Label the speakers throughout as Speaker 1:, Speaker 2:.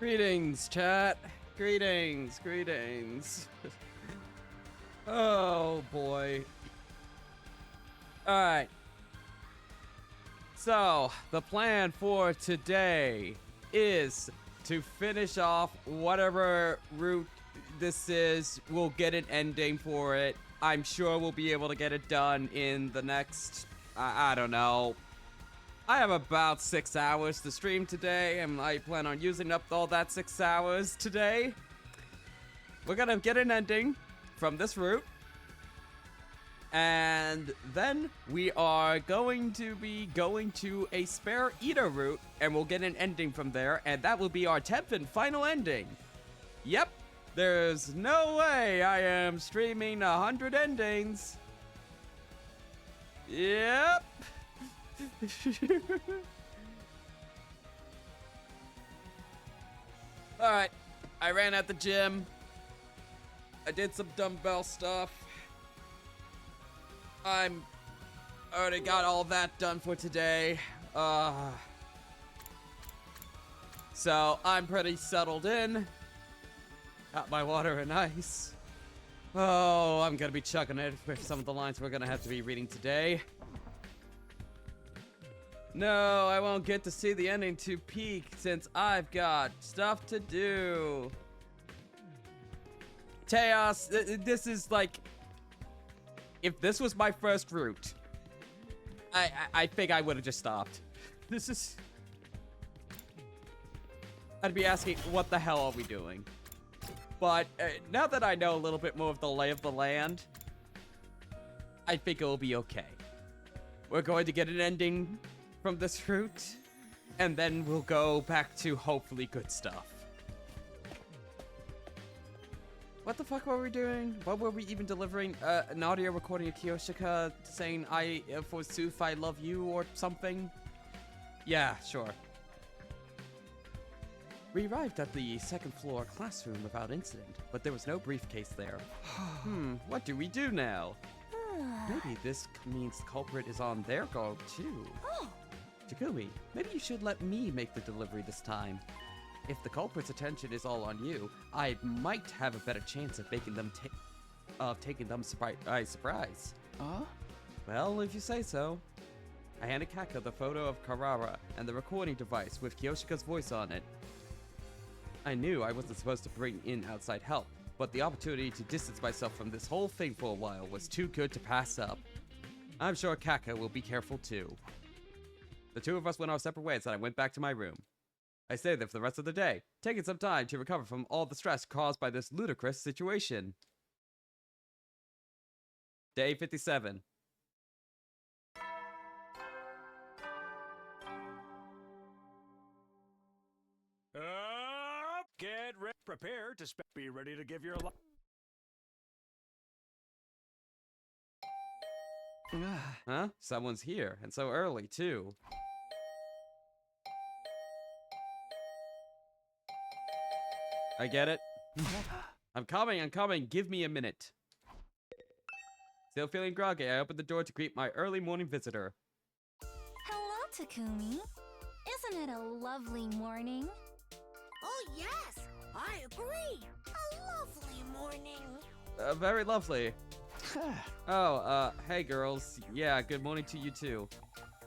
Speaker 1: Greetings, chat. Greetings. Oh boy. Alright. So, the plan for today is to finish off whatever route this is. We'll get an ending for it. I'm sure we'll be able to get it done in the next, I don't know. I have about 6 hours to stream today, and I plan on using up all that 6 hours today. We're gonna get an ending from this route. And then we are going to be going to a spare eater route, and we'll get an ending from there, and that will be our 10th and final ending. Yep, there's no way I am streaming 100 endings. Yep. Alright, I ran at the gym. I did some dumbbell stuff. I'm already got all that done for today. So I'm pretty settled in. Got my water and ice. Oh, I'm gonna be chugging it for some of the lines we're gonna have to be reading today. No, I won't get to see the ending to peak since I've got stuff to do. Chaos, this is like, if this was my first route, I think I would have just stopped. This is, I'd be asking, what the hell are we doing? But now that I know a little bit more of the lay of the land, I think it'll be okay. We're going to get an ending from this route, and then we'll go back to hopefully good stuff. What the fuck were we doing? What were we even delivering? An audio recording of Kiyoshika saying, forsooth, I love you, or something? Yeah, sure. We arrived at the second floor classroom without incident, but there was no briefcase there. What do we do now? Maybe this means the culprit is on their guard too. Takumi, maybe you should let me make the delivery this time. If the culprit's attention is all on you, I might have a better chance of making them taking them by surprise. Well, if you say so. I handed Kaka the photo of Karara and the recording device with Kiyoshika's voice on it. I knew I wasn't supposed to bring in outside help, but the opportunity to distance myself from this whole thing for a while was too good to pass up. I'm sure Kaka will be careful too. The two of us went our separate ways and I went back to my room. I stayed there for the rest of the day, taking some time to recover from all the stress caused by this ludicrous situation. Day 57.
Speaker 2: Get ready, prepare to be ready to give your life.
Speaker 1: Huh? Someone's here, and so early, too. I get it. I'm coming, give me a minute. Still feeling groggy, I opened the door to greet my early morning visitor.
Speaker 3: Hello, Takumi. Isn't it a lovely morning?
Speaker 4: Oh yes, I agree. A lovely morning.
Speaker 1: Very lovely. Hey girls. Yeah, good morning to you too.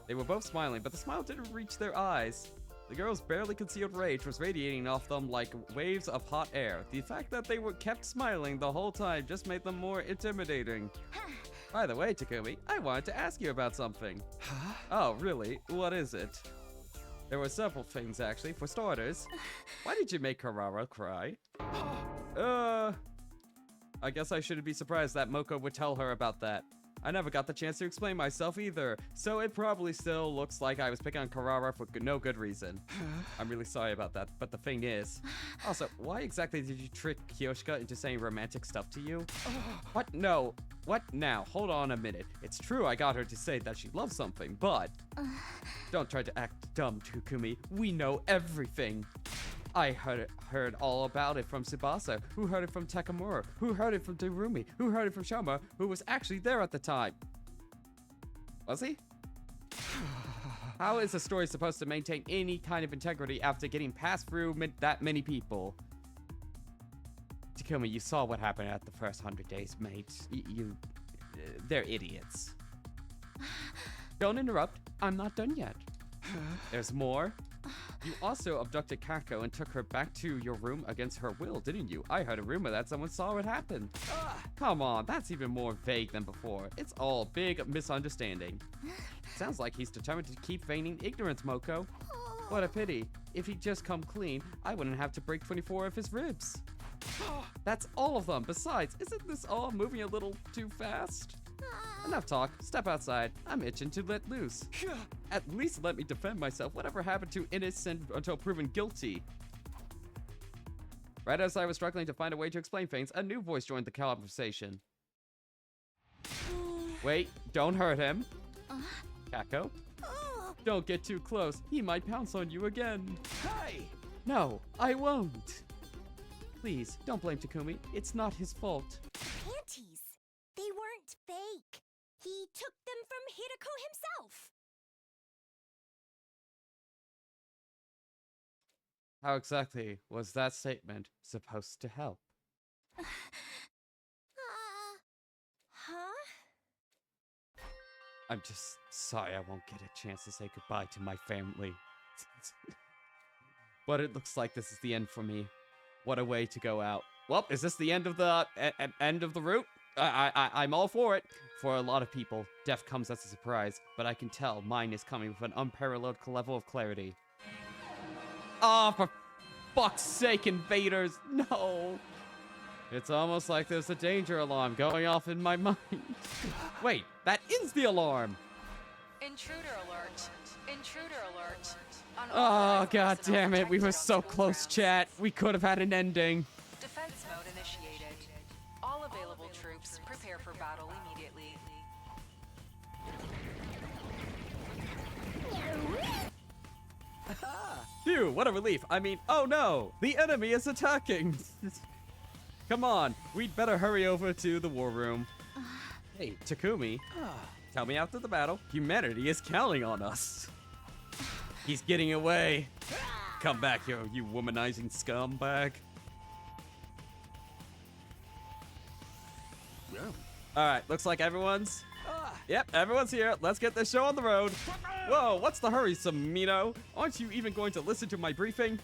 Speaker 1: They were both smiling, but the smile didn't reach their eyes. The girls' barely concealed rage was radiating off them like waves of hot air. The fact that they were kept smiling the whole time just made them more intimidating. By the way, Takumi, I wanted to ask you about something.
Speaker 2: Huh?
Speaker 1: Oh, really? What is it? There were several things, actually. For starters, why did you make Karara cry? I guess I shouldn't be surprised that Moko would tell her about that. I never got the chance to explain myself either, so it probably still looks like I was picking on Karara for no good reason. I'm really sorry about that, but the thing is... Also, why exactly did you trick Kiyoshika into saying romantic stuff to you? What? No. What now? Hold on a minute. It's true I got her to say that she loves something, but... Don't try to act dumb, Takumi. We know everything. I heard all about it from Tsubasa, who heard it from Takamura, who heard it from Terumi, who heard it from Shoma, who was actually there at the time. Was he? How is a story supposed to maintain any kind of integrity after getting passed through that many people? Takumi, you saw what happened at the first 100 days, mate. They're idiots. Don't interrupt. I'm not done yet. There's more. You also abducted Kako and took her back to your room against her will, didn't you? I heard a rumor that someone saw what happened. Come on, that's even more vague than before. It's all big misunderstanding. Sounds like he's determined to keep feigning ignorance, Moko. What a pity. If he'd just come clean, I wouldn't have to break 24 of his ribs. That's all of them. Besides, isn't this all moving a little too fast? Enough talk. Step outside. I'm itching to let loose. At least let me defend myself. Whatever happened to innocent until proven guilty? Right as I was struggling to find a way to explain things, a new voice joined the conversation. Wait, don't hurt him. Kako? Don't get too close. He might pounce on you again.
Speaker 2: Hey!
Speaker 1: No, I won't. Please, don't blame Takumi. It's not his fault.
Speaker 4: Panties. They weren't fake. He took them from Hideko himself.
Speaker 1: How exactly was that statement supposed to help?
Speaker 4: Huh?
Speaker 1: I'm just sorry I won't get a chance to say goodbye to my family. But it looks like this is the end for me. What a way to go out. Well, is this the end of the end of the route? I'm all for it. For a lot of people, death comes as a surprise, but I can tell mine is coming with an unparalleled level of clarity. Oh, for fuck's sake, invaders! No! It's almost like there's a danger alarm going off in my mind. Wait, that is the alarm!
Speaker 5: Intruder alert. Intruder alert.
Speaker 1: Oh, god damn it, we were so close, chat. We could have had an ending.
Speaker 5: Defense mode initiated. All available troops, prepare for battle immediately.
Speaker 1: Phew, what a relief. I mean, oh no, the enemy is attacking. Come on, we'd better hurry over to the war room. Hey, Takumi, tell me after the battle, humanity is counting on us. He's getting away. Come back here, you womanizing scumbag. Alright, looks like everyone's... Yep, everyone's here. Let's get this show on the road. Whoa, what's the hurry, Samino? Aren't you even going to listen to my briefing?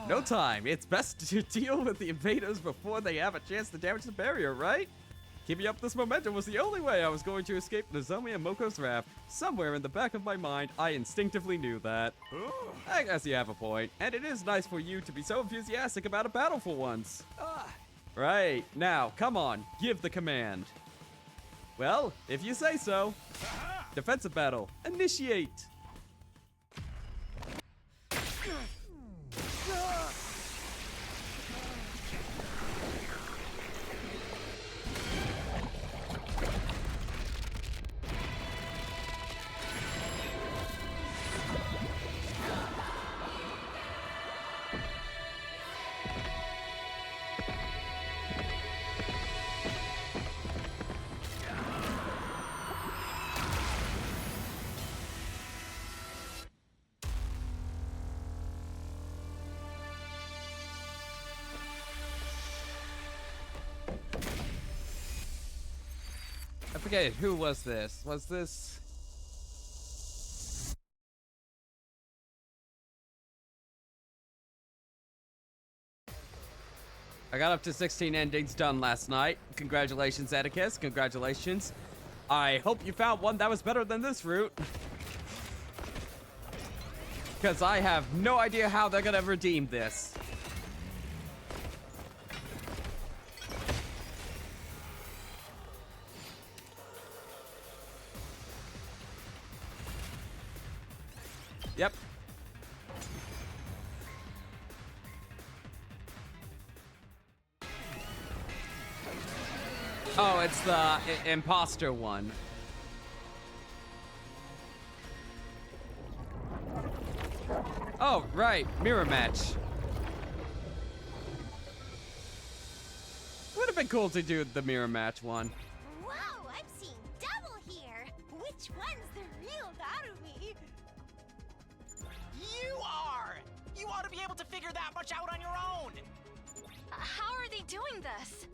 Speaker 1: No time. It's best to deal with the invaders before they have a chance to damage the barrier, right? Keeping up this momentum was the only way I was going to escape Nozomi and Moko's wrath. Somewhere in the back of my mind, I instinctively knew that. I guess you have a point, and it is nice for you to be so enthusiastic about a battle for once. Right, now, come on, give the command. Well, if you say so. Defensive battle, initiate! I forget, who was this? Was this... I got up to 16 endings done last night. Congratulations, Atticus. Congratulations. I hope you found one that was better than this route. Because I have no idea how they're gonna redeem this. Yep. Oh, it's the imposter one. Oh, right. Mirror match. Would have been cool to do the mirror match one.
Speaker 4: Wow, I'm seeing double here. Which one's the real Narumi?
Speaker 6: You ought to be able to figure that much out on your own!
Speaker 3: How are they doing this?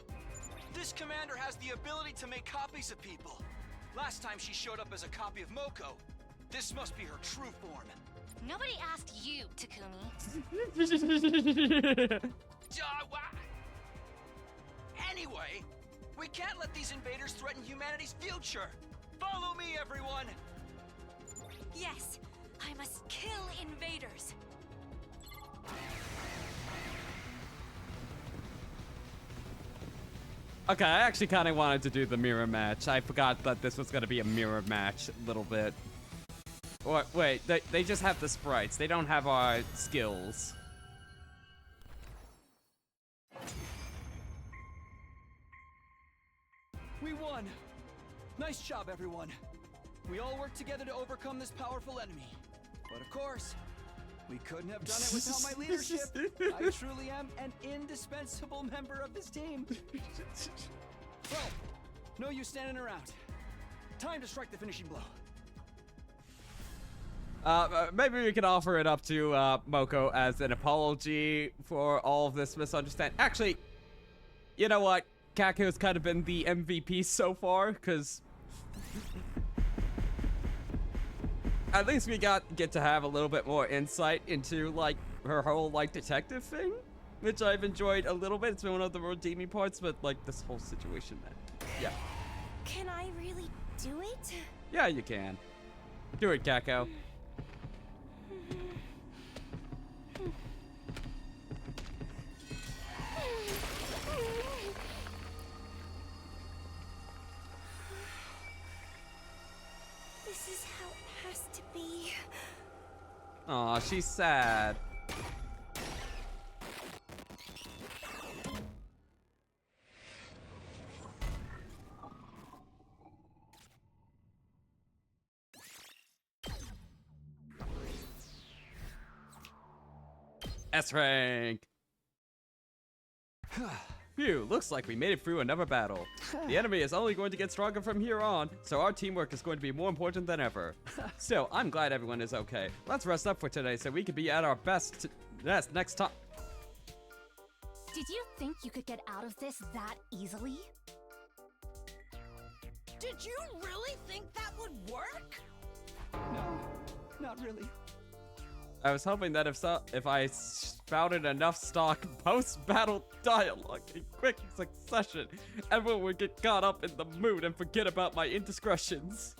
Speaker 7: This commander has the ability to make copies of people. Last time she showed up as a copy of Moko. This must be her true form.
Speaker 3: Nobody asked you, Takumi.
Speaker 7: Anyway, we can't let these invaders threaten humanity's future. Follow me, everyone!
Speaker 4: Yes, I must kill invaders.
Speaker 1: Okay, I actually kind of wanted to do the mirror match. I forgot that this was going to be a mirror match a little bit. Or, wait, they just have the sprites. They don't have our skills.
Speaker 7: We won! Nice job, everyone. We all worked together to overcome this powerful enemy. But of course, we couldn't have done it without my leadership. I truly am an indispensable member of this team. Well, no use standing around. Time to strike the finishing blow.
Speaker 1: Maybe we can offer it up to Moko as an apology for all of this misunderstanding. Actually, you know what? Kaku's kind of been the MVP so far, because at least we get to have a little bit more insight into, like, her whole, like, detective thing, which I've enjoyed a little bit. It's been one of the redeeming parts, but, like, this whole situation, man. Yeah.
Speaker 4: Can I really do it?
Speaker 1: Yeah, you can. Do it, Kako.
Speaker 4: This is how it has to be.
Speaker 1: Aw, she's sad. S rank. Phew, looks like we made it through another battle. The enemy is only going to get stronger from here on, so our teamwork is going to be more important than ever. Still, I'm glad everyone is okay. Let's rest up for today so we can be at our best next time.
Speaker 3: Did you think you could get out of this that easily?
Speaker 6: Did you really think that would work?
Speaker 7: No, not really.
Speaker 1: I was hoping that if I spouted enough stock post-battle dialogue in quick succession, everyone would get caught up in the mood and forget about my indiscretions.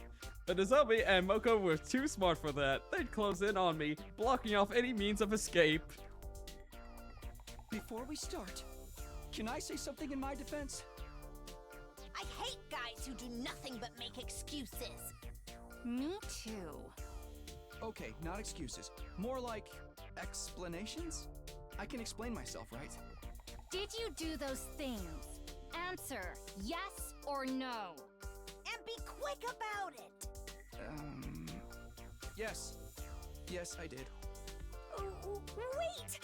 Speaker 1: But Nozomi and Moko were too smart for that. They'd close in on me, blocking off any means of escape.
Speaker 7: Before we start, can I say something in my defense?
Speaker 4: I hate guys who do nothing but make excuses.
Speaker 3: Me too.
Speaker 7: Okay, not excuses. More like explanations? I can explain myself, right?
Speaker 3: Did you do those things? Answer yes or no.
Speaker 4: And be quick about it.
Speaker 7: Yes. Yes, I did.
Speaker 4: Wait!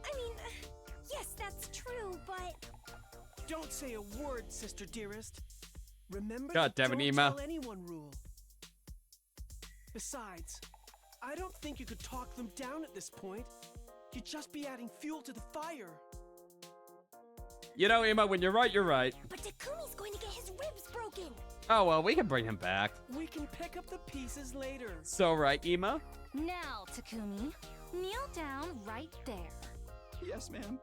Speaker 4: I mean, yes, that's true, but...
Speaker 6: Don't say a word, sister dearest. Remember
Speaker 1: God
Speaker 6: the
Speaker 1: damn it,
Speaker 6: don't
Speaker 1: Ema.
Speaker 6: tell anyone rule. Besides, I don't think you could talk them down at this point. You'd just be adding fuel to the fire.
Speaker 1: You know, Ema, when you're right, you're right.
Speaker 4: But Takumi's going to get his ribs broken.
Speaker 1: Oh, well, we can bring him back.
Speaker 6: We can pick up the pieces later.
Speaker 1: So right, Ema?
Speaker 3: Now, Takumi, kneel down right there.
Speaker 7: Yes, ma'am.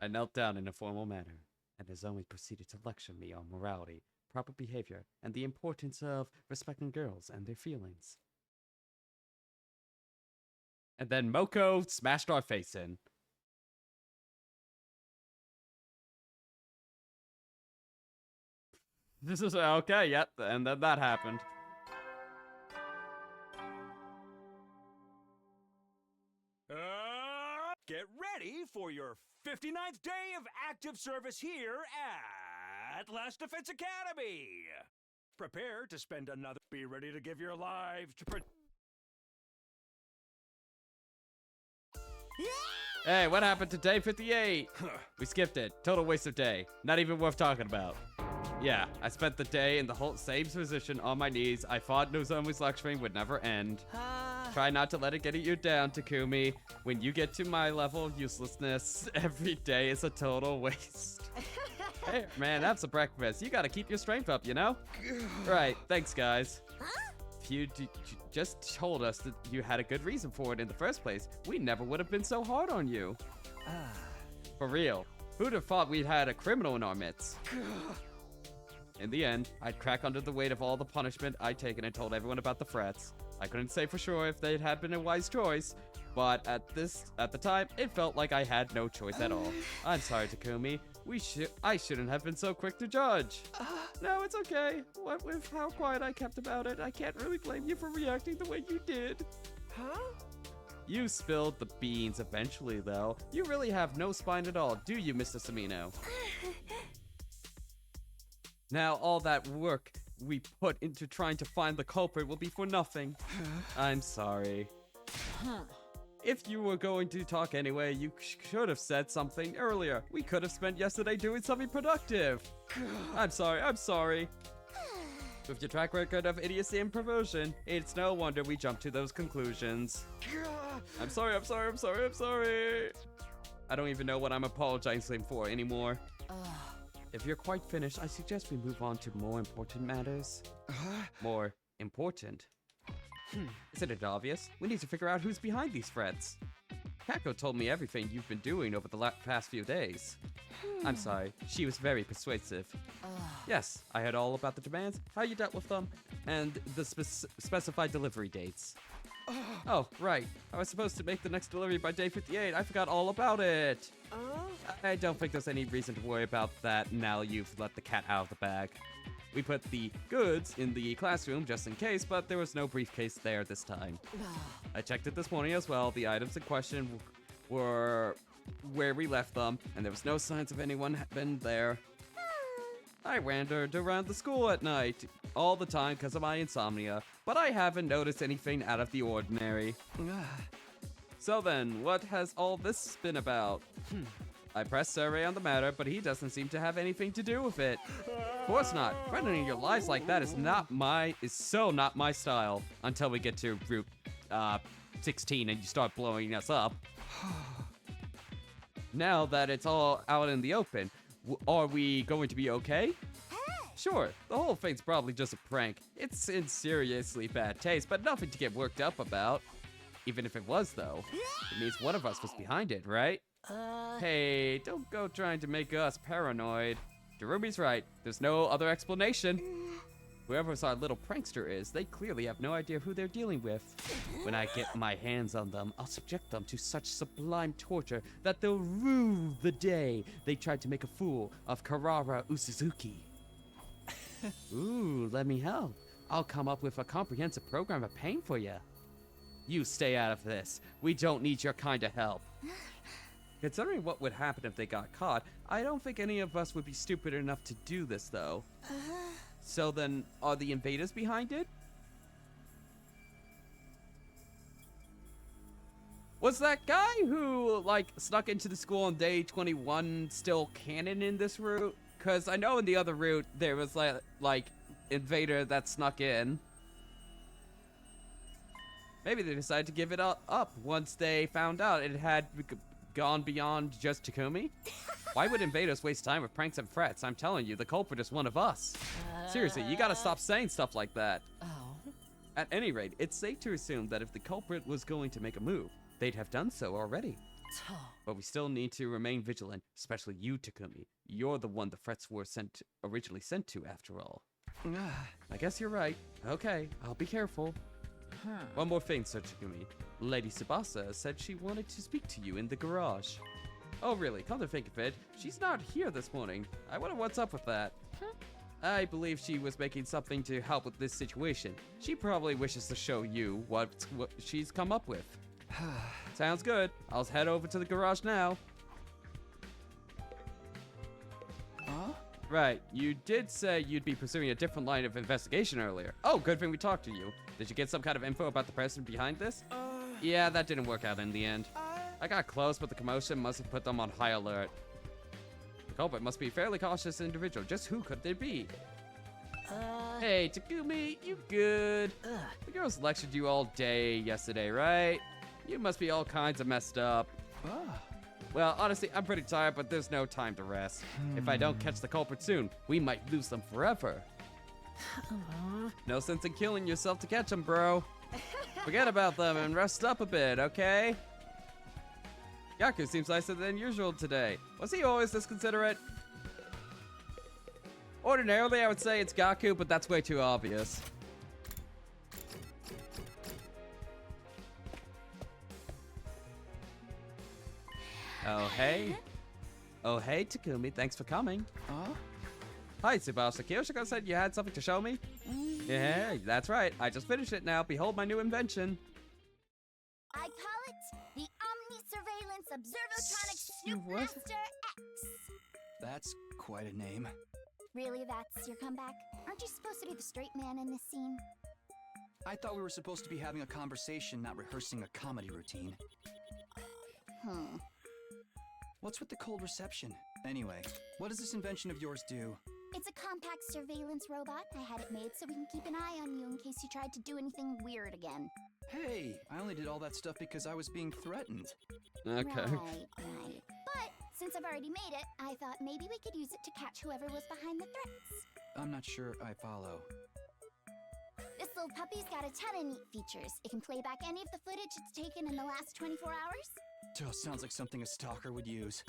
Speaker 1: I knelt down in a formal manner, and Nozomi proceeded to lecture me on morality, proper behavior, and the importance of respecting girls and their feelings. And then Moko smashed our face in. This is okay, yep, and then that happened.
Speaker 2: Get ready for your 59th day of active service here at Last Defense Academy. Prepare to spend another. Be ready to give your lives to.
Speaker 1: Hey, what happened to day 58? We skipped it. Total waste of day. Not even worth talking about. Yeah, I spent the day in the whole same position on my knees. I thought Nozomu's lecturing would never end. Try not to let it get you down, Takumi. When you get to my level of uselessness, every day is a total waste. Hey, man, have some breakfast. You gotta keep your strength up, you know? Right, thanks, guys. If you just told us that you had a good reason for it in the first place, we never would have been so hard on you. For real. Who'd have thought we'd had a criminal in our midst? In the end, I'd crack under the weight of all the punishment I'd taken and told everyone about the frets. I couldn't say for sure if they had been a wise choice, but at the time, it felt like I had no choice at all. I'm sorry, Takumi. I shouldn't have been so quick to judge. No, it's okay. What with how quiet I kept about it, I can't really blame you for reacting the way you did.
Speaker 6: Huh?
Speaker 1: You spilled the beans eventually, though. You really have no spine at all, do you, Mr. Samino? Now all that work we put into trying to find the culprit will be for nothing. I'm sorry. If you were going to talk anyway, you should have said something earlier. We could have spent yesterday doing something productive. I'm sorry. With your track record of idiocy and perversion, it's no wonder we jumped to those conclusions. I'm sorry. I don't even know what I'm apologizing for anymore. If you're quite finished, I suggest we move on to more important matters. More important? Isn't it obvious? We need to figure out who's behind these threats. Kako told me everything you've been doing over the past few days. I'm sorry, she was very persuasive. Yes, I heard all about the demands, how you dealt with them, and the specified delivery dates. Oh, right. I was supposed to make the next delivery by day 58. I forgot all about it. I don't think there's any reason to worry about that now you've let the cat out of the bag. We put the goods in the classroom just in case, but there was no briefcase there this time. I checked it this morning as well. The items in question were where we left them, and there was no signs of anyone been there. I wandered around the school at night all the time because of my insomnia, but I haven't noticed anything out of the ordinary. So then, what has all this been about? I pressed Survey on the matter, but he doesn't seem to have anything to do with it. Of course not. Threatening your lives like that is so not my style. Until we get to Route 16 and you start blowing us up. Now that it's all out in the open, are we going to be okay? Sure, the whole thing's probably just a prank. It's in seriously bad taste, but nothing to get worked up about. Even if it was, though, it means one of us was behind it, right? Hey, don't go trying to make us paranoid. Darumi's right. There's no other explanation. Whoever our little prankster is, they clearly have no idea who they're dealing with. When I get my hands on them, I'll subject them to such sublime torture that they'll rue the day they tried to make a fool of Karara Usuzuki. Ooh, let me help. I'll come up with a comprehensive program of pain for you. You stay out of this. We don't need your kind of help. Considering what would happen if they got caught, I don't think any of us would be stupid enough to do this, though. So then, are the invaders behind it? Was that guy who, snuck into the school on day 21 still canon in this route? Because I know in the other route, there was, invader that snuck in. Maybe they decided to give it up once they found out it had gone beyond just Takumi? Why would invaders waste time with pranks and threats? I'm telling you, the culprit is one of us. Seriously, you gotta stop saying stuff like that. At any rate, it's safe to assume that if the culprit was going to make a move, they'd have done so already. But we still need to remain vigilant, especially you, Takumi. You're the one the threats were originally sent to, after all. I guess you're right. Okay, I'll be careful. One more thing, Sir Takumi. Lady Tsubasa said she wanted to speak to you in the garage. Oh really, come to think of it, she's not here this morning. I wonder what's up with that. I believe she was making something to help with this situation. She probably wishes to show you what she's come up with. Sounds good. I'll head over to the garage now. Right, you did say you'd be pursuing a different line of investigation earlier. Oh, good thing we talked to you. Did you get some kind of info about the person behind this? Yeah, that didn't work out in the end. I got close, but the commotion must have put them on high alert. The culprit must be a fairly cautious individual. Just who could they be? Hey, Takumi, you good? The girls lectured you all day yesterday, right? You must be all kinds of messed up. Well, honestly, I'm pretty tired, but there's no time to rest. If I don't catch the culprit soon, we might lose them forever. No sense in killing yourself to catch them, bro. Forget about them and rest up a bit, okay? Gaku seems nicer than usual today. Was he always this considerate? Ordinarily, I would say it's Gaku, but that's way too obvious. Oh, hey. Oh, hey, Takumi. Thanks for coming. Hi, Tsubasa. Kyoshiko said you had something to show me? Yeah, that's right. I just finished it now. Behold my new invention.
Speaker 4: I call it the Omni-Surveillance Observotronic Snoop
Speaker 1: What?
Speaker 4: Master X.
Speaker 7: That's quite a name.
Speaker 4: Really, that's your comeback? Aren't you supposed to be the straight man in this scene?
Speaker 7: I thought we were supposed to be having a conversation, not rehearsing a comedy routine. What's with the cold reception? Anyway, what does this invention of yours do?
Speaker 4: It's a compact surveillance robot. I had it made so we can keep an eye on you in case you tried to do anything weird again.
Speaker 7: Hey, I only did all that stuff because I was being threatened.
Speaker 1: Okay.
Speaker 4: Right. But since I've already made it, I thought maybe we could use it to catch whoever was behind the threats.
Speaker 7: I'm not sure I follow.
Speaker 4: This little puppy's got a ton of neat features. It can play back any of the footage it's taken in the last 24 hours.
Speaker 7: Sounds like something a stalker would use.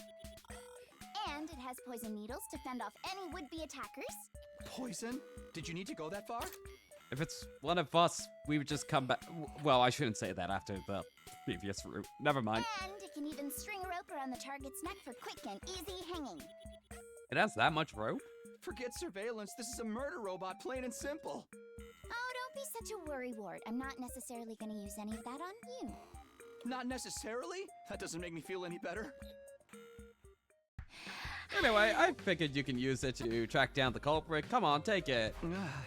Speaker 4: And it has poison needles to fend off any would-be attackers.
Speaker 7: Poison? Did you need to go that far?
Speaker 1: If it's one of us, we would just come back. Well, I shouldn't say that after the previous route. Never mind.
Speaker 4: And it can even string a rope around the target's neck for quick and easy hanging.
Speaker 1: It has that much rope?
Speaker 7: Forget surveillance. This is a murder robot, plain and simple.
Speaker 4: Oh, don't be such a worrywart. I'm not necessarily going to use any of that on you.
Speaker 7: Not necessarily? That doesn't make me feel any better.
Speaker 1: Anyway, I figured you can use it to track down the culprit. Come on, take it.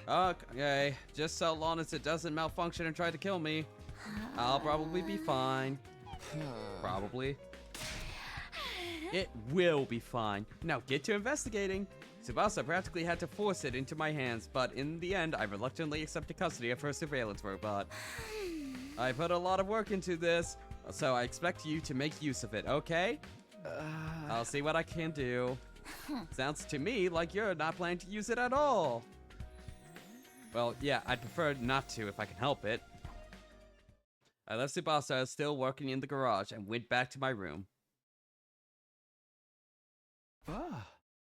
Speaker 1: Okay, just so long as it doesn't malfunction and try to kill me, I'll probably be fine. Probably. It will be fine. Now get to investigating. Tsubasa practically had to force it into my hands, but in the end, I reluctantly accepted custody of her surveillance robot. I put a lot of work into this, so I expect you to make use of it, okay? I'll see what I can do. Sounds to me like you're not planning to use it at all. Well, yeah, I'd prefer not to if I can help it. I left Tsubasa still working in the garage and went back to my room.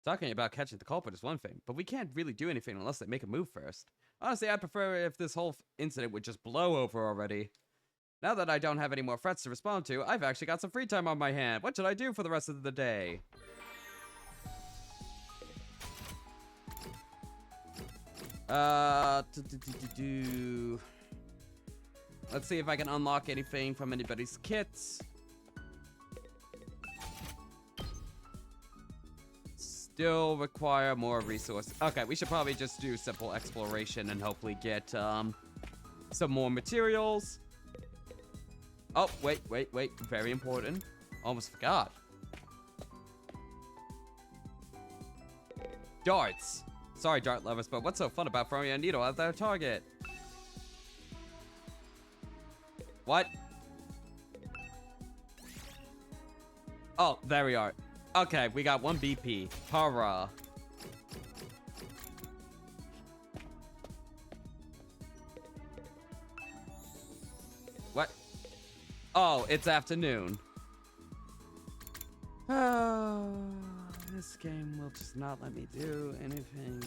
Speaker 1: Talking about catching the culprit is one thing, but we can't really do anything unless they make a move first. Honestly, I'd prefer if this whole incident would just blow over already. Now that I don't have any more threats to respond to, I've actually got some free time on my hand. What should I do for the rest of the day? Let's see if I can unlock anything from anybody's kits. Still require more resources. Okay, we should probably just do simple exploration and hopefully get some more materials. Oh, wait. Very important. Almost forgot. Darts. Sorry, dart lovers, but what's so fun about throwing a needle at their target? What? Oh, there we are. Okay, we got 1 BP. Hurrah. What? Oh, it's afternoon. Oh, this game will just not let me do anything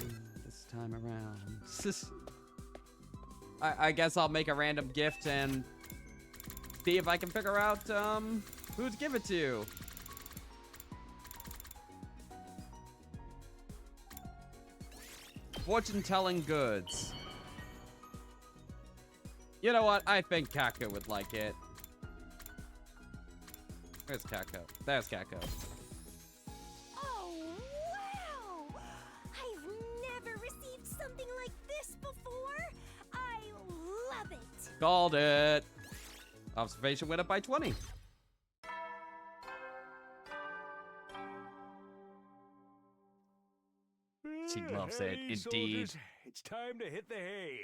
Speaker 1: this time around. I guess I'll make a random gift and see if I can figure out who to give it to. Fortune-telling goods. You know what? I think Kako would like it. Where's Kako? There's Kako.
Speaker 4: Oh, wow! I've never received something like this before. I love it.
Speaker 1: Called it. Observation went up by 20. She loves it,
Speaker 2: Hey,
Speaker 1: indeed.
Speaker 2: soldiers, it's time to hit the hay.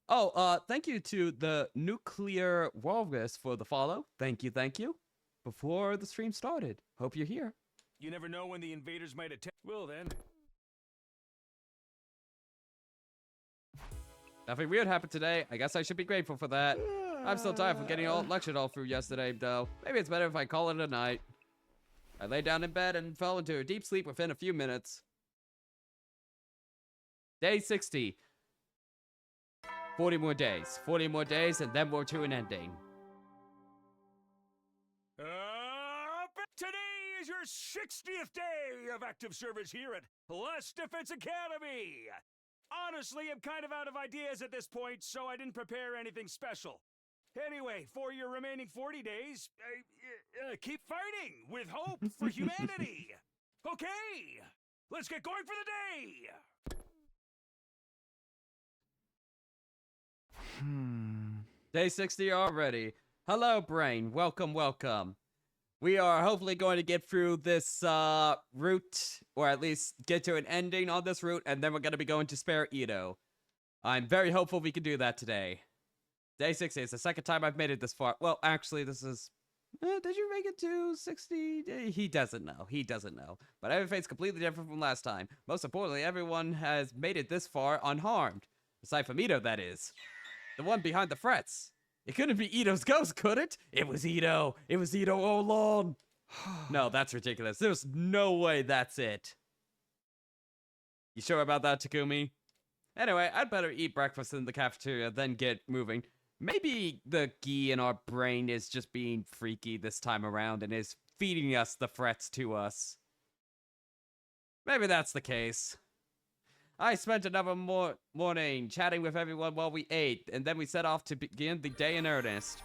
Speaker 1: Oh, thank you to the Nuclear Walrus for the follow. Thank you, thank you. Before the stream started. Hope you're here.
Speaker 2: You never know when the invaders might attack. Well then.
Speaker 1: Nothing weird happened today. I guess I should be grateful for that. I'm still tired from getting lectured all through yesterday, though. Maybe it's better if I call it a night. I lay down in bed and fell into a deep sleep within a few minutes. Day 60. 40 more days. 40 more days, and then we're to an ending.
Speaker 2: Today is your 60th day of active service here at Last Defense Academy. Honestly, I'm kind of out of ideas at this point, so I didn't prepare anything special. Anyway, for your remaining 40 days, keep fighting with hope for humanity. Okay, let's get going for the day.
Speaker 1: Day 60 already. Hello, Brain. Welcome, welcome. We are hopefully going to get through this route, or at least get to an ending on this route, and then we're going to be going to Spare Edo. I'm very hopeful we can do that today. Day 60 is the second time I've made it this far. Well, actually, this is... did you make it to 60? He doesn't know. He doesn't know. But everything's completely different from last time. Most importantly, everyone has made it this far unharmed. Aside from Ito, that is. The one behind the frets. It couldn't be Ito's ghost, could it? It was Ito. It was Ito all along. No, that's ridiculous. There's no way that's it. You sure about that, Takumi? Anyway, I'd better eat breakfast in the cafeteria, then get moving. Maybe the Gi in our brain is just being freaky this time around and is feeding us the frets to us. Maybe that's the case. I spent another morning chatting with everyone while we ate, and then we set off to begin the day in earnest.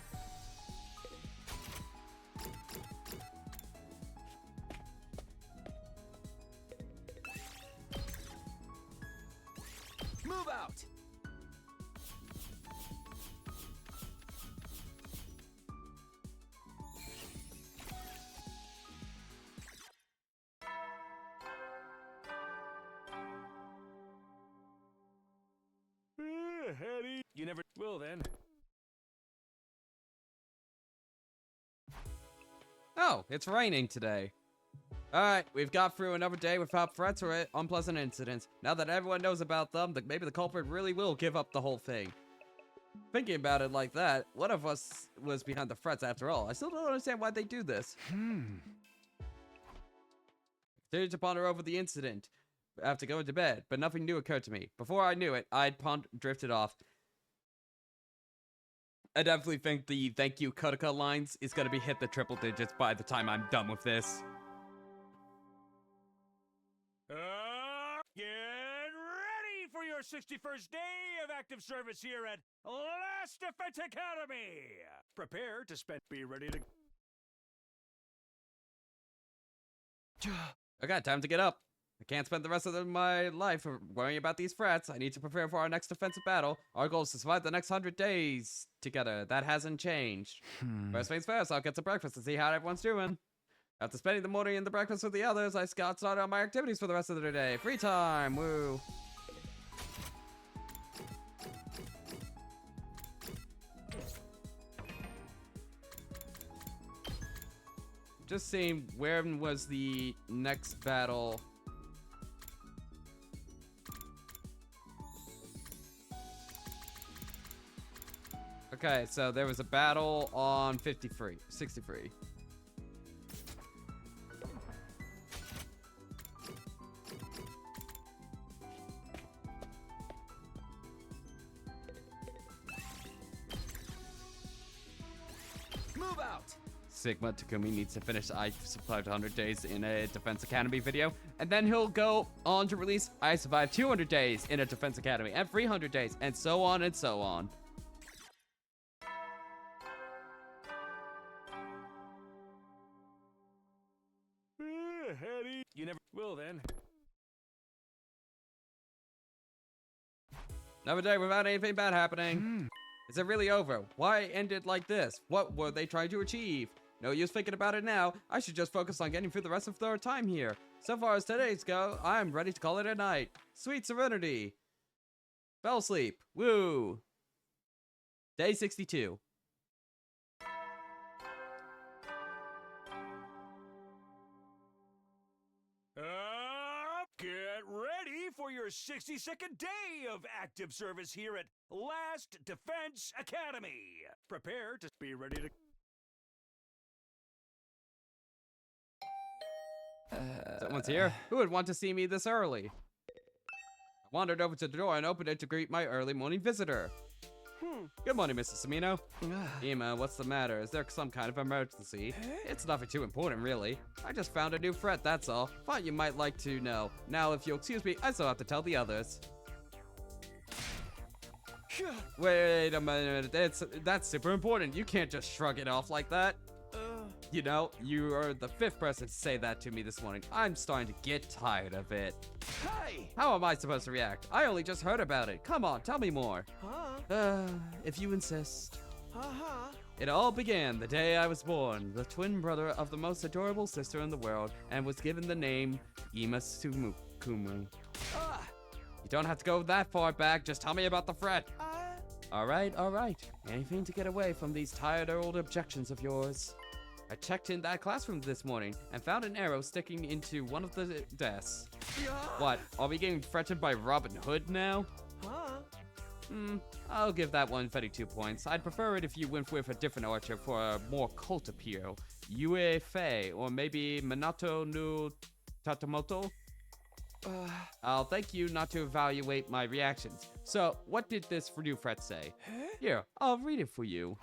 Speaker 7: Move out!
Speaker 2: Eddie, you never will then.
Speaker 1: Oh, it's raining today. Alright, we've got through another day without threats or unpleasant incidents. Now that everyone knows about them, maybe the culprit really will give up the whole thing. Thinking about it like that, one of us was behind the threats after all. I still don't understand why they do this. Continued to ponder over the incident after going to bed, but nothing new occurred to me. Before I knew it, I'd drifted off. I definitely think the thank you Kotoka lines is going to be hit the triple digits by the time I'm done with this.
Speaker 2: Get ready for your 61st day of active service here at Last Defense Academy. Prepare to spend. Be ready to.
Speaker 1: Okay, time to get up. I can't spend the rest of my life worrying about these frets. I need to prepare for our next defensive battle. Our goal is to survive the next 100 days together. That hasn't changed. First things first, I'll get to breakfast and see how everyone's doing. After spending the morning in the breakfast with the others, I got started on my activities for the rest of the day. Free time, woo. Just seeing where was the next battle. Okay, so there was a battle on 63.
Speaker 7: Move out!
Speaker 1: Sigma Takumi needs to finish I Survived 100 Days in a Defense Academy video, and then he'll go on to release I Survived 200 Days in a Defense Academy, and 300 Days, and so on and so on.
Speaker 2: Eddie, you never will then.
Speaker 1: Another day without anything bad happening. Is it really over? Why end it like this? What were they trying to achieve? No use thinking about it now. I should just focus on getting through the rest of our time here. So far as today's go, I'm ready to call it a night. Sweet serenity. Fell asleep. Woo. Day 62.
Speaker 2: Get ready for your 62nd day of active service here at Last Defense Academy. Prepare to be ready to...
Speaker 1: Someone's here. Who would want to see me this early? I wandered over to the door and opened it to greet my early morning visitor. Good morning, Mrs. Samino. Ima, what's the matter? Is there some kind of emergency? It's nothing too important, really. I just found a new threat, that's all. Thought you might like to know. Now, if you'll excuse me, I still have to tell the others. Wait a minute, that's super important. You can't just shrug it off like that. You know, you are the 5th person to say that to me this morning. I'm starting to get tired of it.
Speaker 6: Hey!
Speaker 1: How am I supposed to react? I only just heard about it. Come on, tell me more. If you insist. It all began the day I was born, the twin brother of the most adorable sister in the world, and was given the name Ima Sumukumu. You don't have to go that far back, just tell me about the threat. Alright. Anything to get away from these tired old objections of yours. I checked in that classroom this morning and found an arrow sticking into one of the desks. What, are we getting threatened by Robin Hood now? I'll give that one 32 points. I'd prefer it if you went with a different archer for a more cult appeal. Yue Fei, or maybe Minato no Tatamoto? I'll thank you not to evaluate my reactions. So, what did this new threat say? Here, I'll read it for you.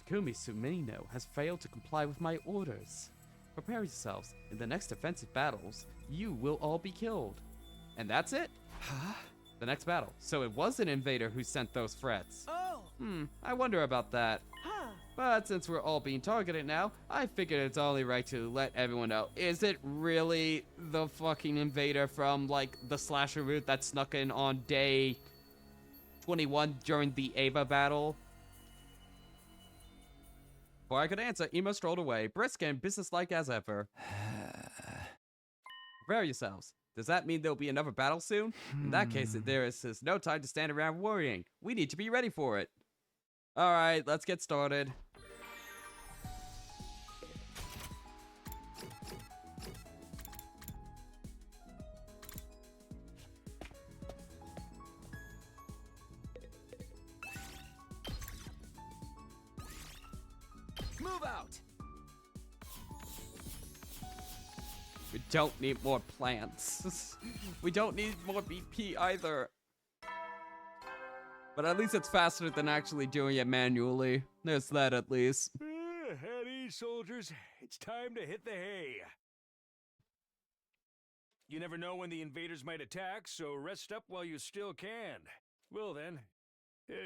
Speaker 1: Takumi Sumino has failed to comply with my orders. Prepare yourselves. In the next defensive battles, you will all be killed. And that's it? The next battle. So it was an invader who sent those threats. I wonder about that. But since we're all being targeted now, I figured it's only right to let everyone know. Is it really the fucking invader from, like, the slasher route that snuck in on day 21 during the Ava battle? Before I could answer, Ima strolled away, brisk and businesslike as ever. Prepare yourselves. Does that mean there'll be another battle soon? In that case, there is no time to stand around worrying. We need to be ready for it. Alright, let's get started.
Speaker 7: Move out!
Speaker 1: We don't need more plants. We don't need more BP either. But at least it's faster than actually doing it manually. There's that at least.
Speaker 2: At ease, soldiers. It's time to hit the hay. You never know when the invaders might attack, so rest up while you still can. Well then,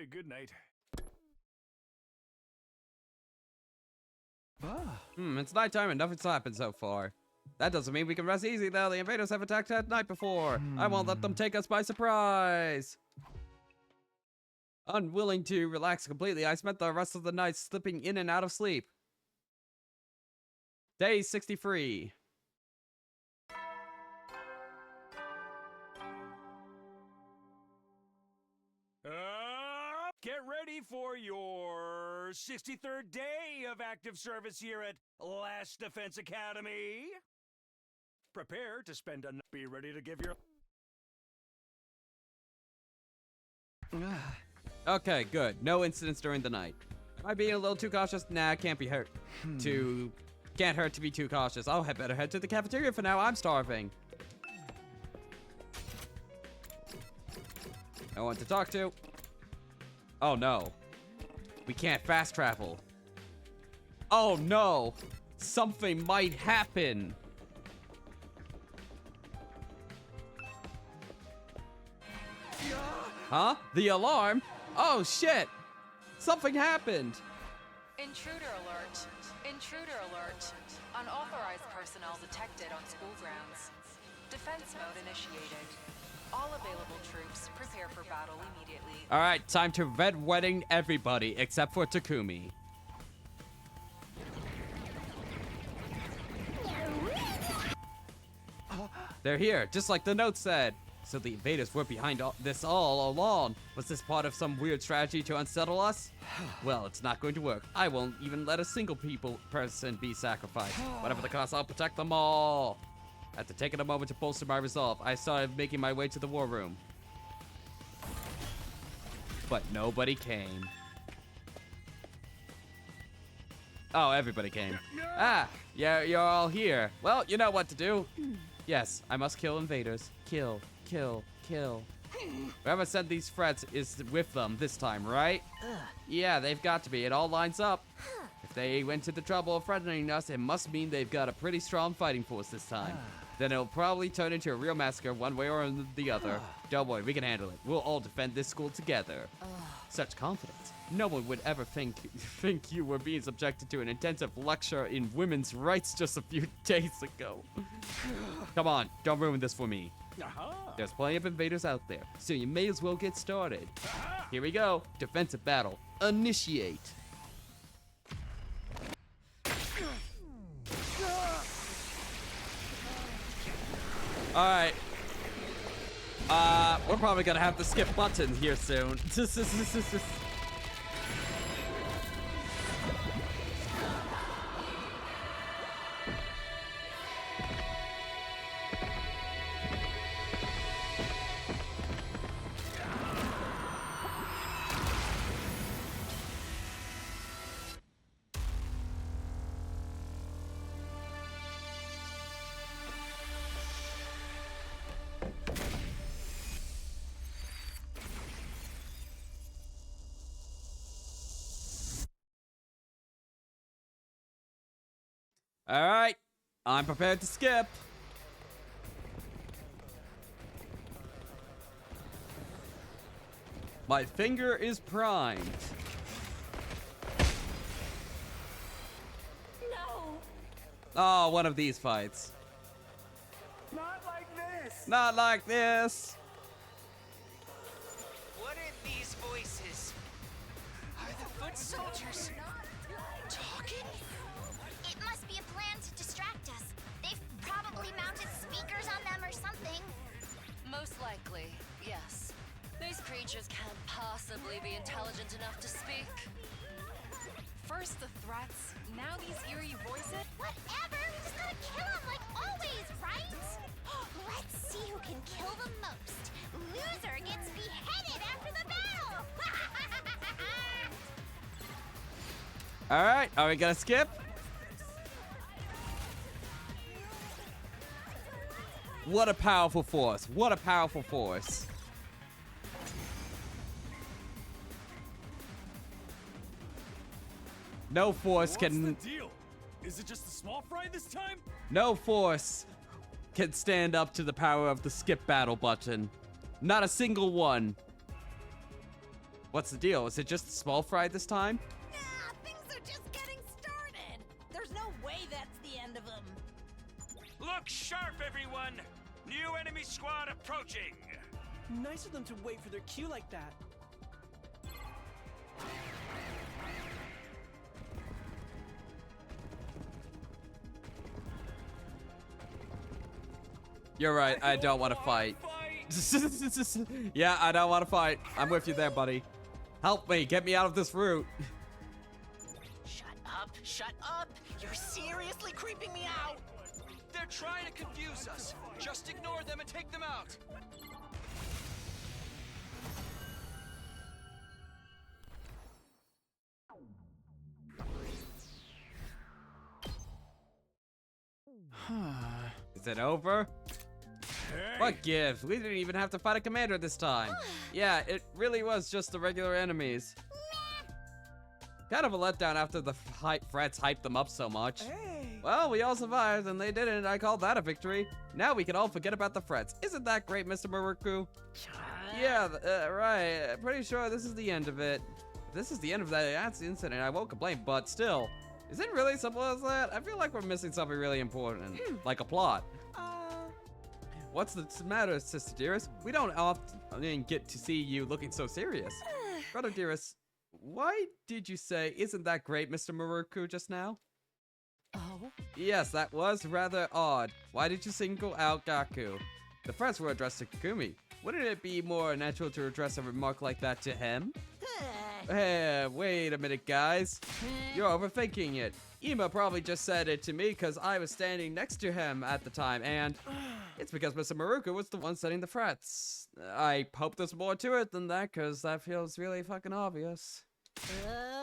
Speaker 2: good night.
Speaker 1: It's nighttime and nothing's happened so far. That doesn't mean we can rest easy though. The invaders have attacked at night before. I won't let them take us by surprise. Unwilling to relax completely, I spent the rest of the night slipping in and out of sleep. Day 63.
Speaker 2: Get ready for your 63rd day of active service here at Last Defense Academy. Prepare to spend a night. Be ready to give your...
Speaker 1: Okay, good. No incidents during the night. Am I being a little too cautious? Nah, can't be hurt. Can't hurt to be too cautious. I'll better head to the cafeteria for now. I'm starving. No one to talk to. Oh no. We can't fast travel. Oh no. Something might happen. Huh? The alarm? Oh shit. Something happened.
Speaker 5: Intruder alert. Intruder alert. Unauthorized personnel detected on school grounds. Defense mode initiated. All available troops prepare for battle immediately.
Speaker 1: Alright, time to red wedding everybody except for Takumi. They're here, just like the note said. So the invaders were behind this all along. Was this part of some weird strategy to unsettle us? Well, it's not going to work. I won't even let a single person be sacrificed. Whatever the cost, I'll protect them all. After taking a moment to bolster my resolve, I started making my way to the war room. But nobody came. Oh, everybody came. Ah, yeah, you're all here. Well, you know what to do. Yes, I must kill invaders. Kill, kill, kill. Whoever sent these threats is with them this time, right? Yeah, they've got to be. It all lines up. If they went to the trouble of threatening us, it must mean they've got a pretty strong fighting force this time. Then it'll probably turn into a real massacre one way or the other. Don't worry, we can handle it. We'll all defend this school together. Such confidence. No one would ever think you were being subjected to an intensive lecture in women's rights just a few days ago. Come on, don't ruin this for me. There's plenty of invaders out there, so you may as well get started. Here we go. Defensive battle. Initiate. Alright. We're probably gonna have to skip buttons here soon. Alright, I'm prepared to skip. My finger is primed.
Speaker 4: No!
Speaker 1: Oh, one of these fights.
Speaker 6: Not like this!
Speaker 1: Not like this.
Speaker 8: What are these voices? Are the foot soldiers talking?
Speaker 4: It must be a plan to distract us. They've probably mounted speakers on them or something.
Speaker 5: Most likely, yes. These creatures can't possibly be intelligent enough to speak. First the threats, now these eerie voices.
Speaker 4: Whatever! We just gotta kill them like always, right? Let's see who can kill the most. Loser gets beheaded after the battle!
Speaker 1: Alright, are we gonna skip? What a powerful force. What a powerful force. No force can...
Speaker 2: What's the deal? Is it just the small fry this time?
Speaker 1: No force can stand up to the power of the skip battle button. Not a single one. What's the deal? Is it just the small fry this time?
Speaker 9: Ah, things are just getting started. There's no way that's the end of them.
Speaker 2: Look sharp, everyone! New enemy squad approaching!
Speaker 6: Nice of them to wait for their cue like that.
Speaker 1: You're right, I don't want to fight. Yeah, I don't want to fight. I'm with you there, buddy. Help me, get me out of this route.
Speaker 8: Shut up, shut up! You're seriously creeping me out!
Speaker 7: They're trying to confuse us. Just ignore them and take them out.
Speaker 1: Is it over? What gives? We didn't even have to fight a commander this time. Yeah, it really was just the regular enemies. Kind of a letdown after the threats hyped them up so much.
Speaker 6: Hey!
Speaker 1: Well, we all survived and they didn't. I call that a victory. Now we can all forget about the threats. Isn't that great, Mr. Maruku? Yeah, right. Pretty sure this is the end of it. If this is the end of that incident, I won't complain, but still. Is it really simple as that? I feel like we're missing something really important, like a plot. What's the matter, Sister Dearest? We don't often get to see you looking so serious. Brother Dearest, why did you say, isn't that great, Mr. Maruku, just now?
Speaker 9: Oh,
Speaker 1: Yes, that was rather odd. Why did you single out Gaku? The threats were addressed to Kakumi. Wouldn't it be more natural to address a remark like that to him? Hey, wait a minute, guys. You're overthinking it. Ima probably just said it to me because I was standing next to him at the time, and it's because Mr. Maruka was the one setting the threats. I hope there's more to it than that, because that feels really fucking obvious.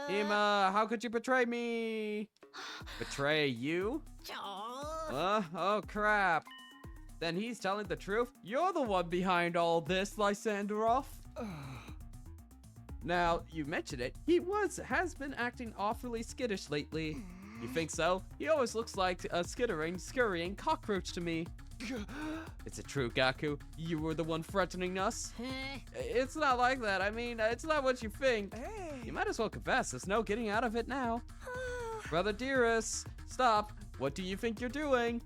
Speaker 1: Ima, how could you betray me? Betray you? Oh crap. Then he's telling the truth? You're the one behind all this, Lysanderov. Now, you mentioned it, he has been acting awfully skittish lately. You think so? He always looks like a scurrying cockroach to me. Is it true, Gaku? You were the one threatening us? It's not like that. I mean, it's not what you think. You might as well confess. There's no getting out of it now. Brother Dearest, stop. What do you think you're doing?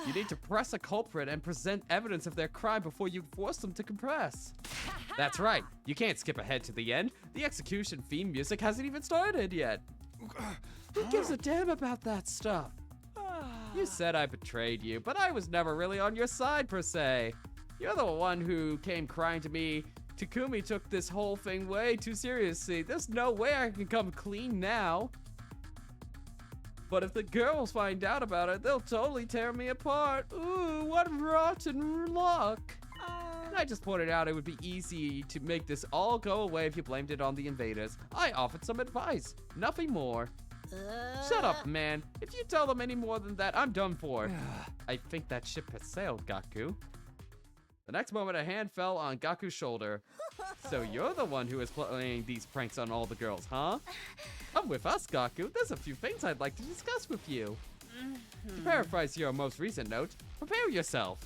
Speaker 1: You need to press a culprit and present evidence of their crime before you force them to confess. That's right. You can't skip ahead to the end. The execution theme music hasn't even started yet. Who gives a damn about that stuff? You said I betrayed you, but I was never really on your side per se. You're the one who came crying to me. Takumi took this whole thing way too seriously. There's no way I can come clean now. But if the girls find out about it, they'll totally tear me apart. Ooh, what rotten luck. And I just pointed out it would be easy to make this all go away if you blamed it on the invaders. I offered some advice, nothing more. Shut up, man. If you tell them any more than that, I'm done for. I think that ship has sailed, Gaku. The next moment, a hand fell on Gaku's shoulder. So you're the one who is playing these pranks on all the girls, huh? Come with us, Gaku. There's a few things I'd like to discuss with you. To paraphrase your most recent note, prepare yourself.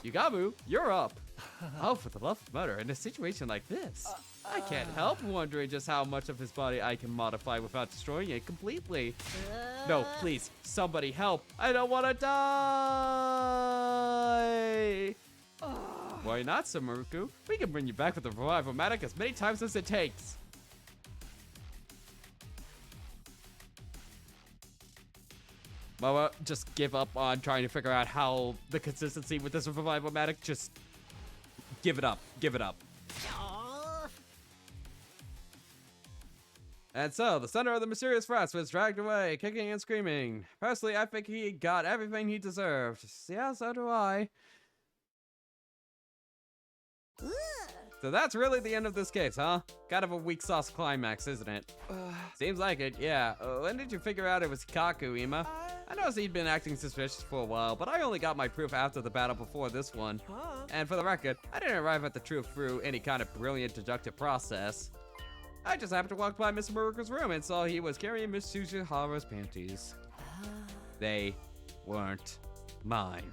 Speaker 1: Yugamu, you're up. Oh, for the love of murder, in a situation like this, I can't help wondering just how much of his body I can modify without destroying it completely. No, please, somebody help. I don't want to die. Why not, Samaruku? We can bring you back with the Revival-matic as many times as it takes. Moa, just give up on trying to figure out how the consistency with this Revival-matic. Just give it up. Give it up. And so, the center of the mysterious threats was dragged away, kicking and screaming. Personally, I think he got everything he deserved. Yeah, so do I. So that's really the end of this case, huh? Kind of a weak sauce climax, isn't it? Seems like it, yeah. When did you figure out it was Kaku, Ima? I noticed he'd been acting suspicious for a while, but I only got my proof after the battle before this one. And for the record, I didn't arrive at the truth through any kind of brilliant deductive process. I just happened to walk by Mr. Maruka's room and saw he was carrying Miss Suzihara's panties. They weren't mine.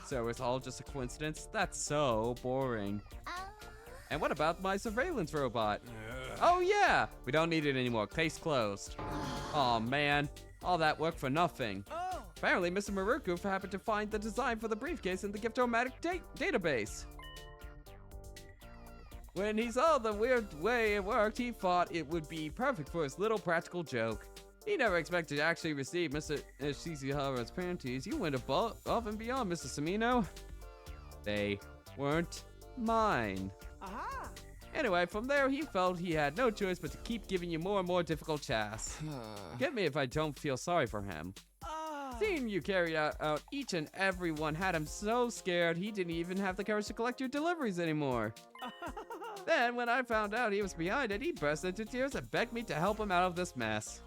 Speaker 1: So it's all just a coincidence? That's so boring. And what about my surveillance robot? Oh yeah! We don't need it anymore. Case closed. Aw, man. All that work for nothing. Apparently, Mr. Maruka happened to find the design for the briefcase in the Giftomatic database. When he saw the weird way it worked, he thought it would be perfect for his little practical joke. He never expected to actually receive Mr. Shizihara's panties. You went above and beyond, Mr. Samino. They weren't mine. Anyway, from there, he felt he had no choice but to keep giving you more and more difficult tasks. Get me if I don't feel sorry for him. Seeing you carry out each and every one had him so scared he didn't even have the courage to collect your deliveries anymore. Then, when I found out he was behind it, he burst into tears and begged me to help him out of this mess.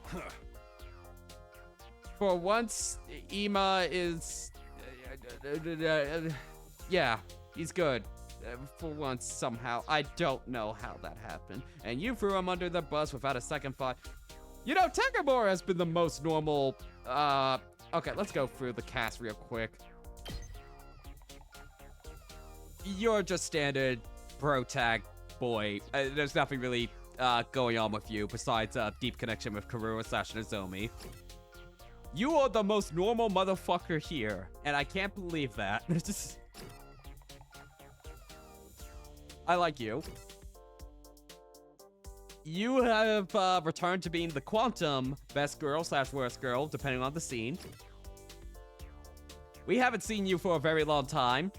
Speaker 1: For once, Ima is... yeah, he's good. For once, somehow. I don't know how that happened. And you threw him under the bus without a second thought. You know, Takamura has been the most normal... Okay, let's go through the cast real quick. You're just standard pro-tag boy. There's nothing really going on with you besides a deep connection with Karua/Nozomi. You are the most normal motherfucker here, and I can't believe that. I like you. you have returned to being the Quantum best girl / worst girl, depending on the scene. We haven't seen you for a very long time.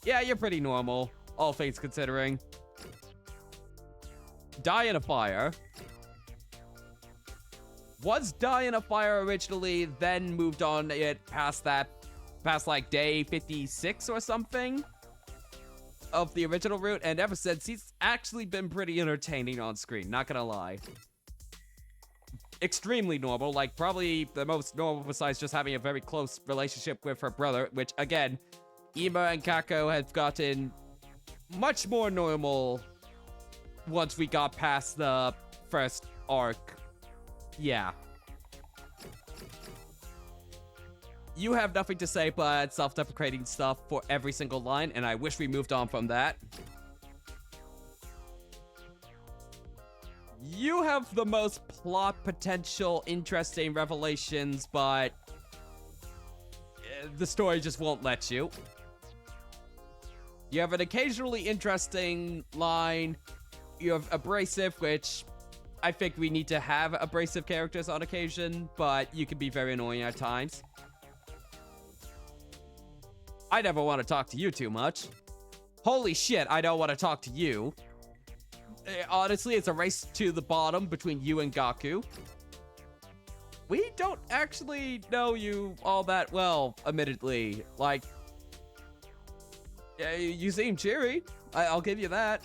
Speaker 1: Yeah, you're pretty normal, all things considering. Die in a fire. Was Die in a Fire originally, then moved on it past like day 56 or something of the original route, and ever since, he's actually been pretty entertaining on screen, not gonna lie. Extremely normal, like probably the most normal besides just having a very close relationship with her brother, which again, Ima and Kako have gotten much more normal once we got past the first arc. Yeah. You have nothing to say but self-deprecating stuff for every single line, and I wish we moved on from that. You have the most plot potential, interesting revelations, but the story just won't let you. You have an occasionally interesting line. You have abrasive, which I think we need to have abrasive characters on occasion, but you can be very annoying at times. I never want to talk to you too much. Holy shit, I don't want to talk to you. Honestly, it's a race to the bottom between you and Gaku. We don't actually know you all that well, admittedly. Like, you seem cheery. I'll give you that.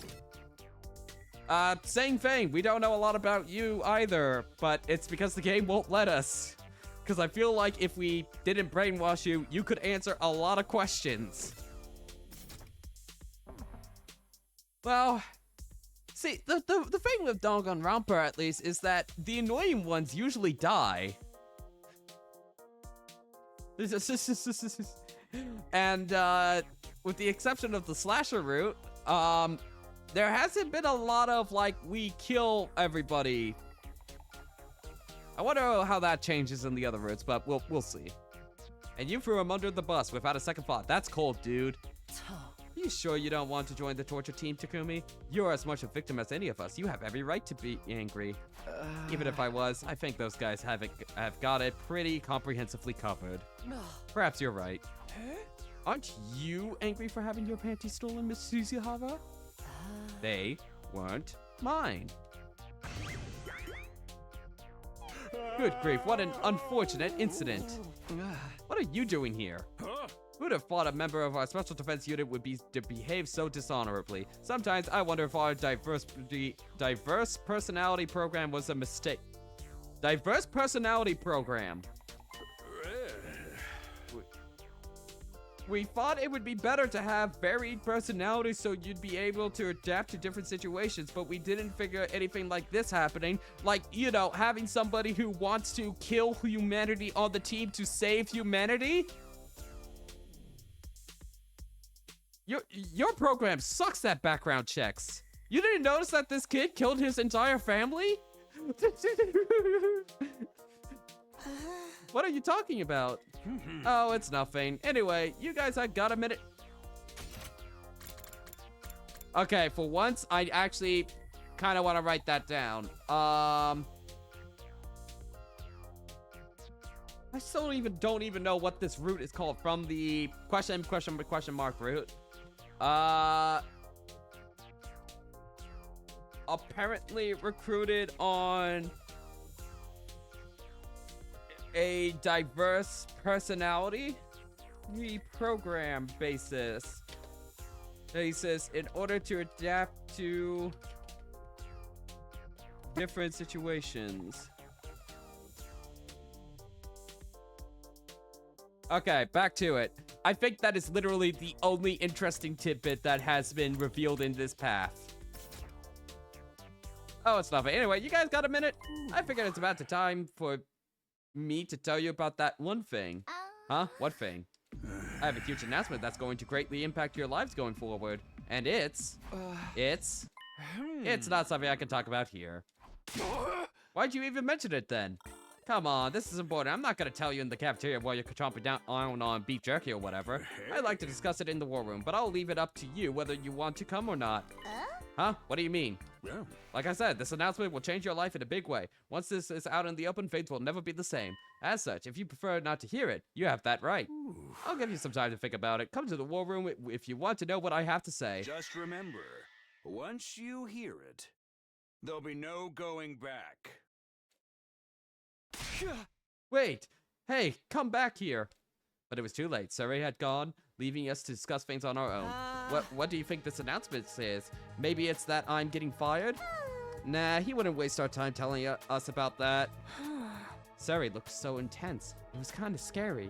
Speaker 1: Same thing. We don't know a lot about you either, but it's because the game won't let us. Because I feel like if we didn't brainwash you, you could answer a lot of questions. Well, see, the thing with Danganronpa, at least, is that the annoying ones usually die. And, with the exception of the slasher route, there hasn't been a lot of, like, we kill everybody. I wonder how that changes in the other routes, but we'll see. And you threw him under the bus without a second thought. That's cold, dude. You sure you don't want to join the torture team, Takumi? You're as much a victim as any of us. You have every right to be angry. Even if I was, I think those guys have got it pretty comprehensively covered. Perhaps you're right. Aren't you angry for having your panties stolen, Miss Suzuhara? They weren't mine. Good grief, what an unfortunate incident. What are you doing here? Who'd have thought a member of our special defense unit would behave so dishonorably? Sometimes I wonder if our diverse personality program was a mistake. Diverse personality program. We thought it would be better to have varied personalities so you'd be able to adapt to different situations, but we didn't figure anything like this happening. Like, you know, having somebody who wants to kill humanity on the team to save humanity? Your program sucks at background checks. You didn't notice that this kid killed his entire family? What are you talking about? Oh, it's nothing. Anyway, you guys, I got a minute. Okay, for once, I actually kind of want to write that down. I still don't even know what this route is called from the question mark route. Apparently recruited on a diverse personality reprogram basis in order to adapt to different situations. Okay, back to it. I think that is literally the only interesting tidbit that has been revealed in this path. Oh, it's nothing. Anyway, you guys got a minute? I figured it's about the time for me to tell you about that one thing. Huh? What thing? I have a huge announcement that's going to greatly impact your lives going forward. And it's not something I can talk about here. Why'd you even mention it then? Come on, this is important. I'm not gonna tell you in the cafeteria while you're chomping down on beef jerky or whatever. I'd like to discuss it in the war room, but I'll leave it up to you whether you want to come or not. Huh? What do you mean?
Speaker 2: Yeah.
Speaker 1: Like I said, this announcement will change your life in a big way. Once this is out in the open, things will never be the same. As such, if you prefer not to hear it, you have that right. I'll give you some time to think about it. Come to the war room if you want to know what I have to say.
Speaker 2: Just remember, once you hear it, there'll be no going back.
Speaker 1: Wait! Hey, come back here! But it was too late. Surrey had gone, leaving us to discuss things on our own. What do you think this announcement says? Maybe it's that I'm getting fired? Nah, he wouldn't waste our time telling us about that. Surrey looked so intense. It was kind of scary.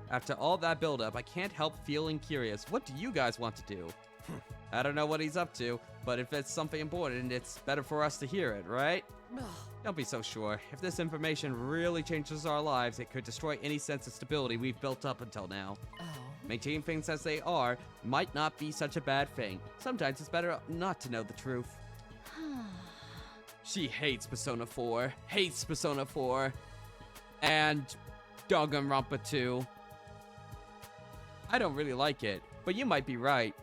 Speaker 1: After all that buildup, I can't help feeling curious. What do you guys want to do? I don't know what he's up to, but if it's something important, it's better for us to hear it, right? Don't be so sure. If this information really changes our lives, it could destroy any sense of stability we've built up until now. Maintaining things as they are might not be such a bad thing. Sometimes it's better not to know the truth. She hates Persona 4. Hates Persona 4. And Danganronpa 2. I don't really like it, but you might be right.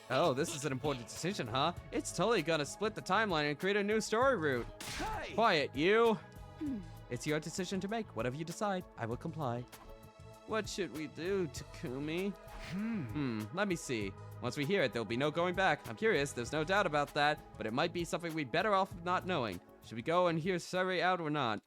Speaker 1: Oh, this is an important decision, huh? It's totally gonna split the timeline and create a new story route.
Speaker 7: Hey!
Speaker 1: Quiet, you! It's your decision to make. Whatever you decide, I will comply. What should we do, Takumi? Let me see. Once we hear it, there'll be no going back. I'm curious, there's no doubt about that, but it might be something we'd better off not knowing. Should we go and hear Surrey out or not?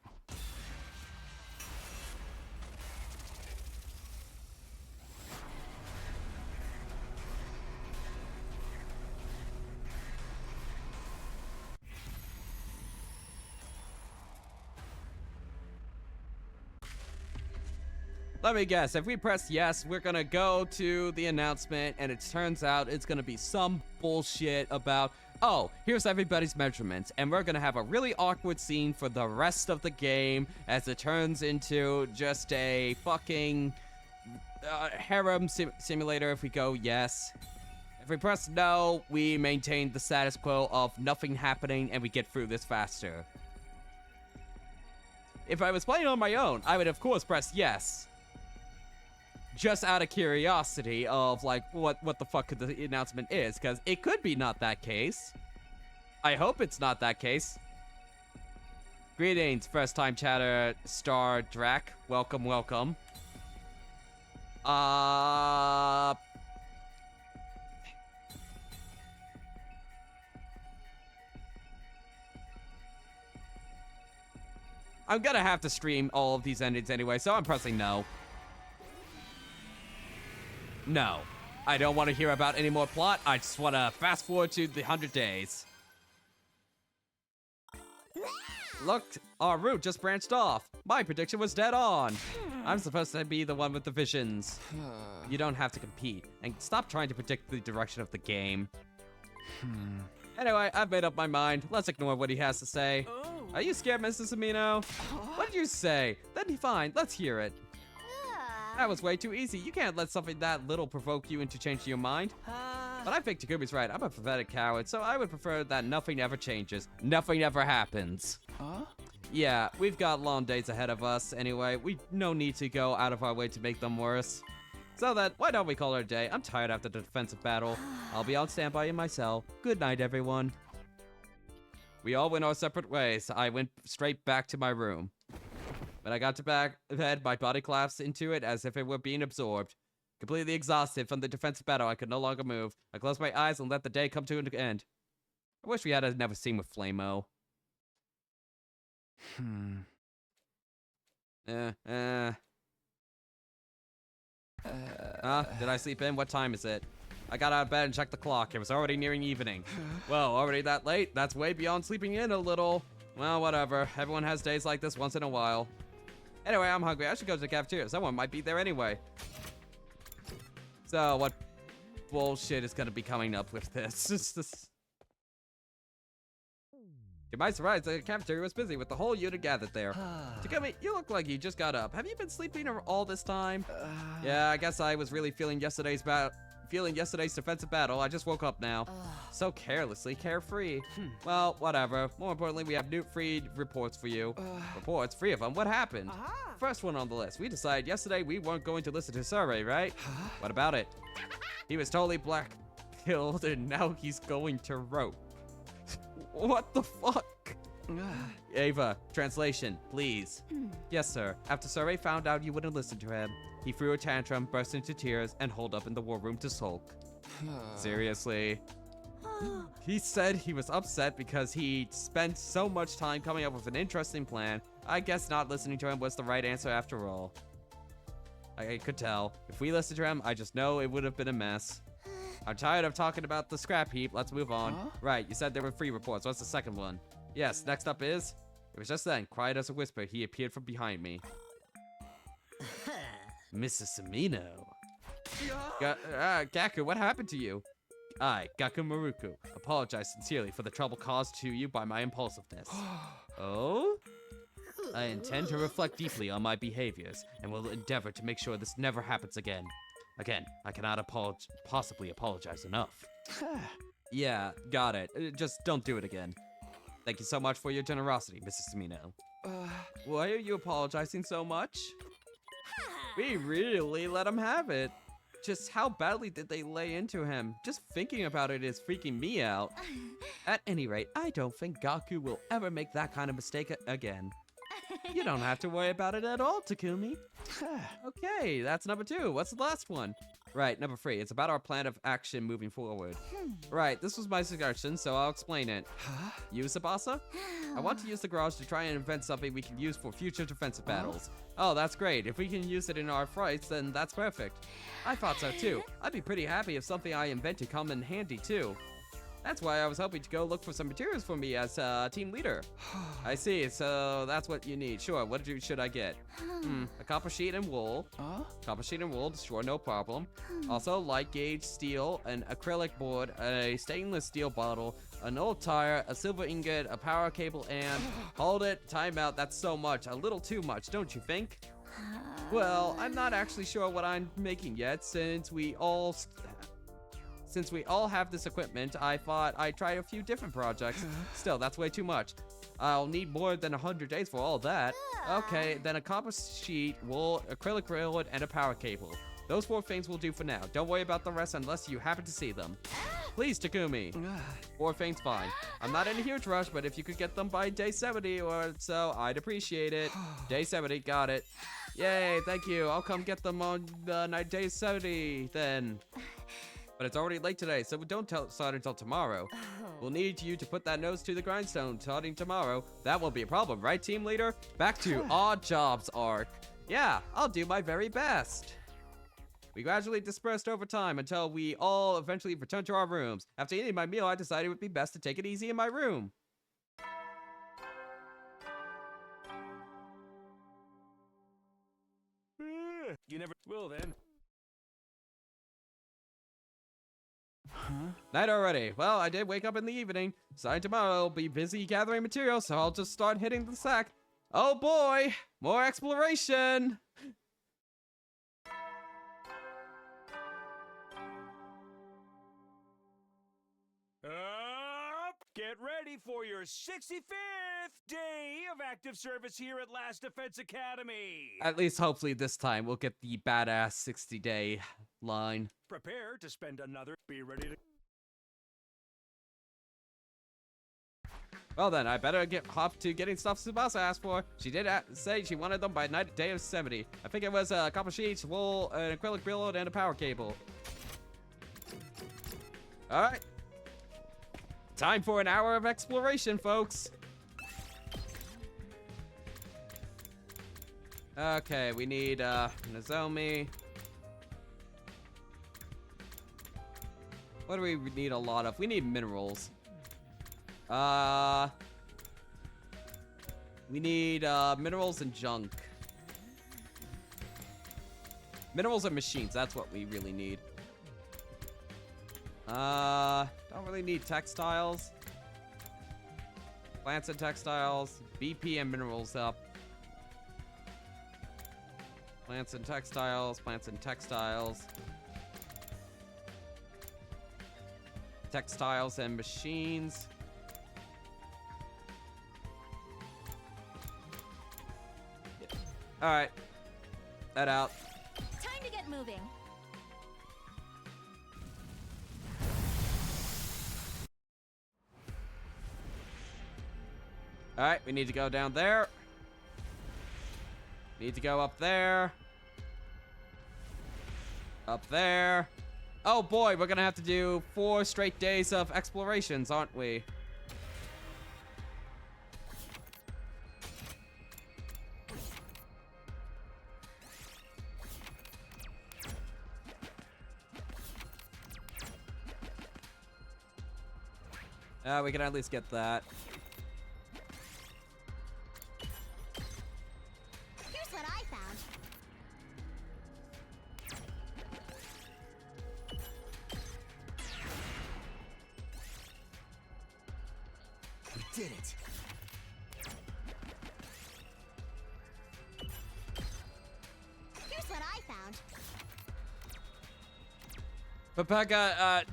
Speaker 1: Let me guess, if we press yes, we're gonna go to the announcement, and it turns out it's gonna be some bullshit about, oh, here's everybody's measurements, and we're gonna have a really awkward scene for the rest of the game as it turns into just a fucking harem simulator if we go yes. If we press no, we maintain the status quo of nothing happening and we get through this faster. If I was playing on my own, I would of course press yes. Just out of curiosity of, like, what the fuck the announcement is, because it could be not that case. I hope it's not that case. Greetings, first-time chatter, Star Drac. Welcome, welcome. I'm gonna have to stream all of these endings anyway, so I'm pressing no. No. I don't want to hear about any more plot. I just want to fast forward to the 100 days. Look, our route just branched off. My prediction was dead on. I'm supposed to be the one with the visions. You don't have to compete. And stop trying to predict the direction of the game. Anyway, I've made up my mind. Let's ignore what he has to say. Are you scared, Mrs. Amino? What did you say? Then fine, let's hear it. That was way too easy. You can't let something that little provoke you into changing your mind. But I think Takumi's right. I'm a pathetic coward, so I would prefer that nothing ever changes. Nothing ever happens. Yeah, we've got long days ahead of us anyway. We no need to go out of our way to make them worse. So then, why don't we call it a day? I'm tired after the defensive battle. I'll be on standby in my cell. Good night, everyone. We all went our separate ways. I went straight back to my room. When I got to bed, my body collapsed into it as if it were being absorbed. Completely exhausted from the defensive battle, I could no longer move. I closed my eyes and let the day come to an end. I wish we had another scene with Flamo. Did I sleep in? What time is it? I got out of bed and checked the clock. It was already nearing evening. Well, already that late? That's way beyond sleeping in a little. Well, whatever. Everyone has days like this once in a while. Anyway, I'm hungry. I should go to the cafeteria. Someone might be there anyway. So, what bullshit is gonna be coming up with this? To my surprise, the cafeteria was busy with the whole unit gathered there. Takumi, you look like you just got up. Have you been sleeping all this time? Yeah, I guess I was really feeling yesterday's feeling yesterday's defensive battle. I just woke up now. So carelessly carefree. Well, whatever. More importantly, we have new free reports for you. Reports? 3 of them? What happened? First one on the list. We decided yesterday we weren't going to listen to Survey, right? What about it? He was totally black-pilled and now he's going to rope. What the fuck? Ava, translation, please. Yes, sir. After Survey found out you wouldn't listen to him, he threw a tantrum, burst into tears, and holed up in the war room to sulk. Seriously? He said he was upset because he spent so much time coming up with an interesting plan. I guess not listening to him was the right answer after all. I could tell. If we listened to him, I just know it would have been a mess. I'm tired of talking about the scrap heap. Let's move on. Right, you said there were 3 reports. What's the second one? Yes, next up is... It was just then, quiet as a whisper, he appeared from behind me. Mrs. Samino. Gaku, what happened to you? I, Gaku Maruku, apologize sincerely for the trouble caused to you by my impulsiveness. Oh? I intend to reflect deeply on my behaviors, and will endeavor to make sure this never happens again. Again, I cannot possibly apologize enough. Yeah, got it. Just don't do it again. Thank you so much for your generosity, Mrs. Samino. Why are you apologizing so much? We really let him have it. Just how badly did they lay into him? Just thinking about it is freaking me out. At any rate, I don't think Gaku will ever make that kind of mistake again. You don't have to worry about it at all, Takumi. Okay, that's number 2. What's the last one? Right, number 3. It's about our plan of action moving forward. Right, this was my suggestion, so I'll explain it. You, Tsubasa? I want to use the garage to try and invent something we can use for future defensive battles. Oh, that's great. If we can use it in our fights, then that's perfect. I thought so too. I'd be pretty happy if something I invented come in handy too. That's why I was hoping to go look for some materials for me as team leader. I see, so that's what you need. Sure, what should I get? A copper sheet and wool. Copper sheet and wool, sure, no problem. Also, light gauge steel, an acrylic board, a stainless steel bottle, an old tire, a silver ingot, a power cable, and... Hold it, time out, that's so much. A little too much, don't you think? Well, I'm not actually sure what I'm making yet, since we all have this equipment. I thought I'd try a few different projects. Still, that's way too much. I'll need more than 100 days for all that. Okay, then a copper sheet, wool, acrylic railwood, and a power cable. Those 4 things will do for now. Don't worry about the rest unless you happen to see them. Please, Takumi. 4 things, fine. I'm not in a huge rush, but if you could get them by day 70 or so, I'd appreciate it. Day 70, got it. Yay, thank you. I'll come get them on day 70 then. But it's already late today, so we don't start until tomorrow. We'll need you to put that nose to the grindstone starting tomorrow. That won't be a problem, right, team leader? Back to Odd Jobs arc. Yeah, I'll do my very best. We gradually dispersed over time until we all eventually returned to our rooms. After eating my meal, I decided it would be best to take it easy in my room.
Speaker 2: You never will then.
Speaker 1: Night already. Well, I did wake up in the evening. Starting tomorrow, I'll be busy gathering materials, so I'll just start hitting the sack. Oh boy, more exploration.
Speaker 2: Get ready for your 65th day of active service here at Last Defense Academy.
Speaker 1: At least hopefully this time we'll get the badass 60-day line.
Speaker 2: Prepare to spend another. Be ready to.
Speaker 1: Well then, I better hop to getting stuff Tsubasa asked for. She did say she wanted them by day of 70. I think it was copper sheets, wool, an acrylic railroad, and a power cable. Alright. Time for an hour of exploration, folks. Okay, we need Nozomi. What do we need a lot of? We need minerals. We need minerals and junk. Minerals and machines, that's what we really need. Don't really need textiles. Plants and textiles. BP and minerals up. Plants and textiles, plants and textiles. Textiles and machines. Alright. That out.
Speaker 3: Time to get moving.
Speaker 1: Alright, we need to go down there. Need to go up there. Up there. Oh boy, we're gonna have to do 4 straight days of explorations, aren't we? We can at least get that.
Speaker 4: Here's what I found.
Speaker 7: We did it.
Speaker 4: Here's what I found.
Speaker 1: But Becca,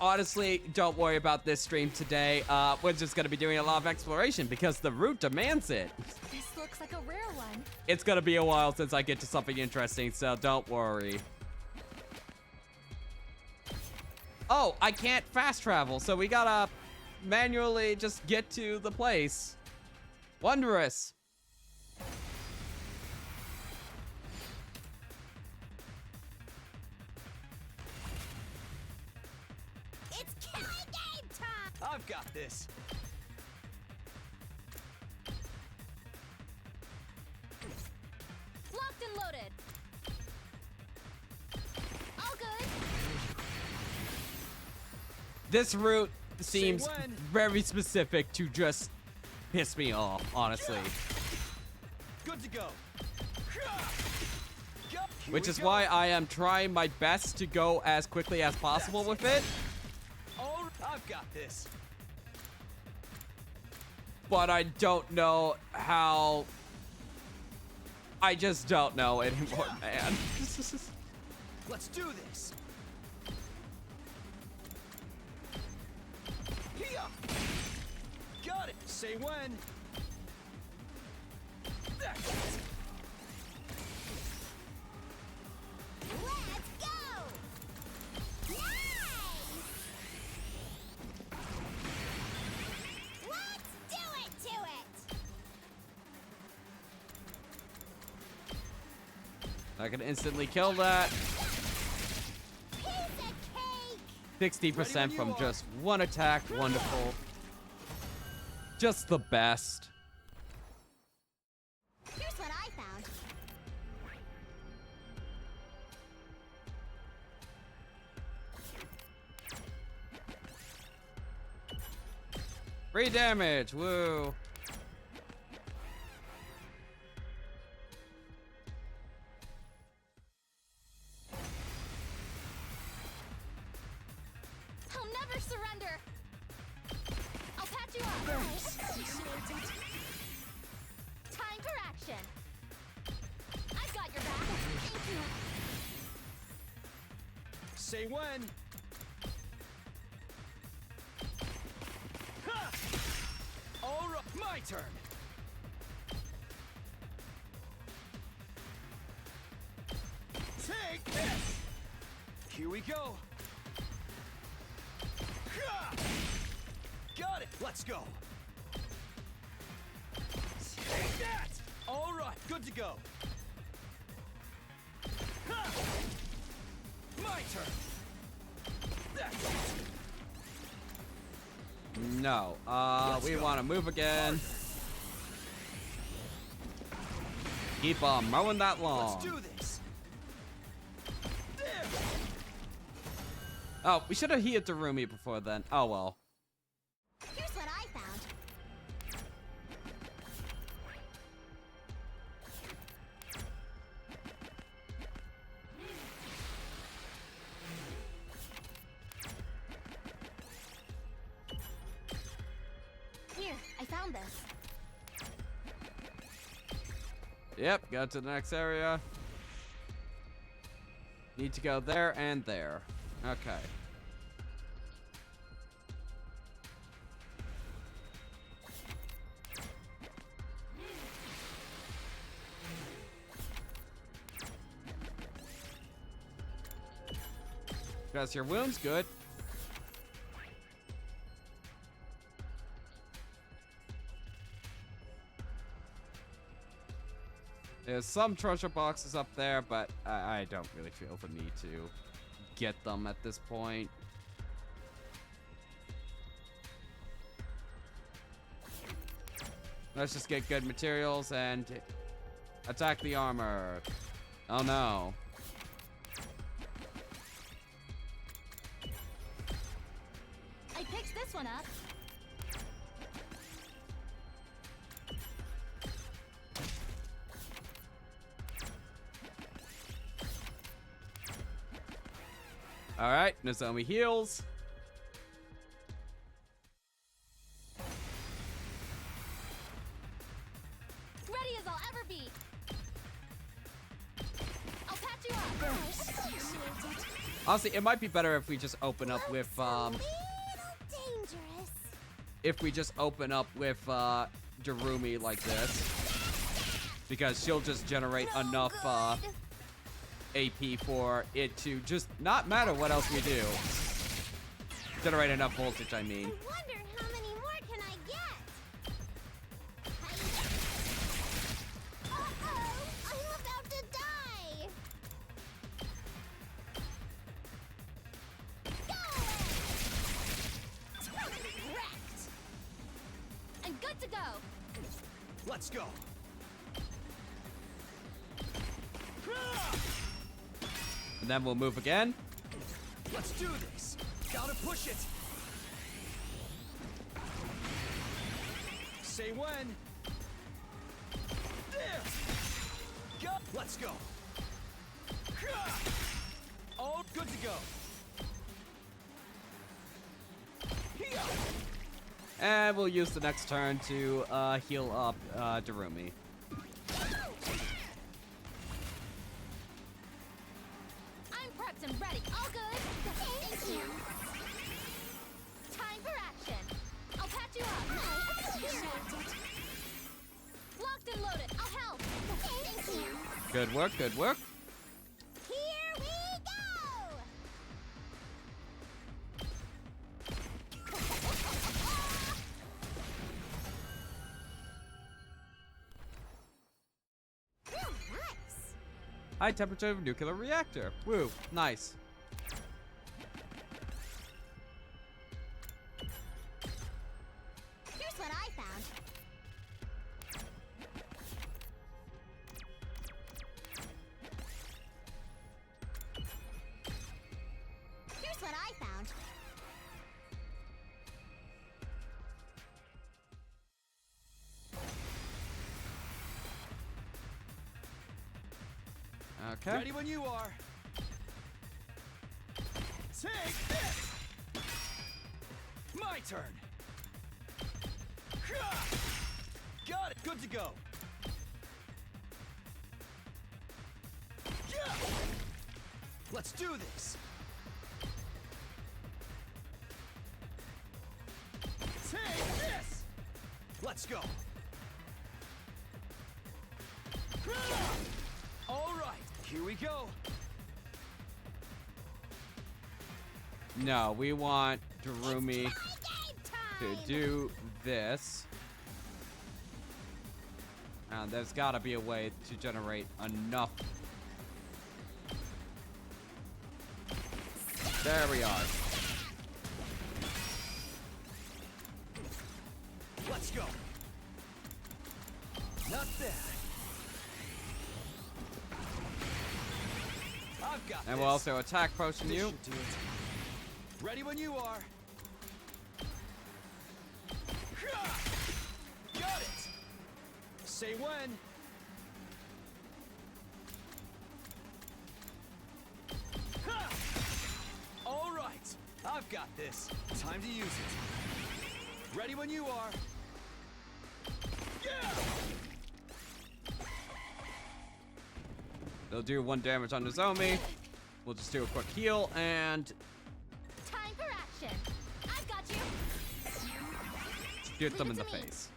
Speaker 1: honestly, don't worry about this stream today. We're just gonna be doing a lot of exploration because the route demands it.
Speaker 3: This looks like a rare one.
Speaker 1: It's gonna be a while since I get to something interesting, so don't worry. Oh, I can't fast travel, so we gotta manually just get to the place. Wondrous.
Speaker 4: It's killing game time!
Speaker 7: I've got this.
Speaker 3: Locked and loaded. All good.
Speaker 1: This route seems
Speaker 7: when.
Speaker 1: very specific to just piss me off, honestly.
Speaker 7: Good to go. Here
Speaker 1: Which
Speaker 7: we
Speaker 1: is
Speaker 7: go.
Speaker 1: why I am trying my best to go as quickly as possible with it.
Speaker 7: Oh, I've got this.
Speaker 1: But I don't know how. I just don't know anymore, man.
Speaker 7: Let's do this. Here. Got it. Say when. That's it.
Speaker 4: Let's go! Nice! Let's do it to it!
Speaker 1: I can instantly kill that.
Speaker 4: Piece of cake!
Speaker 1: 60% from just one attack. Wonderful. Just the best.
Speaker 4: Here's what I found.
Speaker 1: 3 damage. Woo.
Speaker 3: I'll never surrender. I'll patch you up. Time for action. I've got your back. Thank you.
Speaker 7: Say when. Ha! All right, my turn. Take this. Here we go. Ha! Got it. Let's go. Take that. All right, good to go. Ha! My turn. That's it.
Speaker 1: No. We want to move again. Keep on mowing that lawn.
Speaker 7: Let's do this. There.
Speaker 1: Oh, we should have healed Darumi before then. Oh well.
Speaker 4: Here's what I found.
Speaker 3: Here, I found this.
Speaker 1: Yep, go to the next area. Need to go there and there. Okay. Dress your wounds, good. There's some treasure boxes up there, but I don't really feel the need to get them at this point. Let's just get good materials and attack the armor. Oh no.
Speaker 3: I picked this one up.
Speaker 1: All right, Nozomi heals.
Speaker 3: Ready as I'll ever be. I'll patch you up.
Speaker 1: Honestly, it might be better if we just open up with
Speaker 4: Dangerous.
Speaker 1: if we just open up with Darumi like this, because she'll just generate enough AP for it to just not matter what else we do. Generate enough voltage, I mean.
Speaker 4: I wonder how many more can I get? Uh-oh, I'm about to die. Go away. Wrecked.
Speaker 3: I'm good to go.
Speaker 6: Let's go.
Speaker 1: And then we'll move again.
Speaker 6: Let's do this. Gotta push it. Say when. There. Go. Let's go. All good to go. Here.
Speaker 1: And we'll use the next turn to heal up Darumi.
Speaker 3: I'm prepped and ready. All good.
Speaker 4: Thank you.
Speaker 3: Time for action. I'll patch you up. Locked and loaded. I'll help.
Speaker 4: Thank you.
Speaker 1: Good work, good work.
Speaker 4: Here we go. Nice.
Speaker 1: High temperature nuclear reactor. Woo, nice.
Speaker 4: Here's what I found. Here's what I found.
Speaker 1: Okay.
Speaker 6: Ready when you are. Take this. My turn. Got it. Good to go. Let's do this. Take this. Let's go. All right, here we go.
Speaker 1: No, we want Darumi
Speaker 4: Game
Speaker 1: to
Speaker 4: time.
Speaker 1: do this. And there's gotta be a way to generate enough. There we are.
Speaker 6: Let's go. Not bad. I've got
Speaker 1: And
Speaker 6: this.
Speaker 1: we'll also attack potion
Speaker 6: This
Speaker 1: you.
Speaker 6: should do it. Ready when you are. Got it. Say when. Ha! All right, I've got this. Time to use it. Ready when you are. Yeah!
Speaker 1: They'll do 1 damage on Nozomi. We'll just do a quick heal and
Speaker 3: Time for action. I've got you.
Speaker 1: shoot them in
Speaker 3: Leave
Speaker 1: the
Speaker 3: it to me.
Speaker 1: face.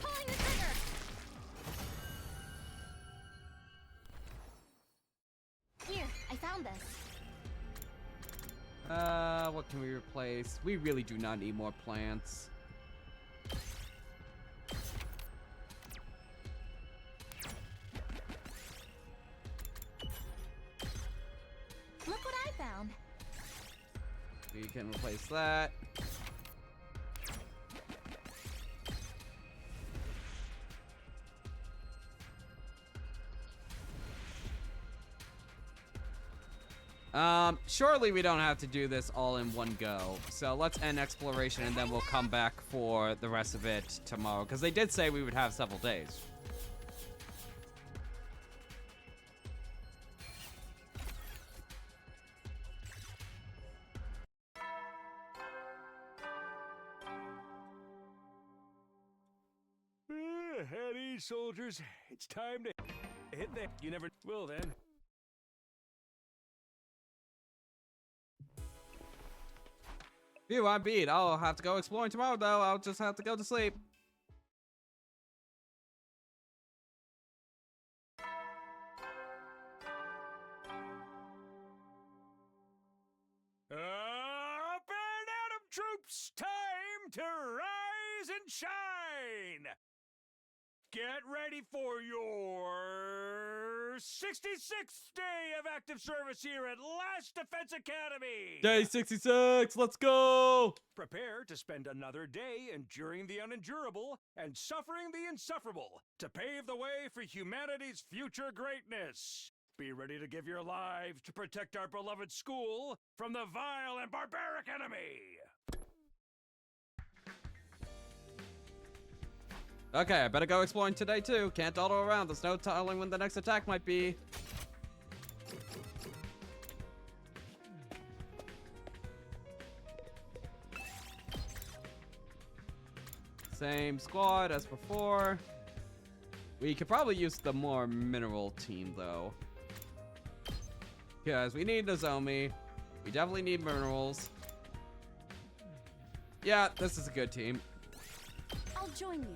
Speaker 3: Pulling the trigger. Here, I found this.
Speaker 1: What can we replace? We really do not need more plants.
Speaker 3: Look what I found.
Speaker 1: We can replace that. Surely we don't have to do this all in one go. So let's end exploration and then we'll come back for the rest of it tomorrow. Because they did say we would have several days.
Speaker 2: At ease, soldiers. It's time to hit that. You never will then.
Speaker 1: Phew, I'm beat. I'll have to go exploring tomorrow, though. I'll just have to go to sleep.
Speaker 2: Up and Atom troops! Time to rise and shine! Get ready for your 66th day of active service here at Last Defense Academy!
Speaker 1: Day 66, let's go!
Speaker 2: Prepare to spend another day enduring the unendurable and suffering the insufferable to pave the way for humanity's future greatness. Be ready to give your lives to protect our beloved school from the vile and barbaric enemy!
Speaker 1: Okay, I better go exploring today too. Can't dawdle around. There's no telling when the next attack might be. Same squad as before. We could probably use the more mineral team though. Because we need Nozomi. We definitely need minerals. Yeah, this is a good team.
Speaker 3: I'll join you.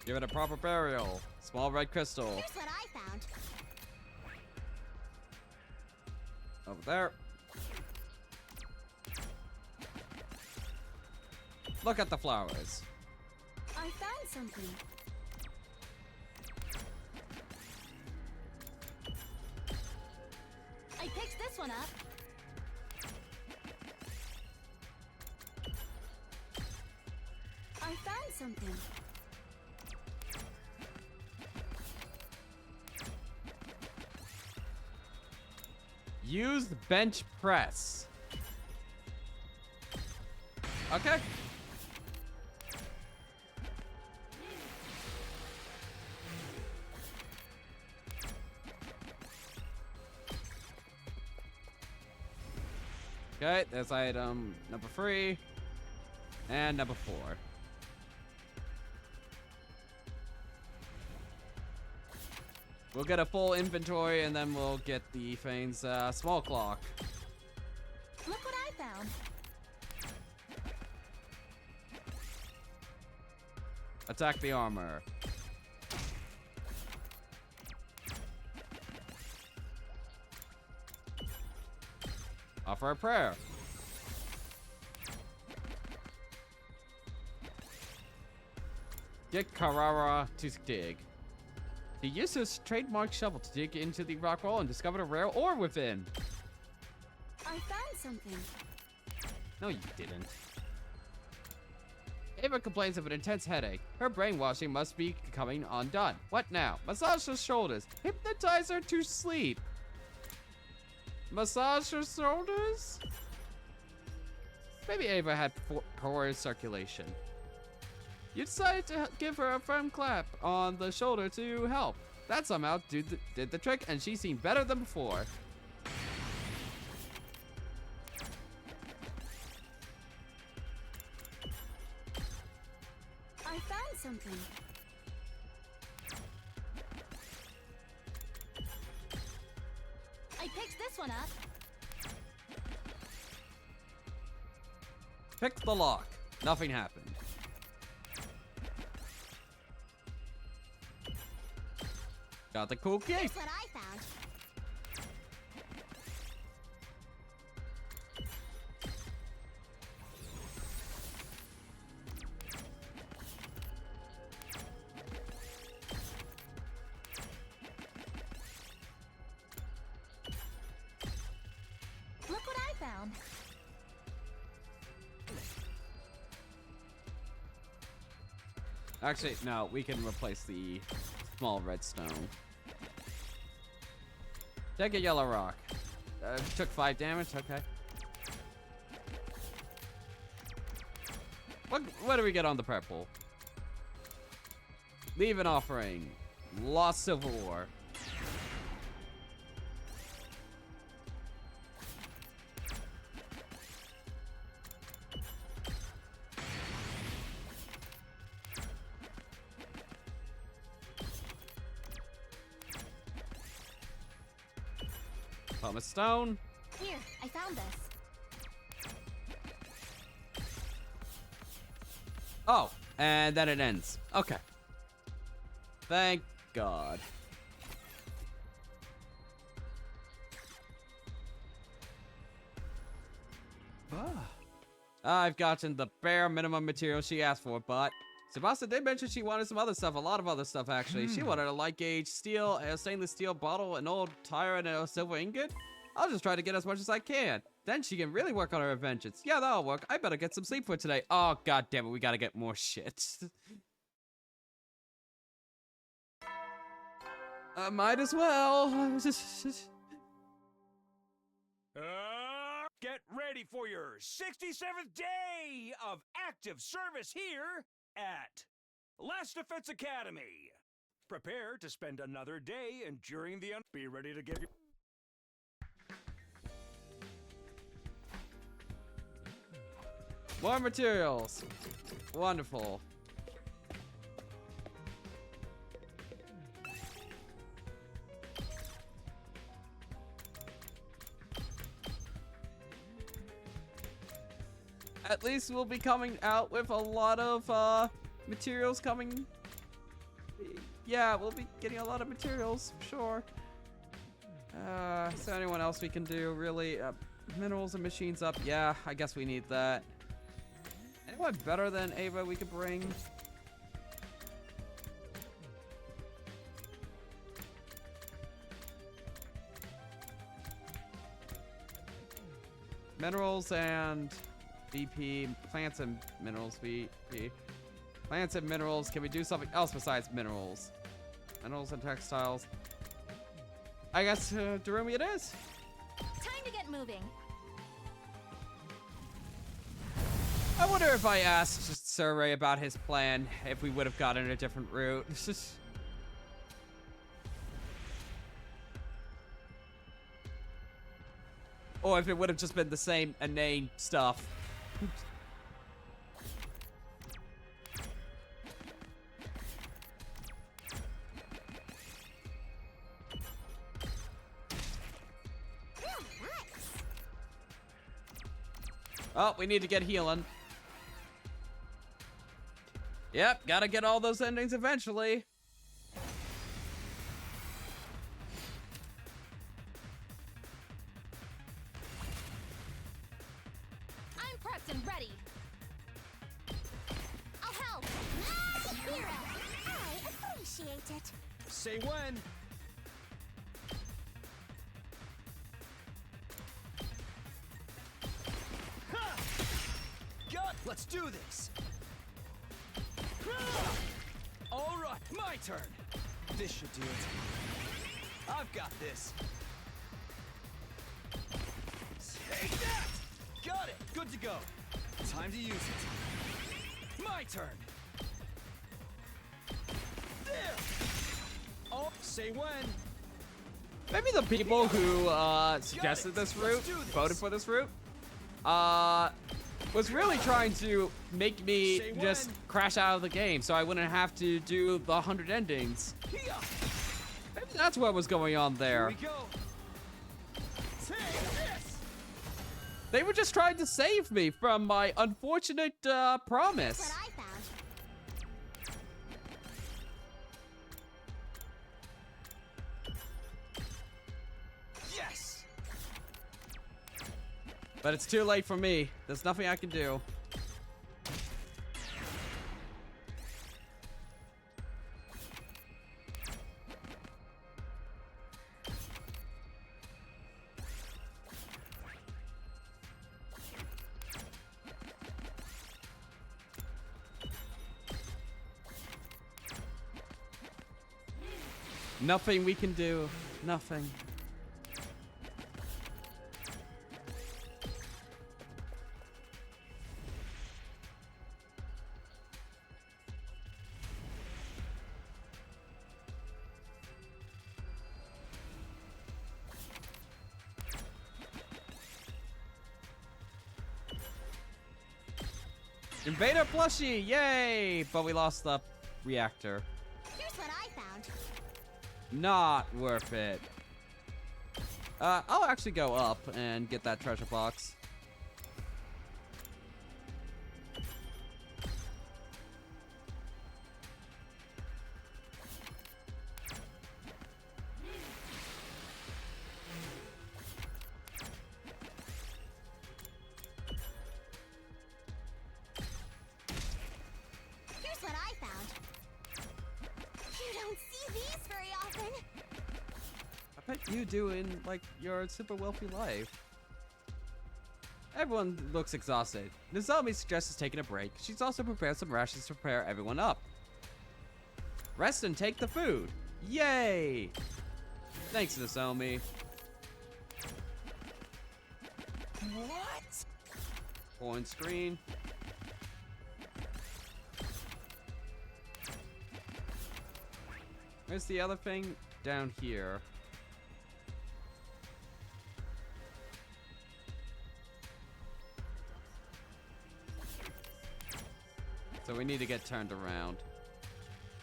Speaker 1: Give it a proper burial. Small red crystal.
Speaker 4: Here's what I found.
Speaker 1: Over there. Look at the flowers.
Speaker 3: I found something. I picked this one up. I found something.
Speaker 1: Use the bench press. Okay. Okay, there's item number 3 and number 4. We'll get a full inventory and then we'll get the Fane's small clock.
Speaker 3: Look what I found.
Speaker 1: Attack the armor. Offer a prayer. Get Carrara to dig. He used his trademark shovel to dig into the rock wall and discovered a rare ore within.
Speaker 3: I found something.
Speaker 1: No, you didn't. Ava complains of an intense headache. Her brainwashing must be coming undone. What now? Massage her shoulders. Hypnotize her to sleep. Massage her shoulders? Maybe Ava had poor circulation. You decided to give her a firm clap on the shoulder to help. That somehow did the trick, and she seemed better than before.
Speaker 3: I found something. Picks this one up.
Speaker 1: Pick the lock. Nothing happened. Got the cool key.
Speaker 4: Here's what I found.
Speaker 3: Look what I found.
Speaker 1: Actually, no, we can replace the small redstone. Take a yellow rock. Took 5 damage, okay. What do we get on the purple? Leave an offering. Lost Civil War. Thomas Stone.
Speaker 3: Here, I found this.
Speaker 1: Oh, and then it ends. Okay. Thank God. I've gotten the bare minimum material she asked for, but Sebastian did mention she wanted some other stuff, a lot of other stuff actually. She wanted a light gauge steel, a stainless steel bottle, an old tire, and a silver ingot. I'll just try to get as much as I can. Then she can really work on her inventions. Yeah, that'll work. I better get some sleep for today. Oh, god damn it, we gotta get more shit. Might as well.
Speaker 2: Get ready for your 67th day of active service here at Last Defense Academy. Prepare to spend another day enduring the be ready to give you.
Speaker 1: More materials. Wonderful. At least we'll be coming out with a lot of materials coming. Yeah, we'll be getting a lot of materials, sure. Is there anyone else we can do, really? Minerals and machines up. Yeah, I guess we need that. Anyone better than Ava we could bring? Minerals and VP, plants and minerals, VP. Plants and minerals, can we do something else besides minerals? Minerals and textiles. I guess, Darumi it is.
Speaker 3: Time to get moving.
Speaker 1: I wonder if I asked Survey about his plan, if we would have gotten a different route. Or if it would have just been the same inane stuff. Oh, we need to get healing. Yep, gotta get all those endings eventually.
Speaker 3: I'm prepped and ready.
Speaker 4: I'll help. My hero. I appreciate it.
Speaker 7: Say when. Ha! Gut, let's do this. All right, my turn. This should do it. I've got this. Take that! Got it. Good to go. Time to use it. My turn. There. Oh, say when.
Speaker 1: Maybe the people who suggested this route, voted for this route, was really trying to make me just crash out of the game so I wouldn't have to do the 100 endings. Maybe that's what was going on there.
Speaker 7: Here we go.
Speaker 1: They were just trying to save me from my unfortunate promise.
Speaker 4: What I found.
Speaker 6: Yes!
Speaker 1: But it's too late for me. There's nothing I can do. Nothing we can do. Nothing. Invader plushie, yay! But we lost the reactor.
Speaker 4: Here's what I found.
Speaker 1: Not worth it. I'll actually go up and get that treasure box.
Speaker 4: Here's what I found. You don't see these very often.
Speaker 1: I bet you do in, like, your super wealthy life. Everyone looks exhausted. Nozomi suggests taking a break. She's also prepared some rations to prepare everyone up. Rest and take the food. Yay! Thanks, Nozomi.
Speaker 6: What?
Speaker 1: On screen. Where's the other thing? Down here. So we need to get turned around.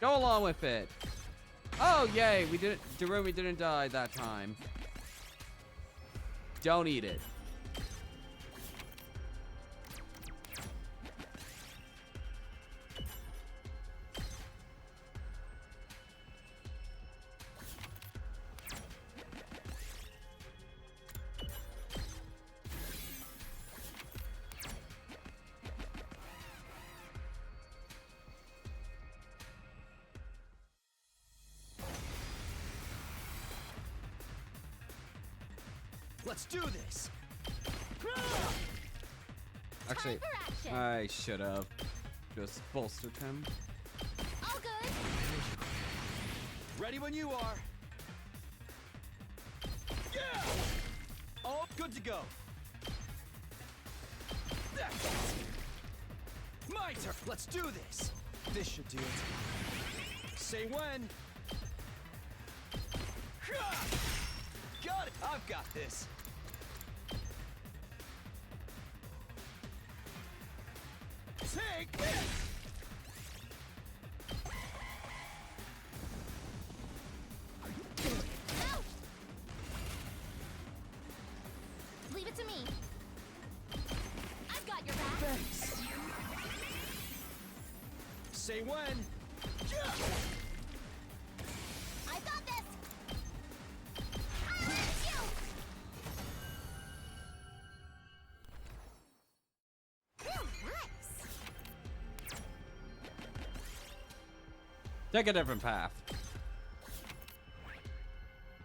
Speaker 1: Go along with it. Oh, yay. We didn't. Darumi didn't die that time. Don't eat it.
Speaker 6: Let's do this!
Speaker 1: Actually,
Speaker 4: for action.
Speaker 1: I should have just bolstered him.
Speaker 4: All good.
Speaker 6: Ready when you are. Yeah! All good to go. That's it. My turn. Let's do this. This should do it. Say when. Got it. I've got this. Take this.
Speaker 4: Out. Leave it to me. I've got your back.
Speaker 6: Thanks. Say when. Yeah!
Speaker 4: I got this. I'll hit you. Real nice.
Speaker 1: Take a different path.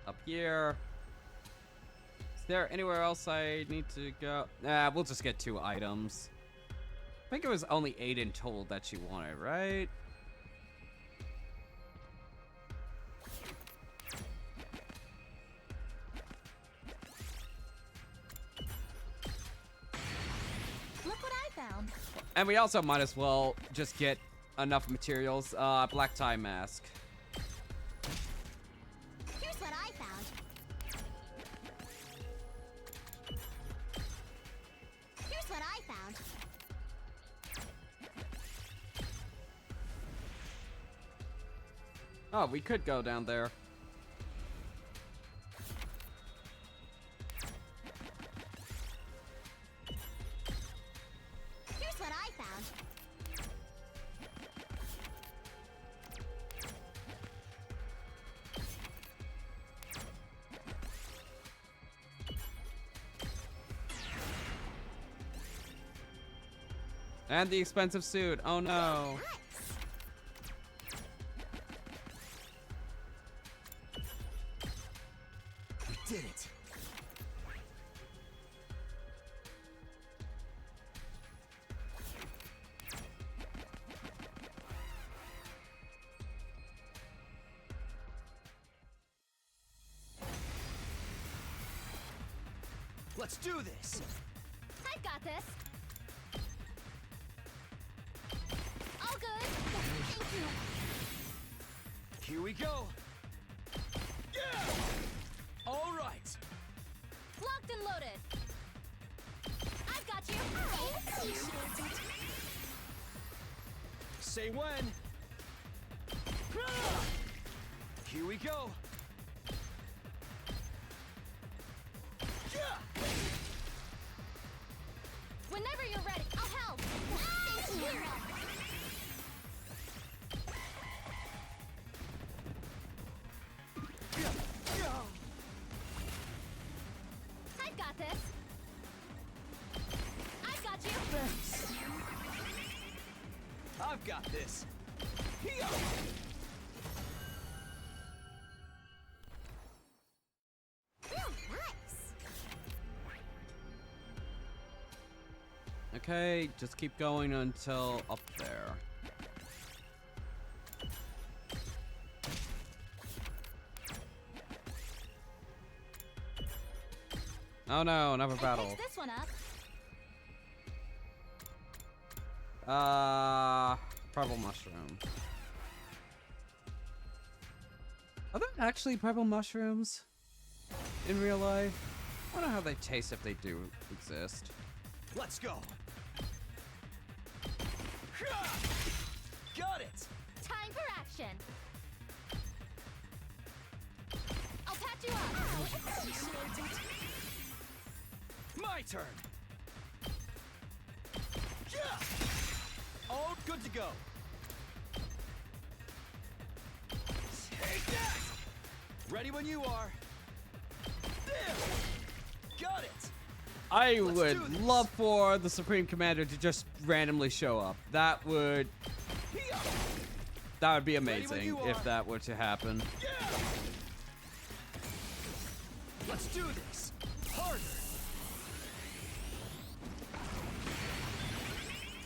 Speaker 1: Up here. Is there anywhere else I need to go? Nah, we'll just get 2 items. I think it was only 8 in total that she wanted, right?
Speaker 9: Look what I found.
Speaker 1: And we also might as well just get enough materials. Black tie mask.
Speaker 4: Here's what I found. Here's what I found.
Speaker 1: Oh, we could go down there. And the expensive suit. Oh no.
Speaker 6: We did it. Let's do this.
Speaker 3: I've got this. All good. Thank you.
Speaker 6: Here we go. Yeah! All right.
Speaker 3: Locked and loaded. I've got you. I appreciate it.
Speaker 6: Say when. Here we go.
Speaker 3: Whenever you're ready, I'll help. Thank you. I've got this. I've got you.
Speaker 6: I've got this. Here.
Speaker 1: Okay, just keep going until up there. Oh no, another battle.
Speaker 3: Fix this one up.
Speaker 1: Purple mushroom. Are there actually purple mushrooms in real life? I wonder how they taste if they do exist.
Speaker 6: Let's go. Got it.
Speaker 3: Time for action. I'll patch you up. I appreciate it.
Speaker 6: My turn. All good to go. Take that. Ready when you are. There. Got it.
Speaker 1: I would love for the Supreme Commander to just randomly show up. That would be amazing if that were to happen.
Speaker 6: Yeah. Let's do this. Harder.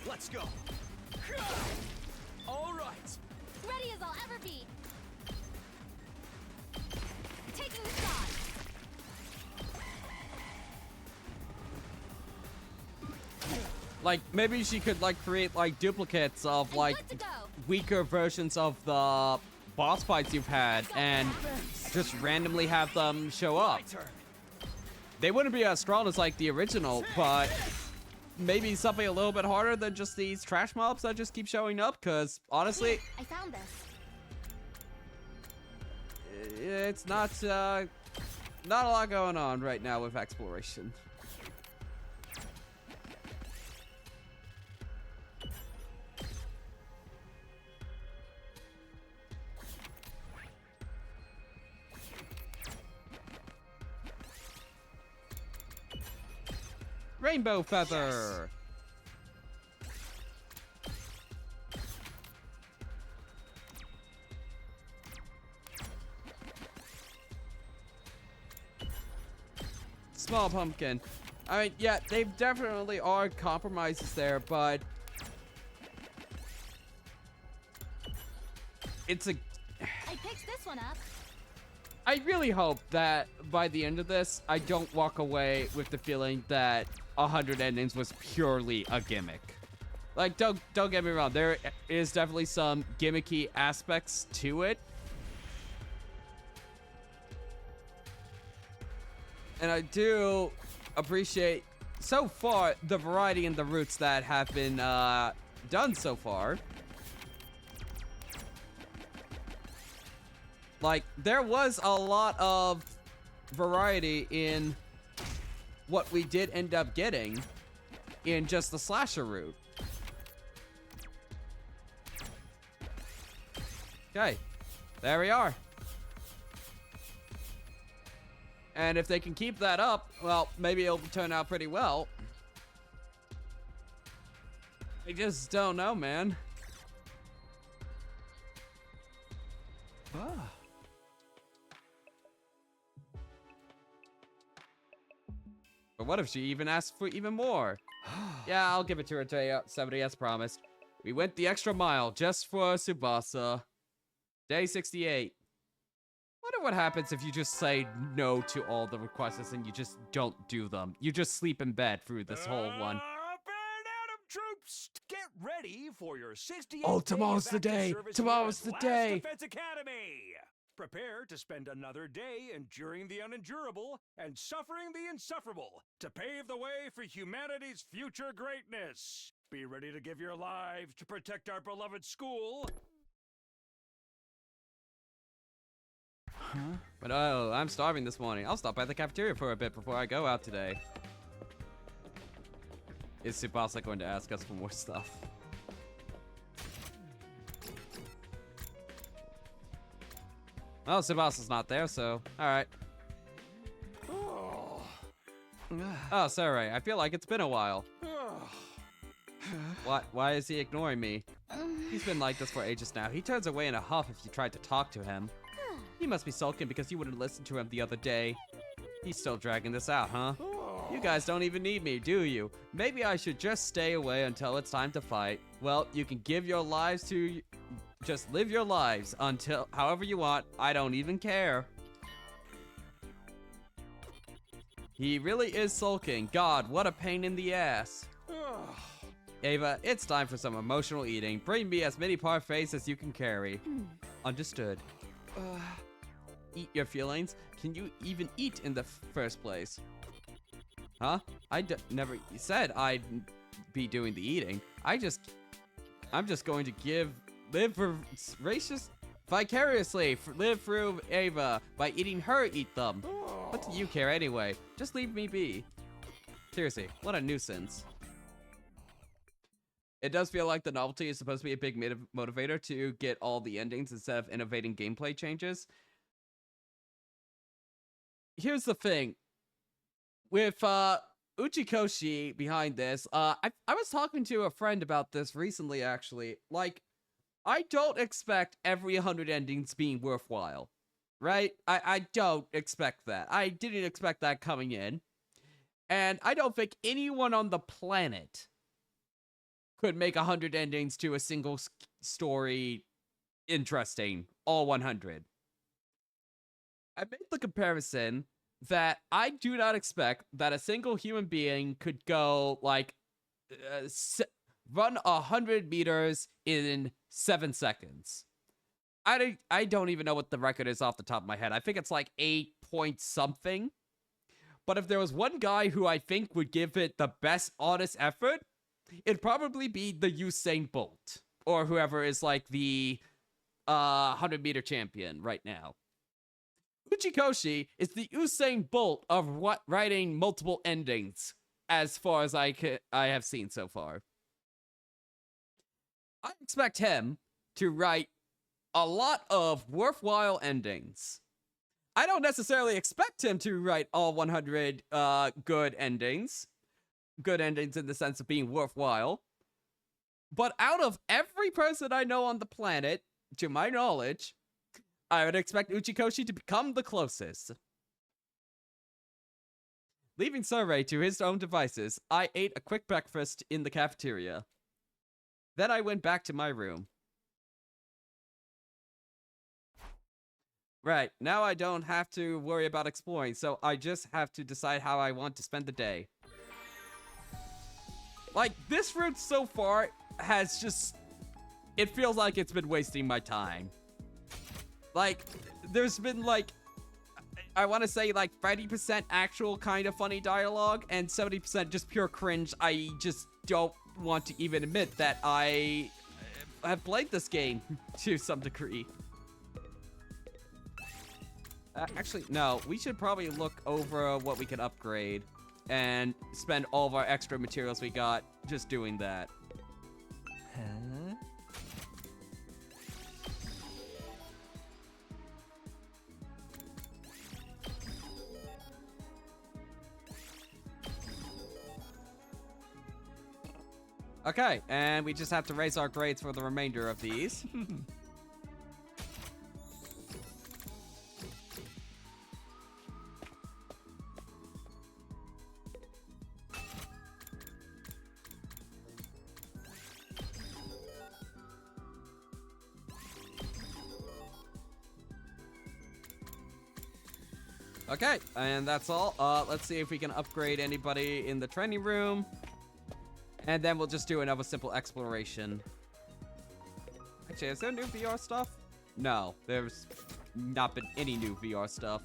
Speaker 6: Let's go. All right.
Speaker 3: Ready as I'll ever be. Taking the shot.
Speaker 1: Like, maybe she could, like, create, like, duplicates of, like,
Speaker 3: good to go.
Speaker 1: weaker versions of the boss fights you've had and just randomly have them show up.
Speaker 6: My turn.
Speaker 1: They wouldn't be as strong as, like, the original, but maybe something a little bit harder than just these trash mobs that just keep showing up, because, honestly,
Speaker 3: I found this.
Speaker 1: it's not a lot going on right now with exploration. Rainbow feather. Small pumpkin. I mean, yeah, they definitely are compromises there, but it's a...
Speaker 3: I picked this one up.
Speaker 1: I really hope that by the end of this, I don't walk away with the feeling that 100 endings was purely a gimmick. Like, don't get me wrong, there is definitely some gimmicky aspects to it. And I do appreciate, so far, the variety in the routes that have been done so far. Like, there was a lot of variety in what we did end up getting in just the slasher route. Okay, there we are. And if they can keep that up, well, maybe it'll turn out pretty well. I I just don't know, man.
Speaker 7: Ah.
Speaker 1: But what if she even asked for even more? Yeah, I'll give it to her today, 70 as promised. We went the extra mile just for Tsubasa. Day 68. Wonder what happens if you just say no to all the requests and you just don't do them. You just sleep in bed through this whole one.
Speaker 2: Up and Adam troops, get ready for your 68th
Speaker 1: Oh,
Speaker 2: day
Speaker 1: tomorrow's
Speaker 2: of
Speaker 1: the
Speaker 2: active
Speaker 1: day.
Speaker 2: service
Speaker 1: Tomorrow's
Speaker 2: here
Speaker 1: the
Speaker 2: at
Speaker 1: day.
Speaker 2: Last Defense Academy. Prepare to spend another day enduring the unendurable and suffering the insufferable to pave the way for humanity's future greatness. Be ready to give your lives to protect our beloved school.
Speaker 1: But oh, I'm starving this morning. I'll stop by the cafeteria for a bit before I go out today. Is Tsubasa going to ask us for more stuff? Well, Tsubasa's not there, so alright. Oh, sorry. I feel like it's been a while. Why is he ignoring me? He's been like this for ages now. He turns away in a huff if you tried to talk to him. He must be sulking because you wouldn't listen to him the other day. He's still dragging this out, huh? You guys don't even need me, do you? Maybe I should just stay away until it's time to fight. Well, you can give your lives to... Just live your lives until however you want. I don't even care. He really is sulking. God, what a pain in the ass. Ava, it's time for some emotional eating. Bring me as many parfaits as you can carry. Understood. Eat your feelings? Can you even eat in the first place? Huh? Never said I'd be doing the eating. I'm just going to live vicariously, live through Ava by eating her eat them. What do you care anyway? Just leave me be. Seriously, what a nuisance. It does feel like the novelty is supposed to be a big motivator to get all the endings instead of innovating gameplay changes. Here's the thing. With Uchikoshi behind this, I was talking to a friend about this recently, actually. Like, I don't expect every 100 endings being worthwhile, right? I don't expect that. I didn't expect that coming in. And I don't think anyone on the planet could make 100 endings to a single story interesting, all 100. I made the comparison that I do not expect that a single human being could go, like, run 100 meters in 7 seconds. I don't even know what the record is off the top of my head. I think it's like 8 point something. But if there was one guy who I think would give it the best honest effort, it'd probably be the Usain Bolt. Or whoever is like the 100-meter champion right now. Uchikoshi is the Usain Bolt of writing multiple endings, as far as I have seen so far. I expect him to write a lot of worthwhile endings. I don't necessarily expect him to write all 100 good endings. Good endings in the sense of being worthwhile. But out of every person I know on the planet, to my knowledge, I would expect Uchikoshi to become the closest. Leaving Survey to his own devices, I ate a quick breakfast in the cafeteria. Then I went back to my room. Right, now I don't have to worry about exploring, so I just have to decide how I want to spend the day. Like, this route so far has just... It feels like it's been wasting my time. Like, there's been, like... I want to say, like, 30% actual kind of funny dialogue, and 70% just pure cringe. I just don't want to even admit that I have played this game to some degree. Actually, no. We should probably look over what we can upgrade and spend all of our extra materials we got just doing that.
Speaker 7: Huh?
Speaker 1: Okay, and we just have to raise our grades for the remainder of these. Okay, and that's all. Let's see if we can upgrade anybody in the training room. And then we'll just do another simple exploration. Actually, is there new VR stuff? No, there's not been any new VR stuff.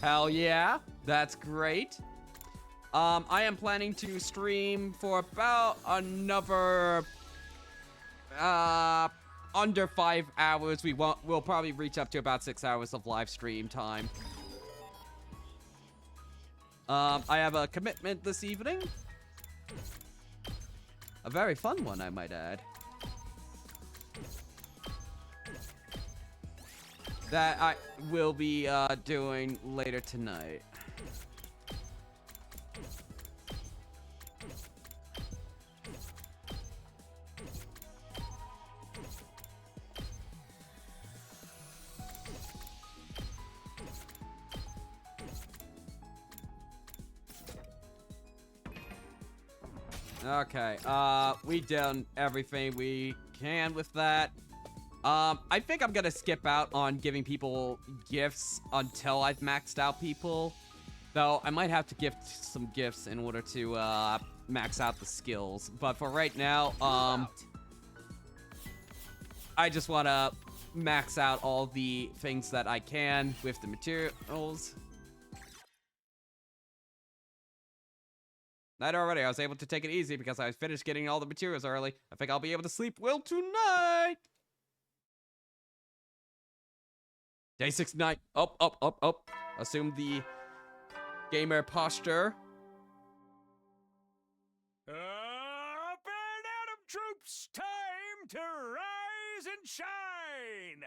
Speaker 1: Hell yeah, that's great. I am planning to stream for about another under 5 hours. We'll probably reach up to about 6 hours of live stream time. I have a commitment this evening. A very fun one, I might add. That I will be doing later tonight. Okay, we've done everything we can with that. I think I'm gonna skip out on giving people gifts until I've maxed out people. Though, I might have to gift some gifts in order to, max out the skills. But for right now, I just wanna max out all the things that I can with the materials. Night already. I was able to take it easy because I finished getting all the materials early. I think I'll be able to sleep well tonight. Day 6 night. Up. Assume the gamer posture.
Speaker 2: Up and Atom troops, time to rise and shine.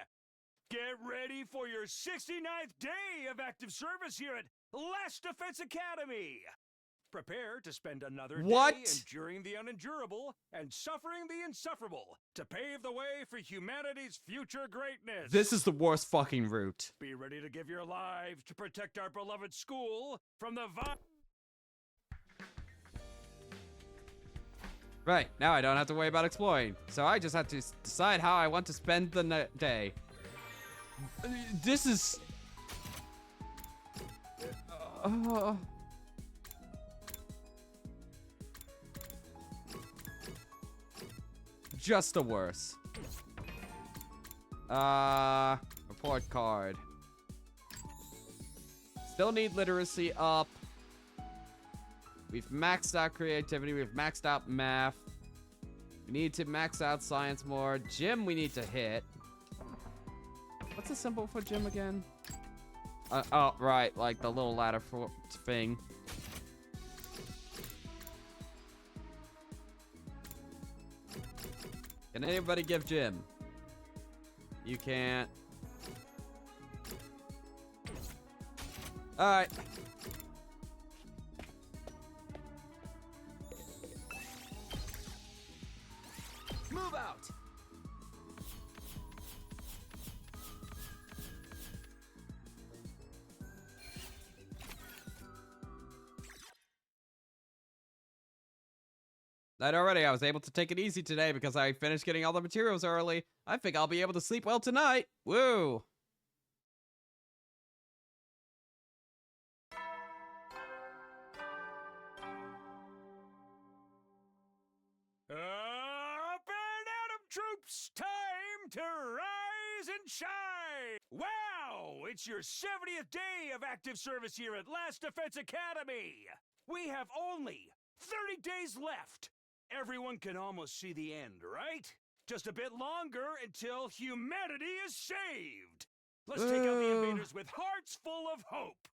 Speaker 2: Get ready for your 69th day of active service here at Last Defense Academy. Prepare to spend another day enduring the unendurable and suffering the insufferable to pave the way for humanity's future greatness.
Speaker 1: This is the worst fucking route.
Speaker 2: Be ready to give your lives to protect our beloved school from the
Speaker 1: Right, now I don't have to worry about exploring. So I just have to decide how I want to spend the day. This is... just the worst. Report card. Still need literacy up. We've maxed out creativity. We've maxed out math. We need to max out science more. Gym we need to hit. What's the symbol for gym again? Oh, right. Like the little ladder thing. Can anybody give gym? You can't. Alright.
Speaker 7: Move out!
Speaker 1: Night already. I was able to take it easy today because I finished getting all the materials early. I think I'll be able to sleep well tonight. Woo!
Speaker 2: Up and Atom troops, time to rise and shine! Wow! It's your 70th day of active service here at Last Defense Academy! We have only 30 days left! Everyone can almost see the end, right? Just a bit longer until humanity is saved! Let's take out the invaders with hearts full of hope!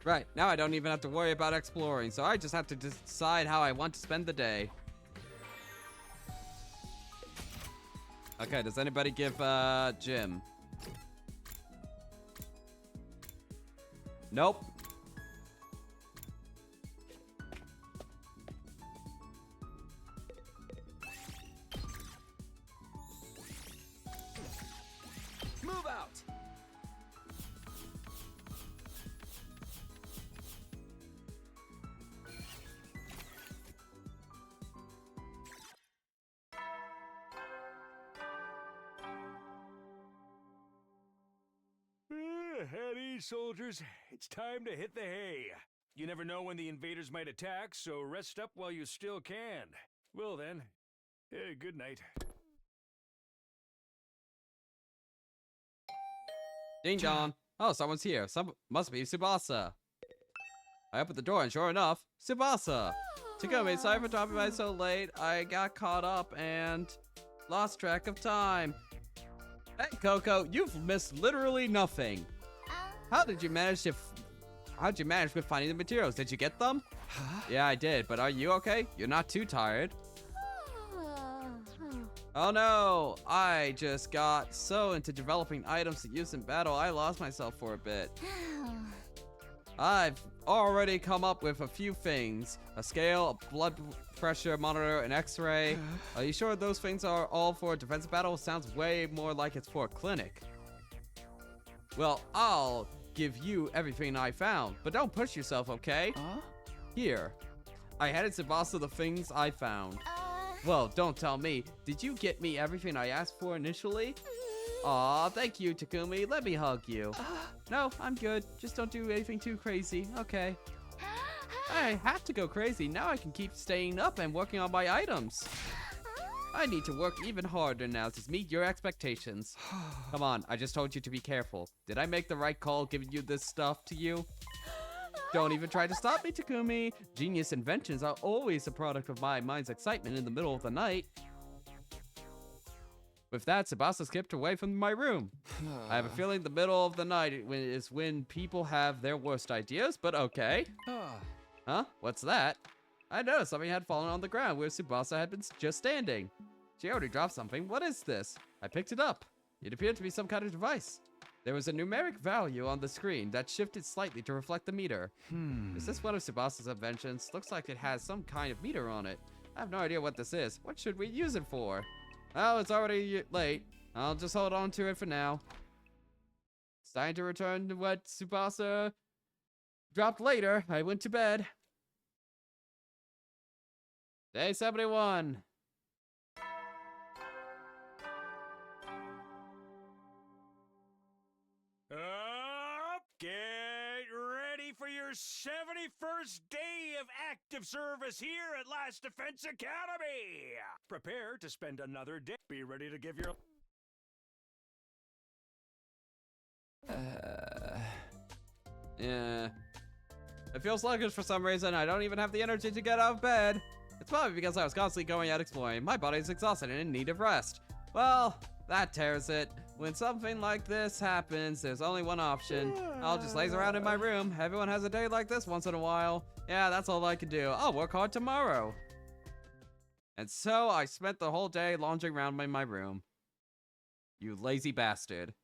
Speaker 1: Right, now I don't even have to worry about exploring, so I just have to decide how I want to spend the day. Okay, does anybody give, Jim? Nope.
Speaker 7: Move out!
Speaker 2: At ease, soldiers. It's time to hit the hay. You never know when the invaders might attack, so rest up while you still can. Well then, good night.
Speaker 1: Ding dong. Oh, someone's here. Must be Tsubasa. I opened the door and sure enough, Tsubasa. Takumi, sorry for dropping by so late. I got caught up and lost track of time. Hey, Coco, you've missed literally nothing. How'd you manage with finding the materials? Did you get them?
Speaker 7: Huh?
Speaker 1: Yeah, I did, but are you okay? You're not too tired. Oh no, I just got so into developing items to use in battle, I lost myself for a bit. I've already come up with a few things. A scale, a blood pressure monitor, an x-ray. Are you sure those things are all for a defensive battle? Sounds way more like it's for a clinic. Well, I'll give you everything I found, but don't push yourself, okay?
Speaker 7: Huh?
Speaker 1: Here. I handed Tsubasa the things I found. Well, don't tell me. Did you get me everything I asked for initially? Aw, thank you, Takumi. Let me hug you. No, I'm good. Just don't do anything too crazy. Okay. I have to go crazy. Now I can keep staying up and working on my items. I need to work even harder now to meet your expectations. Come on, I just told you to be careful. Did I make the right call giving you this stuff to you? Don't even try to stop me, Takumi. Genius inventions are always a product of my mind's excitement in the middle of the night. With that, Tsubasa skipped away from my room. I have a feeling the middle of the night is when people have their worst ideas, but okay. Huh? What's that? I noticed something had fallen on the ground where Tsubasa had been just standing. She already dropped something. What is this? I picked it up. It appeared to be some kind of device. There was a numeric value on the screen that shifted slightly to reflect the meter. Is this one of Tsubasa's inventions? Looks like it has some kind of meter on it. I have no idea what this is. What should we use it for? Well, it's already late. I'll just hold on to it for now. It's time to return to what Tsubasa dropped later. I went to bed. Day 71.
Speaker 2: Get ready for your 71st day of active service here at Last Defense Academy. Prepare to spend another day. Be ready to give your...
Speaker 1: Yeah. It feels sluggish for some reason. I don't even have the energy to get out of bed. It's probably because I was constantly going out exploring. My body's exhausted and in need of rest. Well, that tears it. When something like this happens, there's only one option. I'll just laze around in my room. Everyone has a day like this once in a while. Yeah, that's all I can do. I'll work hard tomorrow. And so I spent the whole day lounging around in my room. You lazy bastard.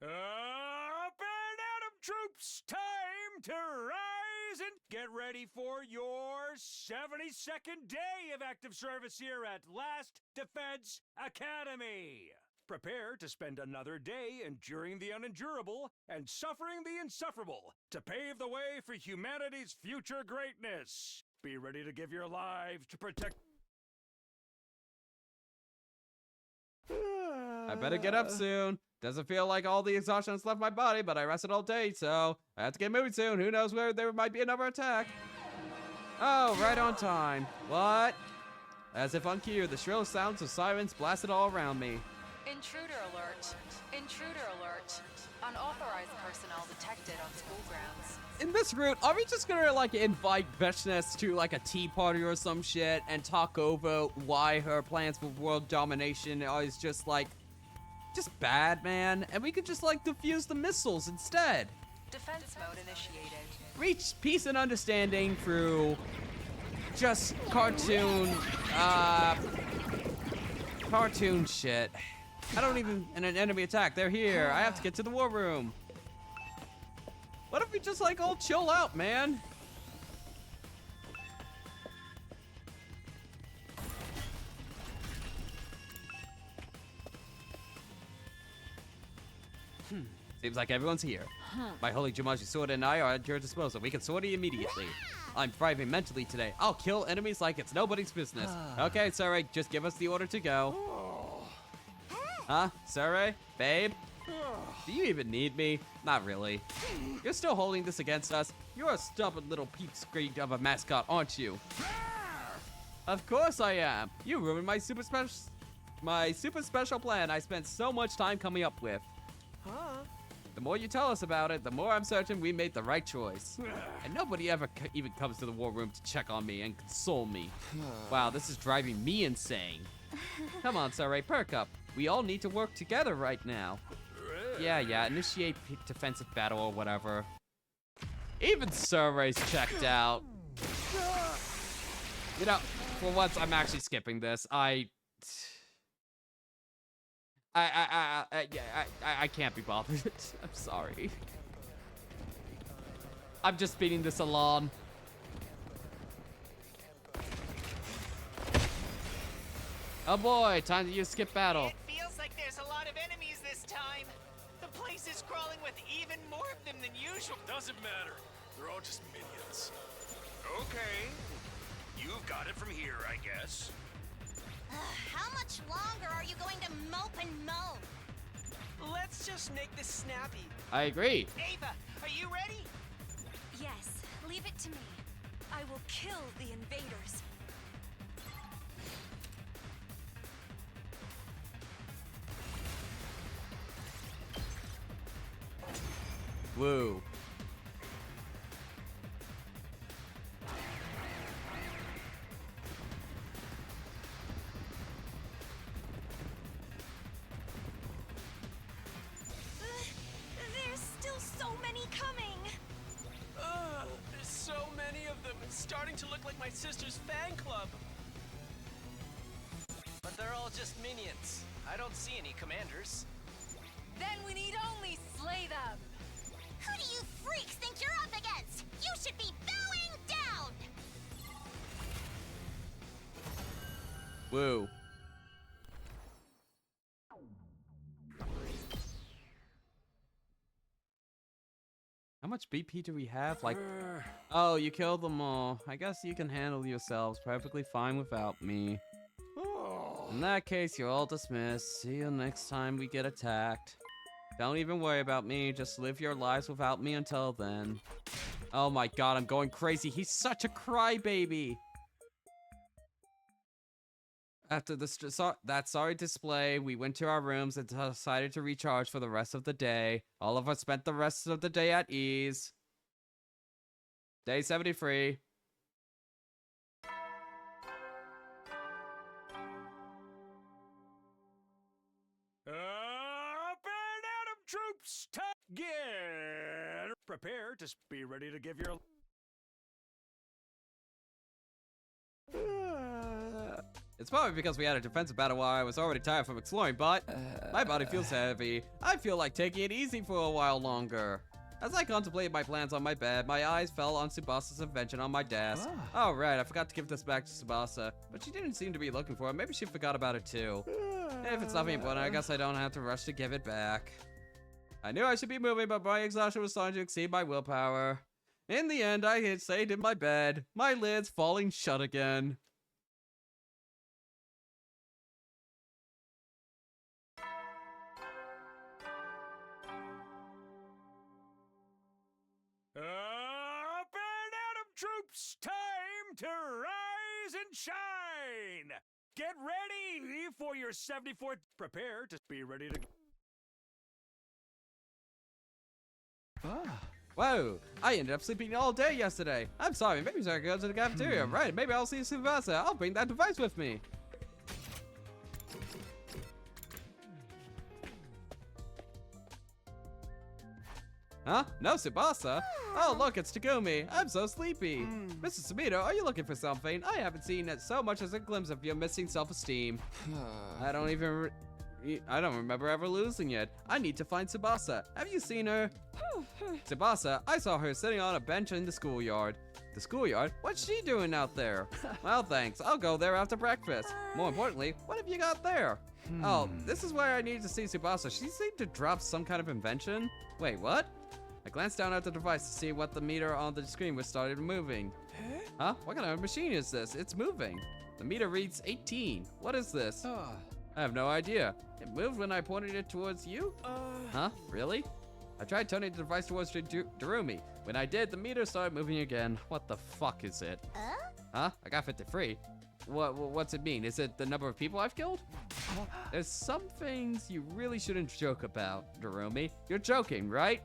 Speaker 2: Up and at 'em, troops! Time to rise and get ready for your 72nd day of active service here at Last Defense Academy. Prepare to spend another day enduring the unendurable and suffering the insufferable to pave the way for humanity's future greatness. Be ready to give your lives to protect...
Speaker 1: I better get up soon. Doesn't feel like all the exhaustion has left my body, but I rested all day, so I have to get moving soon. Who knows where there might be another attack. Oh, right on time. What? As if on cue, the shrill sounds of sirens blasted all around me.
Speaker 5: Intruder alert. Intruder alert. Unauthorized personnel detected on school grounds.
Speaker 1: In this route, are we just gonna like invite Veshness to like a tea party or some shit and talk over why her plans for world domination is just bad, man? And we could just like defuse the missiles instead.
Speaker 5: Defense mode initiated.
Speaker 1: Reach peace and understanding through just cartoon shit. I don't even, in an enemy attack, they're here. I have to get to the war room. What if we just like all chill out, man? Seems like everyone's here. My holy Jumanji sword and I are at your disposal. We can sortie immediately. I'm thriving mentally today. I'll kill enemies like it's nobody's business. Okay, Sarai, just give us the order to go. Huh? Sarai? Babe? Do you even need me? Not really. You're still holding this against us? You're a stubborn little peep-screed of a mascot, aren't you? Of course I am. You ruined my super special plan I spent so much time coming up with. The more you tell us about it, the more I'm certain we made the right choice. And nobody ever even comes to the war room to check on me and console me. Wow, this is driving me insane. Come on, Sarai, perk up. We all need to work together right now. Yeah, initiate defensive battle or whatever. Even Sarai's checked out. You know, for once, I'm actually skipping this. I can't be bothered. I'm sorry. I'm just speeding this along. Oh boy, time to use skip battle.
Speaker 8: It feels like there's a lot of enemies this time. The place is crawling with even more of them than usual.
Speaker 2: Doesn't matter. They're all just minions. Okay. You've got it from here, I guess.
Speaker 4: How much longer are you going to mope and moan?
Speaker 8: Let's just make this snappy.
Speaker 1: I agree.
Speaker 8: Ava, are you ready?
Speaker 3: Yes, leave it to me. I will kill the invaders.
Speaker 1: Woo.
Speaker 3: There's still so many coming.
Speaker 8: There's so many of them. It's starting to look like my sister's fan club. But they're all just minions. I don't see any commanders.
Speaker 3: Then we need only slay them.
Speaker 4: Who do you freaks think you're up against? You should be bowing down!
Speaker 1: Woo. How much BP do we have? Like, oh, you killed them all. I guess you can handle yourselves perfectly fine without me. In that case, you're all dismissed. See you next time we get attacked. Don't even worry about me. Just live your lives without me until then. Oh my god, I'm going crazy. He's such a crybaby. After that sorry display, we went to our rooms and decided to recharge for the rest of the day. All of us spent the rest of the day at ease. Day 73.
Speaker 2: Up and Atom troops, get prepared to be ready to give your.
Speaker 1: It's probably because we had a defensive battle while I was already tired from exploring, but my body feels heavy. I feel like taking it easy for a while longer. As I contemplated my plans on my bed, my eyes fell on Tsubasa's invention on my desk. Oh, right, I forgot to give this back to Tsubasa, but she didn't seem to be looking for it. Maybe she forgot about it too. If it's nothing important, I guess I don't have to rush to give it back. I knew I should be moving, but my exhaustion was starting to exceed my willpower. In the end, I stayed in my bed, my lids falling shut again.
Speaker 2: Up and Atom troops, time to rise and shine! Get ready for your 74th. Prepare to be ready to.
Speaker 1: Whoa, I ended up sleeping all day yesterday. I'm sorry, maybe I could go to the cafeteria. Right, maybe I'll see Tsubasa. I'll bring that device with me. Huh? No Tsubasa? Oh, look, it's Takumi. I'm so sleepy. Mr. Sumito, are you looking for something? I haven't seen so much as a glimpse of your missing self-esteem. I don't remember ever losing it. I need to find Tsubasa. Have you seen her? Tsubasa, I saw her sitting on a bench in the schoolyard. The schoolyard? What's she doing out there? Well, thanks. I'll go there after breakfast. More importantly, what have you got there? Oh, this is where I need to see Tsubasa. She seemed to drop some kind of invention. Wait, what? I glanced down at the device to see what the meter on the screen was started moving. Huh? What kind of machine is this? It's moving. The meter reads 18. What is this? I have no idea. It moved when I pointed it towards you? Huh? Really? I tried turning the device towards Darumi. When I did, the meter started moving again. What the fuck is it? Huh? I got 53. What's it mean? Is it the number of people I've killed? There's some things you really shouldn't joke about, Darumi. You're joking, right?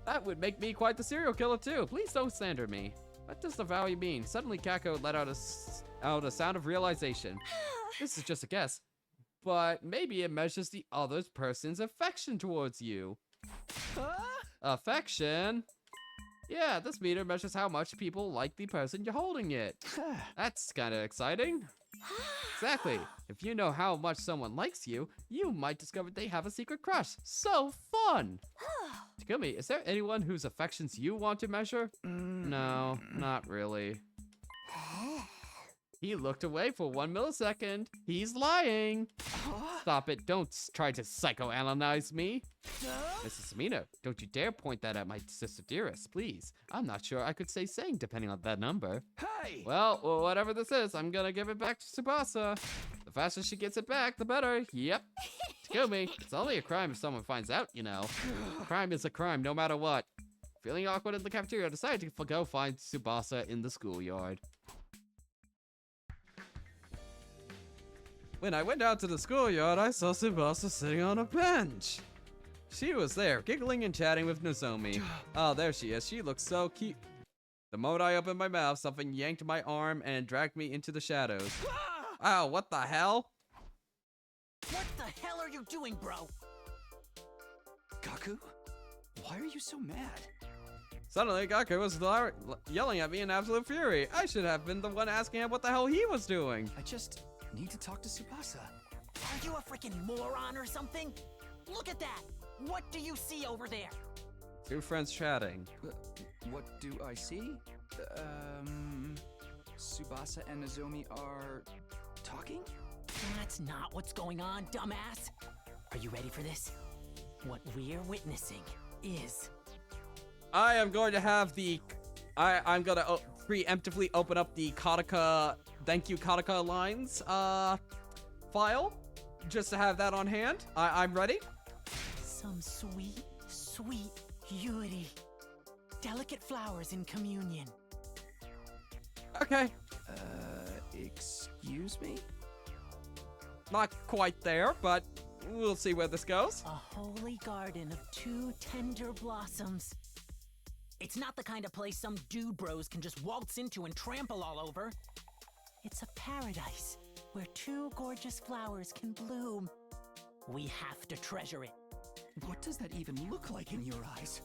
Speaker 1: That would make me quite the serial killer too. Please don't slander me. What does the value mean? Suddenly Kako let out a sound of realization. This is just a guess, but maybe it measures the other person's affection towards you. Affection? Yeah, this meter measures how much people like the person you're holding it. That's kind of exciting. Exactly. If you know how much someone likes you, you might discover they have a secret crush. So fun! Takumi, is there anyone whose affections you want to measure? No, not really. He looked away for 1 millisecond. He's lying. Stop it. Don't try to psychoanalyze me. Mrs. Sumito, don't you dare point that at my sister dearest, please. I'm not sure I could say saying depending on that number.
Speaker 7: Hey!
Speaker 1: Well, whatever this is, I'm gonna give it back to Tsubasa. The faster she gets it back, the better. Yep. Takumi, it's only a crime if someone finds out, you know. A crime is a crime no matter what. Feeling awkward in the cafeteria, I decided to go find Tsubasa in the schoolyard. When I went out to the schoolyard, I saw Tsubasa sitting on a bench. She was there, giggling and chatting with Nozomi. Oh, there she is. She looks so cute. The moment I opened my mouth, something yanked my arm and dragged me into the shadows. Ow, what the hell?
Speaker 8: What the hell are you doing, bro?
Speaker 7: Gaku? Why are you so mad?
Speaker 1: Suddenly, Gaku was yelling at me in absolute fury. I should have been the one asking him what the hell he was doing.
Speaker 7: I just need to talk to Tsubasa.
Speaker 8: Are you a freaking moron or something? Look at that! What do you see over there?
Speaker 1: Two friends chatting.
Speaker 7: What do I see? Tsubasa and Nozomi are talking?
Speaker 8: That's not what's going on, dumbass. Are you ready for this? What we're witnessing is...
Speaker 1: I am going to have the... I'm going to preemptively open up the Kataka... Thank you, Kataka lines, file. Just to have that on hand. I'm ready.
Speaker 8: Some sweet, sweet Yuri. Delicate flowers in communion.
Speaker 1: Okay.
Speaker 7: Excuse me?
Speaker 1: Not quite there, but we'll see where this goes.
Speaker 8: A holy garden of two tender blossoms. It's not the kind of place some dude bros can just waltz into and trample all over. It's a paradise where two gorgeous flowers can bloom. We have to treasure it.
Speaker 7: What does that even look like in your eyes?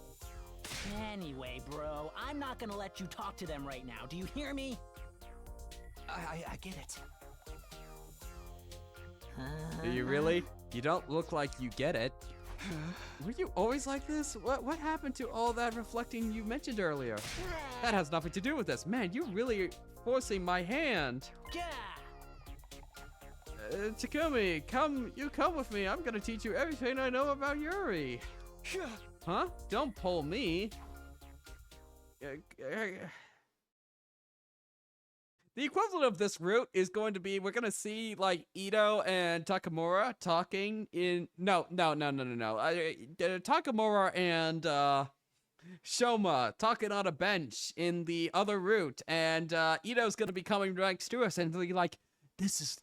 Speaker 8: Anyway, bro, I'm not gonna let you talk to them right now. Do you hear me?
Speaker 7: I get it.
Speaker 1: Do you really? You don't look like you get it. Were you always like this? What happened to all that reflecting you mentioned earlier? That has nothing to do with this. Man, you really forcing my hand.
Speaker 8: Yeah.
Speaker 1: Takumi, come with me. I'm gonna teach you everything I know about Yuri. Huh? Don't pull me. The equivalent of this route is going to be, we're gonna see like Ito and Takamura talking in, no. Takamura and Shoma talking on a bench in the other route, and Ito's gonna be coming next to us and be like, This is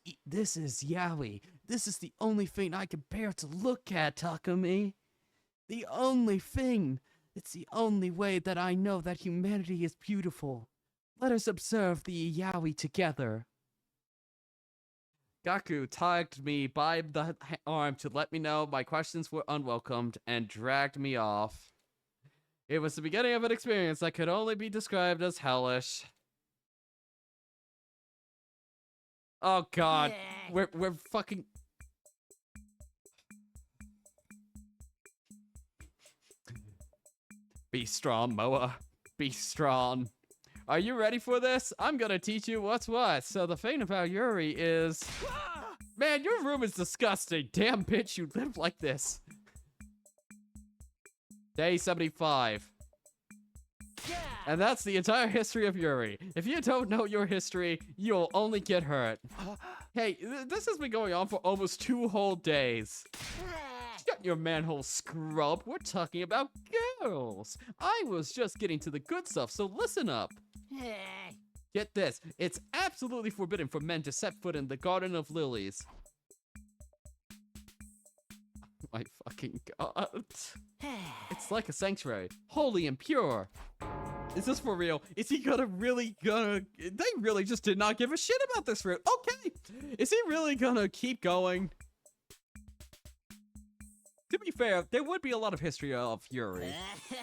Speaker 1: yaoi. This is the only thing I can bear to look at, Takumi. The only thing. It's the only way that I know that humanity is beautiful. Let us observe the yaoi together. Gaku tugged me by the arm to let me know my questions were unwelcomed and dragged me off. It was the beginning of an experience that could only be described as hellish. Oh god, we're fucking... Be strong, Moa. Be strong. Are you ready for this? I'm gonna teach you what's what. So the thing about Yuri is... Man, your room is disgusting. Damn bitch, you live like this. Day 75. And that's the entire history of Yuri. If you don't know your history, you'll only get hurt. Hey, this has been going on for almost 2 whole days. Shut your manhole, scrub. We're talking about girls. I was just getting to the good stuff, so listen up. Get this. It's absolutely forbidden for men to set foot in the Garden of Lilies. My fucking god. It's like a sanctuary. Holy and pure. Is this for real? Is he really gonna... They really just did not give a shit about this route. Okay. Is he really gonna keep going? To be fair, there would be a lot of history of Yuri.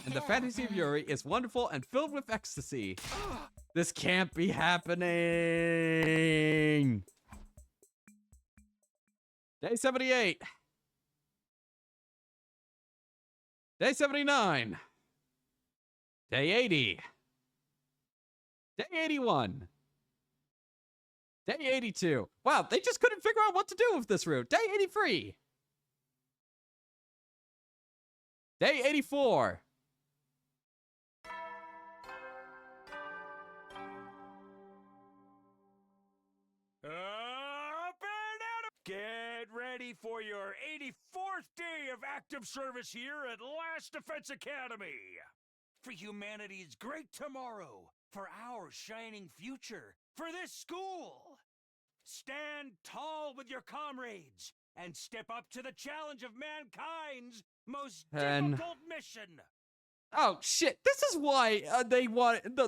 Speaker 1: And the fantasy of Yuri is wonderful and filled with ecstasy. This can't be happening. Day 78. Day 79. Day 80. Day 81. Day 82. Wow, they just couldn't figure out what to do with this route. Day 83. Day 84.
Speaker 2: Get ready for your 84th day of active service here at Last Defense Academy. For humanity's great tomorrow, for our shining future, for this school. Stand tall with your comrades and step up to the challenge of mankind's most difficult mission.
Speaker 1: Oh shit! This is why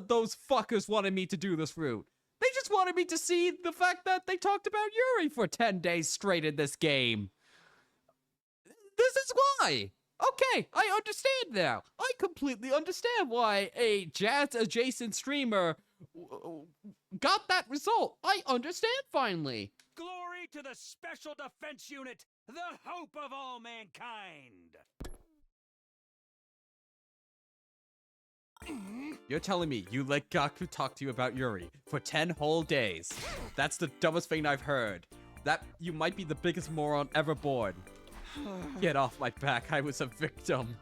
Speaker 1: those fuckers wanted me to do this route. They just wanted me to see the fact that they talked about Yuri for 10 days straight in this game. This is why. Okay, I understand now. I completely understand why a jazz-adjacent streamer got that result. I understand finally.
Speaker 2: Glory to the Special Defense Unit, the hope of all mankind.
Speaker 1: You're telling me you let Gaku talk to you about Yuri for 10 whole days? That's the dumbest thing I've heard. That you might be the biggest moron ever born. Get off my back, I was a victim.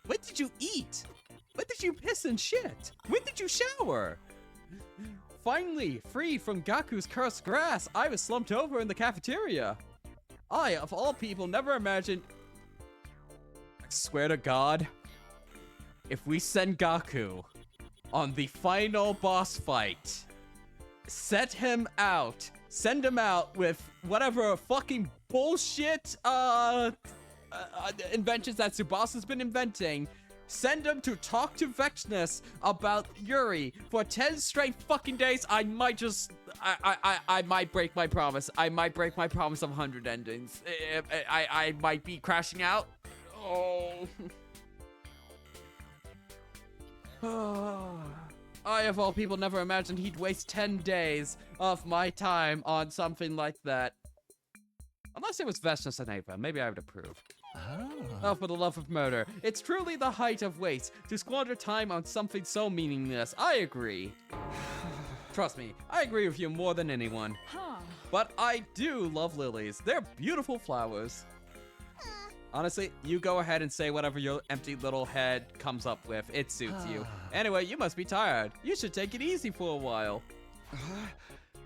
Speaker 1: When did you eat? When did you piss and shit? When did you shower? Finally, free from Gaku's cursed grass, I was slumped over in the cafeteria. I, of all people, never imagined... I swear to God, if we send Gaku on the final boss fight, send him out with whatever fucking bullshit inventions that Tsubasa's been inventing, send him to talk to Vexness about Yuri for 10 straight fucking days, I might just... I might break my promise. I might break my promise of 100 endings. I might be crashing out. Oh... I, of all people, never imagined he'd waste 10 days of my time on something like that. Unless it was Vexness and Ava, maybe I would approve. Oh, for the love of murder. It's truly the height of waste to squander time on something so meaningless. I agree. Trust me, I agree with you more than anyone. But I do love lilies. They're beautiful flowers. Honestly, you go ahead and say whatever your empty little head comes up with. It suits you. Anyway, you must be tired. You should take it easy for a while.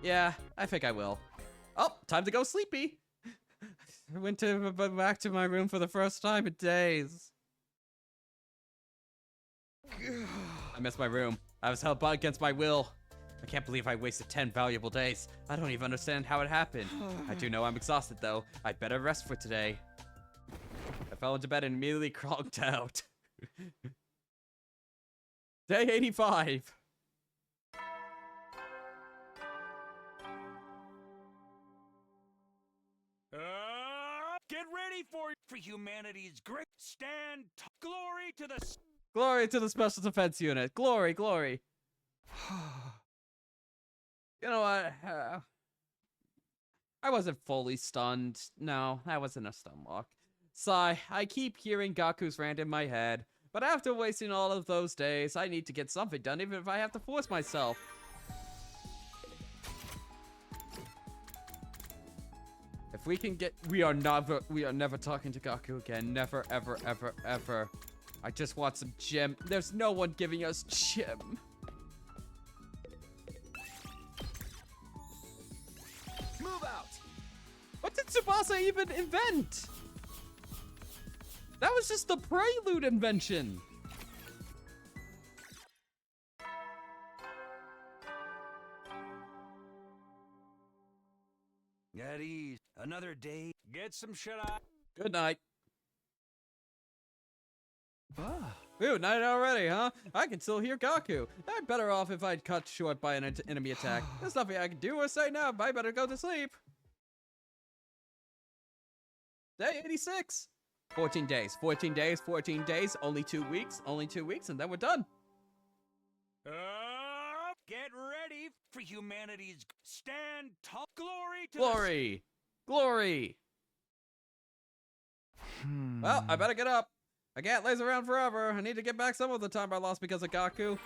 Speaker 1: Yeah, I think I will. Oh, time to go sleepy. I went back to my room for the first time in days. I miss my room. I was held back against my will. I can't believe I wasted 10 valuable days. I don't even understand how it happened. I do know I'm exhausted, though. I'd better rest for today. I fell into bed and immediately cronked out. Day 85.
Speaker 2: Get ready for humanity's great stand. Glory to the...
Speaker 1: Glory to the Special Defense Unit. Glory, glory. You know what? I wasn't fully stunned. No, that wasn't a stun lock. Sigh, I keep hearing Gaku's rant in my head, but after wasting all of those days, I need to get something done even if I have to force myself. If we can get... We are never talking to Gaku again. Never, ever, ever, ever. I just want some gem. There's no one giving us gem.
Speaker 7: Move out!
Speaker 1: What did Tsubasa even invent? That was just the prelude invention.
Speaker 2: At ease. Another day. Get some shut eye.
Speaker 1: Good night.
Speaker 7: Ah.
Speaker 1: Ooh, night already, huh? I can still hear Gaku. I'd better off if I'd cut short by an enemy attack. There's nothing I can do or say now. I better go to sleep. Day 86. 14 days, 14 days, 14 days, only 2 weeks, and then we're done.
Speaker 2: Get ready for humanity's stand tall. Glory to
Speaker 1: Glory! Glory! Well, I better get up. I can't laze around forever. I need to get back some of the time I lost because of Gaku.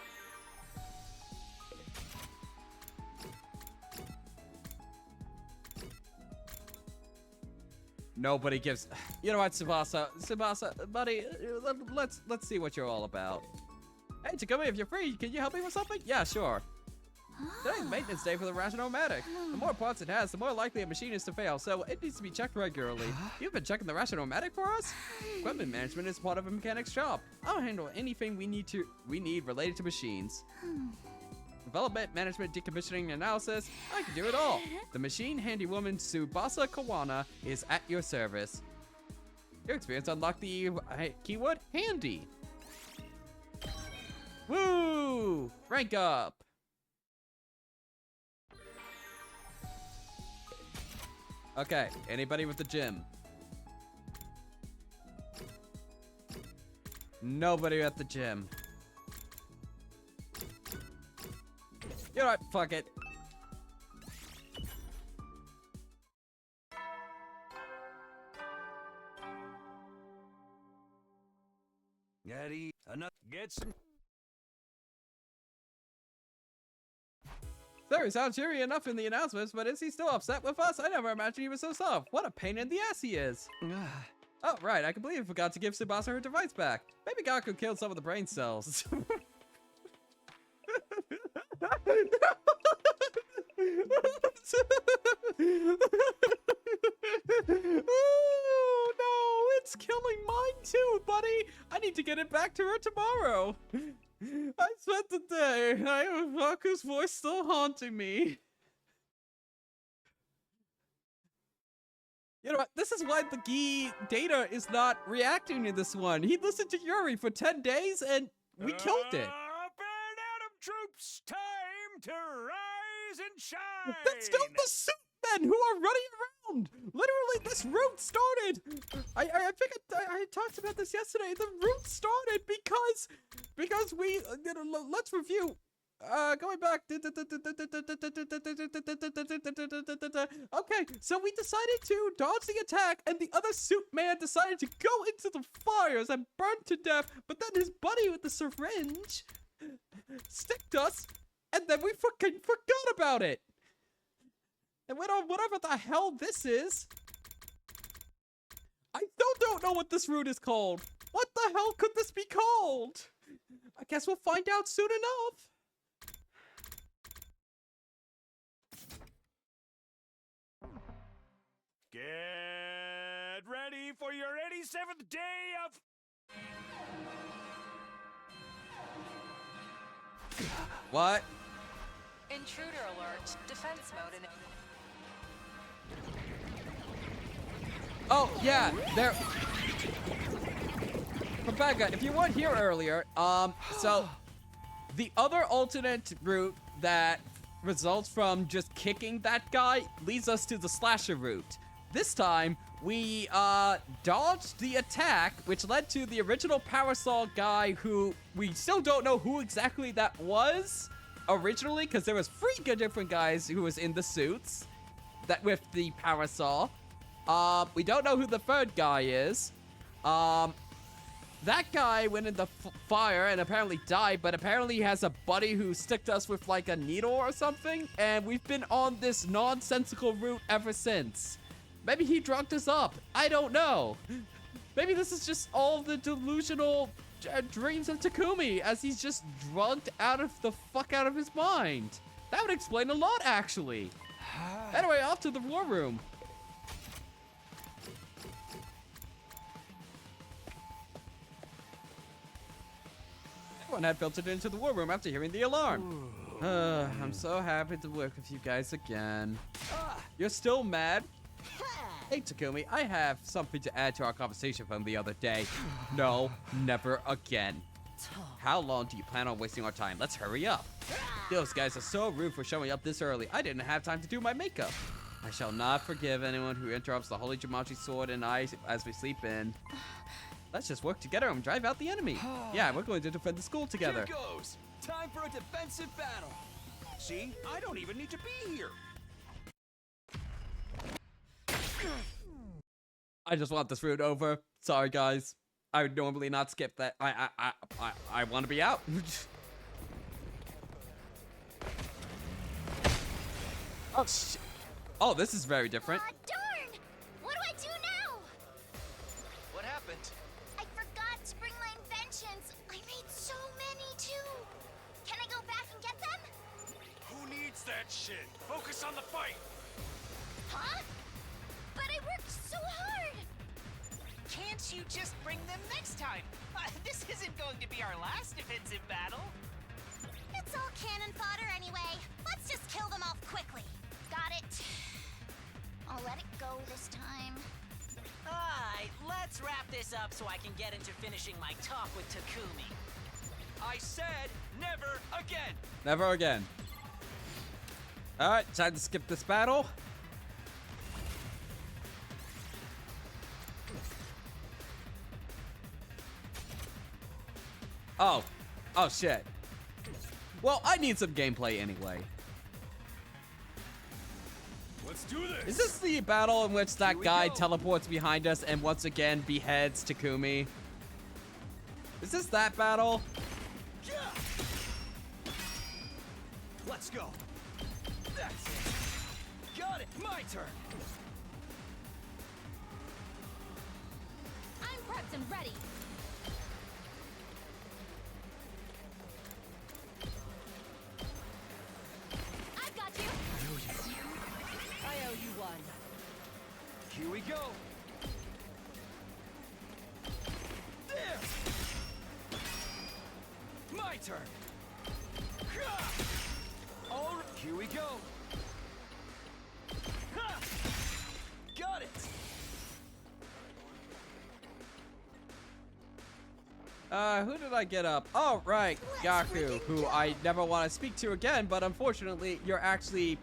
Speaker 1: Nobody gives... You know what, Tsubasa? Tsubasa, buddy, let's see what you're all about. Hey, Takumi, if you're free, can you help me with something? Yeah, sure. Today's maintenance day for the Rationomatic. The more parts it has, the more likely a machine is to fail, so it needs to be checked regularly. You've been checking the Rationomatic for us? Equipment management is part of a mechanic's job. I'll handle anything we need related to machines. Development, management, decommissioning, analysis, I can do it all. The machine handywoman Tsubasa Kawana is at your service. Your experience unlocked the keyword handy. Woo! Rank up! Okay, anybody with the gym? Nobody at the gym. You know what? Fuck it.
Speaker 2: Yeti, enough. Get some.
Speaker 1: Sir, he sounds cheery enough in the announcements, but is he still upset with us? I never imagined he was so soft. What a pain in the ass he is. Oh, right. I completely forgot to give Tsubasa her device back. Maybe Gaku killed some of the brain cells. Oh, no. It's killing mine too, buddy. I need to get it back to her tomorrow. I spent the day. I have Gaku's voice still haunting me. You know what? This is why the Gi data is not reacting to this one. He listened to Yuri for 10 days and we killed it.
Speaker 2: Atom troops, time to rise and shine.
Speaker 1: That's still the suit men who are running around. Literally, this route started. I think I talked about this yesterday. The route started because we let's review. Going back. Okay, so we decided to dodge the attack, and the other suit man decided to go into the fires and burn to death. But then his buddy with the syringe sticked us, and then we fucking forgot about it. And went on whatever the hell this is. I still don't know what this route is called. What the hell could this be called? I guess we'll find out soon enough.
Speaker 2: Get ready for your 87th day of...
Speaker 1: What?
Speaker 5: Intruder alert. Defense mode in...
Speaker 1: Oh, yeah, there... Rebecca, if you weren't here earlier, so... The other alternate route that results from just kicking that guy leads us to the slasher route. This time, we, dodged the attack, which led to the original Parasol guy who we still don't know who exactly that was originally, because there was 3 different guys who was in the suits that with the Parasol. We don't know who the 3rd guy is. That guy went in the fire and apparently died, but apparently he has a buddy who sticked us with like a needle or something, and we've been on this nonsensical route ever since. Maybe he drugged us up. I don't know. Maybe this is just all the delusional dreams of Takumi as he's just drugged out of his mind. That would explain a lot, actually. Anyway, off to the war room. Everyone had filtered into the war room after hearing the alarm. I'm so happy to work with you guys again. You're still mad? Hey, Takumi, I have something to add to our conversation from the other day. No, never again. How long do you plan on wasting our time? Let's hurry up. Those guys are so rude for showing up this early. I didn't have time to do my makeup. I shall not forgive anyone who interrupts the Holy Jumanji sword and I as we sleep in. Let's just work together and drive out the enemy. Yeah, we're going to defend the school together.
Speaker 7: Here goes. Time for a defensive battle.
Speaker 2: See? I don't even need to be here.
Speaker 1: I just want this route over. Sorry, guys. I would normally not skip that. I want to be out. Oh, shit. Oh, this is very different.
Speaker 4: Darn! What do I do now?
Speaker 6: What happened?
Speaker 4: I forgot to bring my inventions. I made so many, too. Can I go back and get them?
Speaker 2: Who needs that shit? Focus on the fight.
Speaker 4: Huh? But I worked so hard.
Speaker 10: Can't you just bring them next time? This isn't going to be our last defensive battle.
Speaker 4: It's all cannon fodder anyway. Let's just kill them off quickly. Got it. I'll let it go this time.
Speaker 8: Alright, let's wrap this up so I can get into finishing my talk with Takumi.
Speaker 6: I said never again.
Speaker 1: Never again. Alright, time to skip this battle. Oh. Oh, shit. Well, I need some gameplay anyway.
Speaker 2: Let's do this.
Speaker 1: Is this the battle in which that guy teleports behind us and once again beheads Takumi? Is this that battle?
Speaker 7: Let's go. That's it. Got it. My turn.
Speaker 3: I'm prepped and ready. I've got you. I owe you one.
Speaker 7: Here we go. There. My turn. All right. Here we go. Ha! Got it.
Speaker 1: Who did I get up? Oh, right, Gaku, who I never want to speak to again, but unfortunately, you're actually,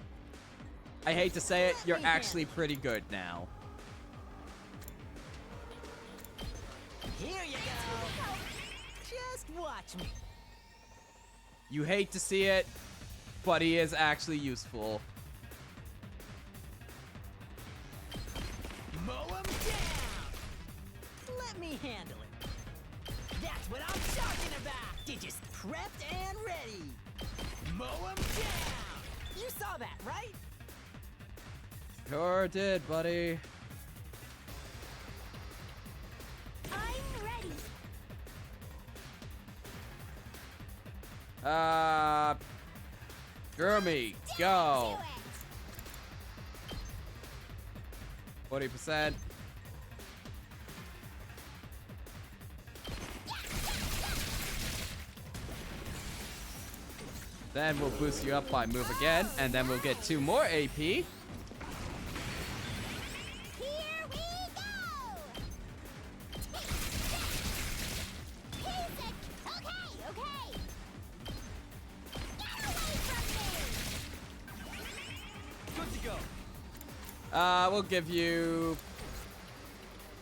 Speaker 1: I hate to say it, you're actually pretty good now.
Speaker 8: Here you go. Just watch me.
Speaker 1: You hate to see it, but he is actually useful.
Speaker 8: Mow him down. Let me handle it. That's what I'm talking about. You're just prepped and ready. Mow him down. You saw that, right?
Speaker 1: Sure did, buddy.
Speaker 4: I'm ready.
Speaker 1: Gurumi, go.
Speaker 4: Do it.
Speaker 1: 40%. Then we'll boost you up by move again, and then we'll get 2 more AP.
Speaker 4: Here we go! Basic! Okay, okay! Get away from me!
Speaker 7: Good to go.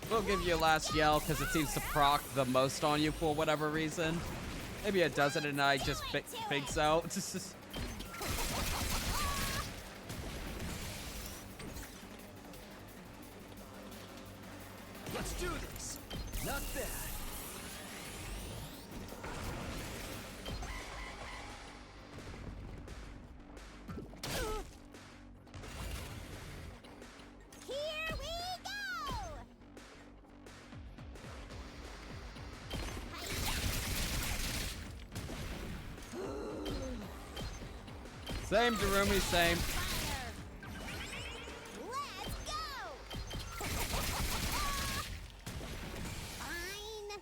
Speaker 1: We'll give you last yell because it seems to proc the most on you for whatever reason. Maybe it doesn't and I just think so.
Speaker 7: Let's do this. Not bad.
Speaker 4: Here we go!
Speaker 1: Same, Darumi, same.
Speaker 4: Let's go! Fine.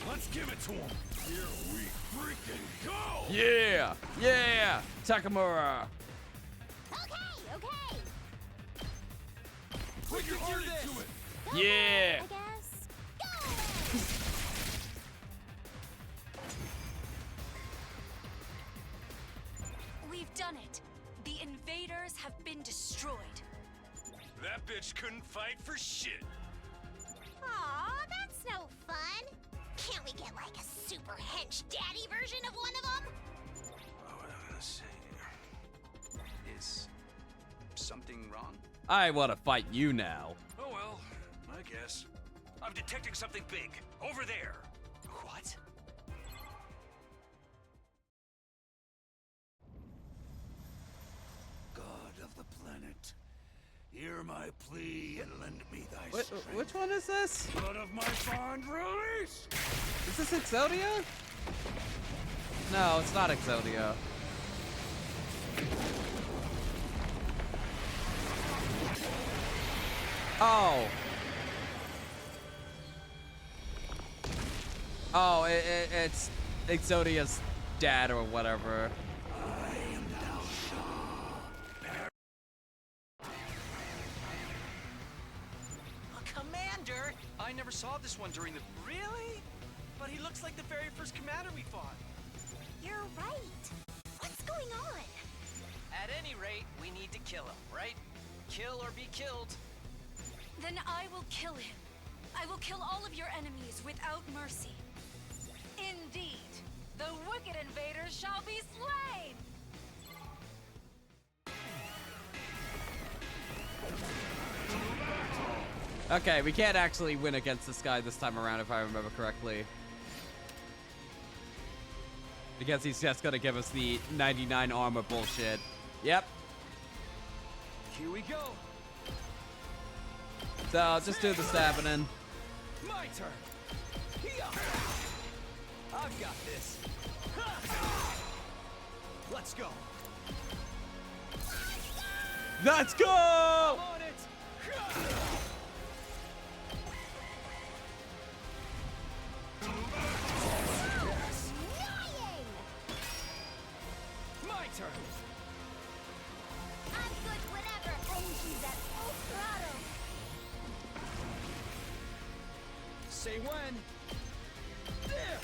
Speaker 2: Let's give it to him. Here we freaking go.
Speaker 1: Yeah! Yeah! Takamura!
Speaker 4: Okay, okay.
Speaker 2: Put your heart into it.
Speaker 4: Go
Speaker 1: Yeah.
Speaker 4: I guess. Go!
Speaker 3: We've done it. The invaders have been destroyed.
Speaker 2: That bitch couldn't fight for shit.
Speaker 4: Aw, that's no fun. Can't we get like a super hench daddy version of one of them?
Speaker 6: Let's see. Is something wrong?
Speaker 1: I want to fight you now.
Speaker 2: Oh well, I guess. I'm detecting something big over there.
Speaker 6: What?
Speaker 2: God of the planet, hear my plea and lend me thy strength.
Speaker 1: Which one is this?
Speaker 2: Blood of my fond release!
Speaker 1: Is this Exodia? No, it's not Exodia. Oh. Oh, it's Exodia's dad or whatever.
Speaker 7: Commander! I never saw this one during the... Really? But he looks like the very first commander we fought.
Speaker 4: You're right. What's going on?
Speaker 10: At any rate, we need to kill him, right? Kill or be killed.
Speaker 3: Then I will kill him. I will kill all of your enemies without mercy. Indeed, the wicked invaders shall be slain!
Speaker 1: Okay, we can't actually win against this guy this time around if I remember correctly. Because he's just gonna give us the 99 armor bullshit. Yep.
Speaker 7: Here we go.
Speaker 1: So, just do the stabbing in.
Speaker 7: My turn. I've got this. Let's go.
Speaker 1: Let's go!
Speaker 7: I'm on it.
Speaker 4: Annoying!
Speaker 7: My turn.
Speaker 4: I'm good whenever Enji's at full throttle.
Speaker 7: Say when. There.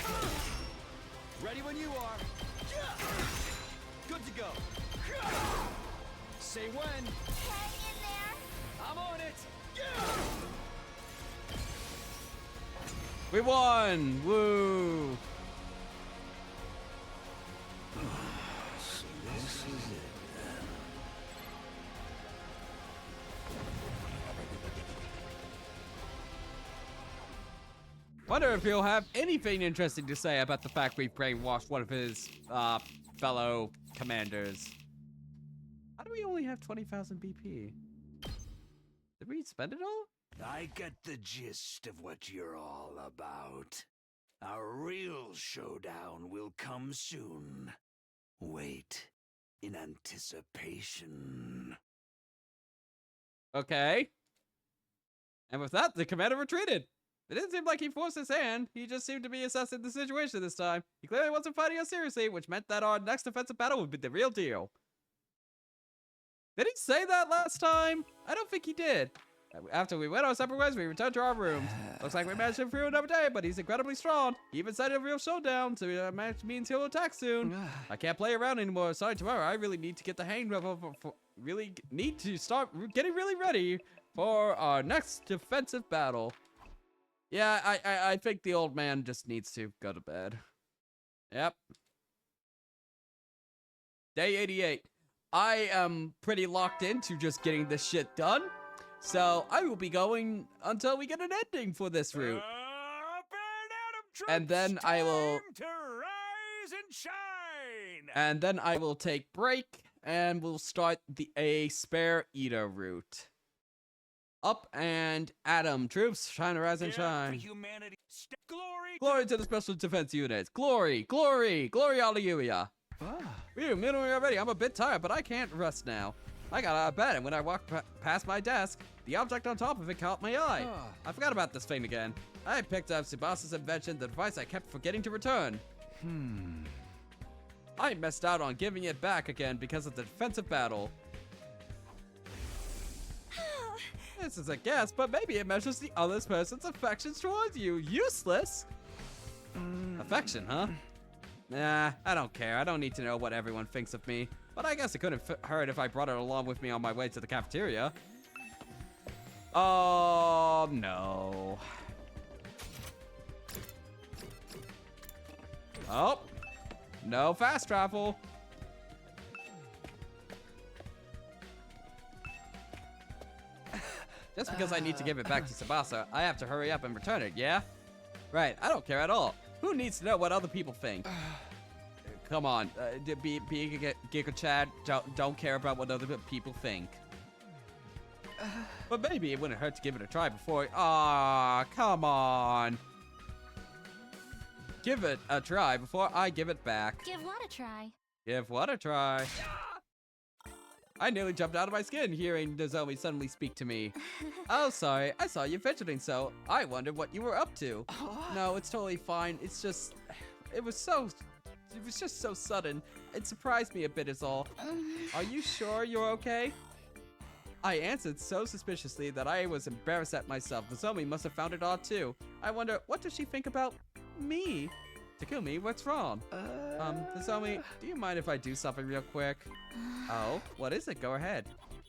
Speaker 7: Ready when you are. Good to go. Say when.
Speaker 4: Hang in there.
Speaker 7: I'm on it.
Speaker 1: We won! Woo! Wonder if he'll have anything interesting to say about the fact we've brainwashed one of his fellow commanders. How do we only have 20,000 BP? Did we spend it all?
Speaker 2: I get the gist of what you're all about. Our real showdown will come soon. Wait in anticipation.
Speaker 1: Okay. And with that, the commander retreated. It didn't seem like he forced his hand. He just seemed to be assessing the situation this time. He clearly wasn't fighting us seriously, which meant that our next defensive battle would be the real deal. Did he say that last time? I don't think he did. After we went our separate ways, we returned to our rooms. Looks like we managed him through another day, but he's incredibly strong. He even cited a real showdown, so that means he'll attack soon. I can't play around anymore. Sorry, tomorrow. I really need to get the hang of really need to start getting really ready for our next defensive battle. Yeah, I think the old man just needs to go to bed. Yep. Day 88. I am pretty locked into just getting this shit done. So I will be going until we get an ending for this route. And then I will
Speaker 2: to rise and shine.
Speaker 1: And then I will take break and we'll start a spare eater route. Up and Adam, troops, shine, rise and shine.
Speaker 2: Humanity.
Speaker 1: Glory to the special defense units. Glory, glory, glory, hallelujah. We're minimally already. I'm a bit tired, but I can't rest now. I got out of bed, and when I walked past my desk, the object on top of it caught my eye. I forgot about this thing again. I picked up Tsubasa's invention, the device I kept forgetting to return. I messed out on giving it back again because of the defensive battle. This is a guess, but maybe it measures the other person's affection towards you. Useless? Affection, huh? Nah, I don't care. I don't need to know what everyone thinks of me. But I guess it couldn't hurt if I brought it along with me on my way to the cafeteria. Oh, no. Oh. No fast travel. Just because I need to give it back to Tsubasa, I have to hurry up and return it, yeah? Right, I don't care at all. Who needs to know what other people think? Come on, be Giga Chad, don't care about what other people think. But maybe it wouldn't hurt to give it a try before. Aw, come on. Give it a try before I give it back.
Speaker 4: Give what a try?
Speaker 1: Give what a try? I nearly jumped out of my skin hearing Nozomi suddenly speak to me. Oh, sorry. I saw you fidgeting, so I wondered what you were up to. No, it's totally fine. It's just... It was just so sudden. It surprised me a bit is all. Are you sure you're okay? I answered so suspiciously that I was embarrassed at myself. Nozomi must have found it odd too. I wonder, what does she think about me? Takumi, what's wrong? Nozomi, do you mind if I do something real quick? Oh, what is it? Go ahead.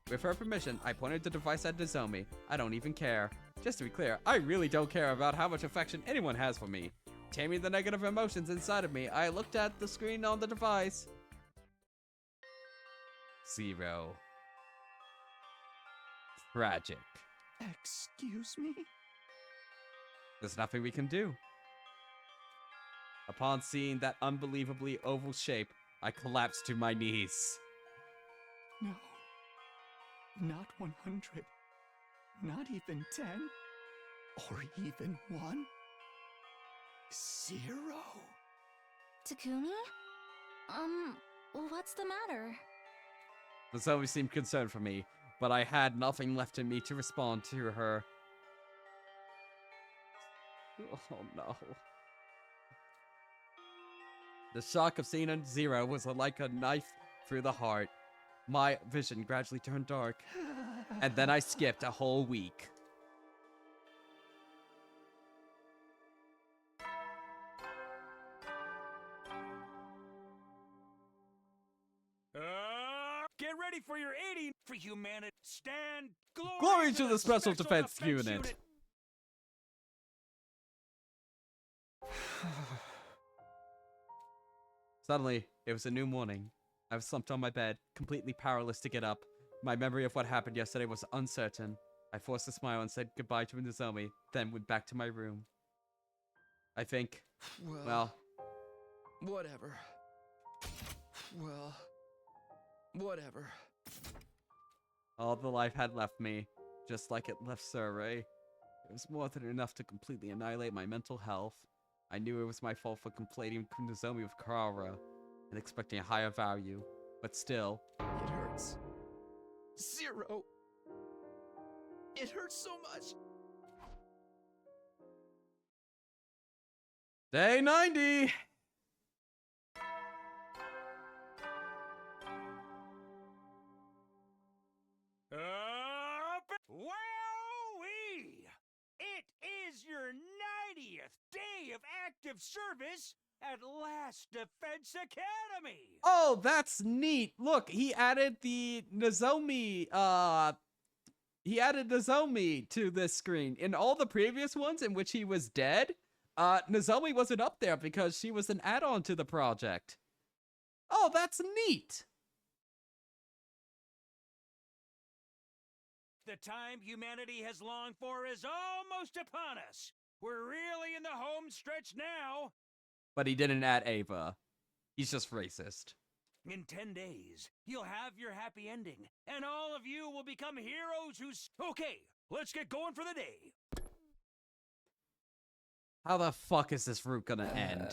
Speaker 1: With her permission, I pointed the device at Nozomi. I don't even care. Just to be clear, I really don't care about how much affection anyone has for me. Taming the negative emotions inside of me, I looked at the screen on the device. 0. Tragic.
Speaker 7: Excuse me?
Speaker 1: There's nothing we can do. Upon seeing that unbelievably oval shape, I collapsed to my knees.
Speaker 7: No. Not 100. Not even 10. Or even 1. 0.
Speaker 4: Takumi? What's the matter?
Speaker 1: Nozomi seemed concerned for me, but I had nothing left in me to respond to her. Oh no. The shock of seeing a 0 was like a knife through the heart. My vision gradually turned dark, and then I skipped a whole week.
Speaker 2: Get ready for your 80 for humanity. Stand
Speaker 1: Glory to the Special Defense Unit. Suddenly, it was a new morning. I was slumped on my bed, completely powerless to get up. My memory of what happened yesterday was uncertain. I forced a smile and said goodbye to Nozomi, then went back to my room. I think, well...
Speaker 7: Whatever. Well... Whatever.
Speaker 1: All the life had left me, just like it left Surrey. It was more than enough to completely annihilate my mental health. I knew it was my fault for conflating Nozomi with Kara and expecting a higher value, but still...
Speaker 7: It hurts. 0. It hurts so much.
Speaker 1: Day 90!
Speaker 2: Wowee! It is your 90th day of active service at Last Defense Academy!
Speaker 1: Oh, that's neat. Look, he added the Nozomi, to this screen. In all the previous ones in which he was dead, Nozomi wasn't up there because she was an add-on to the project. Oh, that's neat.
Speaker 2: The time humanity has longed for is almost upon us. We're really in the home stretch now.
Speaker 1: But he didn't add Ava. He's just racist.
Speaker 2: In 10 days, you'll have your happy ending, and all of you will become heroes who's... Okay, let's get going for the day.
Speaker 1: How the fuck is this route gonna end?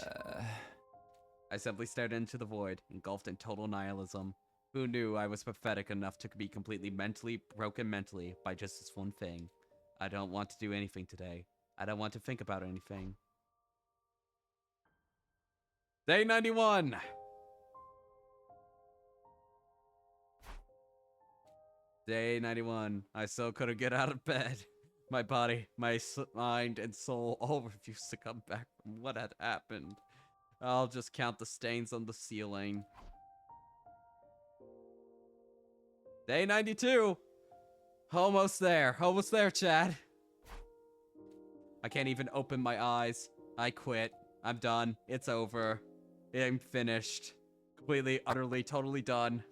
Speaker 1: I simply stared into the void, engulfed in total nihilism. Who knew I was pathetic enough to be completely broken mentally by just this one thing? I don't want to do anything today. I don't want to think about anything. Day 91! Day 91. I still couldn't get out of bed. My body, my mind, and soul all refused to come back from what had happened. I'll just count the stains on the ceiling. Day 92! Almost there, Chad. I can't even open my eyes. I quit. I'm done. It's over. I'm finished. Completely, utterly, totally done.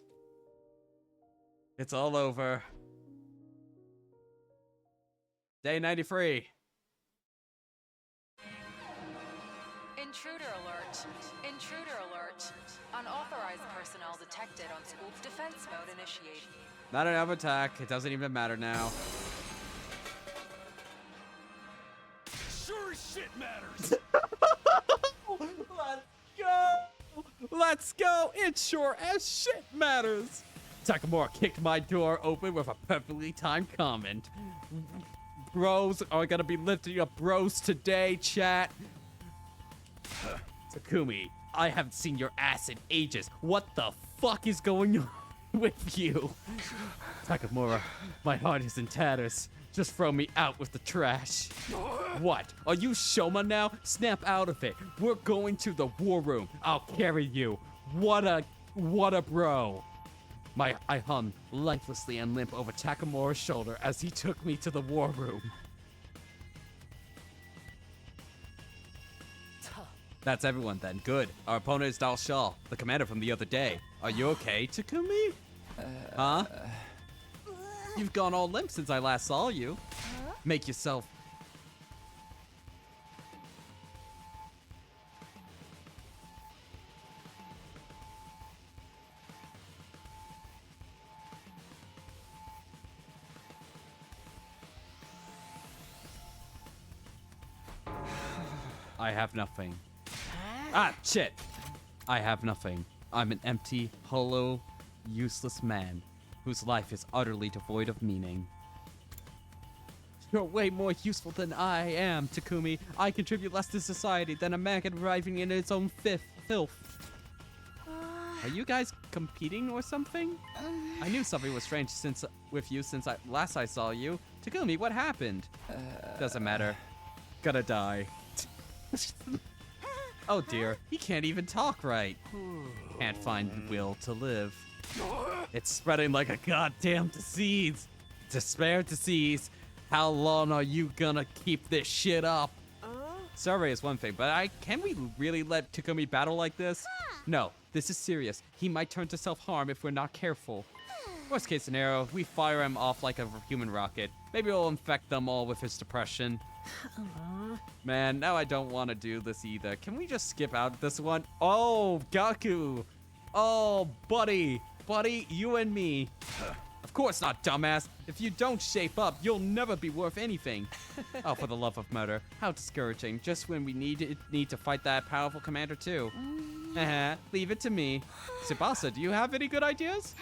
Speaker 1: It's all over. Day 93.
Speaker 5: Intruder alert. Intruder alert. Unauthorized personnel detected on school. Defense mode initiated.
Speaker 1: Not enough attack. It doesn't even matter now.
Speaker 2: Sure as shit matters!
Speaker 1: Let's go! Let's go! It sure as shit matters! Takamura kicked my door open with a perfectly timed comment. Bros are gonna be lifting up bros today, chat. Takumi, I haven't seen your ass in ages. What the fuck is going on with you? Takamura, my heart is in tatters. Just throw me out with the trash. What? Are you Shoma now? Snap out of it. We're going to the war room. I'll carry you. What a bro. I hung lifelessly and limp over Takamura's shoulder as he took me to the war room. That's everyone then. Good. Our opponent is Dal Shaw, the commander from the other day. Are you okay, Takumi? Huh? You've gone all limp since I last saw you. Make yourself... I have nothing. Ah, shit! I have nothing. I'm an empty, hollow, useless man whose life is utterly devoid of meaning. You're way more useful than I am, Takumi. I contribute less to society than a maggot arriving in its own filth. Are you guys competing or something? I knew something was strange with you since last I saw you. Takumi, what happened? Doesn't matter. Gonna die. Oh dear, he can't even talk right. Can't find the will to live. It's spreading like a goddamn disease. Despair disease. How long are you gonna keep this shit up? Survey is one thing, but can we really let Takumi battle like this? No, this is serious. He might turn to self-harm if we're not careful. Worst case scenario, we fire him off like a human rocket. Maybe we'll infect them all with his depression. Man, now I don't want to do this either. Can we just skip out this one? Oh, Gaku. Oh, buddy. Buddy, you and me. Of course not, dumbass. If you don't shape up, you'll never be worth anything. Oh, for the love of murder. How discouraging. Just when we need to fight that powerful commander too. Leave it to me. Tsubasa, do you have any good ideas?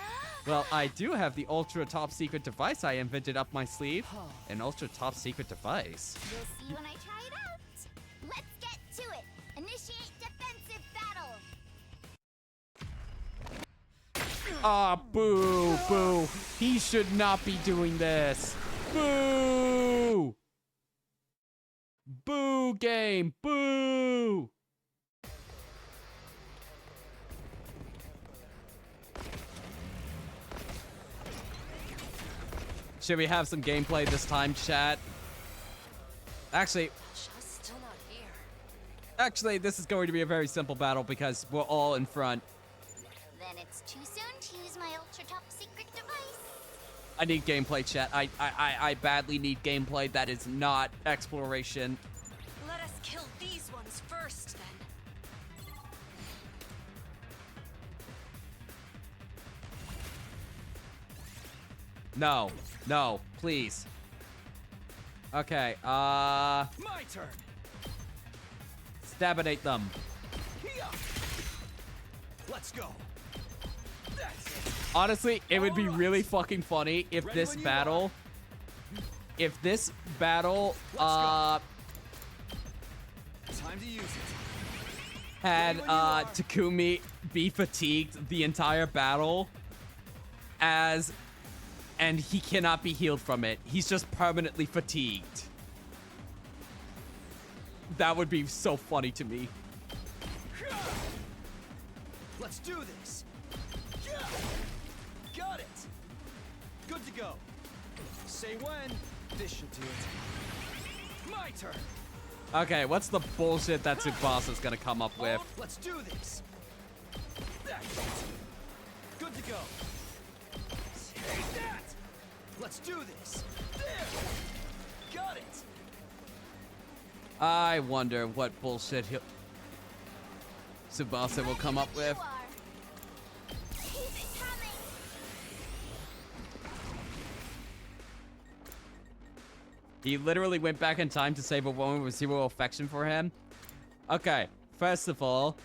Speaker 1: Well, I do have the ultra top secret device I invented up my sleeve. An ultra top secret device.
Speaker 4: You'll see when I try it out. Let's get to it.
Speaker 1: Ah, boo, boo. He should not be doing this. Boo! Boo game, boo! Should we have some gameplay this time, chat? Actually,
Speaker 5: Just still not here.
Speaker 1: Actually, this is going to be a very simple battle because we're all in front.
Speaker 4: Then it's too soon to use my ultra top secret device.
Speaker 1: I need gameplay, chat. I badly need gameplay that is not exploration.
Speaker 3: Let us kill these ones first, then.
Speaker 1: No, no, please. Okay,
Speaker 7: My turn.
Speaker 1: stabinate them.
Speaker 7: Here. Let's go. That's it.
Speaker 1: Honestly, it would be
Speaker 7: Alright.
Speaker 1: really fucking funny if
Speaker 7: Ready
Speaker 1: this
Speaker 7: when you
Speaker 1: battle,
Speaker 7: Let's go. Time to use it.
Speaker 1: had
Speaker 7: Ready when you are.
Speaker 1: Takumi be fatigued the entire battle and he cannot be healed from it. He's just permanently fatigued. That would be so funny to me.
Speaker 7: Let's do this. Got it. Good to go. Say when. This should do it. My turn.
Speaker 1: Okay, what's the bullshit that Tsubasa's gonna come up with?
Speaker 7: Let's do this. That's it. Good to go. Take that. Let's do this. There. Got it.
Speaker 1: I wonder what bullshit Tsubasa will come up with.
Speaker 4: Keep it coming.
Speaker 1: He literally went back in time to save a woman with zero affection for him. Okay, first of all,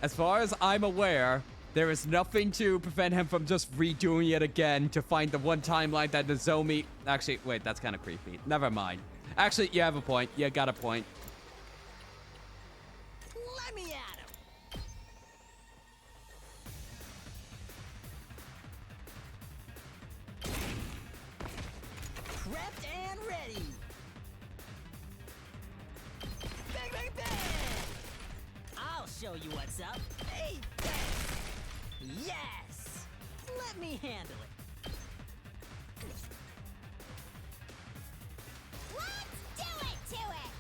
Speaker 1: as far as I'm aware, there is nothing to prevent him from just redoing it again to find the one timeline that Nozomi... Actually, wait, that's kind of creepy. Never mind. Actually, you have a point. You got a point.
Speaker 9: Let me at him. Prepped and ready. Bang, bang, bang! I'll show you what's up. Hey, bang! Yes! Let me handle it.
Speaker 4: Let's do it to it.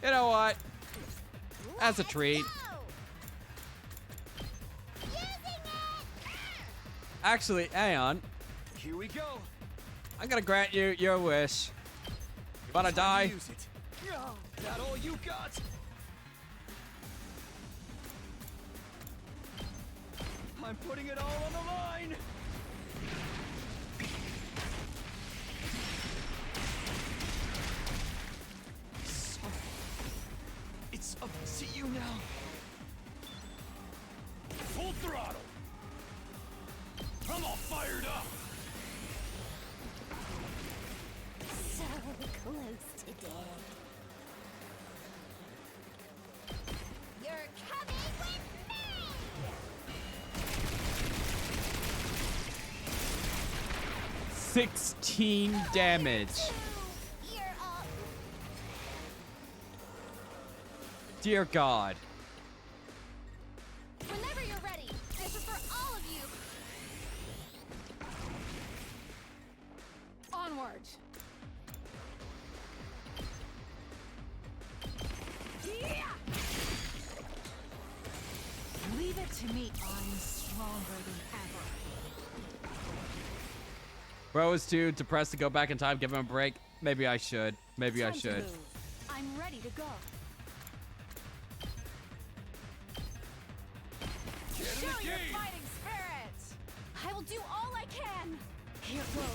Speaker 1: You know what? As a
Speaker 4: Let's
Speaker 1: treat.
Speaker 4: go. Using it.
Speaker 1: Actually, hang on.
Speaker 7: Here we go.
Speaker 1: I'm gonna grant you your wish. You wanna die?
Speaker 7: Time to use it. That all you got? I'm putting it all on the line. Sorry. It's up to you now.
Speaker 2: Full throttle. I'm all fired up.
Speaker 4: So close to death. You're coming with me!
Speaker 1: 16 damage.
Speaker 4: You're up.
Speaker 1: Dear God.
Speaker 4: Whenever you're ready, this is for all of you.
Speaker 3: Onward.
Speaker 8: Leave it to me. I'm stronger than ever.
Speaker 1: Bro is too depressed to go back in time. Give him a break. Maybe I should. Maybe I
Speaker 3: Time to
Speaker 1: should.
Speaker 3: move. I'm ready to go. Show your fighting spirit! I will do all I can! Here goes.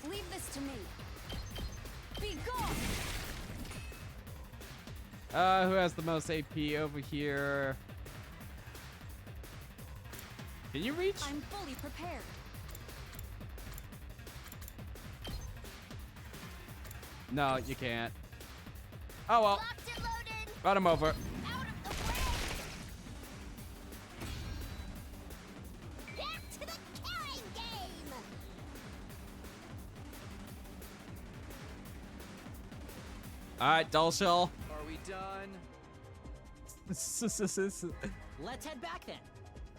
Speaker 3: Leave this to me. Be gone!
Speaker 1: Who has the most AP over here? Can you reach?
Speaker 3: I'm fully prepared.
Speaker 1: No, you can't. Oh well.
Speaker 4: Locked and loaded.
Speaker 1: Run him over.
Speaker 4: Out of the way. Back to the killing game.
Speaker 1: Alright, Dull Shell.
Speaker 7: Are we done?
Speaker 8: Let's head back then.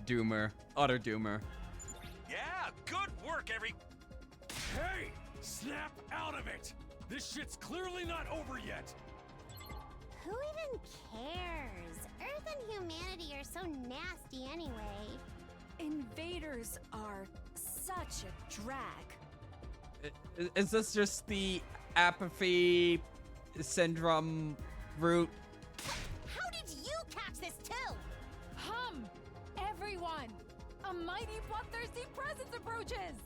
Speaker 1: Doomer. Utter Doomer.
Speaker 2: Yeah, good work, Hey! Snap out of it! This shit's clearly not over yet!
Speaker 4: Who even cares? Earth and humanity are so nasty anyway.
Speaker 3: Invaders are such a drag.
Speaker 1: Is this just the apathy syndrome route?
Speaker 4: How did you catch this too?
Speaker 3: Everyone! A mighty bloodthirsty presence approaches!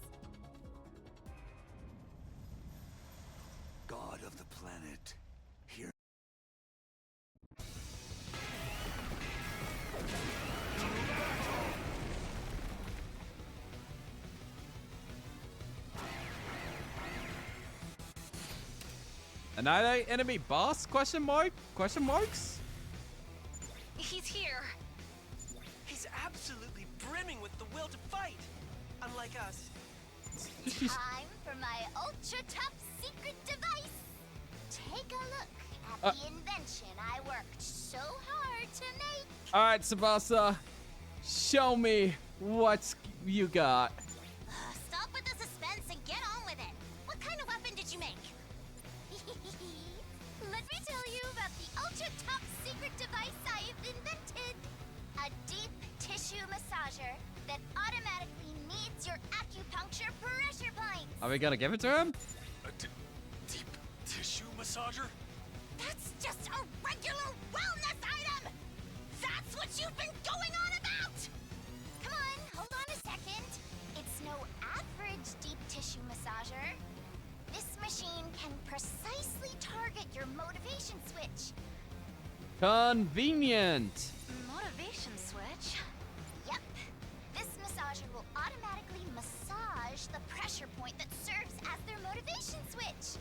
Speaker 2: God of the planet, here.
Speaker 1: Annihilate enemy boss? Question mark? Question marks?
Speaker 3: He's here.
Speaker 11: He's absolutely brimming with the will to fight, unlike us.
Speaker 4: Time for my ultra top secret device. Take a look at the invention I worked so hard to make.
Speaker 1: Alright, Tsubasa. Show me what you got.
Speaker 4: Stop with the suspense and get on with it. What kind of weapon did you make? Let me tell you about the ultra top secret device I've invented. A deep tissue massager that automatically needs your acupuncture pressure points.
Speaker 1: Are we gonna give it to him?
Speaker 2: A deep tissue massager?
Speaker 4: That's just a regular wellness item! That's what you've been going on about! Come on, hold on a second. It's no average deep tissue massager. This machine can precisely target your motivation switch.
Speaker 1: Convenient.
Speaker 3: Motivation switch?
Speaker 4: Yep. This massager will automatically massage the pressure point that serves as their motivation switch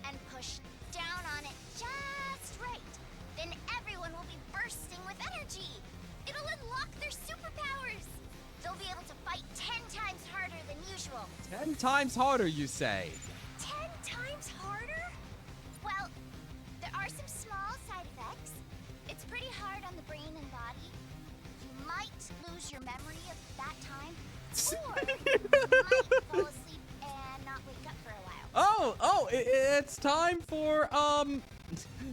Speaker 4: and push down on it just right. Then everyone will be bursting with energy. It'll unlock their superpowers. They'll be able to fight 10 times harder than usual.
Speaker 1: 10 times harder, you say?
Speaker 4: 10 times harder? Well, there are some small side effects. It's pretty hard on the brain and body. You might lose your memory of that time, or you might fall asleep and not wake up for a while.
Speaker 1: It's time for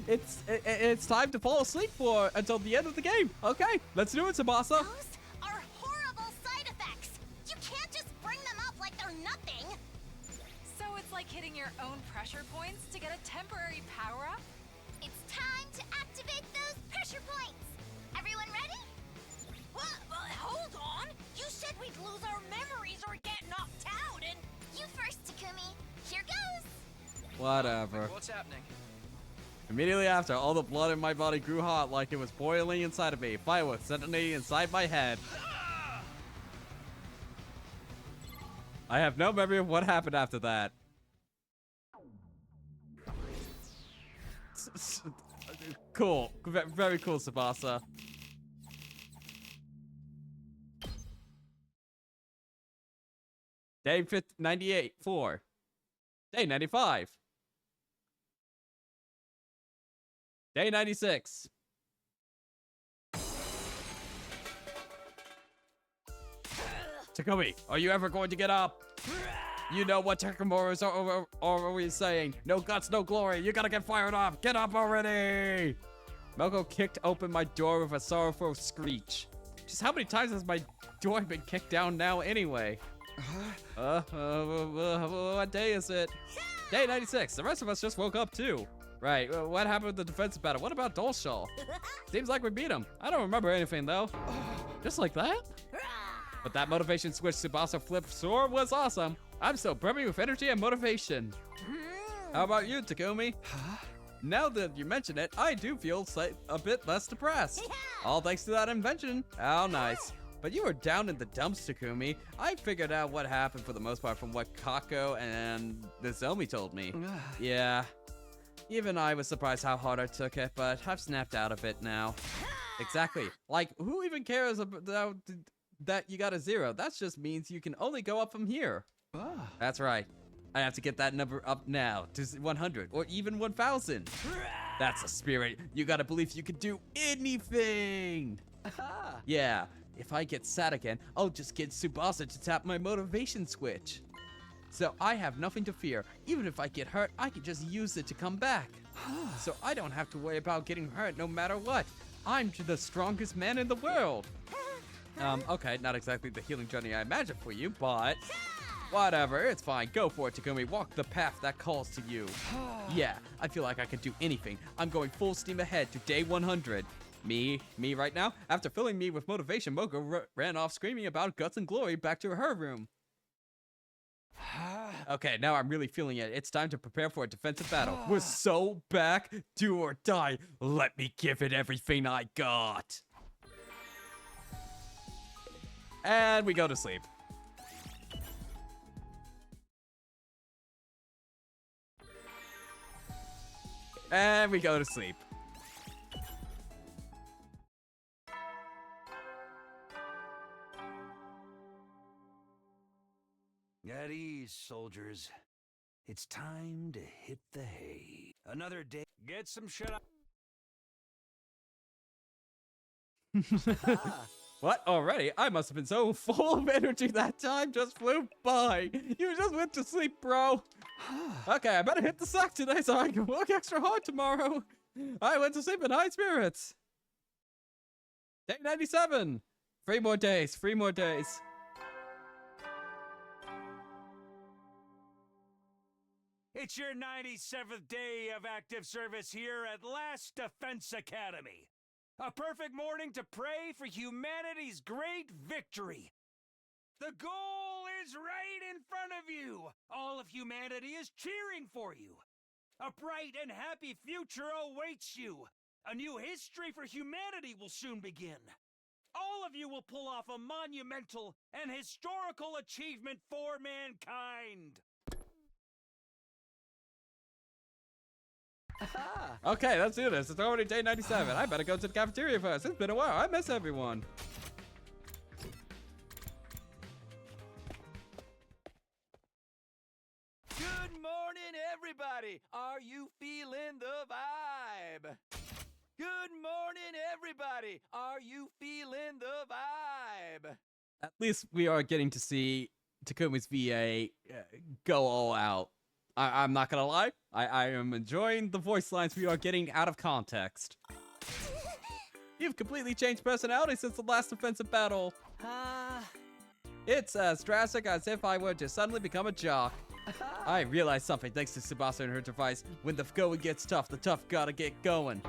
Speaker 1: it's time to fall asleep for until the end of the game. Okay, let's do it, Tsubasa.
Speaker 4: Those are horrible side effects. You can't just bring them up like they're nothing.
Speaker 5: So it's like hitting your own pressure points to get a temporary power-up?
Speaker 4: It's time to activate those pressure points. Everyone ready? What? Hold on. You said we'd lose our memories or get knocked out, and you first, Takumi. Here goes.
Speaker 1: Whatever.
Speaker 7: What's happening?
Speaker 1: Immediately after, all the blood in my body grew hot like it was boiling inside of me. Fire was detonating inside my head. I have no memory of what happened after that. Cool. Very cool, Tsubasa. Day 98, 4. Day 95. Day 96. Takumi, are you ever going to get up? You know what Takamura's are always saying. No guts, no glory. You gotta get fired up. Get up already! Melko kicked open my door with a sorrowful screech. Just how many times has my door been kicked down now anyway? What day is it? Day 96. The rest of us just woke up too. Right, what happened with the defensive battle? What about Dolshall? Seems like we beat him. I don't remember anything though. Just like that? But that motivation switch Tsubasa flipped sword was awesome. I'm so brimming with energy and motivation. How about you, Takumi? Now that you mention it, I do feel a bit less depressed. All thanks to that invention. How nice. But you were down in the dumps, Takumi. I figured out what happened for the most part from what Kako and Nozomi told me. Yeah. Even I was surprised how hard I took it, but I've snapped out of it now. Exactly. Like, who even cares about that you got a 0? That just means you can only go up from here. That's right. I have to get that number up now to 100 or even 1,000. That's a spirit. You gotta believe you can do anything. Yeah, if I get sad again, I'll just get Tsubasa to tap my motivation switch. So I have nothing to fear. Even if I get hurt, I can just use it to come back. So I don't have to worry about getting hurt no matter what. I'm the strongest man in the world. Okay, not exactly the healing journey I imagined for you, but whatever, it's fine. Go for it, Takumi. Walk the path that calls to you. Yeah, I feel like I can do anything. I'm going full steam ahead to day 100. Me right now? After filling me with motivation, Moko ran off screaming about guts and glory back to her room. Okay, now I'm really feeling it. It's time to prepare for a defensive battle. We're so back. Do or die. Let me give it everything I got. And we go to sleep. And we go to sleep.
Speaker 2: At ease, soldiers. It's time to hit the hay. Another day. Get some shit up.
Speaker 1: What? Already? I must have been so full of energy that time just flew by. You just went to sleep, bro. Okay, I better hit the sack today so I can work extra hard tomorrow. I went to sleep in high spirits. Day 97. 3 more days. 3 more days.
Speaker 2: It's your 97th day of active service here at Last Defense Academy. A perfect morning to pray for humanity's great victory. The goal is right in front of you. All of humanity is cheering for you. A bright and happy future awaits you. A new history for humanity will soon begin. All of you will pull off a monumental and historical achievement for mankind.
Speaker 1: Okay, let's do this. It's already day 97. I better go to the cafeteria first. It's been a while. I miss everyone.
Speaker 7: Good morning, everybody. Are you feeling the vibe? Good morning, everybody. Are you feeling the vibe?
Speaker 1: At least we are getting to see Takumi's VA go all out. I'm not gonna lie, I am enjoying the voice lines we are getting out of context. You've completely changed personality since the last defensive battle. It's as drastic as if I were to suddenly become a jock. I realized something thanks to Tsubasa and her device. When the going gets tough, the tough gotta get going.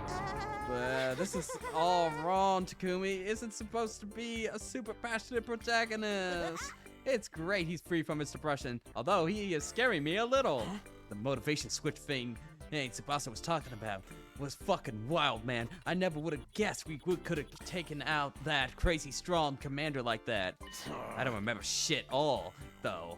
Speaker 1: This is all wrong, Takumi. Isn't supposed to be a super passionate protagonist. It's great he's free from his depression, although he is scaring me a little. The motivation switch thing Tsubasa was talking about was fucking wild, man. I never would have guessed we could have taken out that crazy strong commander like that. I don't remember shit all, though.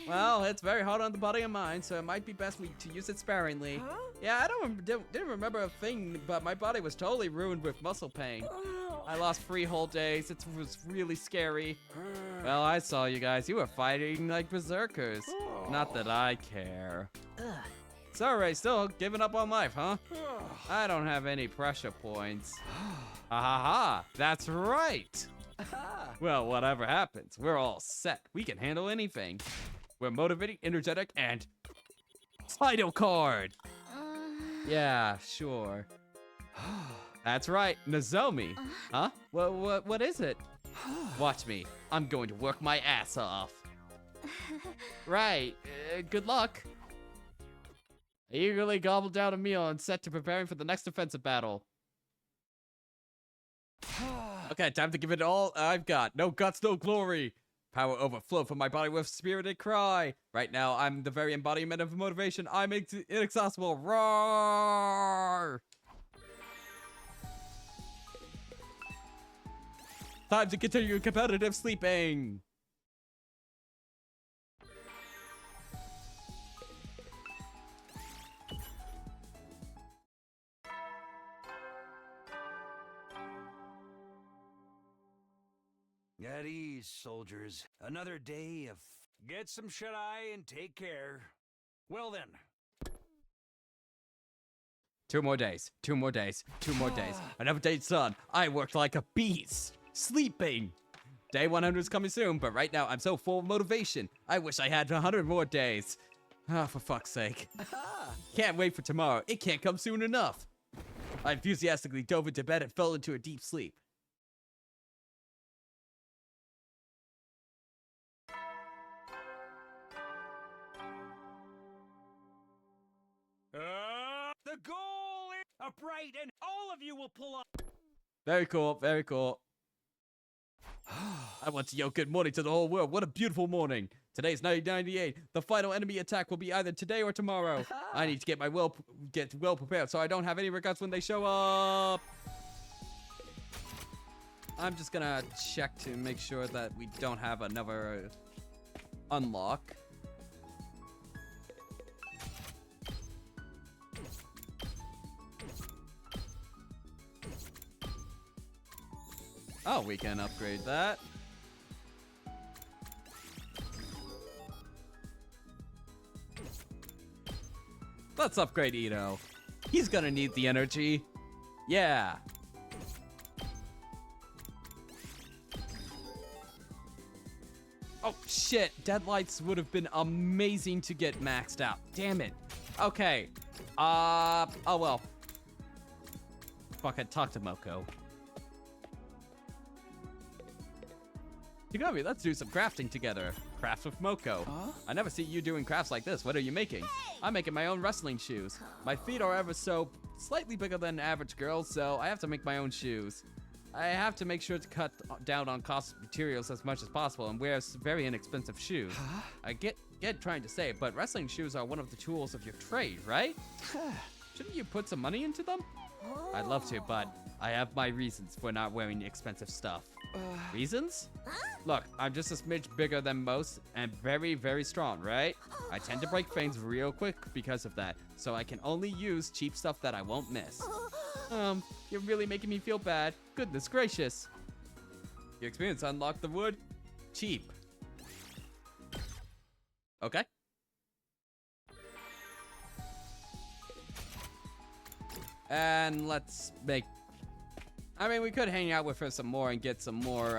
Speaker 1: Well, it's very hard on the body and mind, so it might be best to use it sparingly. Yeah, I didn't remember a thing, but my body was totally ruined with muscle pain. I lost 3 whole days. It was really scary. Well, I saw you guys. You were fighting like berserkers. Not that I care. Sorry, still giving up on life, huh? I don't have any pressure points. Ha ha ha, that's right. Well, whatever happens, we're all set. We can handle anything. We're motivated, energetic, and title card. Yeah, sure. That's right, Nozomi. Huh? What is it? Watch me. I'm going to work my ass off. Right. Good luck. I eagerly gobbled down a meal and set to preparing for the next defensive battle. Okay, time to give it all I've got. No guts, no glory. Power overflow from my body with spirited cry. Right now, I'm the very embodiment of motivation. I'm inexhaustible. Roar! Time to continue competitive sleeping.
Speaker 2: At ease, soldiers. Another day of... Get some shut-eye and take care. Well then.
Speaker 1: 2 more days. 2 more days. 2 more days. Another day's done. I worked like a beast. Sleeping. Day 100 is coming soon, but right now I'm so full of motivation. I wish I had 100 more days. Ah, for fuck's sake. Can't wait for tomorrow. It can't come soon enough. I enthusiastically dove into bed and fell into a deep sleep.
Speaker 2: The goal is upright, and all of you will pull up.
Speaker 1: Very cool, very cool. I want to yell good morning to the whole world. What a beautiful morning. Today's 1998. The final enemy attack will be either today or tomorrow. I need to get well prepared so I don't have any regrets when they show up. I'm just gonna check to make sure that we don't have another unlock. Oh, we can upgrade that. Let's upgrade Ito. He's gonna need the energy. Yeah. Oh, shit. Deadlights would have been amazing to get maxed out. Damn it. Okay. Oh, well. Fuck it. Talk to Moko. Tagami, let's do some crafting together. Craft with Moko. Huh? I never see you doing crafts like this. What are you making? Hey! I'm making my own wrestling shoes. My feet are ever so slightly bigger than average girls, so I have to make my own shoes. I have to make sure to cut down on cost of materials as much as possible and wear very inexpensive shoes. Huh? I get trying to say, but wrestling shoes are one of the tools of your trade, right? Shouldn't you put some money into them? I'd love to, but I have my reasons for not wearing expensive stuff. Reasons? Look, I'm just a smidge bigger than most and very, very strong, right? I tend to break things real quick because of that, so I can only use cheap stuff that I won't miss. You're really making me feel bad. Goodness gracious. Your experience unlocked the wood? Cheap. Okay. And let's make... I mean, we could hang out with her some more and get some more,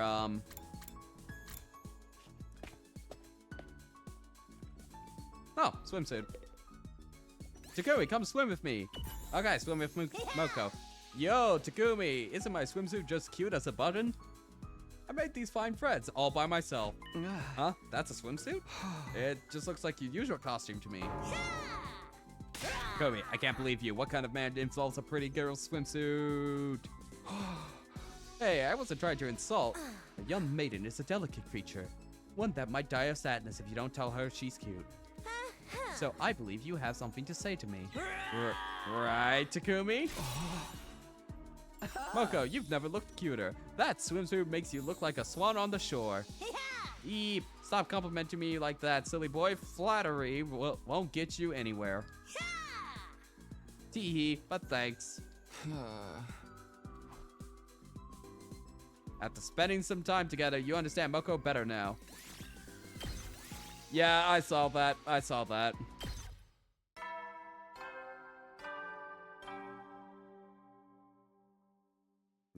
Speaker 1: Oh, swimsuit. Takumi, come swim with me. Okay, swim with Moko. Yo, Takumi, isn't my swimsuit just cute as a button? I made these fine threads all by myself. Huh? That's a swimsuit? It just looks like your usual costume to me. Takumi, I can't believe you. What kind of man insults a pretty girl's swimsuit? Hey, I wasn't trying to insult. A young maiden is a delicate creature. One that might die of sadness if you don't tell her she's cute. So I believe you have something to say to me. Right, Takumi? Moko, you've never looked cuter. That swimsuit makes you look like a swan on the shore. Eep, stop complimenting me like that, silly boy. Flattery won't get you anywhere. Tee-hee, but thanks. After spending some time together, you understand Moko better now. Yeah, I saw that. I saw that.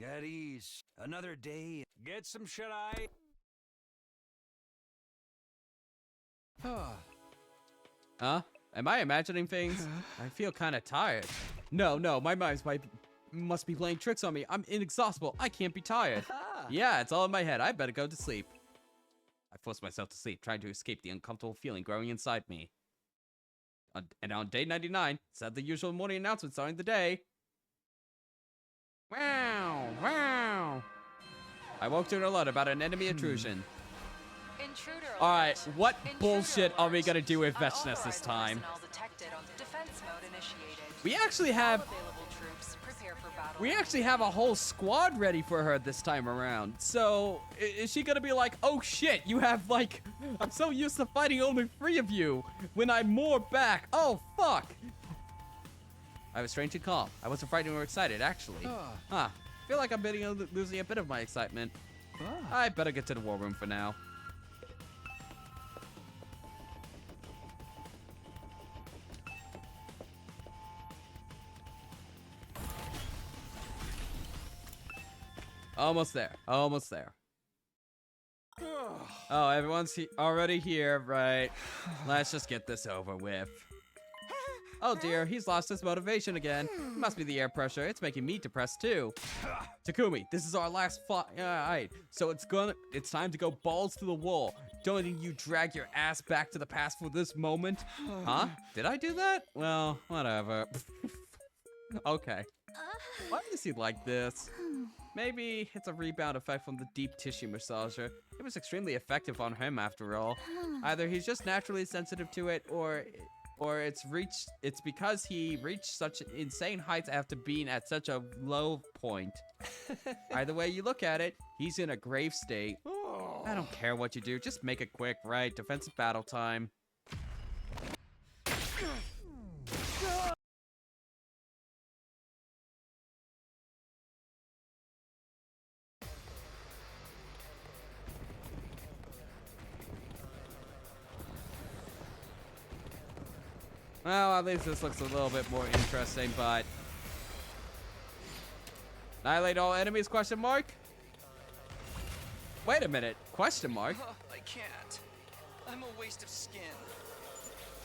Speaker 2: At ease. Another day. Get some shut-eye.
Speaker 1: Huh? Am I imagining things? I feel kind of tired. No, my mind must be playing tricks on me. I'm inexhaustible. I can't be tired. Yeah, it's all in my head. I better go to sleep. I forced myself to sleep, trying to escape the uncomfortable feeling growing inside me. And on day 99, said the usual morning announcement starting the day. Wow, wow. I woke to an alert about an enemy intrusion.
Speaker 5: Intruder alert.
Speaker 1: Alright, what
Speaker 5: Intruder
Speaker 1: bullshit are we
Speaker 5: alert.
Speaker 1: gonna do with Vechness this
Speaker 5: Unauthorized
Speaker 1: time?
Speaker 5: personnel detected on defense mode initiated.
Speaker 1: We actually have...
Speaker 5: All available troops prepare for battle.
Speaker 1: We actually have a whole squad ready for her this time around. So, is she gonna be like, oh shit, you have like, I'm so used to fighting only 3 of you. When I'm more back, oh fuck. I was strangely calm. I wasn't frightened or excited, actually. Huh, I feel like I'm losing a bit of my excitement. I better get to the war room for now. Almost there. Almost there. Oh, everyone's already here, right? Let's just get this over with. Oh dear, he's lost his motivation again. Must be the air pressure. It's making me depressed too. Takumi, this is our last fight. Alright, so it's time to go balls to the wall. Don't you drag your ass back to the past for this moment? Huh? Did I do that? Well, whatever. Okay. Why is he like this? Maybe it's a rebound effect from the deep tissue massager. It was extremely effective on him after all. Either he's just naturally sensitive to it, or it's because he reached such insane heights after being at such a low point. Either way you look at it, he's in a grave state. I don't care what you do, just make it quick, right? Defensive battle time. Well, at least this looks a little bit more interesting, but... Annihilate all enemies, question mark? Wait a minute, question mark?
Speaker 7: I can't. I'm a waste of skin.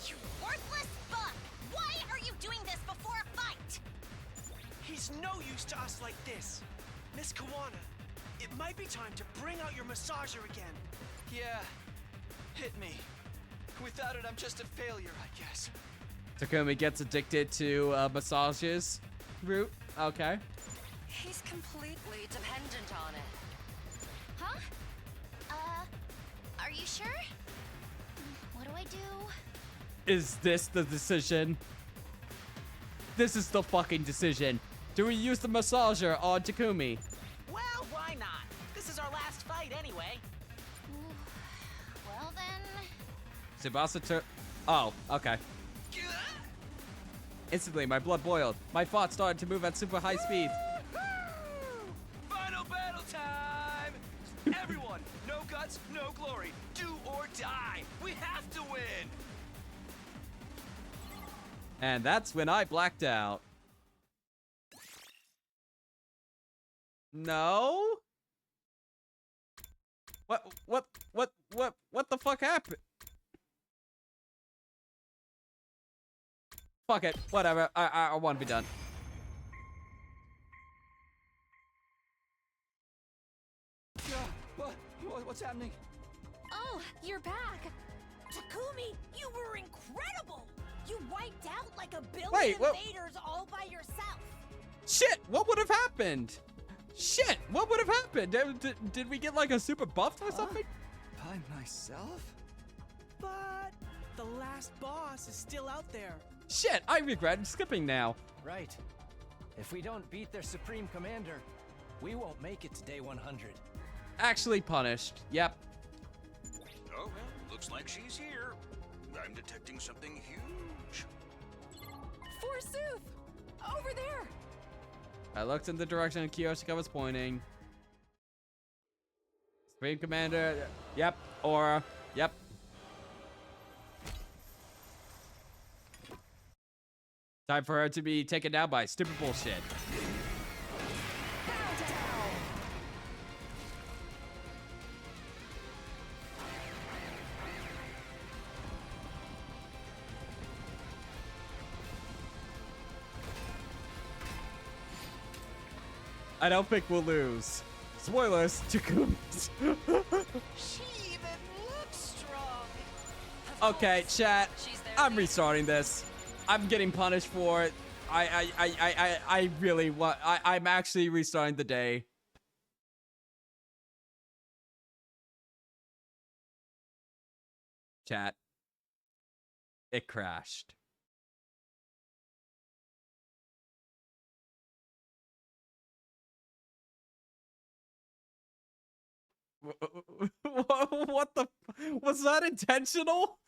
Speaker 4: You worthless fuck! Why are you doing this before a fight?
Speaker 11: He's no use to us like this. Miss Kawana, it might be time to bring out your massager again.
Speaker 7: Yeah, hit me. Without it, I'm just a failure, I guess.
Speaker 1: Takumi gets addicted to massages. Root, okay.
Speaker 3: He's completely dependent on it.
Speaker 4: Huh? Are you sure? What do I do?
Speaker 1: Is this the decision? This is the fucking decision. Do we use the massager on Takumi?
Speaker 9: Well, why not? This is our last fight anyway.
Speaker 4: Well then...
Speaker 1: Tsubasa Oh, okay. Instantly, my blood boiled. My thoughts started to move at super high speed.
Speaker 7: Final battle time! Everyone, no guts, no glory. Do or die. We have to win.
Speaker 1: And that's when I blacked out. No? What the fuck happened? Fuck it, whatever. I want to be done.
Speaker 7: What's happening?
Speaker 3: Oh, you're back.
Speaker 12: Takumi, you were incredible! You wiped out like a billion
Speaker 1: Wait, what?
Speaker 12: invaders all by yourself.
Speaker 1: Shit, what would have happened? Shit, what would have happened? Did we get like a super buff or something?
Speaker 7: By myself?
Speaker 11: But the last boss is still out there.
Speaker 1: Shit, I regret skipping now.
Speaker 6: Right. If we don't beat their supreme commander, we won't make it to day 100.
Speaker 1: Actually punished. Yep.
Speaker 2: Oh, well, looks like she's here. I'm detecting something huge.
Speaker 3: Forsooth! Over there!
Speaker 1: I looked in the direction Kiyoshika was pointing. Supreme Commander. Yep. Aura. Yep. Time for her to be taken down by stupid bullshit. I don't think we'll lose. Spoilers, Takumi.
Speaker 10: She even looks strong.
Speaker 1: Okay, chat.
Speaker 3: She's there.
Speaker 1: I'm restarting this. I'm getting punished for it. I really want. I'm actually restarting the day. Chat. It crashed. What the? Was that intentional?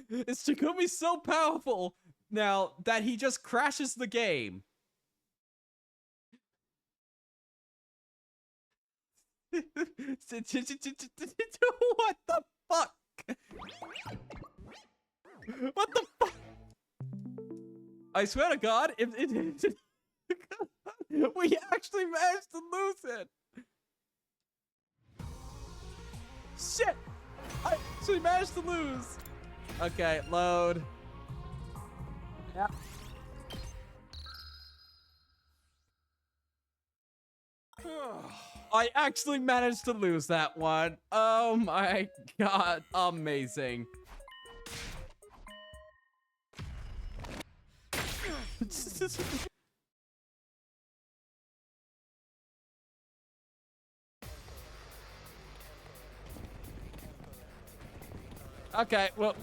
Speaker 1: Is Takumi so powerful now that he just crashes the game? What the fuck? What the fuck? I swear to God, if we actually managed to lose it. Shit! I actually managed to lose. Okay, load. Yeah. I actually managed to lose that one. Oh my God, amazing. Okay, well,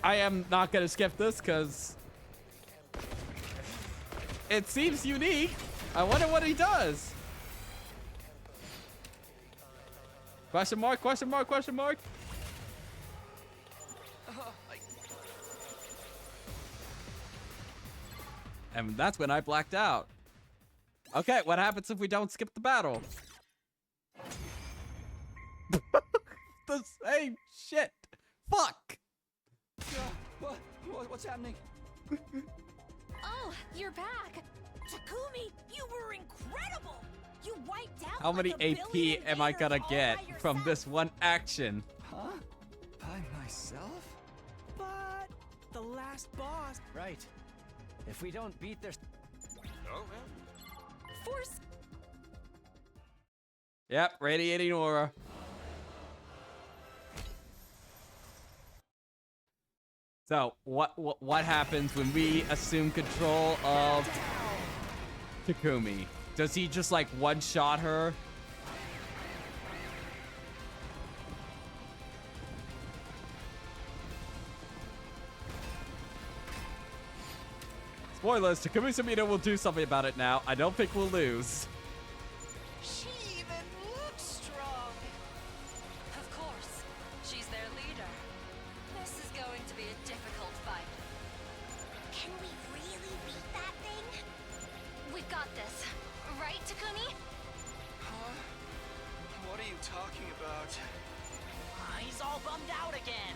Speaker 1: I am not gonna skip this because it seems unique. I wonder what he does. Question mark, question mark, question mark. And that's when I blacked out. Okay, what happens if we don't skip the battle? The same shit. Fuck.
Speaker 7: What's happening?
Speaker 12: Oh, you're back. Takumi, you were incredible. You wiped out
Speaker 1: How many
Speaker 12: like a
Speaker 1: AP
Speaker 12: billion
Speaker 1: am I
Speaker 12: invaders
Speaker 1: gonna
Speaker 12: all
Speaker 1: get
Speaker 12: by
Speaker 1: from
Speaker 12: yourself.
Speaker 1: this one action?
Speaker 7: Huh? By myself? But the last boss. Right. If we don't beat their.
Speaker 11: Oh, man.
Speaker 12: Force.
Speaker 1: Yep, radiating aura. So, what happens when we assume control of Takumi? Does he just like one-shot her? Spoilers, Takumi Samita will do something about it now. I don't think we'll lose.
Speaker 10: She even looks strong.
Speaker 3: Of course. She's their leader. This is going to be a difficult fight.
Speaker 4: Can we really beat that thing? We've got this. Right, Takumi?
Speaker 11: Huh? What are you talking about?
Speaker 9: He's all bummed out again.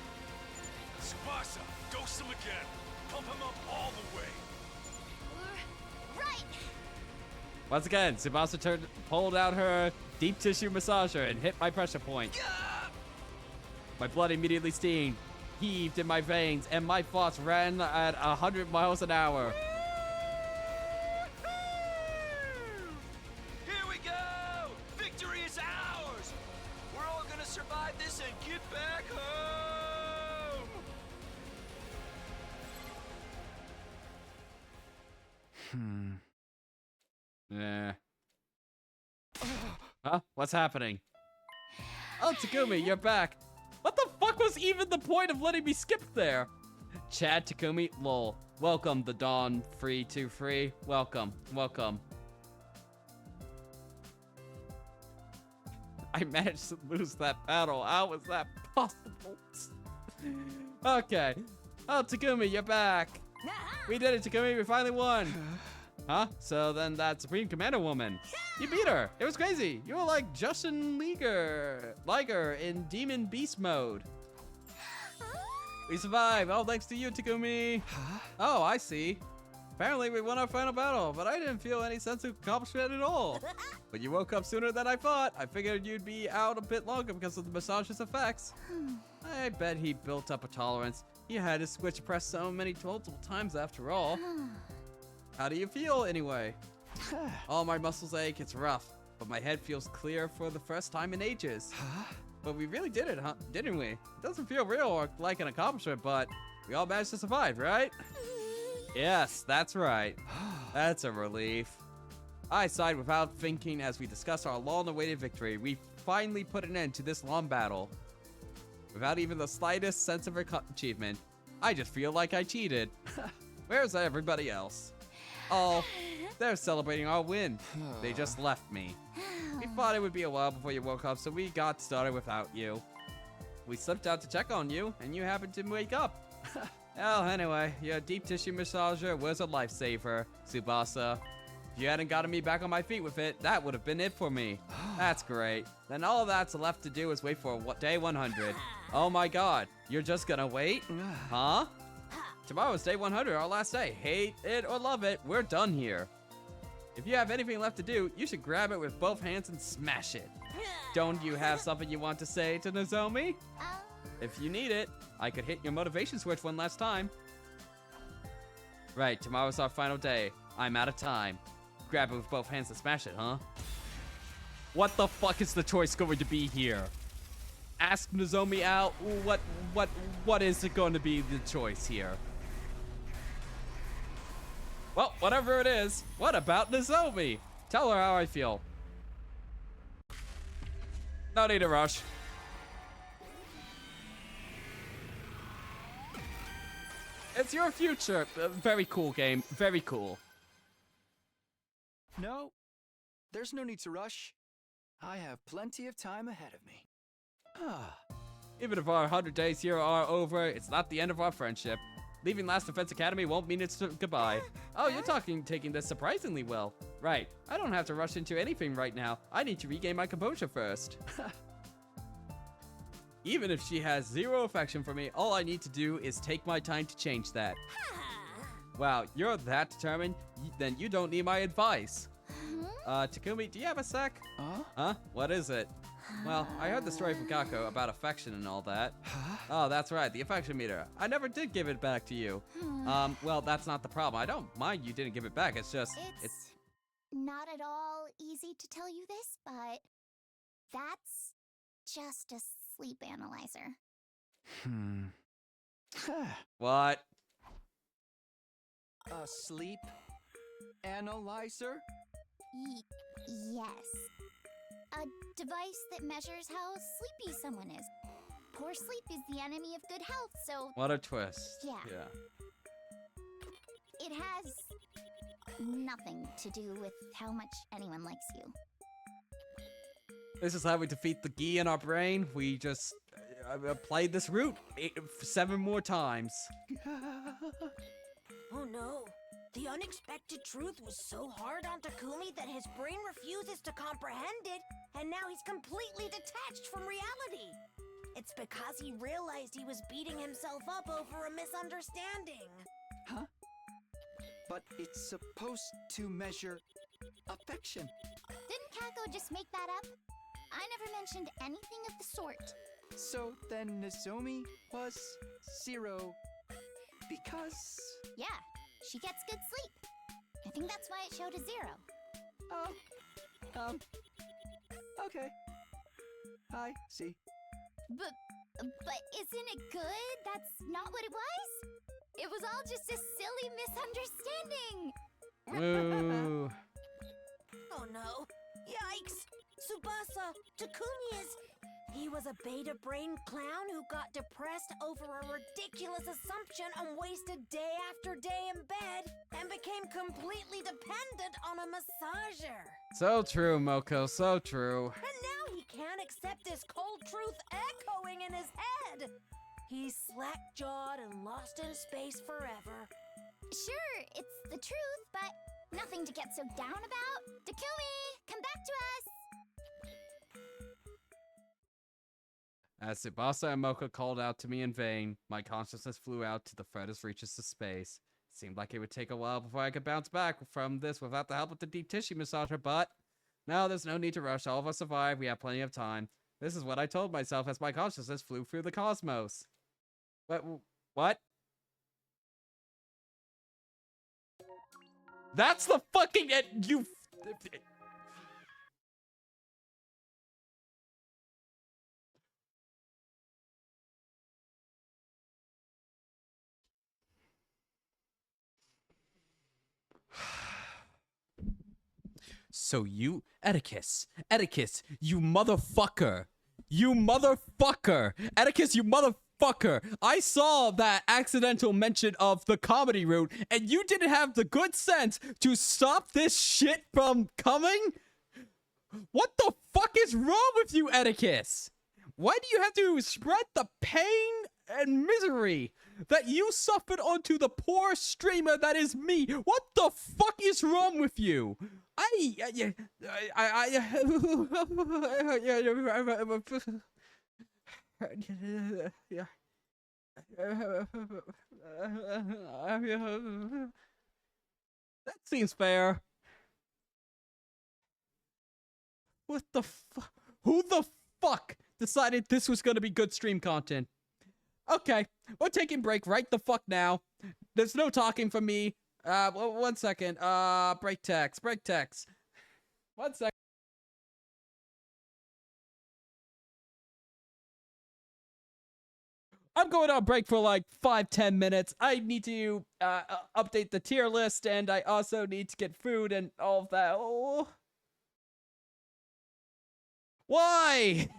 Speaker 2: Tsubasa, dose him again. Pump him up all the way.
Speaker 4: Right!
Speaker 1: Once again, Tsubasa pulled out her deep tissue massager and hit my pressure point. My blood immediately steamed, heaved in my veins, and my thoughts ran at 100 miles an hour.
Speaker 6: Here we go! Victory is ours! We're all gonna survive this and get back home!
Speaker 1: Yeah. Huh? What's happening? Oh, Takumi, you're back. What the fuck was even the point of letting me skip there? Chad, Takumi, lol. Welcome, the Dawn Free to Free. Welcome, welcome. I managed to lose that battle. How was that possible? Okay. Oh, Takumi, you're back. We did it, Takumi. We finally won. Huh? So then that Supreme Commander woman. You beat her. It was crazy. You were like Justin Liger in Demon Beast mode. We survived. All thanks to you, Takumi.
Speaker 7: Huh?
Speaker 1: Oh, I see. Apparently we won our final battle, but I didn't feel any sense of accomplishment at all. But you woke up sooner than I thought. I figured you'd be out a bit longer because of the massage's effects. I bet he built up a tolerance. He had his switch pressed so many multiple times after all. How do you feel anyway? All my muscles ache, it's rough, but my head feels clear for the first time in ages.
Speaker 7: Huh?
Speaker 1: But we really did it, huh? Didn't we? It doesn't feel real or like an accomplishment, but we all managed to survive, right? Yes, that's right. That's a relief. I sighed without thinking as we discussed our long-awaited victory. We finally put an end to this long battle. Without even the slightest sense of achievement, I just feel like I cheated. Where's everybody else? Oh, they're celebrating our win. They just left me. We thought it would be a while before you woke up, so we got started without you. We slipped out to check on you, and you happened to wake up. Well, anyway, your deep tissue massager was a lifesaver, Tsubasa. If you hadn't gotten me back on my feet with it, that would have been it for me. That's great. Then all that's left to do is wait for day 100. Oh my god, you're just gonna wait? Huh? Tomorrow's day 100, our last day. Hate it or love it, we're done here. If you have anything left to do, you should grab it with both hands and smash it. Don't you have something you want to say to Nozomi? If you need it, I could hit your motivation switch one last time. Right, tomorrow's our final day. I'm out of time. Grab it with both hands and smash it, huh? What the fuck is the choice going to be here? Ask Nozomi out. What is it going to be the choice here? Well, whatever it is, what about Nozomi? Tell her how I feel. No need to rush. It's your future. Very cool game. Very cool.
Speaker 7: No, there's no need to rush. I have plenty of time ahead of me.
Speaker 1: Even if our 100 days here are over, it's not the end of our friendship. Leaving Last Defense Academy won't mean it's goodbye. Oh, you're taking this surprisingly well. Right, I don't have to rush into anything right now. I need to regain my composure first. Even if she has zero affection for me, all I need to do is take my time to change that. Wow, you're that determined? Then you don't need my advice. Takumi, do you have a sec? Huh? What is it? Well, I heard the story from Kako about affection and all that. Oh, that's right, the affection meter. I never did give it back to you. Well, that's not the problem. I don't mind you didn't give it back. It's just...
Speaker 4: It's not at all easy to tell you this, but that's just a sleep analyzer.
Speaker 1: What?
Speaker 7: A sleep analyzer?
Speaker 4: Yes. A device that measures how sleepy someone is. Poor sleep is the enemy of good health, so...
Speaker 1: What a twist.
Speaker 4: Yeah. It has nothing to do with how much anyone likes you.
Speaker 1: This is how we defeat the Gi in our brain. We just played this route 7 more times.
Speaker 12: Oh no. The unexpected truth was so hard on Takumi that his brain refuses to comprehend it, and now he's completely detached from reality. It's because he realized he was beating himself up over a misunderstanding.
Speaker 7: Huh? But it's supposed to measure affection.
Speaker 4: Didn't Kako just make that up? I never mentioned anything of the sort.
Speaker 7: So then Nozomi was 0 because...
Speaker 4: Yeah, she gets good sleep. I think that's why it showed a 0.
Speaker 7: Oh, okay. I see.
Speaker 4: But isn't it good? That's not what it was? It was all just a silly misunderstanding.
Speaker 1: Ooh.
Speaker 12: Oh no. Yikes! Tsubasa, Takumi is... He was a beta brain clown who got depressed over a ridiculous assumption and wasted day after day in bed and became completely dependent on a massager.
Speaker 1: So true, Moko, so true.
Speaker 12: And now he can't accept this cold truth echoing in his head. He's slack-jawed and lost in space forever.
Speaker 4: Sure, it's the truth, but nothing to get so down about. Takumi, come back to us!
Speaker 1: As Tsubasa and Mocha called out to me in vain, my consciousness flew out to the furthest reaches of space. It seemed like it would take a while before I could bounce back from this without the help of the deep tissue massager, but... No, there's no need to rush. All of us survive. We have plenty of time. This is what I told myself as my consciousness flew through the cosmos. What? That's the fucking... You... So you, Atticus, you motherfucker, Atticus, you motherfucker, I saw that accidental mention of the comedy route, and you didn't have the good sense to stop this shit from coming? What the fuck is wrong with you, Atticus? Why do you have to spread the pain and misery that you suffered onto the poor streamer that is me. What the fuck is wrong with you? That seems fair. What the fuck? Who the fuck decided this was gonna be good stream content? Okay, we're taking break right the fuck now. There's no talking from me. 1 second. Break text. 1 second. I'm going on break for like 5-10 minutes. I need to update the tier list, and I also need to get food and all of that. Oh. Why?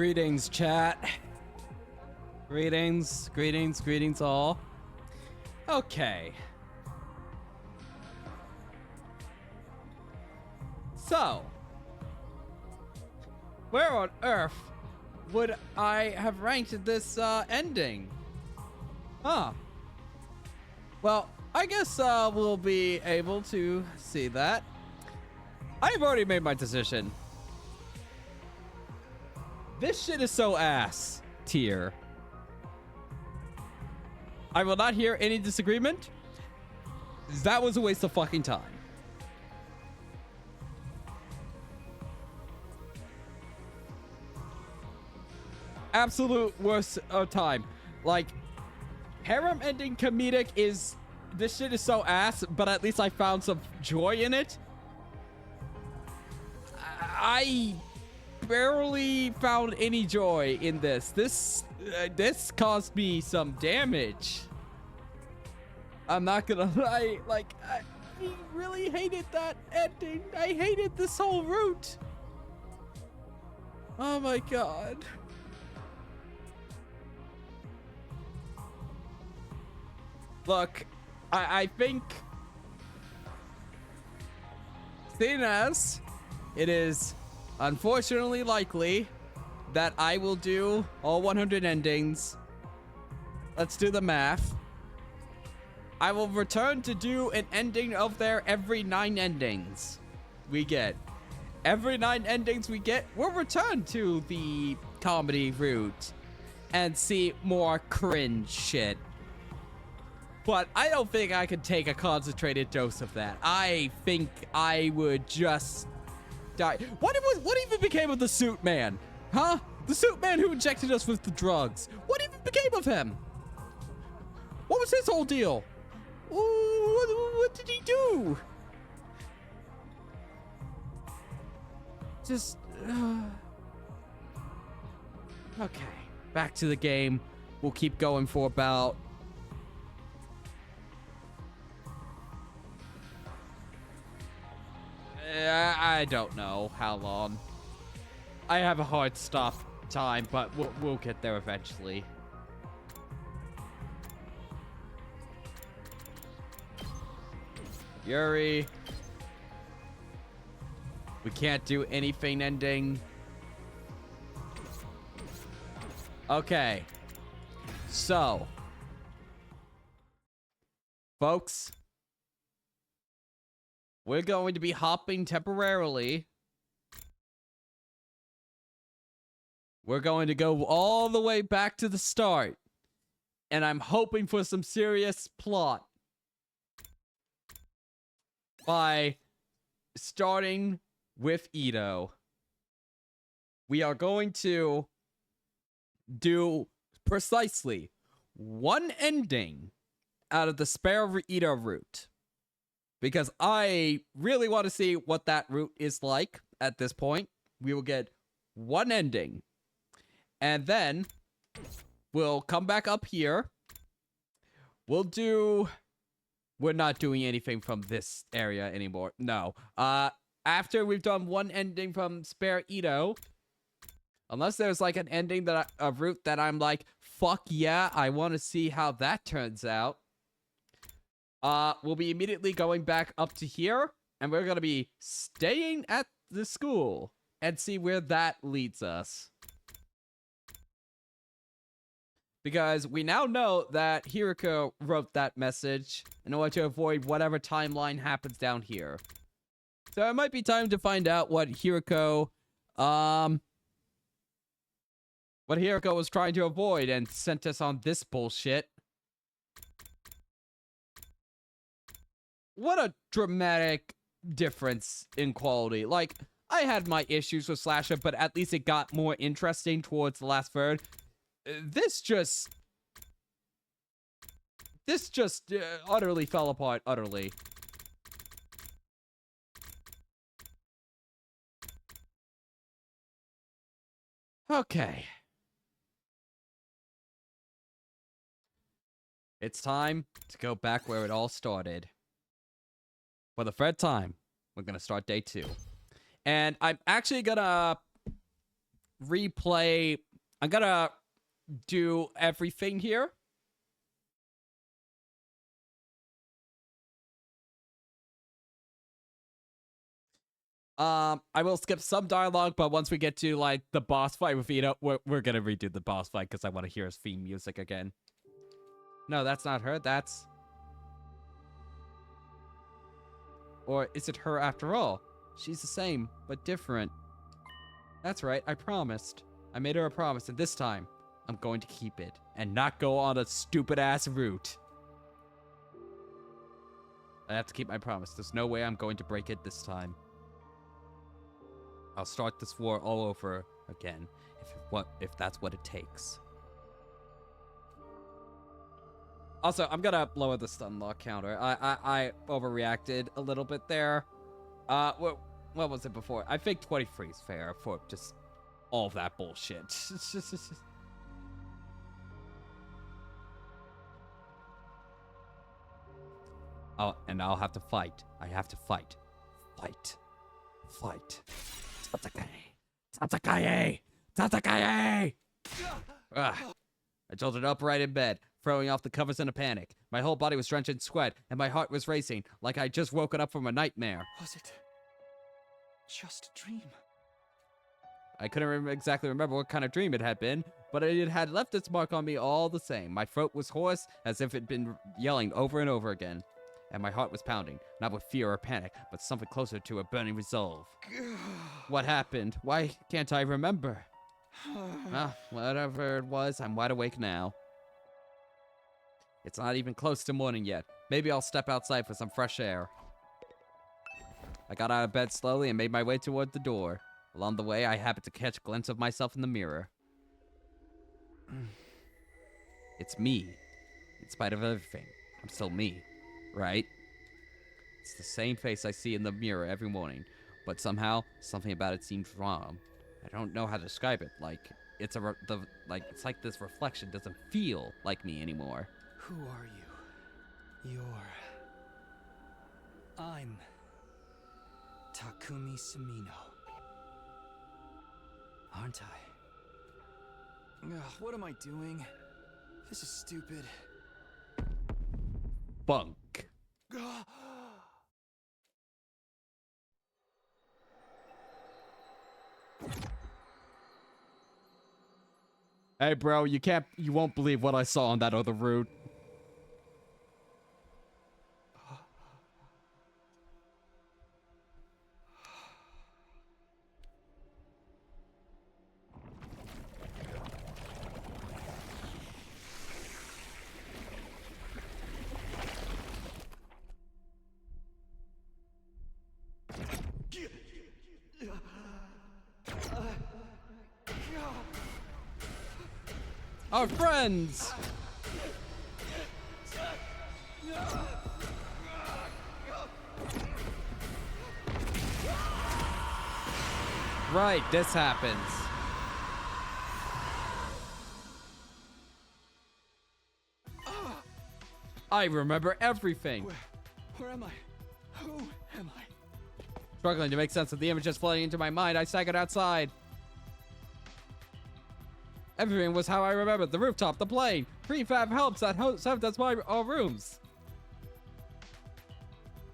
Speaker 1: Greetings, chat. Greetings, greetings, greetings all. Okay. So, where on earth would I have ranked this ending? Huh. Well, I guess we'll be able to see that. I've already made my decision. This shit is so ass tier. I will not hear any disagreement. That was a waste of fucking time. Absolute worst of time. Like, harem ending comedic is... This shit is so ass, but at least I found some joy in it. I barely found any joy in this. This caused me some damage. I'm not gonna lie. Like, I really hated that ending. I hated this whole route. Oh my god. Look, I think, seeing as it is unfortunately likely that I will do all 100 endings, let's do the math. I will return to do an ending of there every 9 endings we get. Every 9 endings we get, we'll return to the comedy route and see more cringe shit. But I don't think I could take a concentrated dose of that. I think I would just die. What even became of the suit man? Huh? The suit man who injected us with the drugs. What even became of him? What was his whole deal? What did he do? Just... Okay. Back to the game. We'll keep going for about... I don't know how long. I have a hard stop time, but we'll get there eventually. Yuri. We can't do anything ending. Okay. So. Folks. We're going to be hopping temporarily. We're going to go all the way back to the start. And I'm hoping for some serious plot. By starting with Ito. We are going to do precisely one ending out of the Spare Ito route. Because I really want to see what that route is like at this point. We will get one ending. And then we'll come back up here. We'll do... We're not doing anything from this area anymore. No. After we've done one ending from Spare Ito, unless there's like an ending that a route that I'm like, fuck yeah, I want to see how that turns out. We'll be immediately going back up to here, and we're gonna be staying at the school and see where that leads us. Because we now know that Hiriko wrote that message in order to avoid whatever timeline happens down here. So it might be time to find out what Hiriko was trying to avoid and sent us on this bullshit. What a dramatic difference in quality. Like, I had my issues with Slasher, but at least it got more interesting towards the last third. This just utterly fell apart, utterly. Okay. It's time to go back where it all started. For the third time, we're gonna start day 2. And I'm actually gonna replay. I'm gonna do everything here. I will skip some dialogue, but once we get to, like, the boss fight with Ito, we're gonna redo the boss fight because I want to hear his theme music again. No, that's not her. That's... Or is it her after all? She's the same, but different. That's right, I promised. I made her a promise, and this time, I'm going to keep it, and not go on a stupid-ass route. I have to keep my promise. There's no way I'm going to break it this time. I'll start this war all over again, if that's what it takes. Also, I'm gonna lower the stun lock counter. I overreacted a little bit there. What was it before? I think 23 is fair for just all of that bullshit. Oh, and I'll have to fight. I have to fight. Fight. Fight. Tatakaye! Tatakaye! I jolted upright in bed, throwing off the covers in a panic. My whole body was drenched in sweat, and my heart was racing, like I'd just woken up from a nightmare.
Speaker 7: Was it just a dream?
Speaker 1: I couldn't exactly remember what kind of dream it had been, but it had left its mark on me all the same. My throat was hoarse, as if it'd been yelling over and over again. And my heart was pounding, not with fear or panic, but something closer to a burning resolve. What happened? Why can't I remember? Whatever it was, I'm wide awake now. It's not even close to morning yet. Maybe I'll step outside for some fresh air. I got out of bed slowly and made my way toward the door. Along the way, I happened to catch a glimpse of myself in the mirror. It's me. In spite of everything, I'm still me. Right? It's the same face I see in the mirror every morning, but somehow something about it seems wrong. I don't know how to describe it. Like it's it's like this reflection doesn't feel like me anymore.
Speaker 7: Who are you? I'm Takumi Sumino. Aren't I? Ugh, what am I doing? This is stupid.
Speaker 1: Bunk. Hey, bro, you won't believe what I saw on that other route. Our friends! Right, this happens. I remember everything.
Speaker 7: Where am I? Who am I?
Speaker 1: Struggling to make sense of the images flooding into my mind, I staggered outside. Everything was how I remembered. The rooftop, the plane, prefab helps that served as my rooms.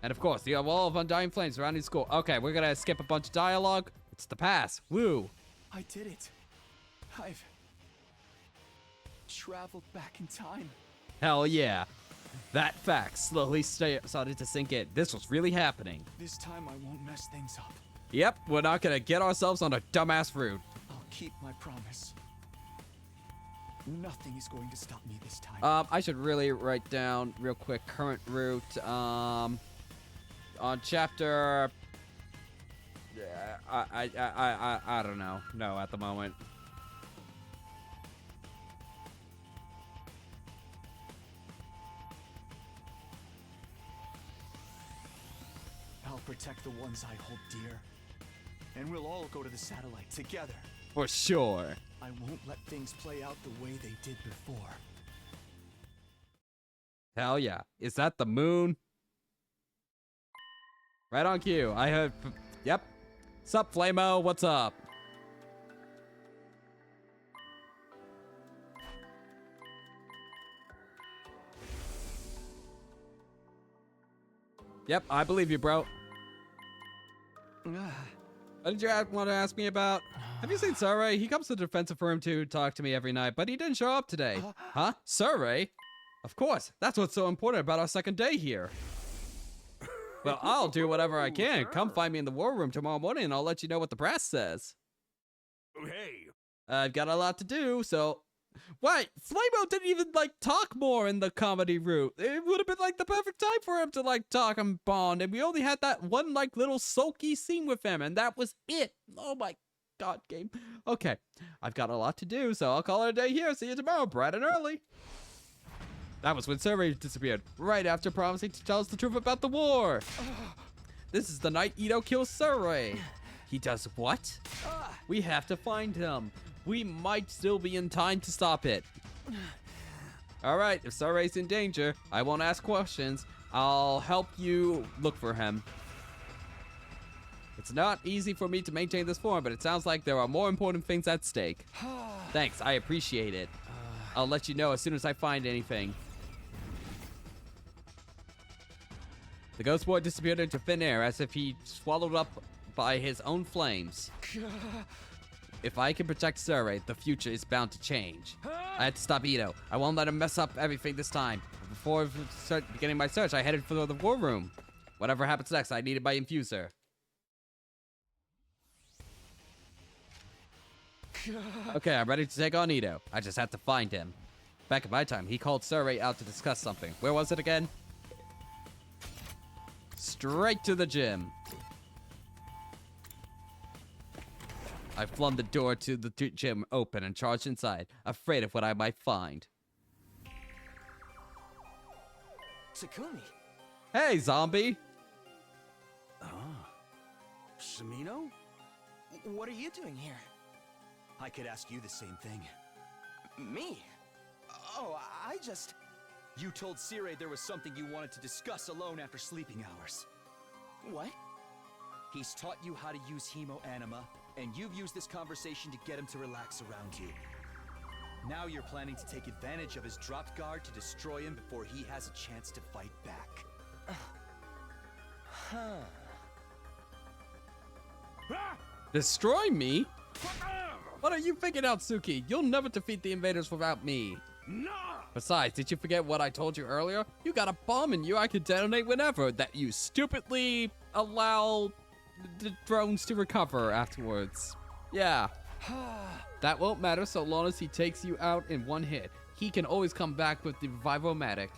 Speaker 1: And of course, the wall of undying flames surrounding school. Okay, we're gonna skip a bunch of dialogue. It's the past. Woo.
Speaker 7: I did it. I've traveled back in time.
Speaker 1: Hell yeah. That fact slowly started to sink in. This was really happening.
Speaker 7: This time I won't mess things up.
Speaker 1: Yep, we're not gonna get ourselves on a dumbass route.
Speaker 7: I'll keep my promise. Nothing is going to stop me this time.
Speaker 1: I should really write down real quick current route. On chapter. I don't know. No, at the moment.
Speaker 7: I'll protect the ones I hold dear, and we'll all go to the satellite together.
Speaker 1: For sure.
Speaker 7: I won't let things play out the way they did before.
Speaker 1: Hell yeah. Is that the moon? Right on cue. I have... Yep. Sup, Flamo? What's up? Yep, I believe you, bro. What did you want to ask me about? Have you seen Surrey? He comes to the defensive room to talk to me every night, but he didn't show up today. Huh? Surrey? Of course. That's what's so important about our second day here. Well, I'll do whatever I can. Come find me in the war room tomorrow morning and I'll let you know what the brass says.
Speaker 2: Hey.
Speaker 1: I've got a lot to do, so... What? Flameo didn't even, like, talk more in the comedy route. It would have been, like, the perfect time for him to, like, talk and bond, and we only had that one, like, little sulky scene with him, and that was it. Oh, my God, game. Okay, I've got a lot to do, so I'll call it a day here. See you tomorrow, bright and early. That was when Surrey disappeared, right after promising to tell us the truth about the war. This is the night Ito kills Surrey. He does what? We have to find him. We might still be in time to stop it. Alright, if Surrey's in danger, I won't ask questions. I'll help you look for him. It's not easy for me to maintain this form, but it sounds like there are more important things at stake. Thanks, I appreciate it. I'll let you know as soon as I find anything. The ghost boy disappeared into thin air as if he swallowed up by his own flames. If I can protect Surrey, the future is bound to change. I had to stop Ito. I won't let him mess up everything this time. Before beginning my search, I headed for the war room. Whatever happens next, I needed my infuser. Okay, I'm ready to take on Ito. I just have to find him. Back in my time, he called Surrey out to discuss something. Where was it again? Straight to the gym. I flung the door to the gym open and charged inside, afraid of what I might find.
Speaker 7: Takumi.
Speaker 1: Hey, zombie!
Speaker 7: Shimino?
Speaker 11: What are you doing here?
Speaker 7: I could ask you the same thing.
Speaker 11: Me? Oh, I just...
Speaker 7: You told Sirei there was something you wanted to discuss alone after sleeping hours.
Speaker 11: What?
Speaker 7: He's taught you how to use Hemo Anima, and you've used this conversation to get him to relax around you. Now you're planning to take advantage of his dropped guard to destroy him before he has a chance to fight back.
Speaker 1: Destroy me? What are you thinking, Atsuki? You'll never defeat the invaders without me.
Speaker 2: No!
Speaker 1: Besides, did you forget what I told you earlier? You got a bomb in you I could detonate whenever that you stupidly allow the drones to recover afterwards. Yeah. That won't matter so long as he takes you out in one hit. He can always come back with the Revivomatic.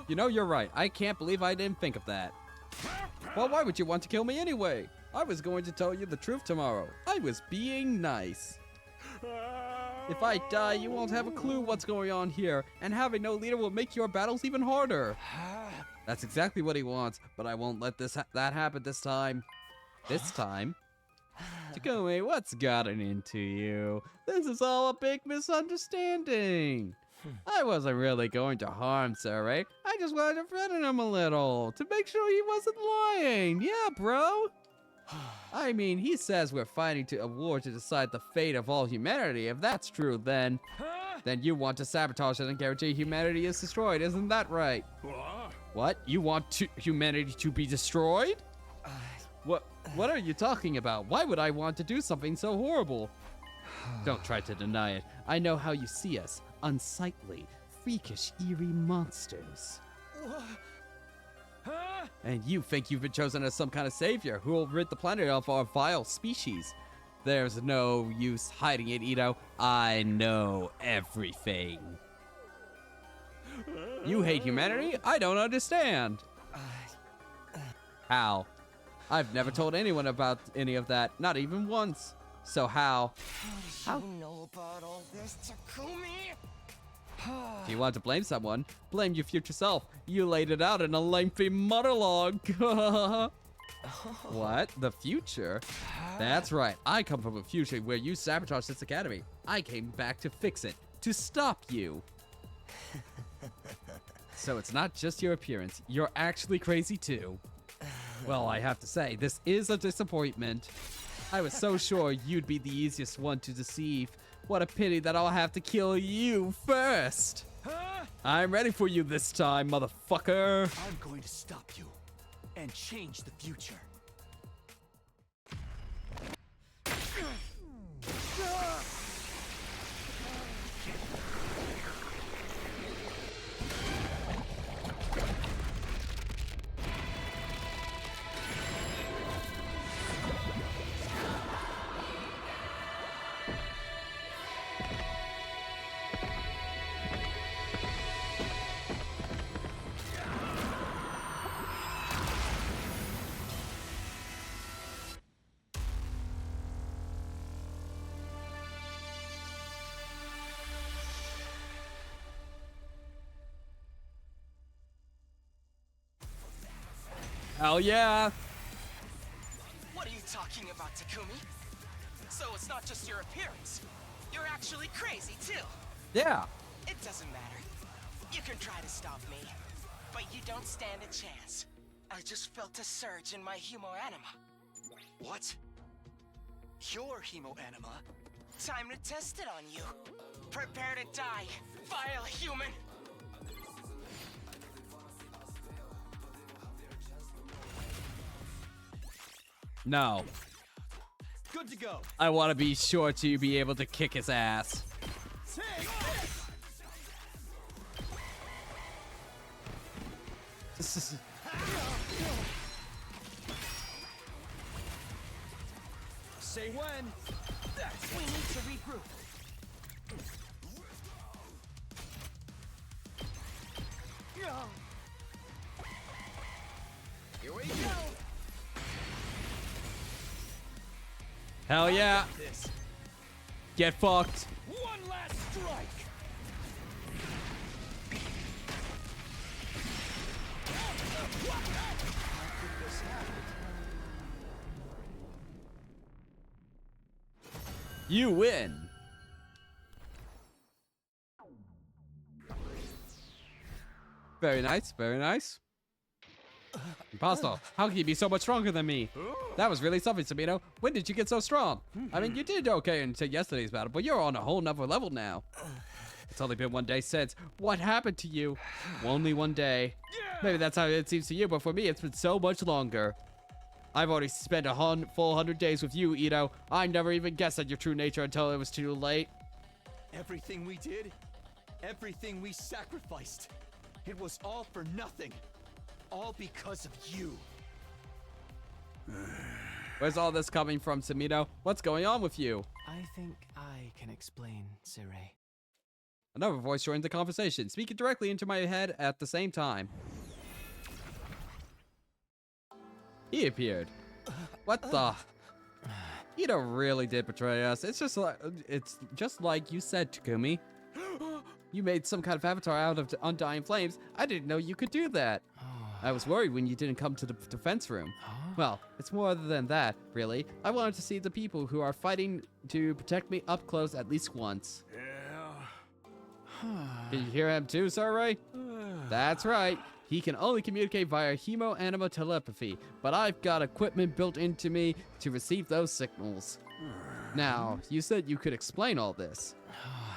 Speaker 1: You know, you're right. I can't believe I didn't think of that. Well, why would you want to kill me anyway? I was going to tell you the truth tomorrow. I was being nice. If I die, you won't have a clue what's going on here, and having no leader will make your battles even harder. That's exactly what he wants, but I won't let that happen this time. This time? Takumi, what's gotten into you? This is all a big misunderstanding. I wasn't really going to harm Surrey. I just wanted to threaten him a little, to make sure he wasn't lying. Yeah, bro. I mean, he says we're fighting a war to decide the fate of all humanity. If that's true, then you want to sabotage it and guarantee humanity is destroyed. Isn't that right? What? You want humanity to be destroyed? What are you talking about? Why would I want to do something so horrible? Don't try to deny it. I know how you see us. Unsightly, freakish, eerie monsters. And you think you've been chosen as some kind of savior who will rid the planet of our vile species. There's no use hiding it, Ito. I know everything. You hate humanity? I don't understand. How? I've never told anyone about any of that, not even once. So how?
Speaker 11: How do you know about all this, Takumi?
Speaker 1: Do you want to blame someone? Blame your future self. You laid it out in a lengthy monologue. What? The future? That's right. I come from a future where you sabotaged this academy. I came back to fix it. To stop you. So it's not just your appearance. You're actually crazy too. Well, I have to say, this is a disappointment. I was so sure you'd be the easiest one to deceive. What a pity that I'll have to kill you first. I'm ready for you this time, motherfucker.
Speaker 7: I'm going to stop you and change the future.
Speaker 1: Hell yeah.
Speaker 10: What are you talking about, Takumi? So it's not just your appearance. You're actually crazy, too.
Speaker 1: Yeah.
Speaker 10: It doesn't matter. You can try to stop me, but you don't stand a chance. I just felt a surge in my hemoanima.
Speaker 7: What? Your hemoanima?
Speaker 10: Time to test it on you. Prepare to die, vile human!
Speaker 1: No.
Speaker 7: Good to go.
Speaker 1: I want to be sure to be able to kick his ass.
Speaker 7: Take this! Say when.
Speaker 10: We need to regroup.
Speaker 7: Here we go.
Speaker 1: Hell yeah.
Speaker 7: This.
Speaker 1: Get fucked.
Speaker 7: One last strike.
Speaker 1: You win. Very nice, very nice. Imposter, how can you be so much stronger than me? That was really something, Sabino. When did you get so strong? I mean, you did okay until yesterday's battle, but you're on a whole nother level now. It's only been one day since. What happened to you? Only one day. Maybe that's how it seems to you, but for me, it's been so much longer. I've already spent a full 100 days with you, Ito. I never even guessed at your true nature until it was too late.
Speaker 7: Everything we did, everything we sacrificed, it was all for nothing. All because of you.
Speaker 1: Where's all this coming from, Samito? What's going on with you?
Speaker 13: I think I can explain, Sirei.
Speaker 1: Another voice joined the conversation, speaking directly into my head at the same time. He appeared. What the? Ito really did betray us. It's just like you said, Takumi. You made some kind of avatar out of undying flames. I didn't know you could do that. I was worried when you didn't come to the defense room. Well, it's more than that, really. I wanted to see the people who are fighting to protect me up close at least once. Can you hear him too, Sarai? That's right. He can only communicate via hemoanima telepathy, but I've got equipment built into me to receive those signals. Now, you said you could explain all this.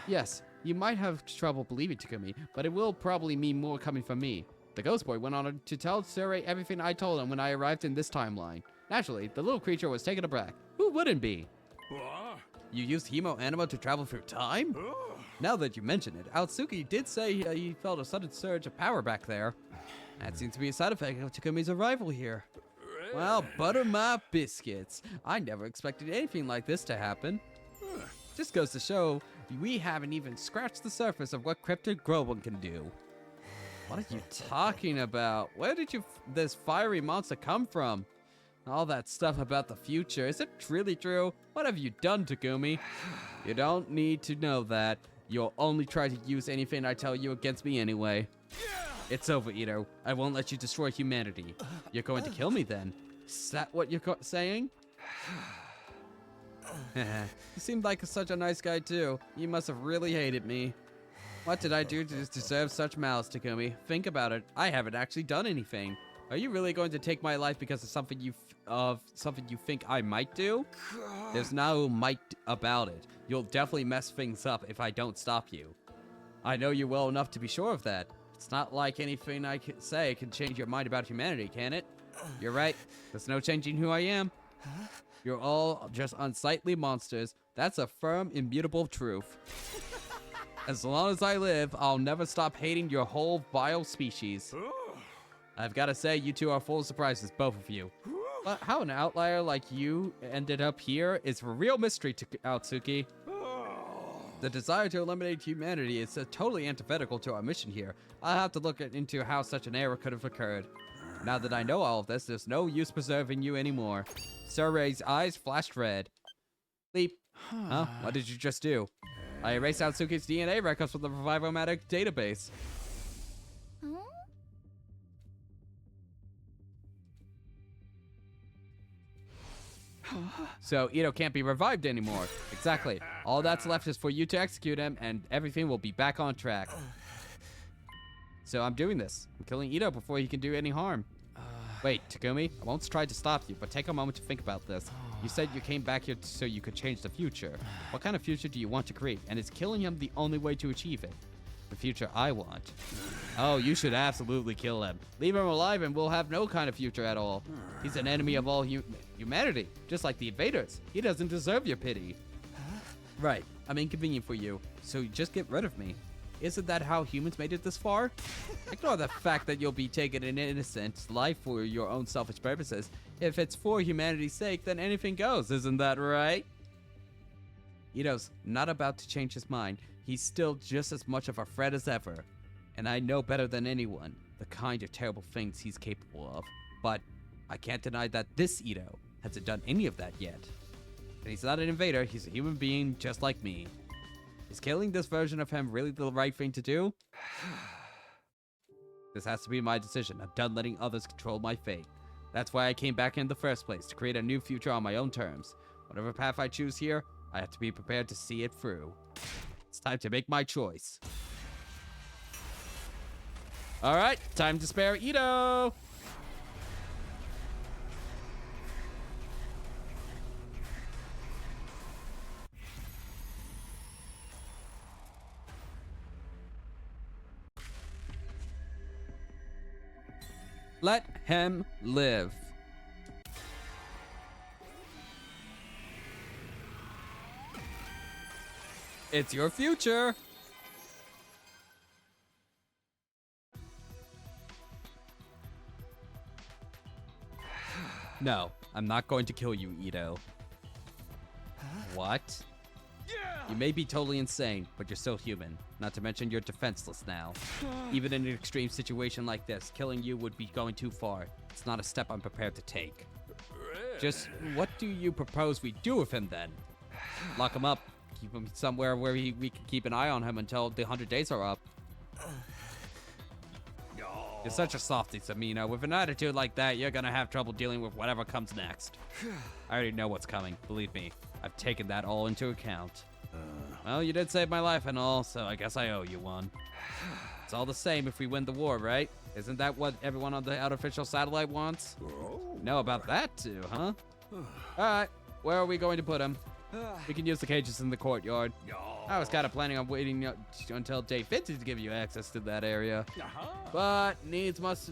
Speaker 1: Yes, you might have trouble believing Takumi, but it will probably mean more coming from me. The ghost boy went on to tell Sarai everything I told him when I arrived in this timeline. Naturally, the little creature was taken aback. Who wouldn't be? You used hemoanima to travel through time? Now that you mention it, Aotsuki did say he felt a sudden surge of power back there. That seems to be a side effect of Takumi's arrival here. Well, butter my biscuits. I never expected anything like this to happen. Just goes to show, we haven't even scratched the surface of what Cryptid Grobon can do. What are you talking about? Where did this fiery monster come from? All that stuff about the future, is it really true? What have you done, Takumi? You don't need to know that. You'll only try to use anything I tell you against me anyway. It's over, Ito. I won't let you destroy humanity. You're going to kill me then? Is that what you're saying? You seemed like such a nice guy too. You must have really hated me. What did I do to deserve such malice, Takumi? Think about it. I haven't actually done anything. Are you really going to take my life because of something you think I might do? There's no might about it. You'll definitely mess things up if I don't stop you. I know you well enough to be sure of that. It's not like anything I can say can change your mind about humanity, can it? You're right. There's no changing who I am. You're all just unsightly monsters. That's a firm, immutable truth. As long as I live, I'll never stop hating your whole vile species. I've got to say, you two are full of surprises, both of you. But how an outlier like you ended up here is a real mystery to Atsuki. The desire to eliminate humanity is totally antithetical to our mission here. I'll have to look into how such an error could have occurred. Now that I know all of this, there's no use preserving you anymore. Survey's eyes flashed red. Leap. Huh? What did you just do? I erased Atsuki's DNA records from the Revivomatic database. So Ito can't be revived anymore. Exactly. All that's left is for you to execute him, and everything will be back on track. So I'm doing this. I'm killing Ito before he can do any harm. Wait, Takumi, I won't try to stop you, but take a moment to think about this. You said you came back here so you could change the future. What kind of future do you want to create? And is killing him the only way to achieve it? The future I want. Oh, you should absolutely kill him. Leave him alive and we'll have no kind of future at all. He's an enemy of all humanity, just like the invaders. He doesn't deserve your pity. Right, I'm inconvenient for you, so just get rid of me. Isn't that how humans made it this far? Ignore the fact that you'll be taking an innocent life for your own selfish purposes. If it's for humanity's sake, then anything goes, isn't that right? Ito's not about to change his mind. He's still just as much of a threat as ever. And I know better than anyone the kind of terrible things he's capable of. But I can't deny that this Ito hasn't done any of that yet. And he's not an invader, he's a human being just like me. Is killing this version of him really the right thing to do? This has to be my decision. I'm done letting others control my fate. That's why I came back in the first place, to create a new future on my own terms. Whatever path I choose here, I have to be prepared to see it through. It's time to make my choice. Alright, time to spare Ito! Let him live. It's your future. No, I'm not going to kill you, Ito. What? You may be totally insane, but you're still human. Not to mention you're defenseless now. Even in an extreme situation like this, killing you would be going too far. It's not a step I'm prepared to take. Just what do you propose we do with him then? Lock him up. Keep him somewhere where we can keep an eye on him until the 100 days are up. You're such a softy, Samino. With an attitude like that, you're gonna have trouble dealing with whatever comes next. I already know what's coming. Believe me, I've taken that all into account. Well, you did save my life and all, so I guess I owe you one. It's all the same if we win the war, right? Isn't that what everyone on the artificial satellite wants? Know about that too, huh? Alright, where are we going to put him? We can use the cages in the courtyard. I was kind of planning on waiting until day 50 to give you access to that area. But needs must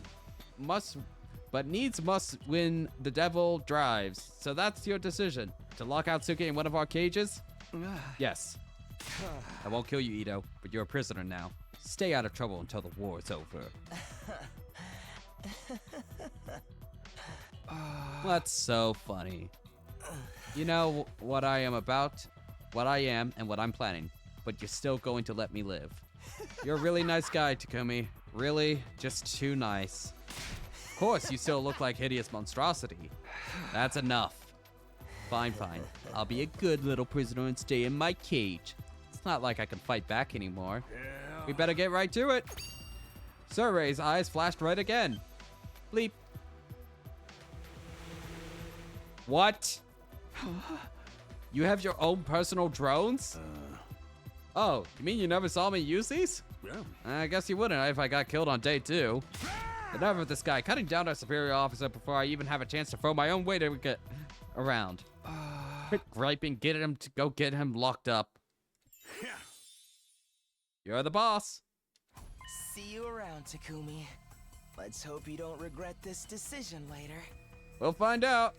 Speaker 1: when the devil drives. So that's your decision. To lock out Suki in one of our cages? Yes. I won't kill you, Ito, but you're a prisoner now. Stay out of trouble until the war is over. That's so funny. You know what I am about, what I am, and what I'm planning, but you're still going to let me live. You're a really nice guy, Takumi. Really, just too nice. Of course, you still look like hideous monstrosity. That's enough. Fine, fine. I'll be a good little prisoner and stay in my cage. It's not like I can fight back anymore. We better get right to it. Survey's eyes flashed red again. Bleep. What? You have your own personal drones? Oh, you mean you never saw me use these? Yeah. I guess you wouldn't if I got killed on day 2. The nerve of this guy cutting down our superior officer before I even have a chance to throw my own weight around. Quit griping, get him locked up. You're the boss.
Speaker 10: See you around, Takumi. Let's hope you don't regret this decision later.
Speaker 1: We'll find out.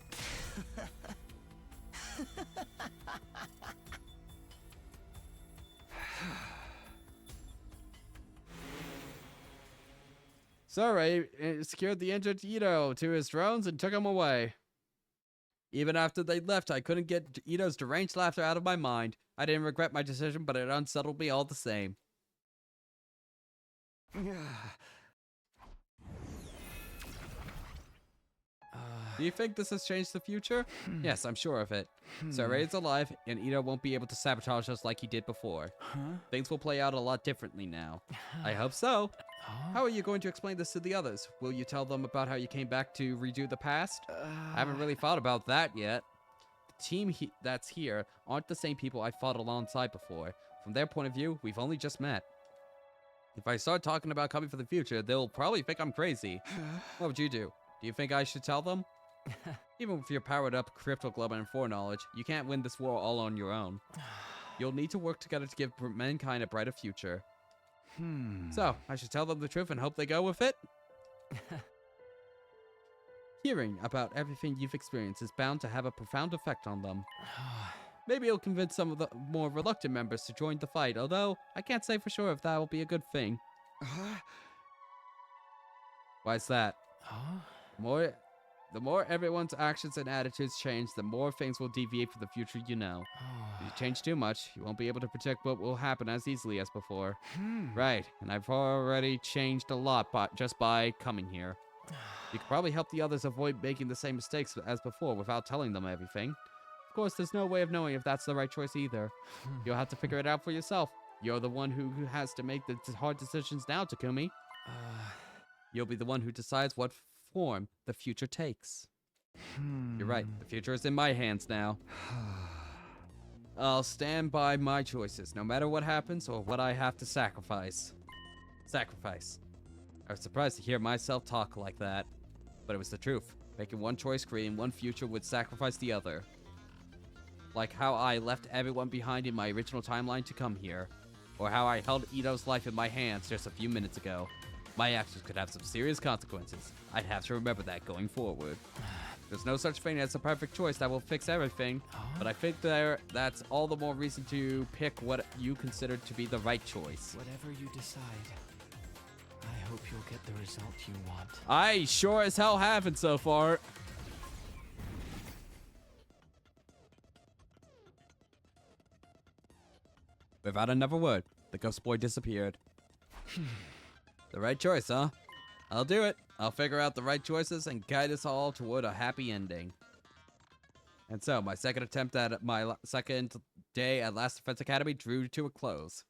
Speaker 1: Sorry, secured the injured Ito to his drones and took him away. Even after they left, I couldn't get Ito's deranged laughter out of my mind. I didn't regret my decision, but it unsettled me all the same. Do you think this has changed the future? Yes, I'm sure of it. Saray is alive, and Ito won't be able to sabotage us like he did before. Things will play out a lot differently now. I hope so. How are you going to explain this to the others? Will you tell them about how you came back to redo the past? I haven't really thought about that yet. The team that's here aren't the same people I fought alongside before. From their point of view, we've only just met. If I start talking about coming for the future, they'll probably think I'm crazy. What would you do? Do you think I should tell them? Even with your powered up cryptoglobin and foreknowledge, you can't win this war all on your own. You'll need to work together to give mankind a brighter future. So, I should tell them the truth and hope they go with it? Hearing about everything you've experienced is bound to have a profound effect on them. Maybe it'll convince some of the more reluctant members to join the fight, although I can't say for sure if that will be a good thing. Why's that? The more everyone's actions and attitudes change, the more things will deviate from the future you know. If you change too much, you won't be able to predict what will happen as easily as before. Right, and I've already changed a lot just by coming here. You could probably help the others avoid making the same mistakes as before without telling them everything. Of course, there's no way of knowing if that's the right choice either. You'll have to figure it out for yourself. You're the one who has to make the hard decisions now, Takumi. You'll be the one who decides what form the future takes. You're right, the future is in my hands now. I'll stand by my choices, no matter what happens or what I have to sacrifice. I was surprised to hear myself talk like that, but it was the truth. Making one choice, creating one future, would sacrifice the other. Like how I left everyone behind in my original timeline to come here, or how I held Ito's life in my hands just a few minutes ago. My actions could have some serious consequences. I'd have to remember that going forward. There's no such thing as a perfect choice that will fix everything, but I think that's all the more reason to pick what you consider to be the right choice.
Speaker 13: Whatever you decide, I hope you'll get the result you want.
Speaker 1: I sure as hell haven't so far. Without another word, the ghost boy disappeared. The right choice, huh? I'll do it. I'll figure out the right choices and guide us all toward a happy ending. And so, my second attempt at my second day at Last Defense Academy drew to a close.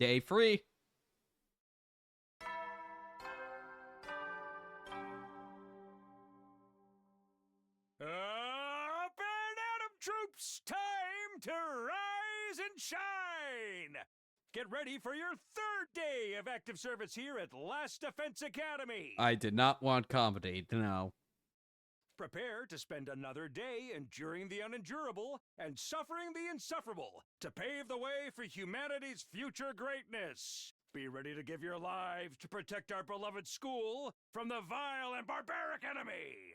Speaker 1: Day 3.
Speaker 2: Up and at 'em, troops! Time to rise and shine! Get ready for your third day of active service here at Last Defense Academy!
Speaker 1: I did not want comedy, no.
Speaker 2: Prepare to spend another day enduring the unendurable and suffering the insufferable to pave the way for humanity's future greatness. Be ready to give your lives to protect our beloved school from the vile and barbaric enemy!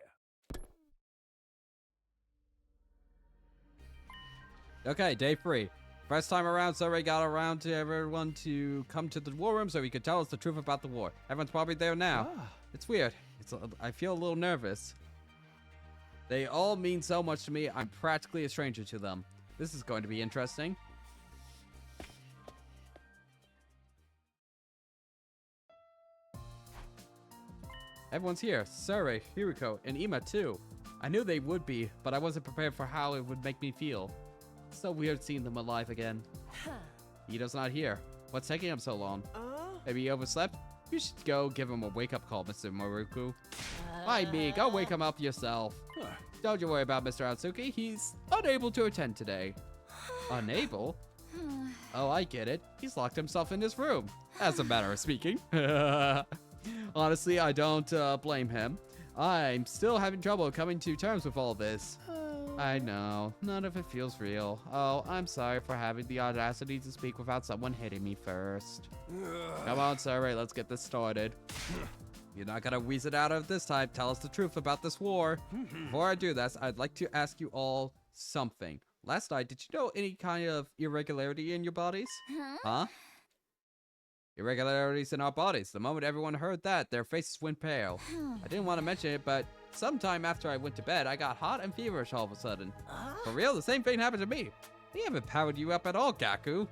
Speaker 1: Okay, day 3. First time around, Saray got around to everyone to come to the war room so he could tell us the truth about the war. Everyone's probably there now. It's weird. I feel a little nervous. They all mean so much to me, I'm practically a stranger to them. This is going to be interesting. Everyone's here. Saray, Hiriko, and Ima too. I knew they would be, but I wasn't prepared for how it would make me feel. It's so weird seeing them alive again. Ito's not here. What's taking him so long? Maybe he overslept? You should go give him a wake-up call, Mr. Maruku. Why me? Go wake him up yourself. Don't you worry about Mr. Atsuki. He's unable to attend today. Unable? Oh, I get it. He's locked himself in his room. As a matter of speaking. Honestly, I don't blame him. I'm still having trouble coming to terms with all this. I know. None of it feels real. Oh, I'm sorry for having the audacity to speak without someone hitting me first. Come on, Survey, let's get this started. You're not gonna wheeze it out of this time. Tell us the truth about this war. Before I do this, I'd like to ask you all something. Last night, did you know any kind of irregularity in your bodies? Huh? Irregularities in our bodies. The moment everyone heard that, their faces went pale. I didn't want to mention it, but sometime after I went to bed, I got hot and feverish all of a sudden. For real, the same thing happened to me. We haven't powered you up at all, Gaku.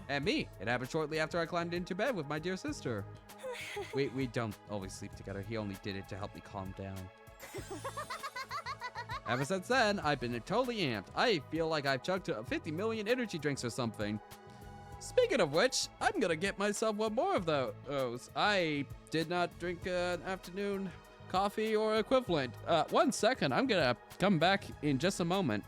Speaker 1: And me. It happened shortly after I climbed into bed with my dear sister. We don't always sleep together. He only did it to help me calm down. Ever since then, I've been totally amped. I feel like I've chugged 50 million energy drinks or something. Speaking of which, I'm gonna get myself one more of those. I did not drink an afternoon coffee or equivalent. 1 second, I'm gonna come back in just a moment.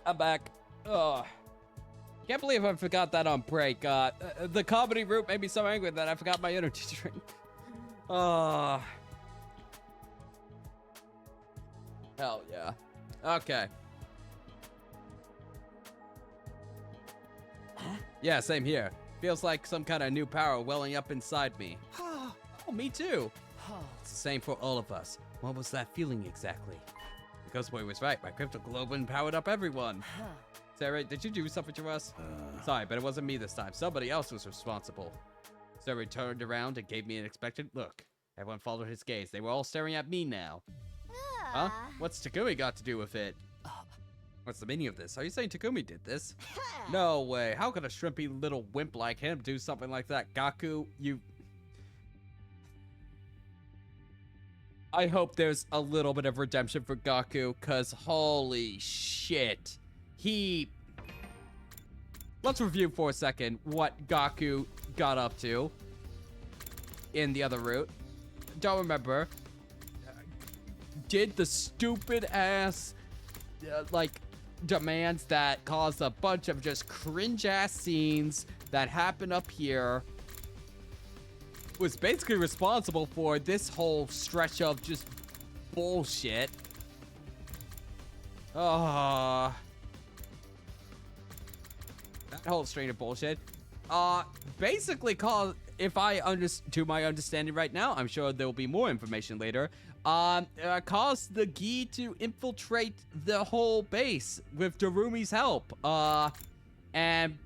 Speaker 1: I'm back. Oh, can't believe I forgot that on break. The comedy route made me so angry that I forgot my energy drink. Oh, hell yeah. Okay. Yeah, same here. Feels like some kind of new power welling up inside me. Oh, me too. It's the same for all of us. What was that feeling exactly? The Ghost Boy was right. My cryptoglobin powered up everyone. Sarah, did you do something to us? Sorry, but it wasn't me this time. Somebody else was responsible. Sarah turned around and gave me an expectant look. Everyone followed his gaze. They were all staring at me now. Huh? What's Takumi got to do with it? What's the meaning of this? Are you saying Takumi did this? No way. How could a shrimpy little wimp like him do something like that? Gaku, you... I hope there's a little bit of redemption for Gaku, cause holy shit. Let's review for a second what Gaku got up to in the other route. Don't remember. Did the stupid ass, demands that caused a bunch of just cringe ass scenes that happen up here. Was basically responsible for this whole stretch of just bullshit. That whole string of bullshit. Basically caused, to my understanding right now, I'm sure there will be more information later, caused the Gi to infiltrate the whole base with Darumi's help, and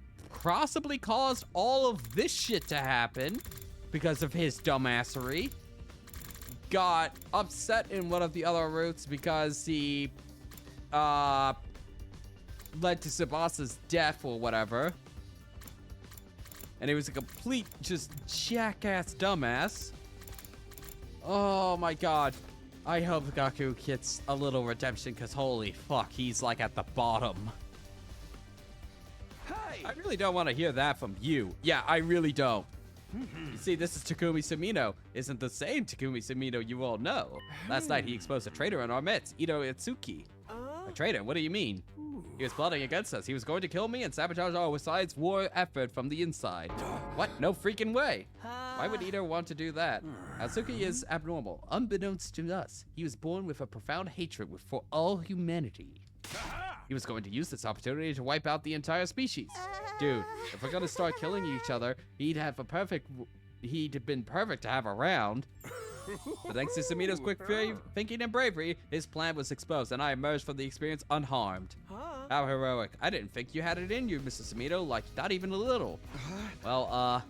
Speaker 1: possibly caused all of this shit to happen because of his dumbassery. Got upset in one of the other routes because he, led to Tsubasa's death or whatever. And he was a complete, just jackass dumbass. Oh my god. I hope Gaku gets a little redemption, because holy fuck, he's like at the bottom. Hey! I really don't want to hear that from you. Yeah, I really don't. You see, this is Takumi Sumino. Isn't the same Takumi Sumino you all know. Last night he exposed a traitor in our midst, Ito Itsuki. A traitor? What do you mean? He was plotting against us. He was going to kill me and sabotage our besides war effort from the inside. What? No freaking way. Why would Ito want to do that? Atsuki is abnormal. Unbeknownst to us, he was born with a profound hatred for all humanity. He was going to use this opportunity to wipe out the entire species. Dude, if we're gonna start killing each other, he'd been perfect to have around. But thanks to Sumito's quick thinking and bravery, his plan was exposed, and I emerged from the experience unharmed. How heroic. I didn't think you had it in you, Mr. Sumito, like, not even a little. Well,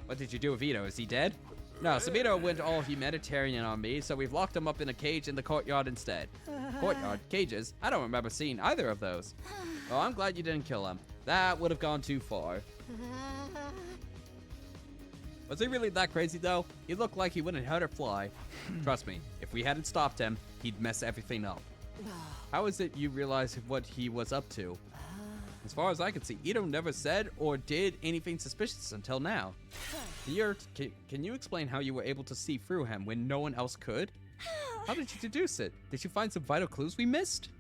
Speaker 1: what did you do with Ito? Is he dead? No, Sumito went all humanitarian on me, so we've locked him up in a cage in the courtyard instead. Courtyard? Cages? I don't remember seeing either of those. Well, I'm glad you didn't kill him. That would have gone too far. Was he really that crazy, though? He looked like he wouldn't hurt a fly. Trust me, if we hadn't stopped him, he'd mess everything up. How is it you realize what he was up to? As far as I can see, Ito never said or did anything suspicious until now. Can you explain how you were able to see through him when no one else could? How did you deduce it? Did you find some vital clues we missed?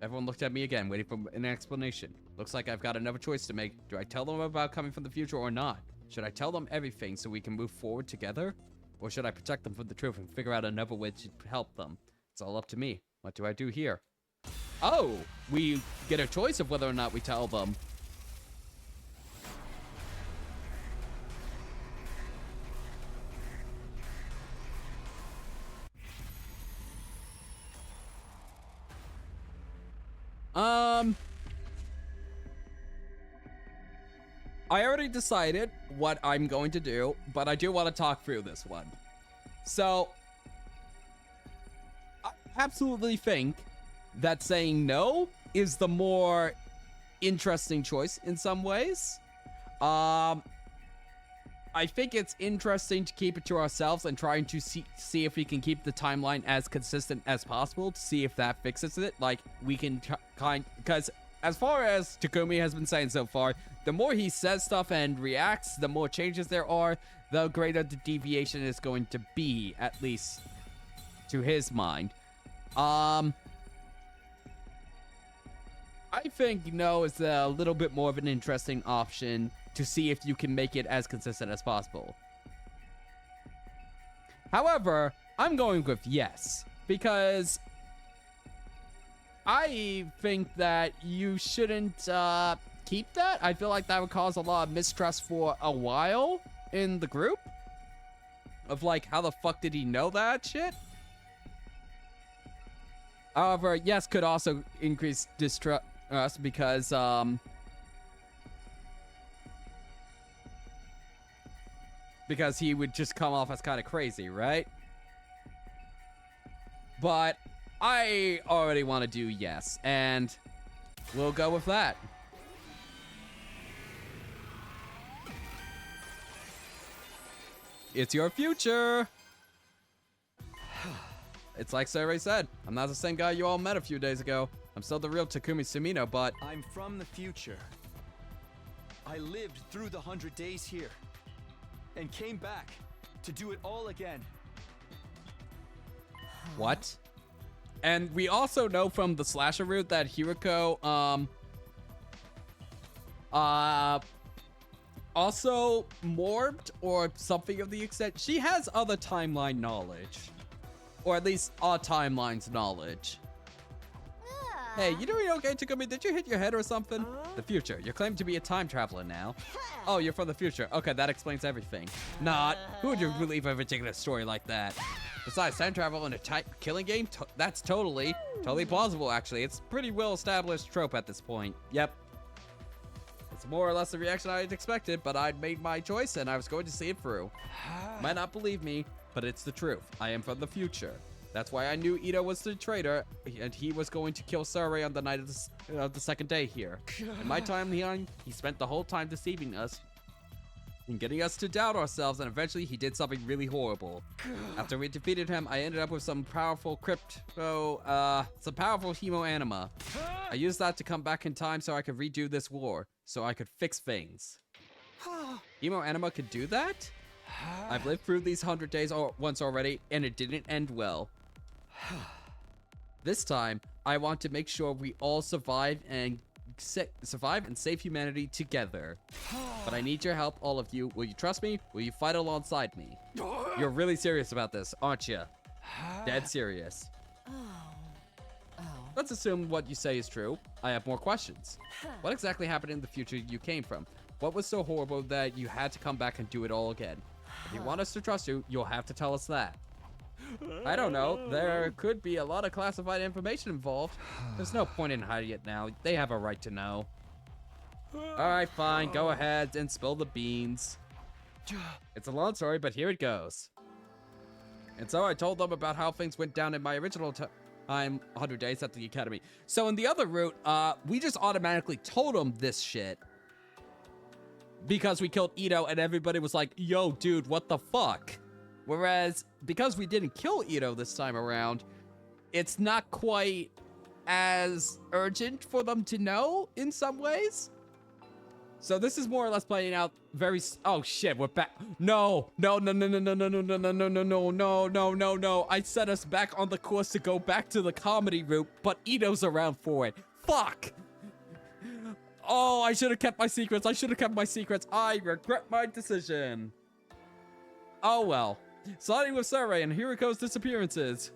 Speaker 1: Everyone looked at me again, waiting for an explanation. Looks like I've got another choice to make. Do I tell them about coming from the future or not? Should I tell them everything so we can move forward together? Or should I protect them from the truth and figure out another way to help them? It's all up to me. What do I do here? Oh, we get a choice of whether or not we tell them. I already decided what I'm going to do, but I do want to talk through this one. So, I absolutely think that saying no is the more interesting choice in some ways. I think it's interesting to keep it to ourselves and trying to see if we can keep the timeline as consistent as possible to see if that fixes it. Like, we can because as far as Takumi has been saying so far, the more he says stuff and reacts, the more changes there are, the greater the deviation is going to be, at least to his mind. I think no is a little bit more of an interesting option to see if you can make it as consistent as possible. However, I'm going with yes, because I think that you shouldn't keep that. I feel like that would cause a lot of mistrust for a while in the group. Of like, how the fuck did he know that shit? However, yes could also increase distrust because he would just come off as kind of crazy, right? But I already want to do yes, and we'll go with that. It's your future. It's like Sarai said, I'm not the same guy you all met a few days ago. I'm still the real Takumi Sumino, but
Speaker 7: I'm from the future. I lived through the 100 days here and came back to do it all again.
Speaker 1: What? And we also know from the slasher route that Hiriko, also morbed or something of the extent. She has other timeline knowledge. Or at least our timeline's knowledge. Hey, you doing okay, Takumi? Did you hit your head or something? The future. You're claimed to be a time traveler now. Oh, you're from the future. Okay, that explains everything. Not. Who would you believe a ridiculous story like that? Besides, time travel in a killing game? That's totally plausible, actually. It's pretty well-established trope at this point. Yep. It's more or less the reaction I had expected, but I'd made my choice and I was going to see it through. Might not believe me, but it's the truth. I am from the future. That's why I knew Ito was the traitor, and he was going to kill Sarai on the night of the second day here. In my time, he spent the whole time deceiving us and getting us to doubt ourselves, and eventually he did something really horrible. After we defeated him, I ended up with some powerful some powerful hemoanima. I used that to come back in time so I could redo this war, so I could fix things. Hemoanima could do that? I've lived through these 100 days once already, and it didn't end well. This time, I want to make sure we all survive and save humanity together. But I need your help, all of you. Will you trust me? Will you fight alongside me? You're really serious about this, aren't you? Dead serious. Let's assume what you say is true. I have more questions. What exactly happened in the future you came from? What was so horrible that you had to come back and do it all again? If you want us to trust you, you'll have to tell us that. I don't know. There could be a lot of classified information involved. There's no point in hiding it now. They have a right to know. Alright, fine. Go ahead and spill the beans. It's a long story, but here it goes. And so I told them about how things went down in my original time, 100 days at the academy. So in the other route, we just automatically told them this shit. Because we killed Ito and everybody was like, yo, dude, what the fuck? Whereas, because we didn't kill Ito this time around, it's not quite as urgent for them to know in some ways. So this is more or less playing out very. Oh shit, we're back. No. I set us back on the course to go back to the comedy route, but Ito's around for it. Fuck. Oh, I should have kept my secrets. I regret my decision. Oh well. Starting with Survey and Hiriko's disappearances.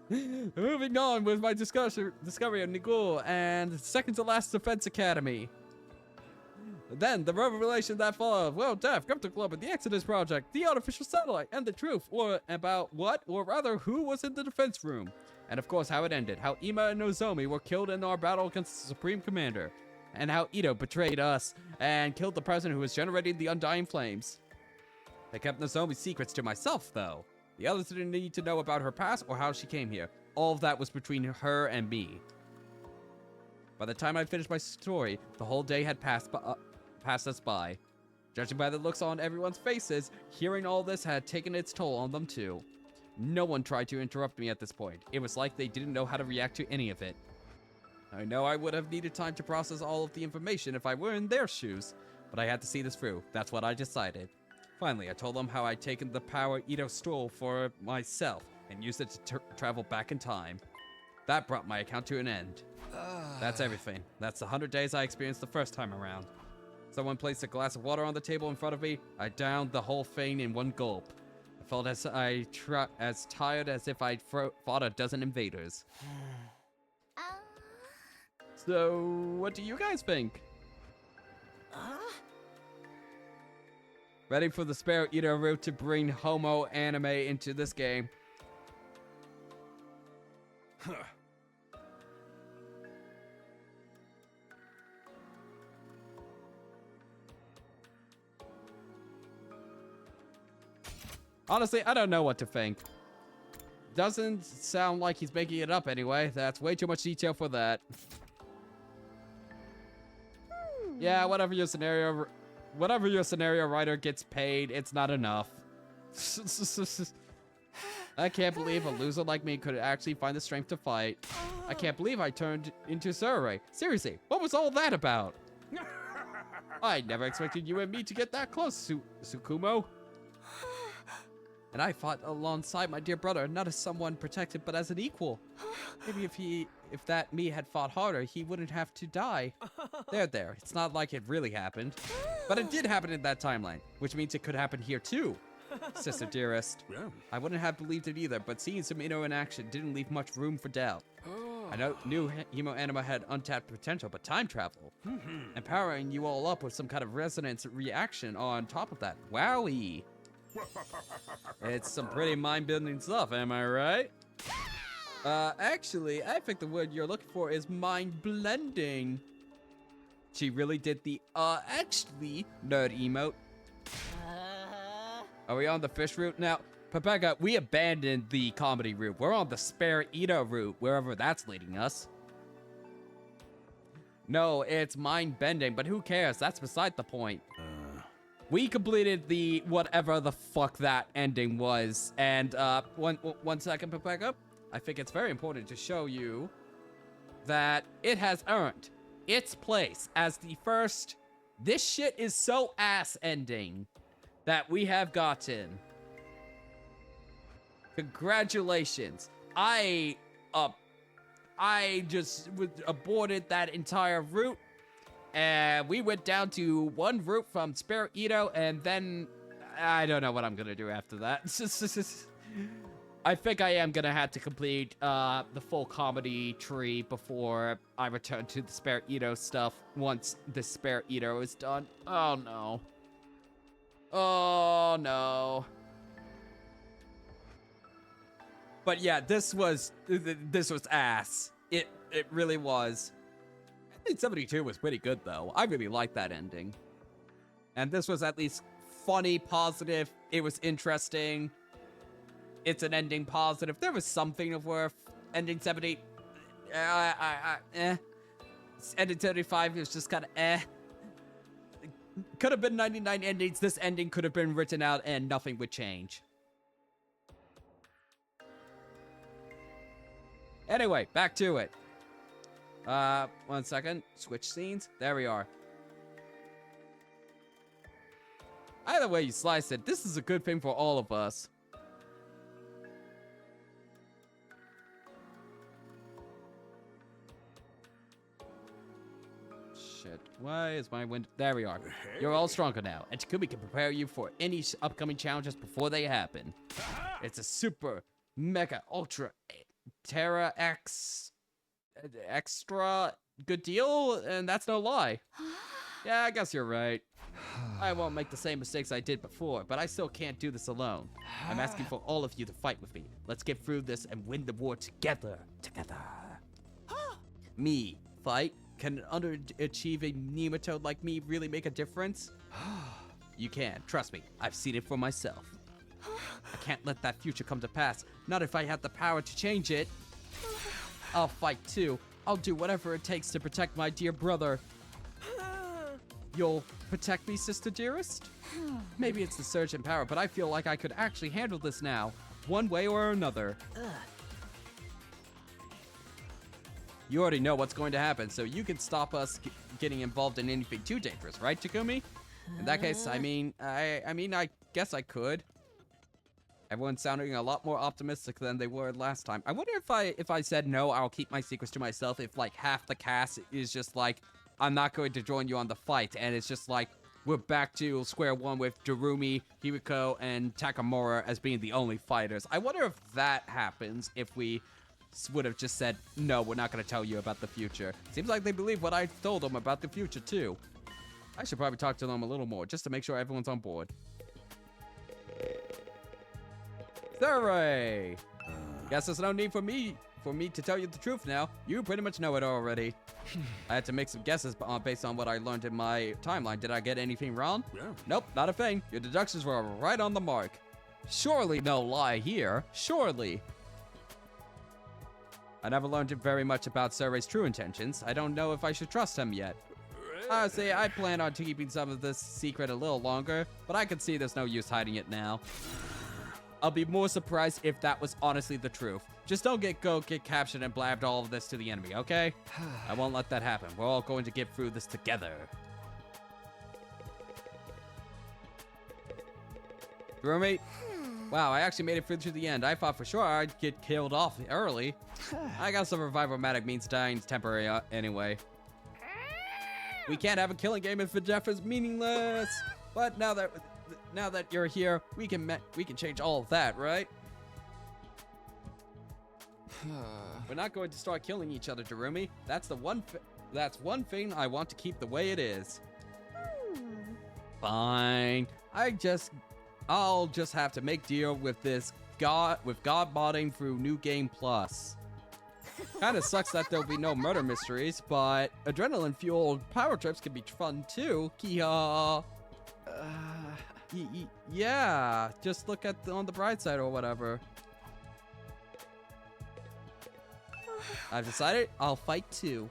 Speaker 1: Moving on with my discovery of Nigul and second to last Defense Academy. Then the revelation that followed, World Death, Crypto Club, and the Exodus Project, the artificial satellite, and the truth, or about what, or rather who was in the defense room. And of course how it ended, how Ima and Nozomi were killed in our battle against the Supreme Commander, and how Ito betrayed us and killed the president who was generating the Undying Flames. I kept Nozomi's secrets to myself though. The others didn't need to know about her past or how she came here. All of that was between her and me. By the time I finished my story, the whole day had passed us by. Judging by the looks on everyone's faces, hearing all this had taken its toll on them too. No one tried to interrupt me at this point. It was like they didn't know how to react to any of it. I know I would have needed time to process all of the information if I were in their shoes, but I had to see this through. That's what I decided. Finally, I told them how I'd taken the power Ito stole for myself and used it to travel back in time. That brought my account to an end. That's everything. That's the 100 days I experienced the first time around. Someone placed a glass of water on the table in front of me. I downed the whole thing in one gulp. I felt as tired as if I'd fought a dozen invaders. So, what do you guys think? Ready for the Spare Eater route to bring homo anime into this game. Honestly, I don't know what to think. Doesn't sound like he's making it up anyway. That's way too much detail for that. Yeah, whatever your scenario writer gets paid, it's not enough. I can't believe a loser like me could actually find the strength to fight. I can't believe I turned into Surrey. Seriously, what was all that about? I never expected you and me to get that close, Tsukumo. And I fought alongside my dear brother, not as someone protected, but as an equal. Maybe if that me had fought harder, he wouldn't have to die. There. It's not like it really happened. But it did happen in that timeline, which means it could happen here too. Sister dearest. I wouldn't have believed it either, but seeing Sumino in action didn't leave much room for doubt. I knew Hemo Anima had untapped potential, but time travel. Empowering you all up with some kind of resonance reaction on top of that. Wowie. It's some pretty mind-bending stuff, am I right? Actually, I think the word you're looking for is mind-blending. She really did the, actually, nerd emote. Are we on the fish route now? Pepega, we abandoned the comedy route. We're on the Spare Ito route, wherever that's leading us. No, it's mind-bending, but who cares? That's beside the point. We completed the whatever the fuck that ending was, and one second, Pepega. I think it's very important to show you that it has earned its place as the first "this shit is so ass" ending that we have gotten. Congratulations. I just aborted that entire route. And we went down to one route from Spare Ito, and then I don't know what I'm gonna do after that. I think I am gonna have to complete the full comedy tree before I return to the Spare Ito stuff once the Spare Ito is done. Oh no. Oh no. But yeah, this was ass. It really was. 1972 was pretty good, though. I really liked that ending. And this was at least funny, positive. It was interesting. It's an ending positive. There was something of worth. Ending 70, Ending 75 was just kind of Could have been 99 endings. This ending could have been written out and nothing would change. Anyway, back to it. 1 second. Switch scenes. There we are. Either way you slice it, this is a good thing for all of us. Shit, why is my window? There we are. You're all stronger now, and Takumi can prepare you for any upcoming challenges before they happen. It's a super, mega, ultra, Terra X, extra good deal, and that's no lie. Yeah, I guess you're right. I won't make the same mistakes I did before, but I still can't do this alone. I'm asking for all of you to fight with me. Let's get through this and win the war together. Together. Me, fight? Can an underachieving nematode like me really make a difference? You can, trust me. I've seen it for myself. I can't let that future come to pass, not if I have the power to change it. I'll fight too. I'll do whatever it takes to protect my dear brother. You'll protect me, sister dearest? Maybe it's the surge in power, but I feel like I could actually handle this now, one way or another. You already know what's going to happen, so you can stop us getting involved in anything too dangerous, right, Takumi? In that case, I mean, I guess I could. Everyone's sounding a lot more optimistic than they were last time. I wonder if I said no, I'll keep my secrets to myself, if like half the cast is just like, I'm not going to join you on the fight, and it's just like, we're back to square one with Darumi, Himiko, and Takamura as being the only fighters. I wonder if that happens if we would have just said, no, we're not going to tell you about the future. Seems like they believe what I told them about the future, too. I should probably talk to them a little more, just to make sure everyone's on board. Survey! Guess there's no need for me to tell you the truth now. You pretty much know it already. I had to make some guesses based on what I learned in my timeline. Did I get anything wrong?
Speaker 2: Yeah.
Speaker 1: Nope, not a thing. Your deductions were right on the mark. Surely no lie here. Surely. I never learned very much about Survey's true intentions. I don't know if I should trust him yet. Honestly, I plan on keeping some of this secret a little longer, but I can see there's no use hiding it now. I'll be more surprised if that was honestly the truth. Just don't get captured and blabbed all of this to the enemy, okay? I won't let that happen. We're all going to get through this together. Roommate? Wow, I actually made it through to the end. I thought for sure I'd get killed off early. I guess some revival-matic means dying temporary anyway. We can't have a killing game if the death is meaningless. But now that you're here, we can change all of that, right? We're not going to start killing each other, Darumi. That's one thing I want to keep the way it is. Fine. I'll just have to make deal with this God modding through New Game Plus. Kinda sucks that there'll be no murder mysteries, but adrenaline-fueled power trips can be fun too. Kiha. Yeah, just look on the bright side or whatever. I've decided I'll fight too.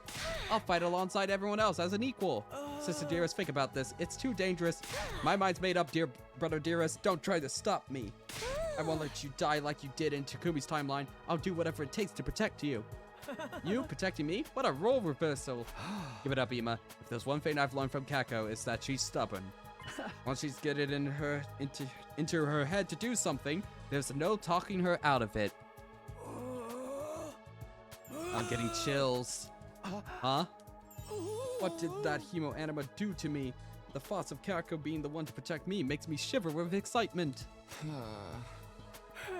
Speaker 1: I'll fight alongside everyone else as an equal. Sister dearest, think about this. It's too dangerous. My mind's made up, dear brother dearest. Don't try to stop me. I won't let you die like you did in Takumi's timeline. I'll do whatever it takes to protect you. You protecting me? What a role reversal. Give it up, Ima. If there's one thing I've learned from Kako, it's that she's stubborn. Once she's get it into her head to do something, there's no talking her out of it. I'm getting chills. Huh? What did that Hemo Anima do to me? The thoughts of Kako being the one to protect me makes me shiver with excitement.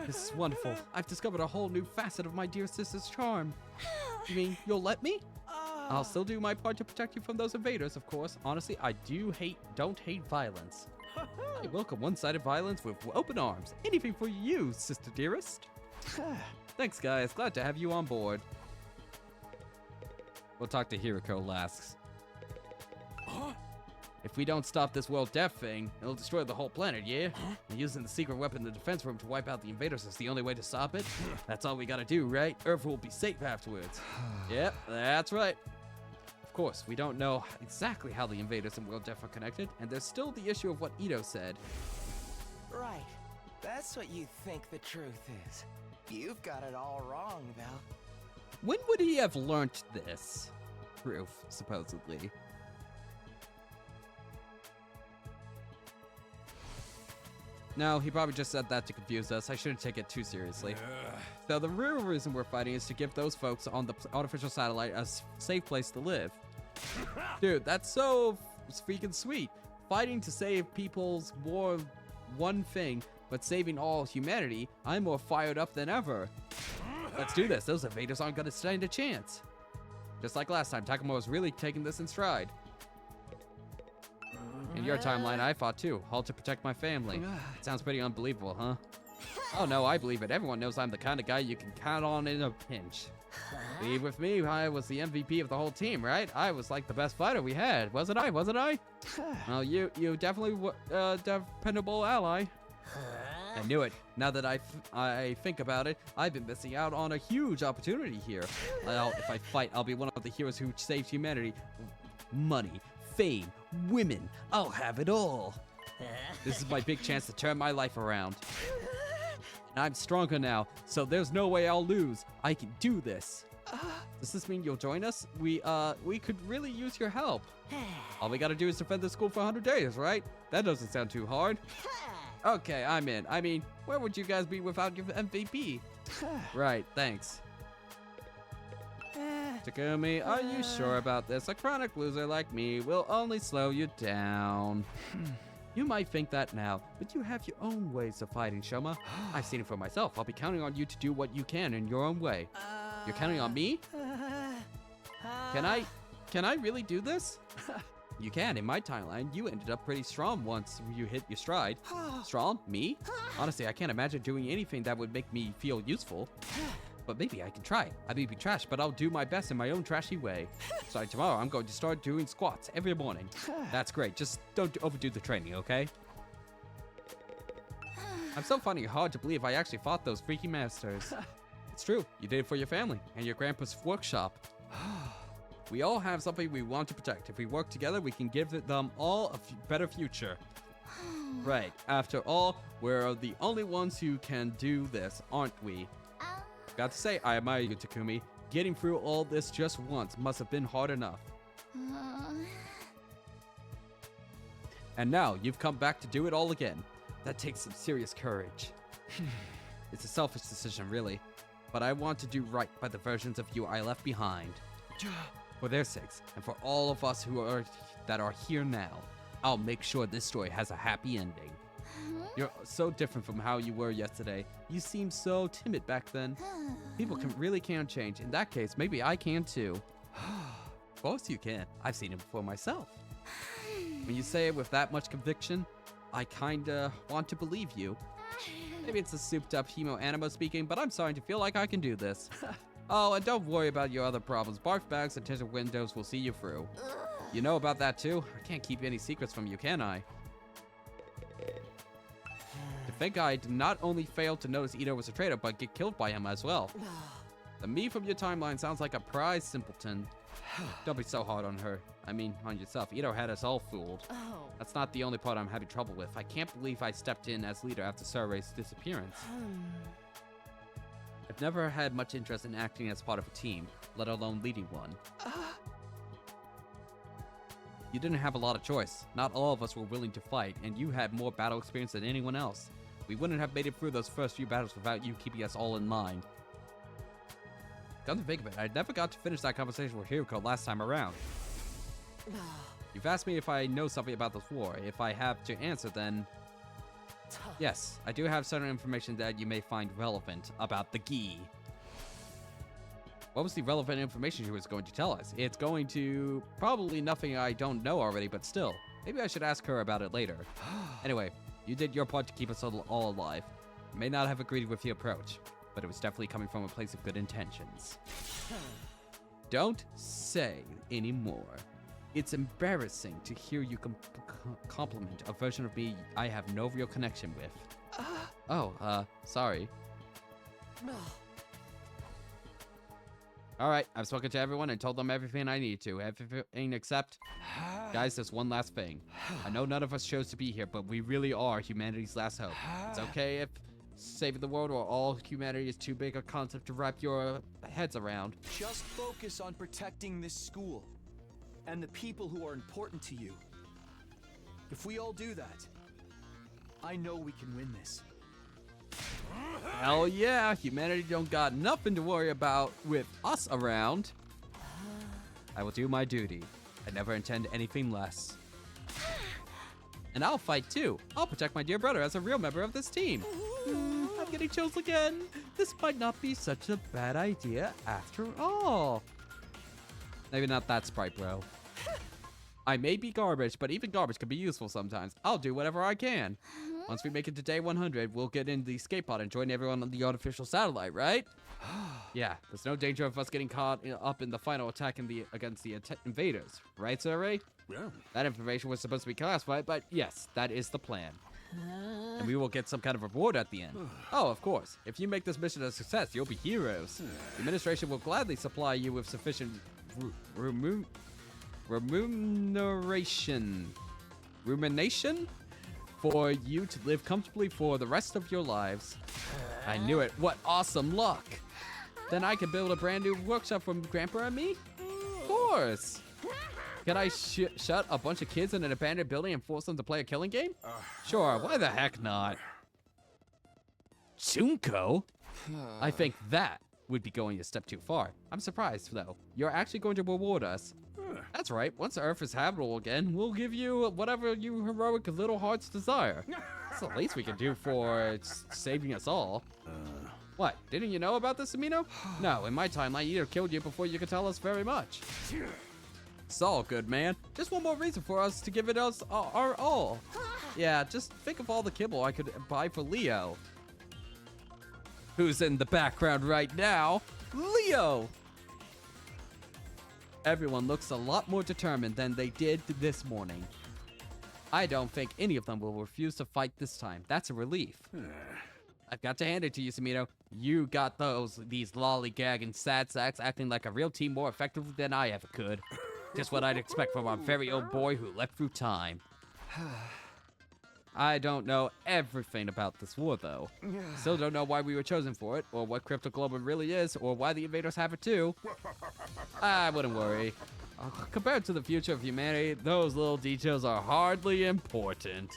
Speaker 1: This is wonderful. I've discovered a whole new facet of my dear sister's charm. You mean you'll let me? I'll still do my part to protect you from those invaders, of course. Honestly, I don't hate violence. I welcome one-sided violence with open arms. Anything for you, sister dearest. Thanks, guys. Glad to have you on board. We'll talk to Hiriko last. If we don't stop this world death thing, it'll destroy the whole planet, yeah? And using the secret weapon in the defense room to wipe out the invaders is the only way to stop it? That's all we gotta do, right? Earth will be safe afterwards. Yep, that's right. Of course, we don't know exactly how the invaders and world death are connected, and there's still the issue of what Ito said.
Speaker 10: Right. That's what you think the truth is. You've got it all wrong, Val.
Speaker 1: When would he have learnt this? Proof, supposedly. No, he probably just said that to confuse us. I shouldn't take it too seriously. So the real reason we're fighting is to give those folks on the artificial satellite a safe place to live. Dude, that's so freaking sweet. Fighting to save people's more one thing, but saving all humanity, I'm more fired up than ever. Let's do this. Those invaders aren't gonna stand a chance. Just like last time, Takamo was really taking this in stride. In your timeline, I fought too, all to protect my family. Sounds pretty unbelievable, huh? Oh no, I believe it. Everyone knows I'm the kind of guy you can count on in a pinch. Believe with me, I was the MVP of the whole team, right? I was like the best fighter we had, wasn't I? Well, you definitely dependable ally. I knew it. Now that I think about it, I've been missing out on a huge opportunity here. Well, if I fight, I'll be one of the heroes who saved humanity. Money, fame, women, I'll have it all. This is my big chance to turn my life around. And I'm stronger now, so there's no way I'll lose. I can do this. Does this mean you'll join us? We could really use your help. All we gotta do is defend the school for 100 days, right? That doesn't sound too hard. Okay, I'm in. I mean, where would you guys be without your MVP? Right, thanks. Takumi, are you sure about this? A chronic loser like me will only slow you down. You might think that now, but you have your own ways of fighting, Shoma. I've seen it for myself. I'll be counting on you to do what you can in your own way. You're counting on me? Can I really do this? You can. In my timeline, you ended up pretty strong once you hit your stride. Strong? Me? Honestly, I can't imagine doing anything that would make me feel useful. But maybe I can try. I may be trash, but I'll do my best in my own trashy way. So tomorrow, I'm going to start doing squats every morning. That's great. Just don't overdo the training, okay? I'm so funny, hard to believe I actually fought those freaky masters. It's true. You did it for your family and your grandpa's workshop. We all have something we want to protect. If we work together, we can give them all a better future. Right. After all, we're the only ones who can do this, aren't we? Got to say, I admire you, Takumi. Getting through all this just once must have been hard enough. And now, you've come back to do it all again. That takes some serious courage. It's a selfish decision, really. But I want to do right by the versions of you I left behind. For their sakes, and for all of us that are here now, I'll make sure this story has a happy ending. You're so different from how you were yesterday. You seemed so timid back then. People really can change. In that case, maybe I can too. Of course you can. I've seen it before myself. When you say it with that much conviction, I kinda want to believe you. Maybe it's a souped up Hemo Animo speaking, but I'm starting to feel like I can do this. Oh, and don't worry about your other problems. Barf bags and tinted windows will see you through. You know about that too? I can't keep any secrets from you, can I? To think I did not only fail to notice Ito was a traitor, but get killed by him as well. The me from your timeline sounds like a prize simpleton. Don't be so hard on her. I mean, on yourself. Ito had us all fooled. That's not the only part I'm having trouble with. I can't believe I stepped in as leader after Survey's disappearance. I've never had much interest in acting as part of a team, let alone leading one. You didn't have a lot of choice. Not all of us were willing to fight, and you had more battle experience than anyone else. We wouldn't have made it through those first few battles without you keeping us all in line. Come to think of it, I never got to finish that conversation with Hiroko last time around. You've asked me if I know something about this war. If I have to answer, then... Yes, I do have certain information that you may find relevant about the Gi. What was the relevant information she was going to tell us? It's going to... probably nothing I don't know already, but still. Maybe I should ask her about it later. Anyway, you did your part to keep us all alive. You may not have agreed with the approach, but it was definitely coming from a place of good intentions. Don't say any more. It's embarrassing to hear you compliment a version of me I have no real connection with. Sorry. Alright, I've spoken to everyone and told them everything I need to. Everything except... Guys, there's one last thing. I know none of us chose to be here, but we really are humanity's last hope. It's okay if saving the world or all humanity is too big a concept to wrap your heads around.
Speaker 7: Just focus on protecting this school and the people who are important to you. If we all do that, I know we can win this.
Speaker 1: Hell yeah, humanity don't got nothing to worry about with us around. I will do my duty. I never intend anything less. And I'll fight too. I'll protect my dear brother as a real member of this team. I'm getting chills again. This might not be such a bad idea after all. Maybe not that Sprite, bro. I may be garbage, but even garbage can be useful sometimes. I'll do whatever I can. Once we make it to day 100, we'll get in the escape pod and join everyone on the artificial satellite, right? Yeah, there's no danger of us getting caught up in the final attack against the invaders, right, Sir Ray?
Speaker 2: Yeah.
Speaker 1: That information was supposed to be classified, but yes, that is the plan. And we will get some kind of reward at the end. Oh, of course. If you make this mission a success, you'll be heroes. The administration will gladly supply you with sufficient rumination for you to live comfortably for the rest of your lives. I knew it. What awesome luck. Then I can build a brand new workshop for Grandpa and me? Of course. Can I shut a bunch of kids in an abandoned building and force them to play a killing game? Sure, why the heck not? Junko? I think that would be going a step too far. I'm surprised, though. You're actually going to reward us. That's right. Once Earth is habitable again, we'll give you whatever you heroic little hearts desire. That's the least we can do for saving us all. What? Didn't you know about this, Amino? No, in my timeline, either killed you before you could tell us very much. It's all good, man. Just one more reason for us to give it us our all. Yeah, just think of all the kibble I could buy for Leo. Who's in the background right now? Leo! Everyone looks a lot more determined than they did this morning. I don't think any of them will refuse to fight this time. That's a relief. I've got to hand it to you, Samito. You got these lollygagging sad sacks acting like a real team more effectively than I ever could. Just what I'd expect from our very own boy who left through time. I don't know everything about this war, though. Still don't know why we were chosen for it, or what Crypto Global really is, or why the invaders have it too. I wouldn't worry. Compared to the future of humanity, those little details are hardly important.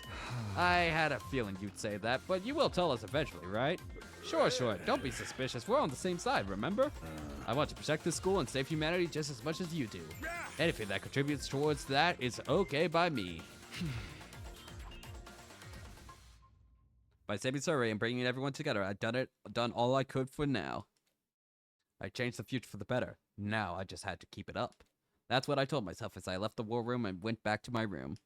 Speaker 1: I had a feeling you'd say that, but you will tell us eventually, right? Sure. Don't be suspicious. We're on the same side, remember? I want to protect this school and save humanity just as much as you do. Anything that contributes towards that is okay by me. By saving Surrey and bringing everyone together, I've done all I could for now. I changed the future for the better. Now I just had to keep it up. That's what I told myself as I left the war room and went back to my room.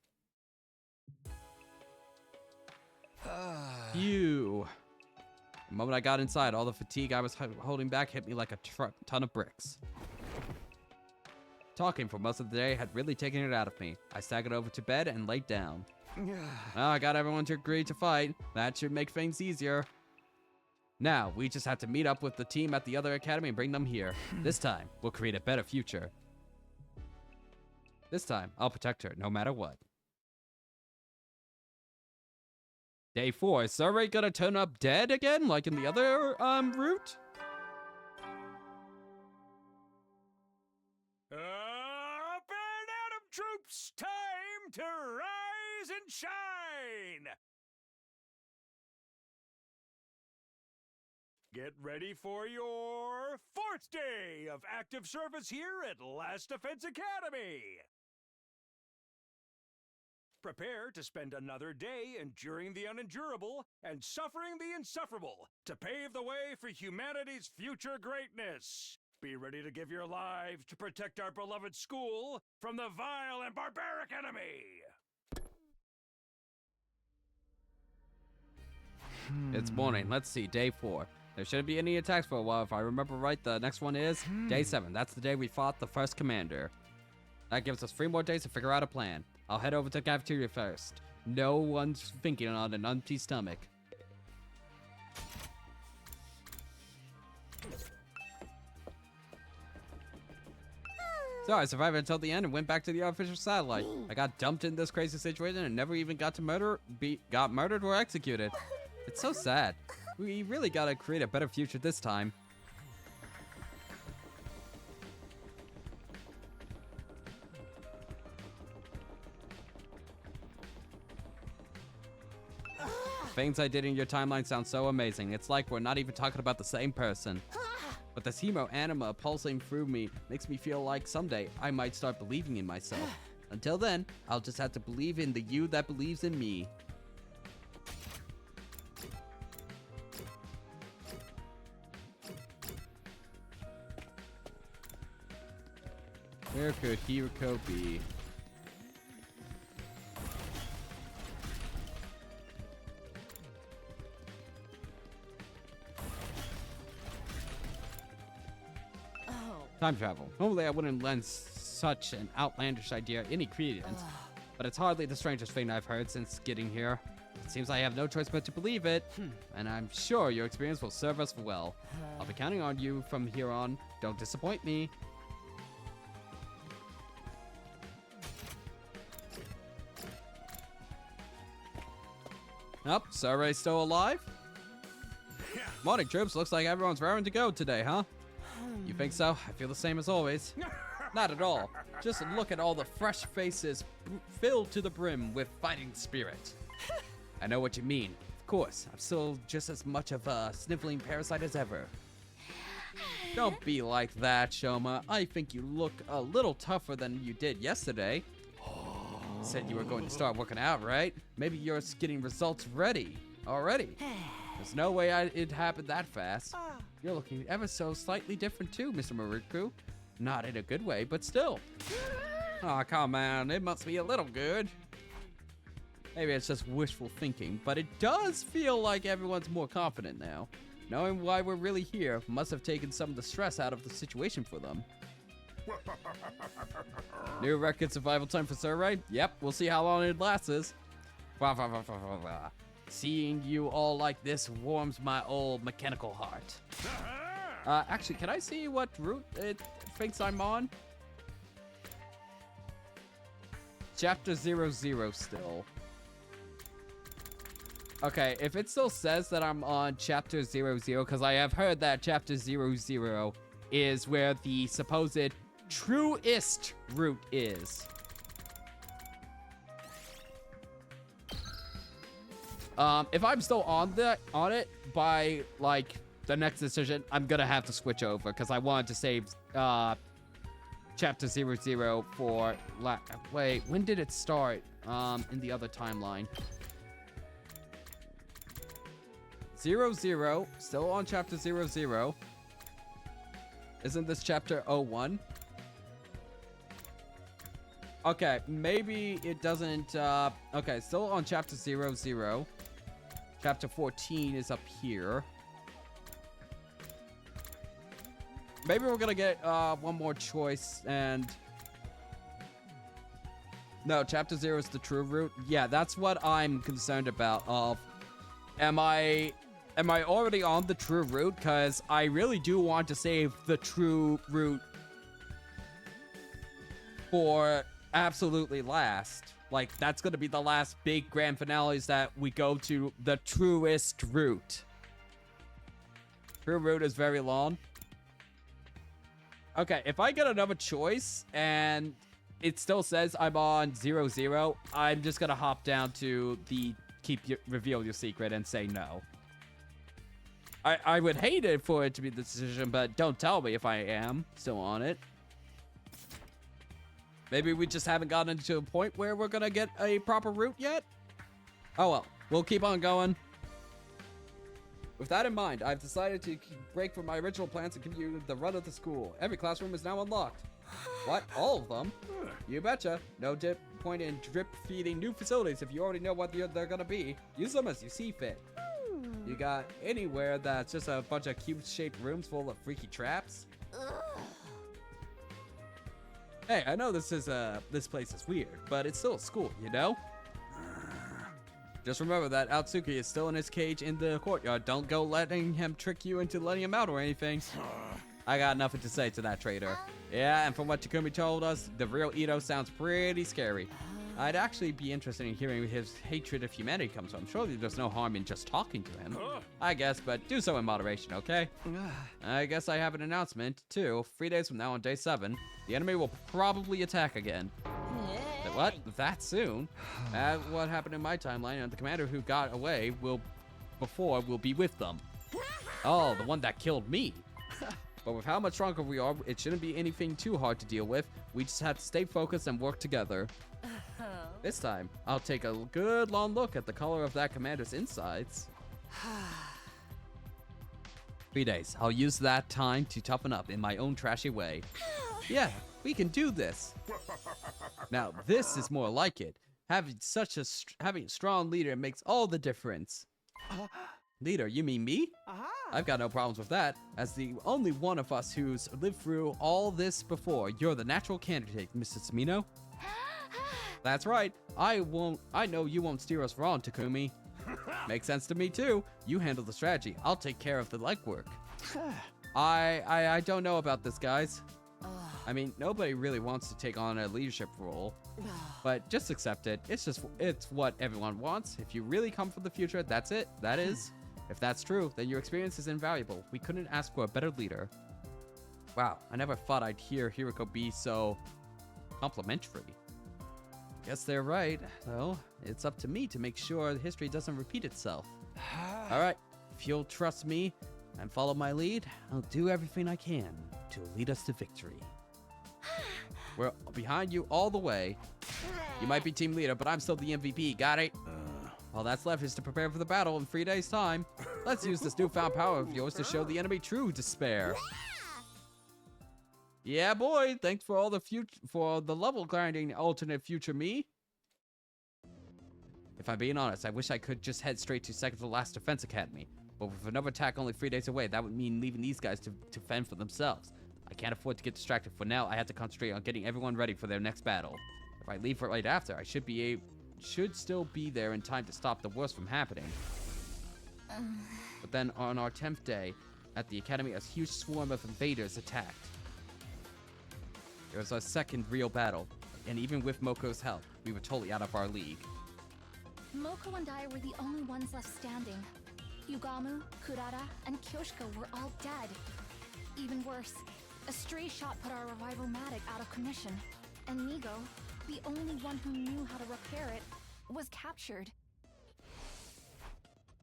Speaker 1: Phew. The moment I got inside, all the fatigue I was holding back hit me like a ton of bricks. Talking for most of the day had really taken it out of me. I staggered over to bed and laid down. Well, I got everyone to agree to fight. That should make things easier. Now, we just have to meet up with the team at the other academy and bring them here. This time, we'll create a better future. This time, I'll protect her, no matter what. Day 4, is Surrey gonna turn up dead again, like in the other, route?
Speaker 2: Up and Atom troops, time to rise and shine! Get ready for your 4th day of active service here at Last Defense Academy! Prepare to spend another day enduring the unendurable and suffering the insufferable to pave the way for humanity's future greatness. Be ready to give your lives to protect our beloved school from the vile and barbaric enemy!
Speaker 1: It's morning. Let's see. Day 4. There shouldn't be any attacks for a while. If I remember right, the next one is Day 7. That's the day we fought the first commander. That gives us 3 more days to figure out a plan. I'll head over to the cafeteria first. No one's thinking on an empty stomach. So I survived until the end and went back to the artificial satellite. I got dumped in this crazy situation and never even got murdered or executed. It's so sad. We really gotta create a better future this time. things I did in your timeline sound so amazing. It's like we're not even talking about the same person. But this hemo anima pulsing through me makes me feel like someday I might start believing in myself. Until then, I'll just have to believe in the you that believes in me. Where could Hiriko be? Time travel. Normally I wouldn't lend such an outlandish idea any credence, but it's hardly the strangest thing I've heard since getting here. It seems I have no choice but to believe it, and I'm sure your experience will serve us well. I'll be counting on you from here on. Don't disappoint me. Oh, Survey's still alive? Morning, troops. Looks like everyone's raring to go today, huh? You think so? I feel the same as always. Not at all. Just look at all the fresh faces filled to the brim with fighting spirit. I know what you mean. Of course, I'm still just as much of a sniveling parasite as ever. Don't be like that, Shoma. I think you look a little tougher than you did yesterday. Said you were going to start working out, right? Maybe you're getting results ready already. There's no way it happened that fast. You're looking ever so slightly different too, Mr. Maruku. Not in a good way, but still. Aw, come on, it must be a little good. Maybe it's just wishful thinking, but it does feel like everyone's more confident now. Knowing why we're really here must have taken some of the stress out of the situation for them. New record survival time for Survey? Yep, we'll see how long it lasts. Seeing you all like this warms my old mechanical heart. Actually, can I see what route it thinks I'm on? Chapter 00 still. Okay, if it still says that I'm on Chapter 00, because I have heard that Chapter 00 is where the supposed truest route is. If I'm still on it by like the next decision, I'm gonna have to switch over because I wanted to save Chapter 00 for wait, when did it start in the other timeline? 00, still on Chapter 00. Isn't this Chapter 01? Okay, maybe it doesn't, okay, still on Chapter 00. Chapter 14 is up here. Maybe we're gonna get, one more choice, and... No, Chapter 0 is the true route. Yeah, that's what I'm concerned about, Am I already on the true route? Because I really do want to save the true route for absolutely last. Like, that's going to be the last big grand finales that we go to the truest route. True route is very long. Okay, if I get another choice and it still says I'm on 00, I'm just going to hop down to the reveal your secret and say no. I would hate it for it to be the decision, but don't tell me if I am still on it. Maybe we just haven't gotten to a point where we're gonna get a proper route yet? Oh well, we'll keep on going. With that in mind, I've decided to break from my original plans and continue the run of the school. Every classroom is now unlocked. What? All of them? You betcha. No point in drip feeding new facilities if you already know what they're gonna be. Use them as you see fit. You got anywhere that's just a bunch of cube-shaped rooms full of freaky traps? Hey, I know this place is weird, but it's still a school, you know? Just remember that Atsuki is still in his cage in the courtyard. Don't go letting him trick you into letting him out or anything. I got nothing to say to that traitor. Yeah, and from what Takumi told us, the real Ito sounds pretty scary. I'd actually be interested in hearing where his hatred of humanity comes from. Surely there's no harm in just talking to him. I guess, but do so in moderation, okay? I guess I have an announcement, too. 3 days from now on day 7, the enemy will probably attack again. What? That soon? What happened in my timeline, and the commander who got away will be with them. Oh, the one that killed me. But with how much stronger we are, it shouldn't be anything too hard to deal with. We just have to stay focused and work together. This time, I'll take a good long look at the color of that commander's insides. 3 days. I'll use that time to toughen up in my own trashy way. Yeah, we can do this. Now, this is more like it. Having a strong leader makes all the difference. Leader, you mean me? I've got no problems with that. As the only one of us who's lived through all this before, you're the natural candidate, Mr. Samino. That's right. I know you won't steer us wrong, Takumi. Makes sense to me too. You handle the strategy. I'll take care of the legwork. I don't know about this, guys. I mean, nobody really wants to take on a leadership role, but just accept it. It's what everyone wants. If you really come from the future, that's it. That is. If that's true, then your experience is invaluable. We couldn't ask for a better leader. Wow, I never thought I'd hear Hiriko be so complimentary. Guess they're right, though. It's up to me to make sure history doesn't repeat itself. All right, if you'll trust me and follow my lead, I'll do everything I can to lead us to victory. We're behind you all the way. You might be team leader, but I'm still the MVP, got it? All that's left is to prepare for the battle in 3 days' time. Let's use this newfound power of yours to show the enemy true despair. Yeah, boy. Thanks for all the level grinding, alternate future me. If I'm being honest, I wish I could just head straight to second to last defense academy. But with another attack only 3 days away, that would mean leaving these guys to fend for themselves. I can't afford to get distracted. For now, I have to concentrate on getting everyone ready for their next battle. If I leave right after, I should still be there in time to stop the worst from happening. But then on our 10th day at the academy, a huge swarm of invaders attacked. It was our second real battle, and even with Moko's help, we were totally out of our league.
Speaker 14: Moko and I were the only ones left standing. Yugamu, Kurara, and Kyoshiko were all dead. Even worse, a stray shot put our revival-matic out of commission, and Nigo, the only one who knew how to repair it, was captured.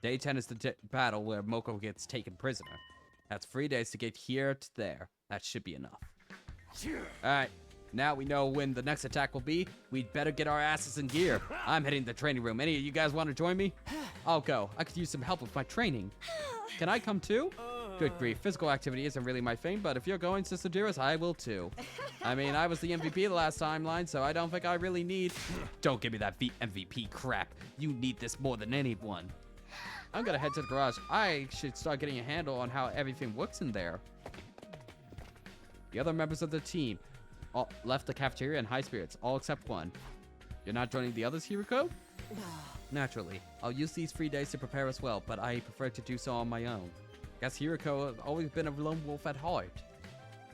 Speaker 1: Day 10 is the battle where Moko gets taken prisoner. That's 3 days to get here to there. That should be enough. Alright, now we know when the next attack will be. We'd better get our asses in gear. I'm heading to the training room. Any of you guys want to join me? I'll go. I could use some help with my training. Can I come too? Good grief, physical activity isn't really my thing, but if you're going, Sister Dearest, I will too. I mean, I was the MVP the last timeline, so I don't think I really need... Don't give me that MVP crap. You need this more than anyone. I'm gonna head to the garage. I should start getting a handle on how everything works in there. The other members of the team all left the cafeteria in high spirits, all except one. You're not joining the others, Hiriko? Naturally. I'll use these 3 days to prepare as well, but I prefer to do so on my own. Guess Hiriko has always been a lone wolf at heart.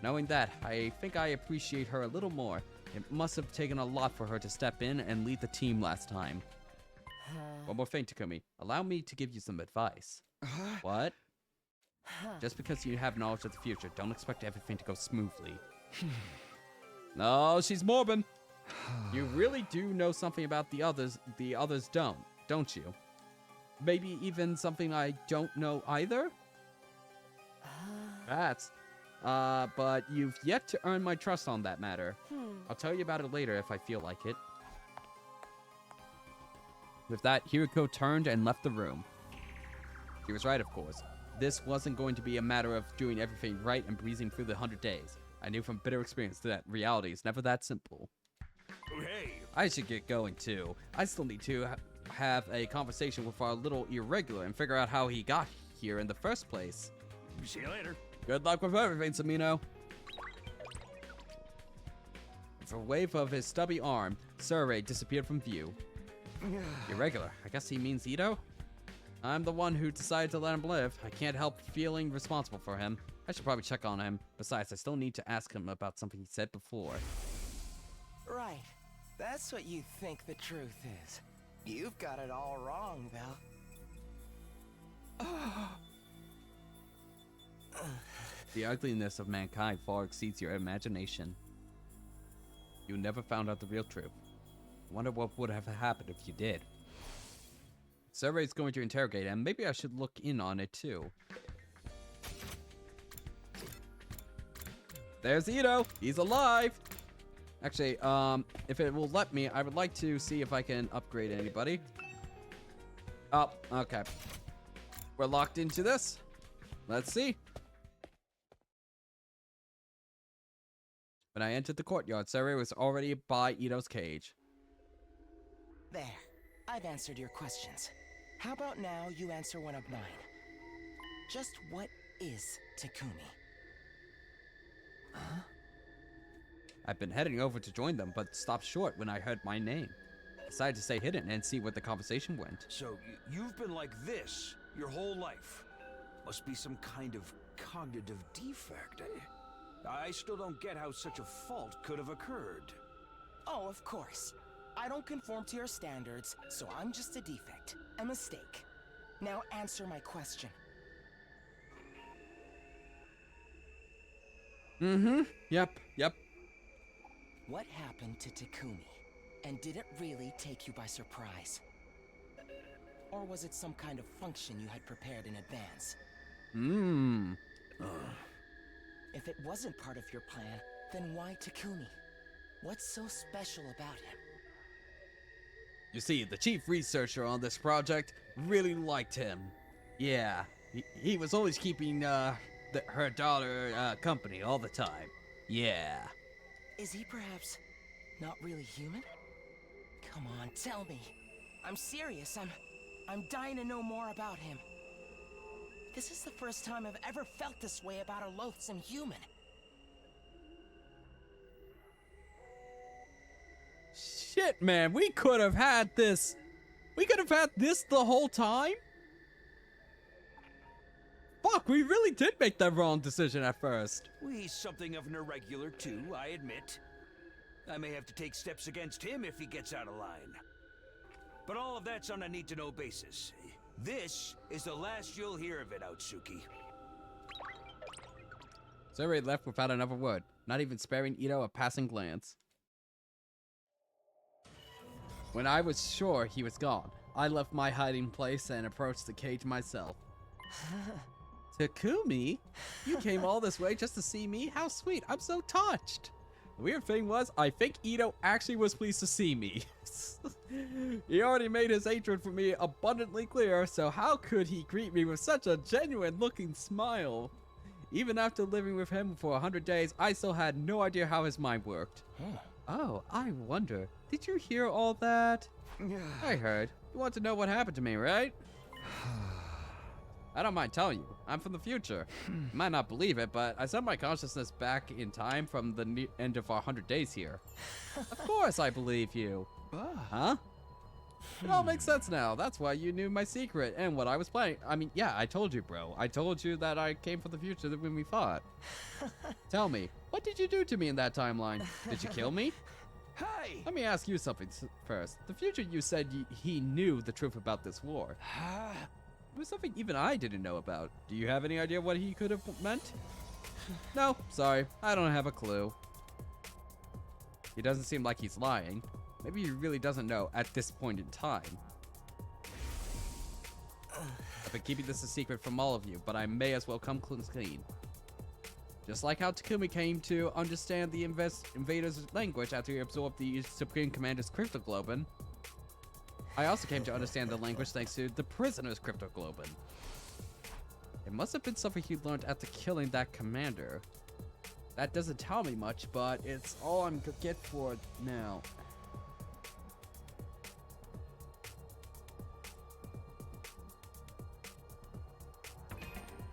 Speaker 1: Knowing that, I think I appreciate her a little more. It must have taken a lot for her to step in and lead the team last time. One more thing, Takumi. Allow me to give you some advice. What? Just because you have knowledge of the future, don't expect everything to go smoothly. No, she's morbid. You really do know something about the others don't you? Maybe even something I don't know either? But you've yet to earn my trust on that matter. I'll tell you about it later if I feel like it. With that, Hiriko turned and left the room. She was right, of course. This wasn't going to be a matter of doing everything right and breezing through the 100 days. I knew from bitter experience that reality is never that simple.
Speaker 2: Hey!
Speaker 1: I should get going too. I still need to have a conversation with our little irregular and figure out how he got here in the first place.
Speaker 2: See you later.
Speaker 1: Good luck with everything, Samino. With a wave of his stubby arm, Surrey disappeared from view. Irregular. I guess he means Ito? I'm the one who decided to let him live. I can't help feeling responsible for him. I should probably check on him. Besides, I still need to ask him about something he said before.
Speaker 10: Right. That's what you think the truth is. You've got it all wrong, Belle.
Speaker 1: The ugliness of mankind far exceeds your imagination. You never found out the real truth. Wonder what would have happened if you did. Survey's going to interrogate him. Maybe I should look in on it too. There's Ito. He's alive. Actually, if it will let me, I would like to see if I can upgrade anybody. Oh, okay. We're locked into this. Let's see. When I entered the courtyard, Survey was already by Ito's cage.
Speaker 10: There. I've answered your questions. How about now you answer one of mine? Just what is Takumi?
Speaker 1: Huh? I've been heading over to join them, but stopped short when I heard my name. Decided to stay hidden and see where the conversation went.
Speaker 2: So, you've been like this your whole life? Must be some kind of cognitive defect, eh? I still don't get how such a fault could have occurred.
Speaker 10: Oh, of course. I don't conform to your standards, so I'm just a defect. A mistake. Now answer my question.
Speaker 1: Yep.
Speaker 10: What happened to Takumi? And did it really take you by surprise? Or was it some kind of function you had prepared in advance? If it wasn't part of your plan, then why Takumi? What's so special about him?
Speaker 1: You see, the chief researcher on this project really liked him. Yeah, he was always keeping her daughter company all the time. Yeah.
Speaker 10: Is he perhaps not really human? Come on, tell me. I'm serious. I'm dying to know more about him. This is the first time I've ever felt this way about a loathsome human.
Speaker 1: Shit, man, we could have had this. We could have had this the whole time? Fuck, we really did make that wrong decision at first.
Speaker 2: Well, he's something of an irregular too, I admit. I may have to take steps against him if he gets out of line. But all of that's on a need-to-know basis. This is the last you'll hear of it, Outsuki.
Speaker 1: Survey left without another word, not even sparing Ito a passing glance. When I was sure he was gone, I left my hiding place and approached the cage myself. Takumi? You came all this way just to see me? How sweet. I'm so touched. The weird thing was, I think Ito actually was pleased to see me. He already made his hatred for me abundantly clear, so how could he greet me with such a genuine looking smile? Even after living with him for 100 days, I still had no idea how his mind worked. Oh, I wonder. Did you hear all that? I heard. You want to know what happened to me, right? I don't mind telling you. I'm from the future. You might not believe it, but I sent my consciousness back in time from the end of our 100 days here. Of course I believe you. Huh? It all makes sense now. That's why you knew my secret and what I was planning. I mean, yeah, I told you, bro. I told you that I came from the future when we fought. Tell me, what did you do to me in that timeline? Did you kill me?
Speaker 2: Hey!
Speaker 1: Let me ask you something first. The future, you said he knew the truth about this war. It was something even I didn't know about. Do you have any idea what he could have meant? No, sorry. I don't have a clue. He doesn't seem like he's lying. Maybe he really doesn't know at this point in time. I've been keeping this a secret from all of you, but I may as well come clean. Just like how Takumi came to understand the invaders' language after he absorbed the Supreme Commander's cryptoglobin, I also came to understand the language thanks to the prisoner's cryptoglobin. It must have been something he learned after killing that commander. That doesn't tell me much, but it's all I'm gonna get for it now.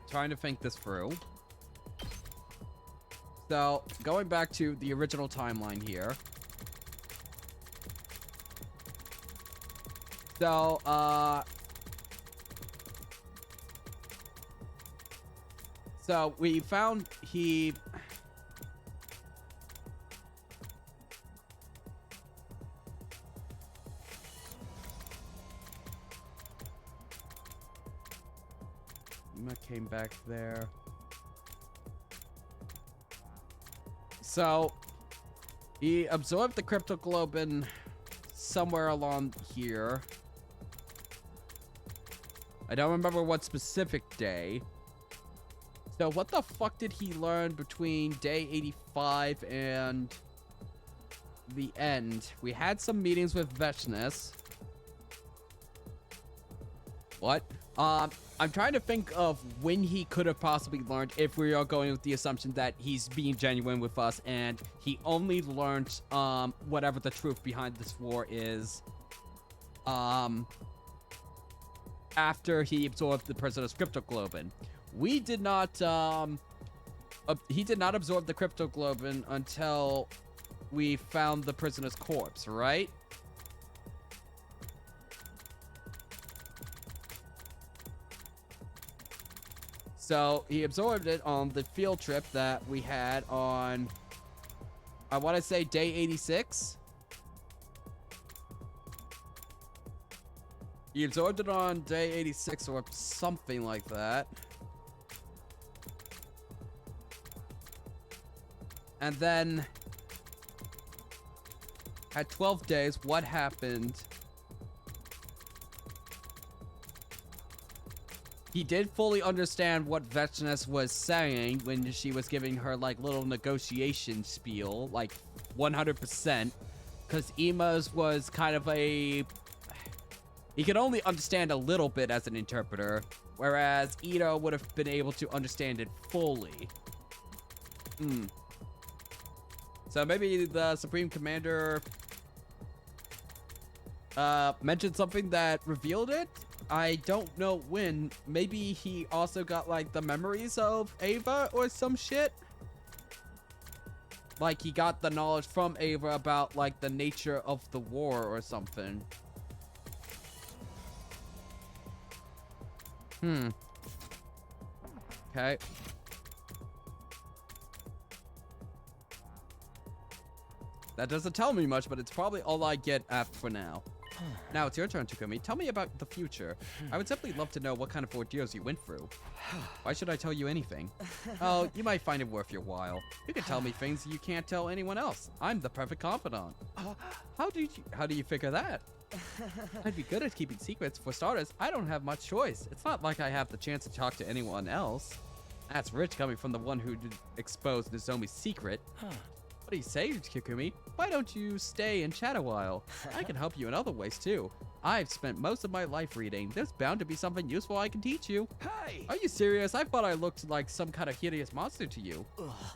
Speaker 1: Trying to think this through. So, going back to the original timeline here. So, so we found he... came back there. So, he absorbed the cryptoglobin somewhere along here. I don't remember what specific day. So what the fuck did he learn between day 85 and the end? We had some meetings with Vechness. What? I'm trying to think of when he could have possibly learned, if we are going with the assumption that he's being genuine with us and he only learned whatever the truth behind this war is after he absorbed the prisoner's cryptoglobin. We did not he did not absorb the cryptoglobin until we found the prisoner's corpse, right? So he absorbed it on the field trip that we had on, I want to say, day 86. He absorbed it on day 86 or something like that. And then at 12 days, what happened? He did fully understand what Vechness was saying when she was giving her, like, little negotiation spiel, like, 100%. Because Ima's was kind of a... He could only understand a little bit as an interpreter, whereas Ito would have been able to understand it fully. So maybe the Supreme Commander mentioned something that revealed it? I don't know when. Maybe he also got, like, the memories of Ava or some shit? Like, he got the knowledge from Ava about, like, the nature of the war or something. Okay. That doesn't tell me much, but it's probably all I get for now. Now it's your turn, Takumi. Tell me about the future. I would simply love to know what kind of ordeals you went through. Why should I tell you anything? Oh, you might find it worth your while. You can tell me things you can't tell anyone else. I'm the perfect confidant. How do you figure that? I'd be good at keeping secrets. For starters, I don't have much choice. It's not like I have the chance to talk to anyone else. That's rich coming from the one who exposed Nozomi's secret. What do you say, Takumi? Why don't you stay and chat a while? I can help you in other ways too. I've spent most of my life reading. There's bound to be something useful I can teach you. Hey! Are you serious? I thought I looked like some kind of hideous monster to you.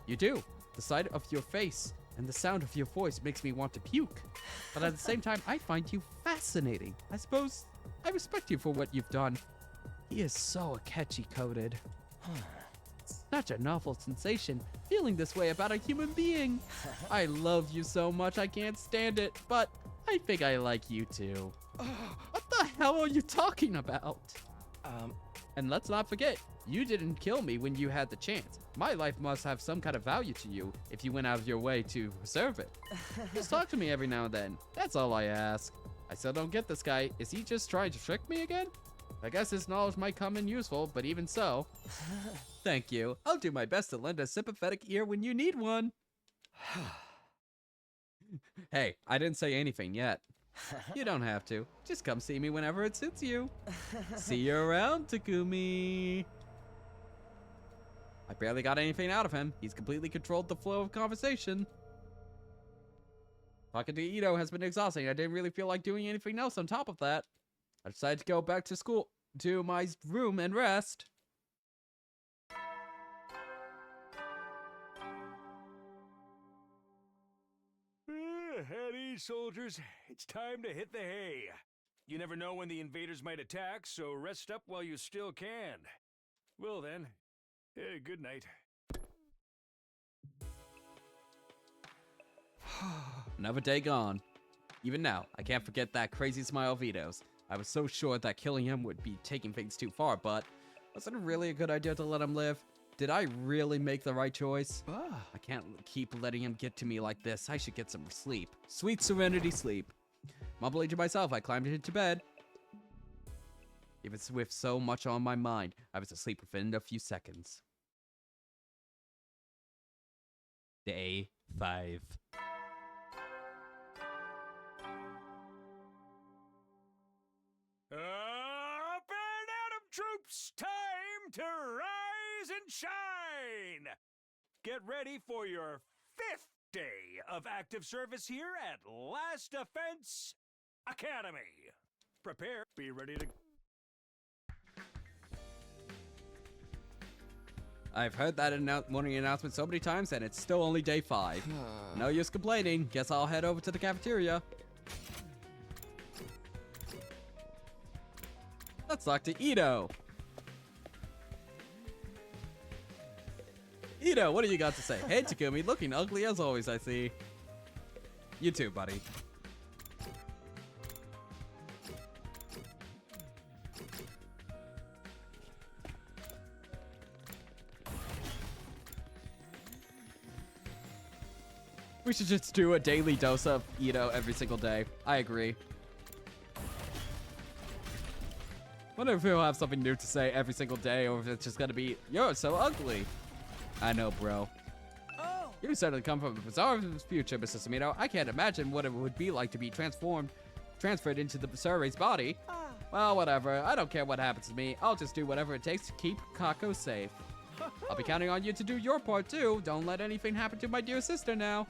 Speaker 1: You do. The sight of your face and the sound of your voice makes me want to puke. But at the same time, I find you fascinating. I suppose I respect you for what you've done. He is so catchy-coded. Such a novel sensation, feeling this way about a human being. I love you so much I can't stand it, but I think I like you too. What the hell are you talking about? And let's not forget, you didn't kill me when you had the chance. My life must have some kind of value to you if you went out of your way to preserve it. Just talk to me every now and then. That's all I ask. I still don't get this guy. Is he just trying to trick me again? I guess his knowledge might come in useful, but even so. Thank you. I'll do my best to lend a sympathetic ear when you need one. Hey, I didn't say anything yet. You don't have to. Just come see me whenever it suits you. See you around, Takumi. I barely got anything out of him. He's completely controlled the flow of conversation. Talking to Ito has been exhausting. I didn't really feel like doing anything else on top of that. I decided to go back to school, to my room and rest.
Speaker 2: At ease, soldiers. It's time to hit the hay. You never know when the invaders might attack, so rest up while you still can. Well then, good night.
Speaker 1: Another day gone. Even now, I can't forget that crazy smile of Ito's. I was so sure that killing him would be taking things too far, but wasn't it really a good idea to let him live? Did I really make the right choice? I can't keep letting him get to me like this. I should get some sleep. Sweet serenity sleep. Mumbling to myself, I climbed into bed. Even with so much on my mind, I was asleep within a few seconds. Day 5.
Speaker 2: It's time to rise and shine! Get ready for your 5th day of active service here at Last Defense Academy. Prepare, be ready to...
Speaker 1: I've heard that morning announcement so many times, and it's still only day 5. No use complaining. Guess I'll head over to the cafeteria. Let's talk to Ito. Ito, what do you got to say? Hey, Takumi, looking ugly as always, I see. You too, buddy. We should just do a daily dose of Ito every single day. I agree. Wonder if he'll have something new to say every single day, or if it's just gonna be, you're so ugly. I know, bro.
Speaker 10: Oh.
Speaker 1: You certainly come from a bizarre future, Mr. Samito. I can't imagine what it would be like to be transferred into the Survey's body. Well, whatever. I don't care what happens to me. I'll just do whatever it takes to keep Kako safe. I'll be counting on you to do your part, too. Don't let anything happen to my dear sister now.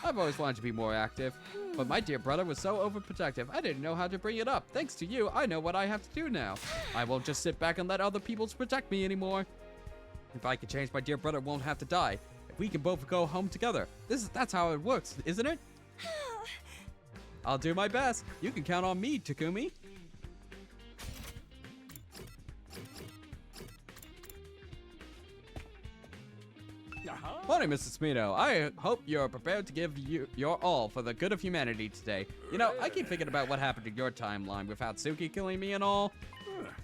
Speaker 1: I've always wanted to be more active, but my dear brother was so overprotective, I didn't know how to bring it up. Thanks to you, I know what I have to do now. I won't just sit back and let other people protect me anymore. If I can change, my dear brother won't have to die. If we can both go home together. That's how it works, isn't it? I'll do my best. You can count on me, Takumi. Morning, Mr. Smino. I hope you're prepared to give your all for the good of humanity today. You know, I keep thinking about what happened in your timeline with Hatsuki killing me and all.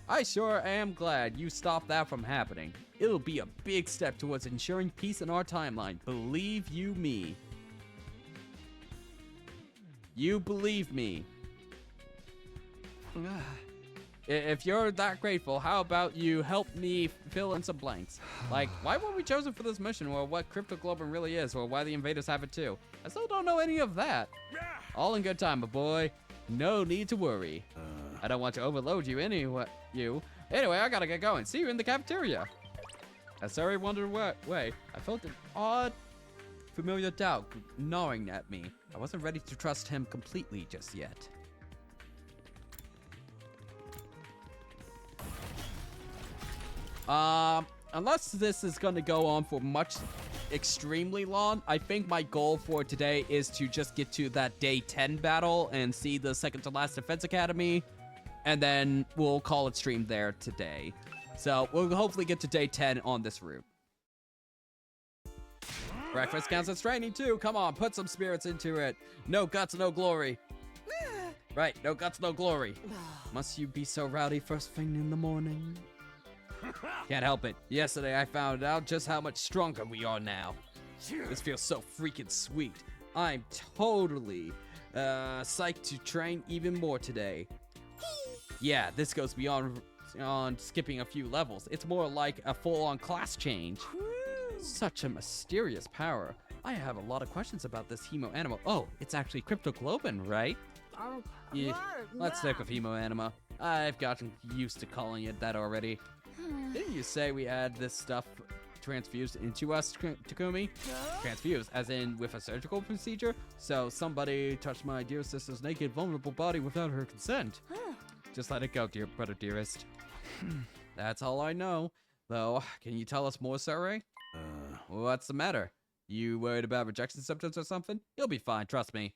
Speaker 1: I sure am glad you stopped that from happening. It'll be a big step towards ensuring peace in our timeline. Believe you me. You believe me. If you're that grateful, how about you help me fill in some blanks? Like, why were we chosen for this mission, or what cryptoglobin really is, or why the invaders have it too? I still don't know any of that. All in good time, my boy. No need to worry. I don't want to overload you anyway. Anyway, I gotta get going. See you in the cafeteria. As Sari wandered away, I felt an odd, familiar doubt gnawing at me. I wasn't ready to trust him completely just yet. Unless this is going to go on for extremely long, I think my goal for today is to just get to that day 10 battle and see the second to last Defense Academy, and then we'll call it stream there today. So we'll hopefully get to day 10 on this route. Breakfast counts as training too. Come on, put some spirits into it. No guts, no glory. Right, no guts, no glory. Must you be so rowdy first thing in the morning? Can't help it. Yesterday I found out just how much stronger we are now. This feels so freaking sweet. I'm totally psyched to train even more today. Yeah, this goes beyond skipping a few levels. It's more like a full-on class change. Such a mysterious power. I have a lot of questions about this Hemo Anima. Oh, it's actually cryptoglobin, right? Yeah, let's stick with Hemo Anima. I've gotten used to calling it that already. Didn't you say we had this stuff transfused into us, Takumi? Transfused, as in with a surgical procedure? So somebody touched my dear sister's naked, vulnerable body without her consent. Just let it go, dear brother, dearest. That's all I know. Though, can you tell us more, Sarai? What's the matter? You worried about rejection symptoms or something? You'll be fine, trust me.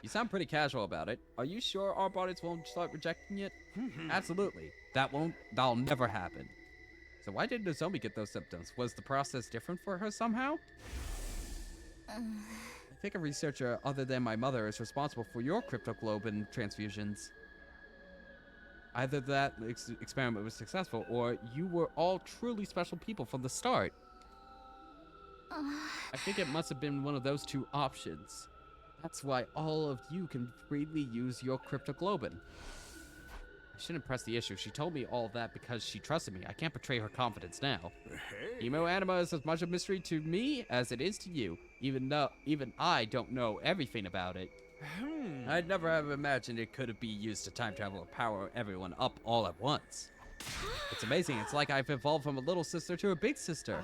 Speaker 1: You sound pretty casual about it. Are you sure our bodies won't start rejecting it? Absolutely. That'll never happen. So why did Nozomi get those symptoms? Was the process different for her somehow? I think a researcher other than my mother is responsible for your cryptoglobin transfusions. Either that experiment was successful, or you were all truly special people from the start. I think it must have been one of those two options. That's why all of you can freely use your cryptoglobin. I shouldn't press the issue. She told me all that because she trusted me. I can't betray her confidence now. Hemo Anima is as much a mystery to me as it is to you, even I don't know everything about it. I'd never have imagined it could be used to time travel and power everyone up all at once. It's amazing. It's like I've evolved from a little sister to a big sister.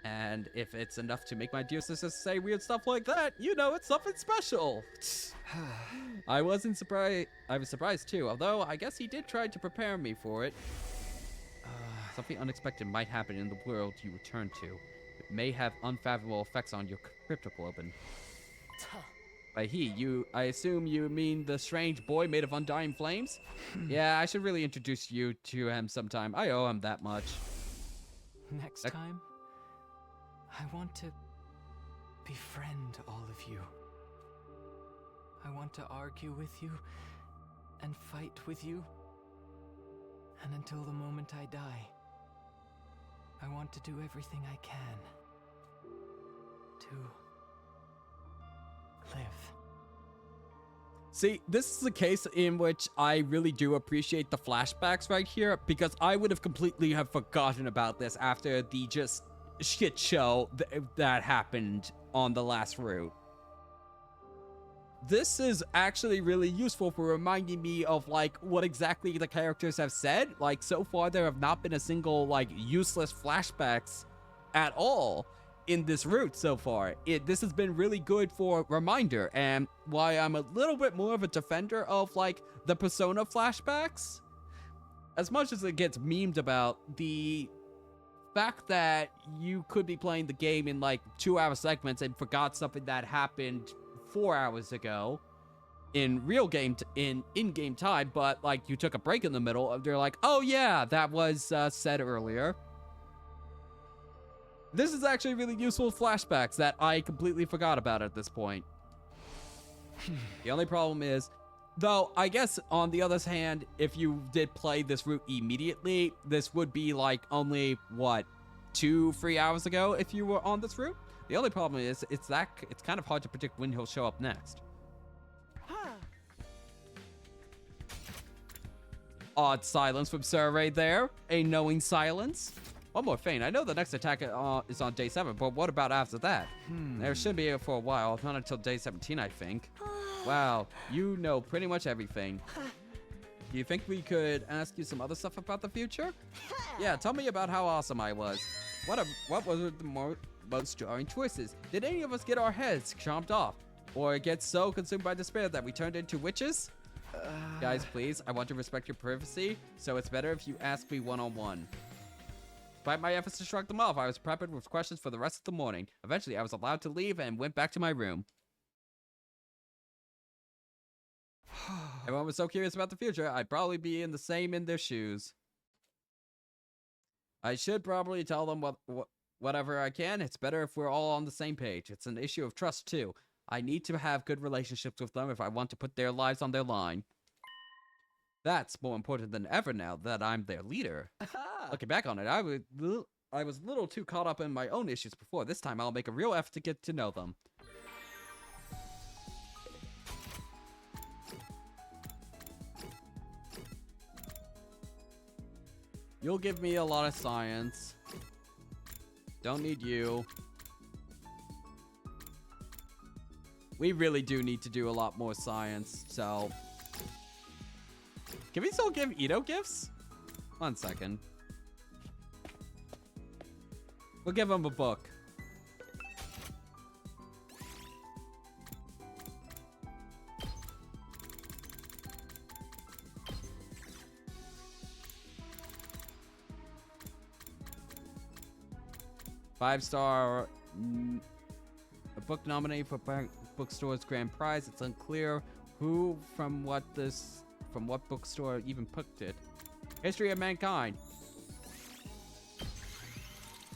Speaker 1: And if it's enough to make my dear sister say weird stuff like that, you know it's something special. I was surprised too, although I guess he did try to prepare me for it. Something unexpected might happen in the world you return to. It may have unfathomable effects on your cryptoglobin. By I assume you mean the strange boy made of undying flames? Yeah, I should really introduce you to him sometime. I owe him that much.
Speaker 13: Next time, I want to befriend all of you. I want to argue with you and fight with you. And until the moment I die, I want to do everything I can to live.
Speaker 1: See, this is a case in which I really do appreciate the flashbacks right here, because I would have completely have forgotten about this after the just shit show that happened on the last route. This is actually really useful for reminding me of, like, what exactly the characters have said. Like, so far there have not been a single, like, useless flashbacks at all in this route so far. This has been really good for reminder, and why I'm a little bit more of a defender of, like, the Persona flashbacks. As much as it gets memed about, the fact that you could be playing the game in, like, 2-hour segments and forgot something that happened 4 hours ago in real game in-game time, but like you took a break in the middle, they're like, oh yeah, that was said earlier. This is actually really useful flashbacks that I completely forgot about at this point. The only problem is, though, I guess on the other hand, if you did play this route immediately, this would be like only, what, 2-3 hours ago if you were on this route? The only problem is, it's kind of hard to predict when he'll show up next. Odd silence from Survey there. A knowing silence. One more thing. I know the next attack is on day 7, but what about after that? There should be here for a while, not until day 17, I think. Wow, you know pretty much everything. Do you think we could ask you some other stuff about the future? Yeah, tell me about how awesome I was. What was the most jarring choices? Did any of us get our heads chomped off? Or get so consumed by despair that we turned into witches? Guys, please, I want to respect your privacy, so it's better if you ask me one-on-one. Despite my efforts to shrug them off, I was prepped with questions for the rest of the morning. Eventually, I was allowed to leave and went back to my room. Everyone was so curious about the future, I'd probably be in their shoes. I should probably tell them whatever I can. It's better if we're all on the same page. It's an issue of trust, too. I need to have good relationships with them if I want to put their lives on their line. That's more important than ever now that I'm their leader. Looking back on it, I was a little too caught up in my own issues before. This time, I'll make a real effort to get to know them. You'll give me a lot of science. Don't need you. We really do need to do a lot more science, so... Can we still give Ito gifts? 1 second. We'll give him a book. Five-star... A book nominated for bookstore's grand prize. It's unclear who from what bookstore even picked it. History of Mankind.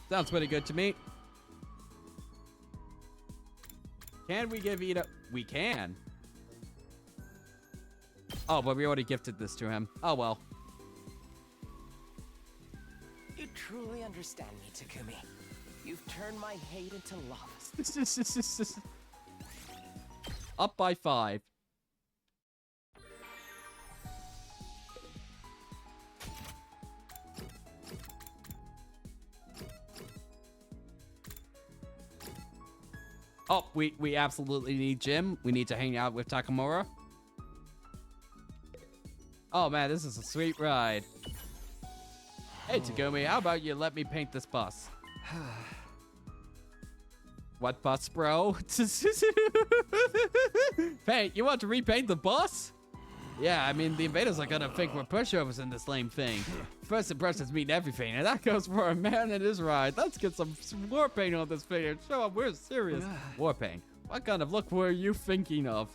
Speaker 1: Sounds pretty good to me. Can we give Ida? We can. Oh, but we already gifted this to him. Oh well.
Speaker 10: You truly understand me, Takumi. You've turned my hate into love.
Speaker 1: Up by 5. Oh, we absolutely need Jim. We need to hang out with Takamura. Oh man, this is a sweet ride. Hey Takumi, how about you let me paint this bus? What bus, bro? Paint? You want to repaint the bus? Yeah, I mean, the invaders are gonna think we're pushovers in this lame thing. First impressions mean everything, and that goes for a man and his ride. Let's get some war paint on this thing and show them we're serious. War paint? What kind of look were you thinking of?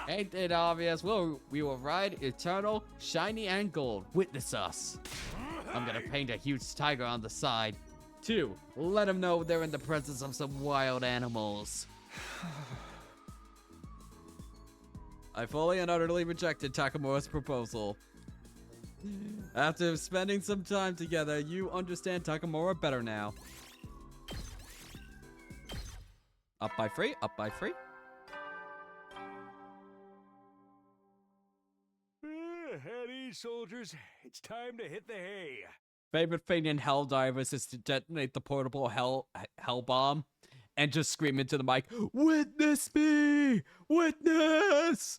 Speaker 1: Ain't it obvious? We will ride eternal, shiny, and gold. Witness us. I'm gonna paint a huge tiger on the side. 2, let them know they're in the presence of some wild animals. I fully and utterly rejected Takamura's proposal. After spending some time together, you understand Takamura better now. Up by 3, up by 3.
Speaker 2: Heady, soldiers. It's time to hit the hay.
Speaker 1: Favorite thing in Helldivers is to detonate the portable hell bomb and just scream into the mic, "Witness me! Witness!"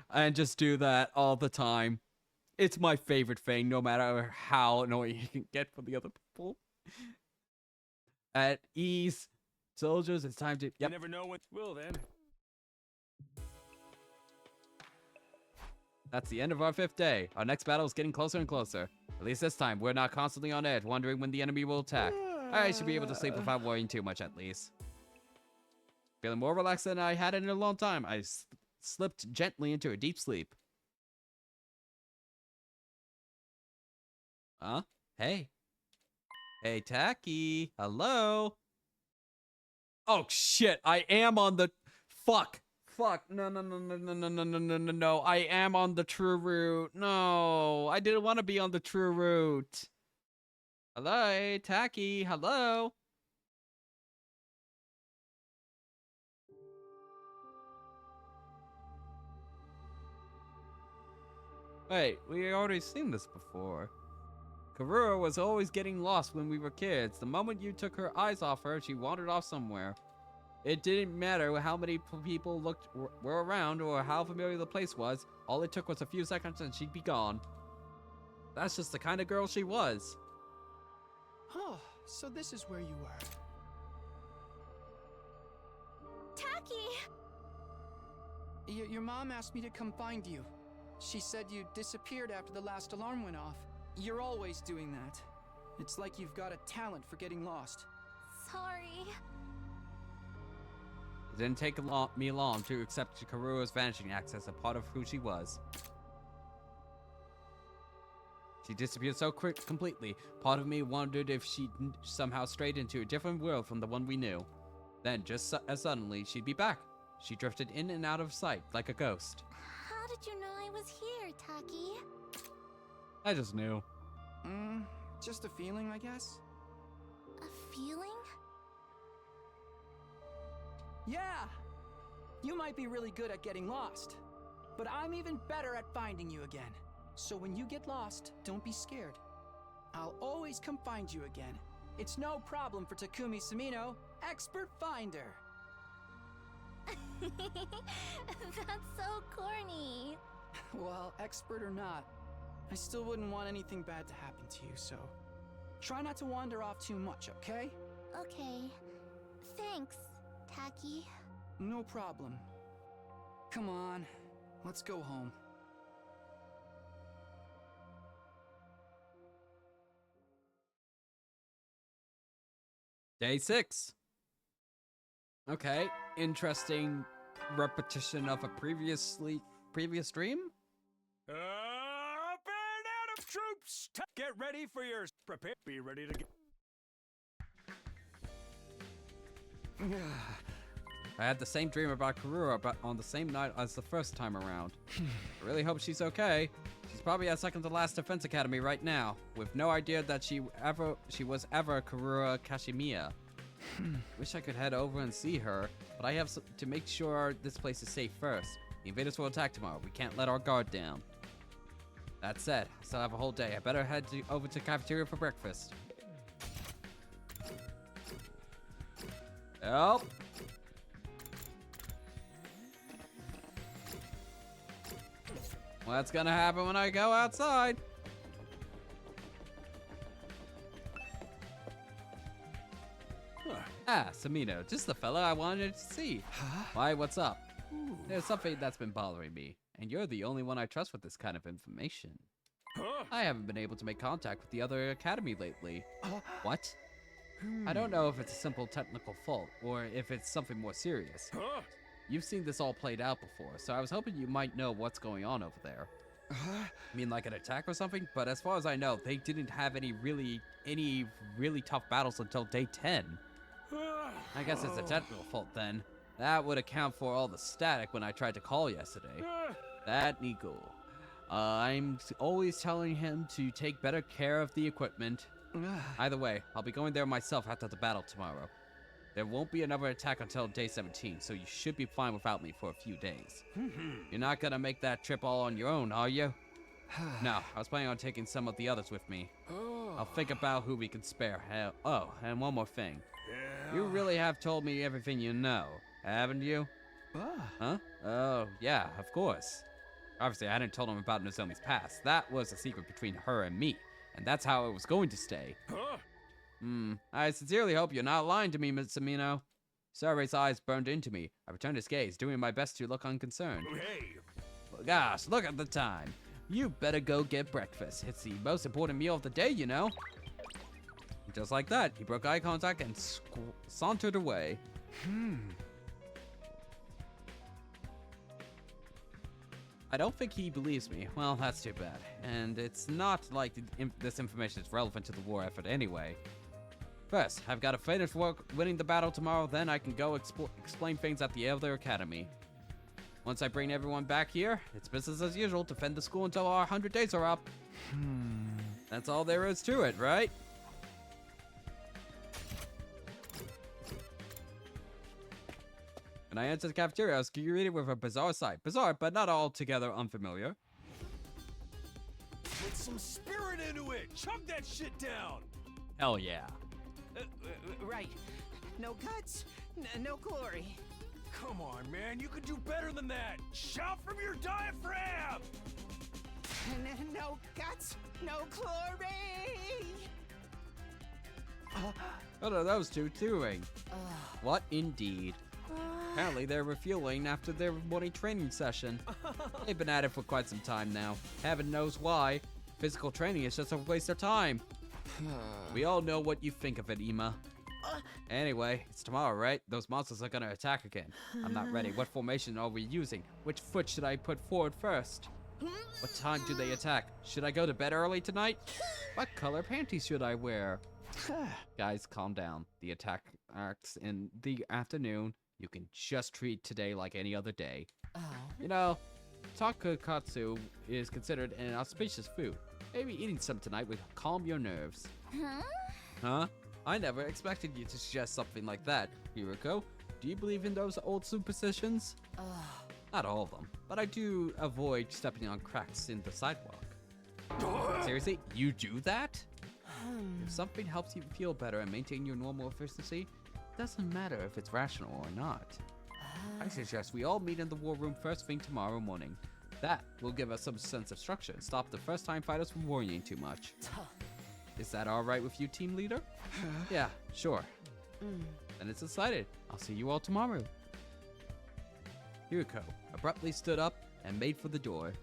Speaker 1: And just do that all the time. It's my favorite thing, no matter how annoying you can get from the other people. At ease, soldiers, it's time to... Yep.
Speaker 2: You never know what will then.
Speaker 1: That's the end of our 5th day. Our next battle is getting closer and closer. At least this time, we're not constantly on edge, wondering when the enemy will attack. I should be able to sleep without worrying too much, at least. Feeling more relaxed than I had in a long time, I slipped gently into a deep sleep. Huh? Hey. Hey, Tacky. Hello? Oh, shit. I am on the... Fuck. No. I am on the true route. No. I didn't want to be on the true route. Hello, Tacky. Hello? Wait, we already seen this before. Karura was always getting lost when we were kids. The moment you took her eyes off her, she wandered off somewhere. It didn't matter how many people were around or how familiar the place was. All it took was a few seconds and she'd be gone. That's just the kind of girl she was.
Speaker 7: Oh, so this is where you were.
Speaker 12: Tacky!
Speaker 7: Your mom asked me to come find you. She said you disappeared after the last alarm went off. You're always doing that. It's like you've got a talent for getting lost.
Speaker 12: Sorry.
Speaker 1: It didn't take me long to accept Karura's vanishing acts as a part of who she was. She disappeared so completely, part of me wondered if she'd somehow strayed into a different world from the one we knew. Then, just as suddenly, she'd be back. She drifted in and out of sight, like a ghost.
Speaker 12: How did you know I was here, Taki?
Speaker 1: I just knew.
Speaker 7: Just a feeling, I guess?
Speaker 12: A feeling?
Speaker 7: Yeah! You might be really good at getting lost, but I'm even better at finding you again. So when you get lost, don't be scared. I'll always come find you again. It's no problem for Takumi Sumino, expert finder.
Speaker 12: That's so corny.
Speaker 7: Well, expert or not, I still wouldn't want anything bad to happen to you, so try not to wander off too much, okay?
Speaker 12: Okay. Thanks, Taki.
Speaker 7: No problem. Come on, let's go home.
Speaker 1: Day 6. Okay, interesting repetition of a previous dream?
Speaker 2: Up and out of troops! Get ready for your... Prepare. Be ready to get...
Speaker 1: I had the same dream about Karura, but on the same night as the first time around. I really hope she's okay. She's probably at second to last defense academy right now, with no idea that she was ever Karura Kashimiya. Wish I could head over and see her, but I have to make sure this place is safe first. The invaders will attack tomorrow. We can't let our guard down. That said, I still have a whole day. I better head over to the cafeteria for breakfast. Help! What's gonna happen when I go outside? Ah, Samino, just the fella I wanted to see.
Speaker 6: Huh?
Speaker 1: Why, what's up?
Speaker 6: Ooh.
Speaker 1: There's something that's been bothering me, and you're the only one I trust with this kind of information.
Speaker 2: Huh?
Speaker 1: I haven't been able to make contact with the other academy lately. What? I don't know if it's a simple technical fault, or if it's something more serious.
Speaker 2: Huh?
Speaker 1: You've seen this all played out before, so I was hoping you might know what's going on over there. I mean, like an attack or something? But as far as I know, they didn't have any really tough battles until day 10. I guess it's a technical fault then. That would account for all the static when I tried to call yesterday. That Nico. I'm always telling him to take better care of the equipment. Either way, I'll be going there myself after the battle tomorrow. There won't be another attack until day 17, so you should be fine without me for a few days. You're not gonna make that trip all on your own, are you? No, I was planning on taking some of the others with me. I'll think about who we can spare. Oh, and one more thing. You really have told me everything you know, haven't you? Huh? Oh, yeah, of course. Obviously, I hadn't told him about Nozomi's past. That was a secret between her and me, and that's how it was going to stay. I sincerely hope you're not lying to me, Miss Samino. Survey's eyes burned into me. I returned his gaze, doing my best to look unconcerned.
Speaker 2: Hey!
Speaker 1: Well, gosh, look at the time. You better go get breakfast. It's the most important meal of the day, you know. Just like that, he broke eye contact and sauntered away. I don't think he believes me. Well, that's too bad. And it's not like this information is relevant to the war effort anyway. First, I've got to finish work winning the battle tomorrow, then I can go explain things at the other academy. Once I bring everyone back here, it's business as usual to defend the school until our 100 days are up. That's all there is to it, right? When I entered the cafeteria, I was greeted with a bizarre sight. Bizarre, but not altogether unfamiliar.
Speaker 2: Put some spirit into it! Chug that shit down!
Speaker 1: Hell yeah.
Speaker 10: Right. No guts, no glory.
Speaker 2: Come on, man, you can do better than that! Shout from your diaphragm!
Speaker 10: No guts, no glory!
Speaker 1: What are those two doing? What indeed? Apparently they're refueling after their morning training session. They've been at it for quite some time now. Heaven knows why. Physical training is just a waste of time. We all know what you think of it, Ima. Anyway, it's tomorrow, right? Those monsters are gonna attack again. I'm not ready. What formation are we using? Which foot should I put forward first? What time do they attack? Should I go to bed early tonight? What color panties should I wear? Guys, calm down. The attack acts in the afternoon. You can just treat today like any other day. You know, Takakatsu is considered an auspicious food. Maybe eating some tonight would calm your nerves. Huh? I never expected you to suggest something like that, Hiriko. Do you believe in those old superstitions? Not all of them, but I do avoid stepping on cracks in the sidewalk. Seriously? You do that? If something helps you feel better and maintain your normal efficiency, it doesn't matter if it's rational or not. I suggest we all meet in the war room first thing tomorrow morning. That will give us some sense of structure and stop the first-time fighters from worrying too much. Is that all right with you, team leader? Yeah, sure. Then it's decided. I'll see you all tomorrow. Hiriko abruptly stood up and made for the door.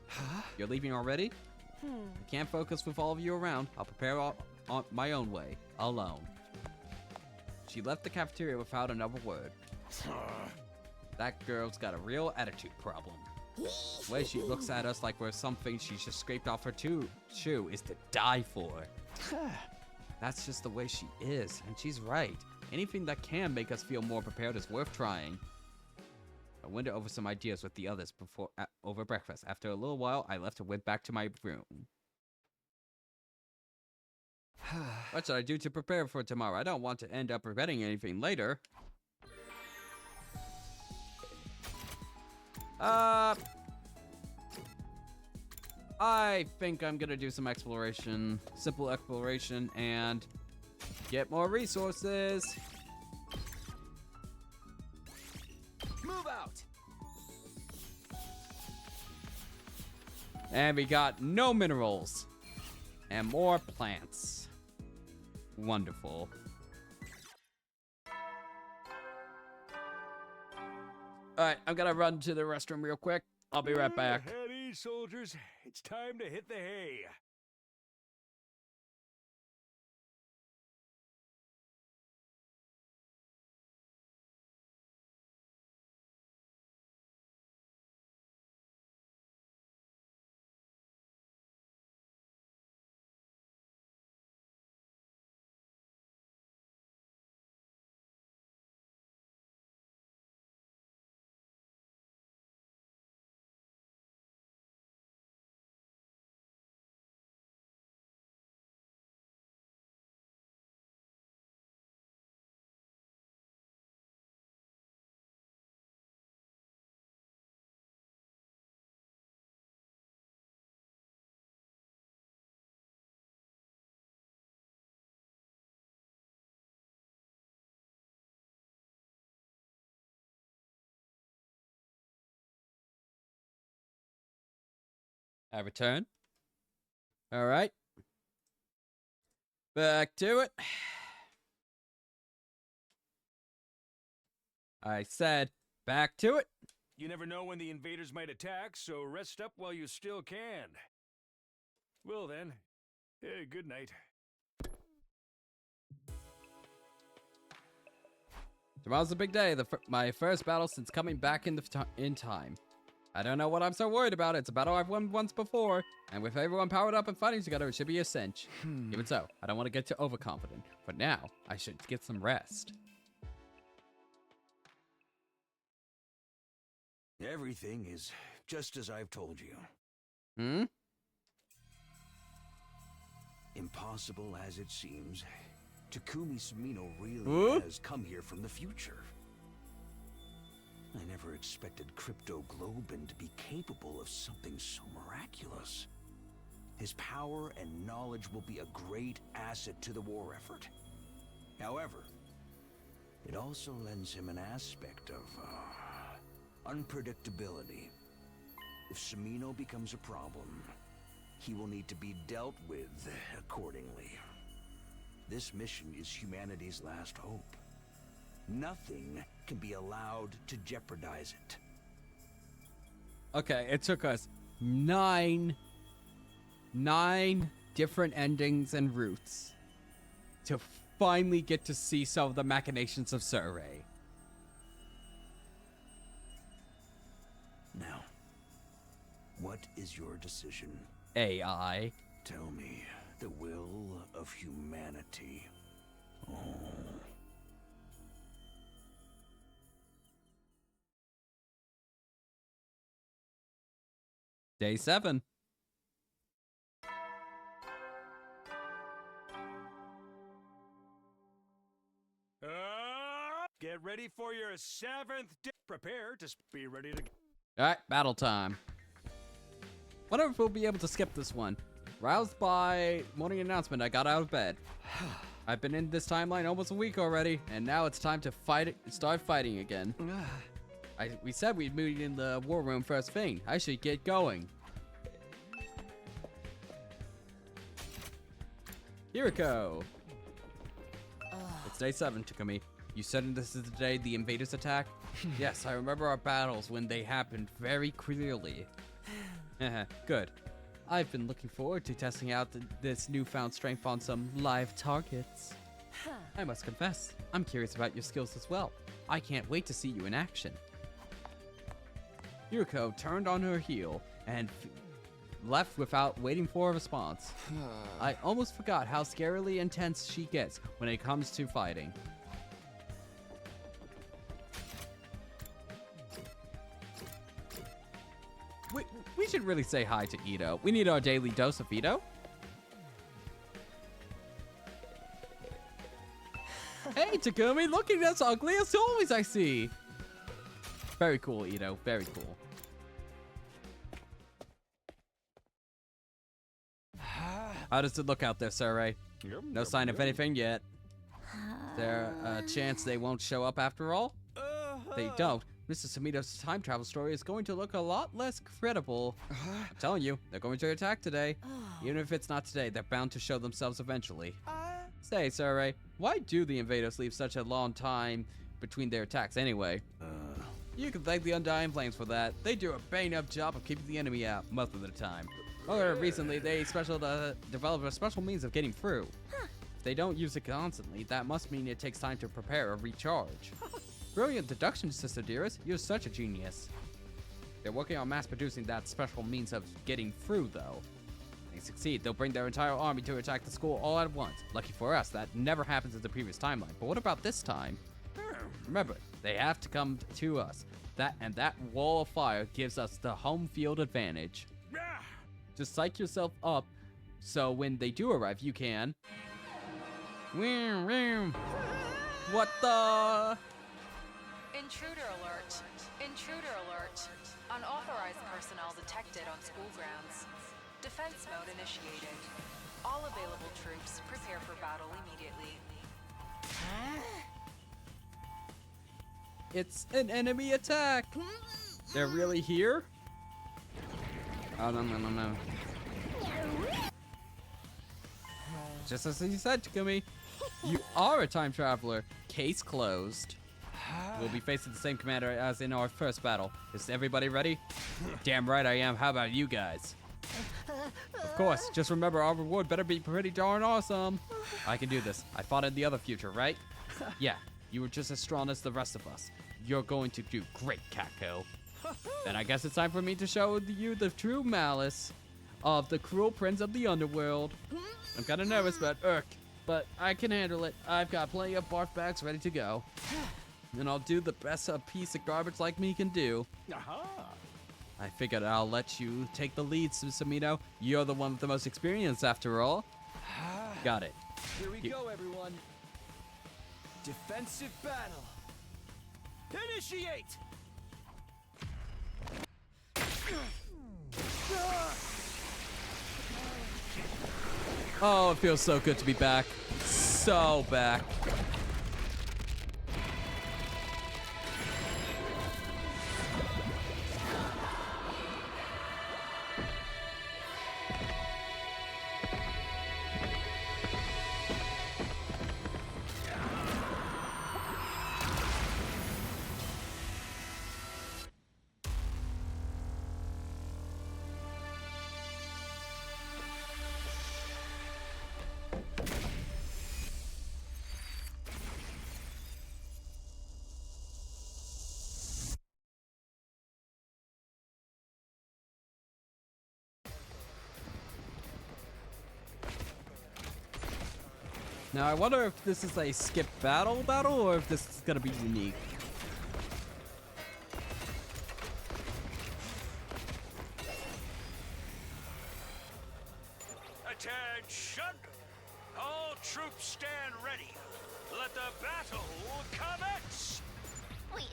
Speaker 1: You're leaving already? I can't focus with all of you around. I'll prepare on my own way, alone. She left the cafeteria without another word. That girl's got a real attitude problem. The way she looks at us like we're something she just scraped off her shoe is to die for. That's just the way she is, and she's right. Anything that can make us feel more prepared is worth trying. I went over some ideas with the others over breakfast. After a little while, I left and went back to my room. What should I do to prepare for tomorrow? I don't want to end up regretting anything later. I think I'm gonna do some exploration, simple exploration, and get more resources.
Speaker 7: Move out.
Speaker 1: And we got no minerals. And more plants. Wonderful. Alright, I'm gonna run to the restroom real quick. I'll be right back.
Speaker 2: At ease, soldiers. It's time to hit the hay.
Speaker 1: I return. Alright. Back to it. I said, back to it.
Speaker 2: You never know when the invaders might attack, so rest up while you still can. Well then, good night.
Speaker 1: Tomorrow's a big day. My first battle since coming back in time. I don't know what I'm so worried about. It's a battle I've won once before, and with everyone powered up and fighting together, it should be a cinch. Even so, I don't want to get too overconfident. But now, I should get some rest.
Speaker 2: Everything is just as I've told you.
Speaker 1: Hmm?
Speaker 2: Impossible as it seems, Takumi Sumino really has come here from the future. I never expected Crypto Globin to be capable of something so miraculous. His power and knowledge will be a great asset to the war effort. However, it also lends him an aspect of unpredictability. If Sumino becomes a problem, he will need to be dealt with accordingly. This mission is humanity's last hope. Nothing can be allowed to jeopardize it.
Speaker 1: Okay, it took us nine different endings and routes to finally get to see some of the machinations of Surrey.
Speaker 2: Now, what is your decision?
Speaker 1: AI.
Speaker 2: Tell me the will of humanity. Oh.
Speaker 1: Day 7.
Speaker 2: Get ready for your 7th day. Prepare to be ready to...
Speaker 1: Alright, battle time. Wonder if we'll be able to skip this one. Roused by morning announcement, I got out of bed. I've been in this timeline almost a week already, and now it's time to start fighting again. We said we'd meet in the war room first thing. I should get going. Hiriko. It's day 7, Takumi. You said this is the day the invaders attack? Yes, I remember our battles when they happened very clearly. Good. I've been looking forward to testing out this newfound strength on some live targets. I must confess, I'm curious about your skills as well. I can't wait to see you in action. Yuriko turned on her heel and left without waiting for a response. I almost forgot how scarily intense she gets when it comes to fighting. We should really say hi to Ito. We need our daily dose of Ito. Hey, Takumi, looking as ugly as always, I see. Very cool, Ito. Very cool. How does it look out there, Sarai? No sign of anything yet. Is there a chance they won't show up after all? They don't. Mr. Samito's time travel story is going to look a lot less credible. I'm telling you, they're going to attack today. Even if it's not today, they're bound to show themselves eventually. Say, Sarai, why do the invaders leave such a long time between their attacks anyway? You can thank the Undying Flames for that. They do a bang-up job of keeping the enemy out most of the time. Or recently, they developed a special means of getting through. If they don't use it constantly, that must mean it takes time to prepare or recharge. Brilliant deduction, Sister Dearest. You're such a genius. They're working on mass-producing that special means of getting through, though. If they succeed, they'll bring their entire army to attack the school all at once. Lucky for us, that never happens in the previous timeline. But what about this time? Remember, they have to come to us. That wall of fire gives us the home field advantage. Just psych yourself up, so when they do arrive, you can... What the...
Speaker 5: Intruder alert. Intruder alert. Unauthorized personnel detected on school grounds. Defense mode initiated. All available troops prepare for battle immediately.
Speaker 1: It's an enemy attack! They're really here? Oh, no. Just as you said, Takumi, you are a time traveler. Case closed. We'll be facing the same commander as in our first battle. Is everybody ready? Damn right I am. How about you guys? Of course. Just remember, our reward better be pretty darn awesome. I can do this. I fought in the other future, right? Yeah, you were just as strong as the rest of us. You're going to do great, Kako. Then I guess it's time for me to show you the true malice of the cruel prince of the underworld. I'm kind of nervous about Urk, but I can handle it. I've got plenty of barf bags ready to go. And I'll do the best a piece of garbage like me can do. I figured I'll let you take the lead, Samito. You're the one with the most experience, after all. Got it.
Speaker 7: Here we go, everyone. Defensive battle. Initiate!
Speaker 1: Oh, it feels so good to be back. So back. Now, I wonder if this is a skip battle or if this is going to be unique.
Speaker 2: Attention! All troops stand ready. Let the battle commence!
Speaker 4: Wait,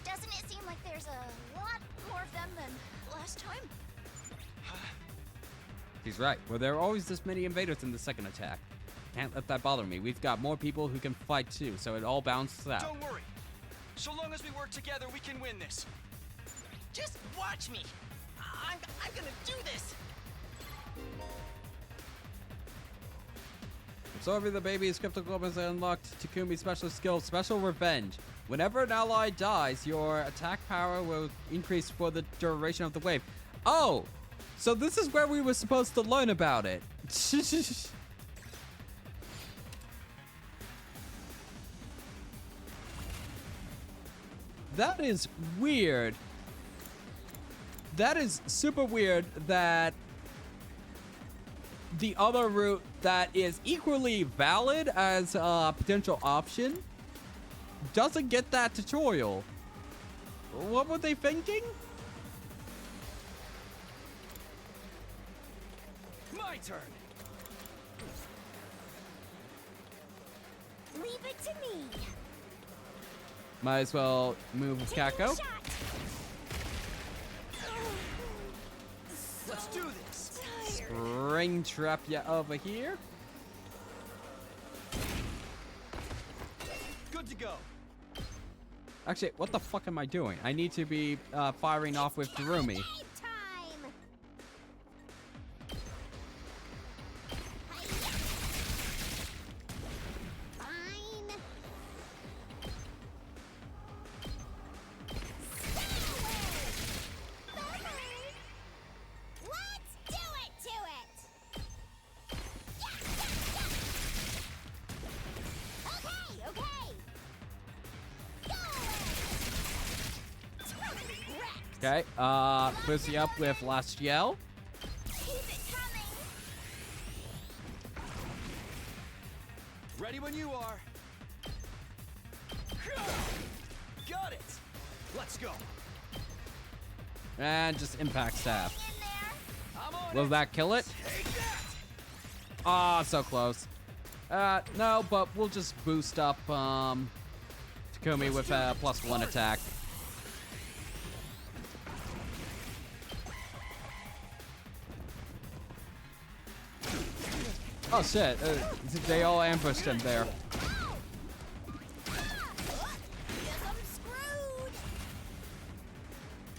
Speaker 4: doesn't it seem like there's a lot more of them than last time?
Speaker 1: He's right. Well, there are always this many invaders in the second attack. Can't let that bother me. We've got more people who can fight too, so it all balances out.
Speaker 7: Don't worry. So long as we work together, we can win this.
Speaker 10: Just watch me. I'm gonna do this.
Speaker 1: Absorbing the baby's crypto has unlocked Takumi's special skill, Special Revenge. Whenever an ally dies, your attack power will increase for the duration of the wave. Oh! So this is where we were supposed to learn about it. That is weird. That is super weird that the other route that is equally valid as a potential option doesn't get that tutorial. What were they thinking?
Speaker 7: My turn.
Speaker 12: Leave it to me.
Speaker 1: Might as well move with Kako.
Speaker 7: Let's do this.
Speaker 1: Spring trap ya over here.
Speaker 7: Good to go.
Speaker 1: Actually, what the fuck am I doing? I need to be firing off with Darumi.
Speaker 4: Time! Fine. Let's do it to it! Okay, okay! Go away!
Speaker 1: Okay, boost you up with last yell.
Speaker 4: Keep it coming!
Speaker 6: Ready when you are. Got it. Let's go.
Speaker 1: And just impact staff.
Speaker 4: In there!
Speaker 6: I'm on
Speaker 1: Will
Speaker 6: it.
Speaker 1: that kill it?
Speaker 6: Take that.
Speaker 1: Ah, so close. No, but we'll just boost up, Takumi with a +1 attack. Oh shit, they all ambushed him there.
Speaker 4: Guess I'm screwed!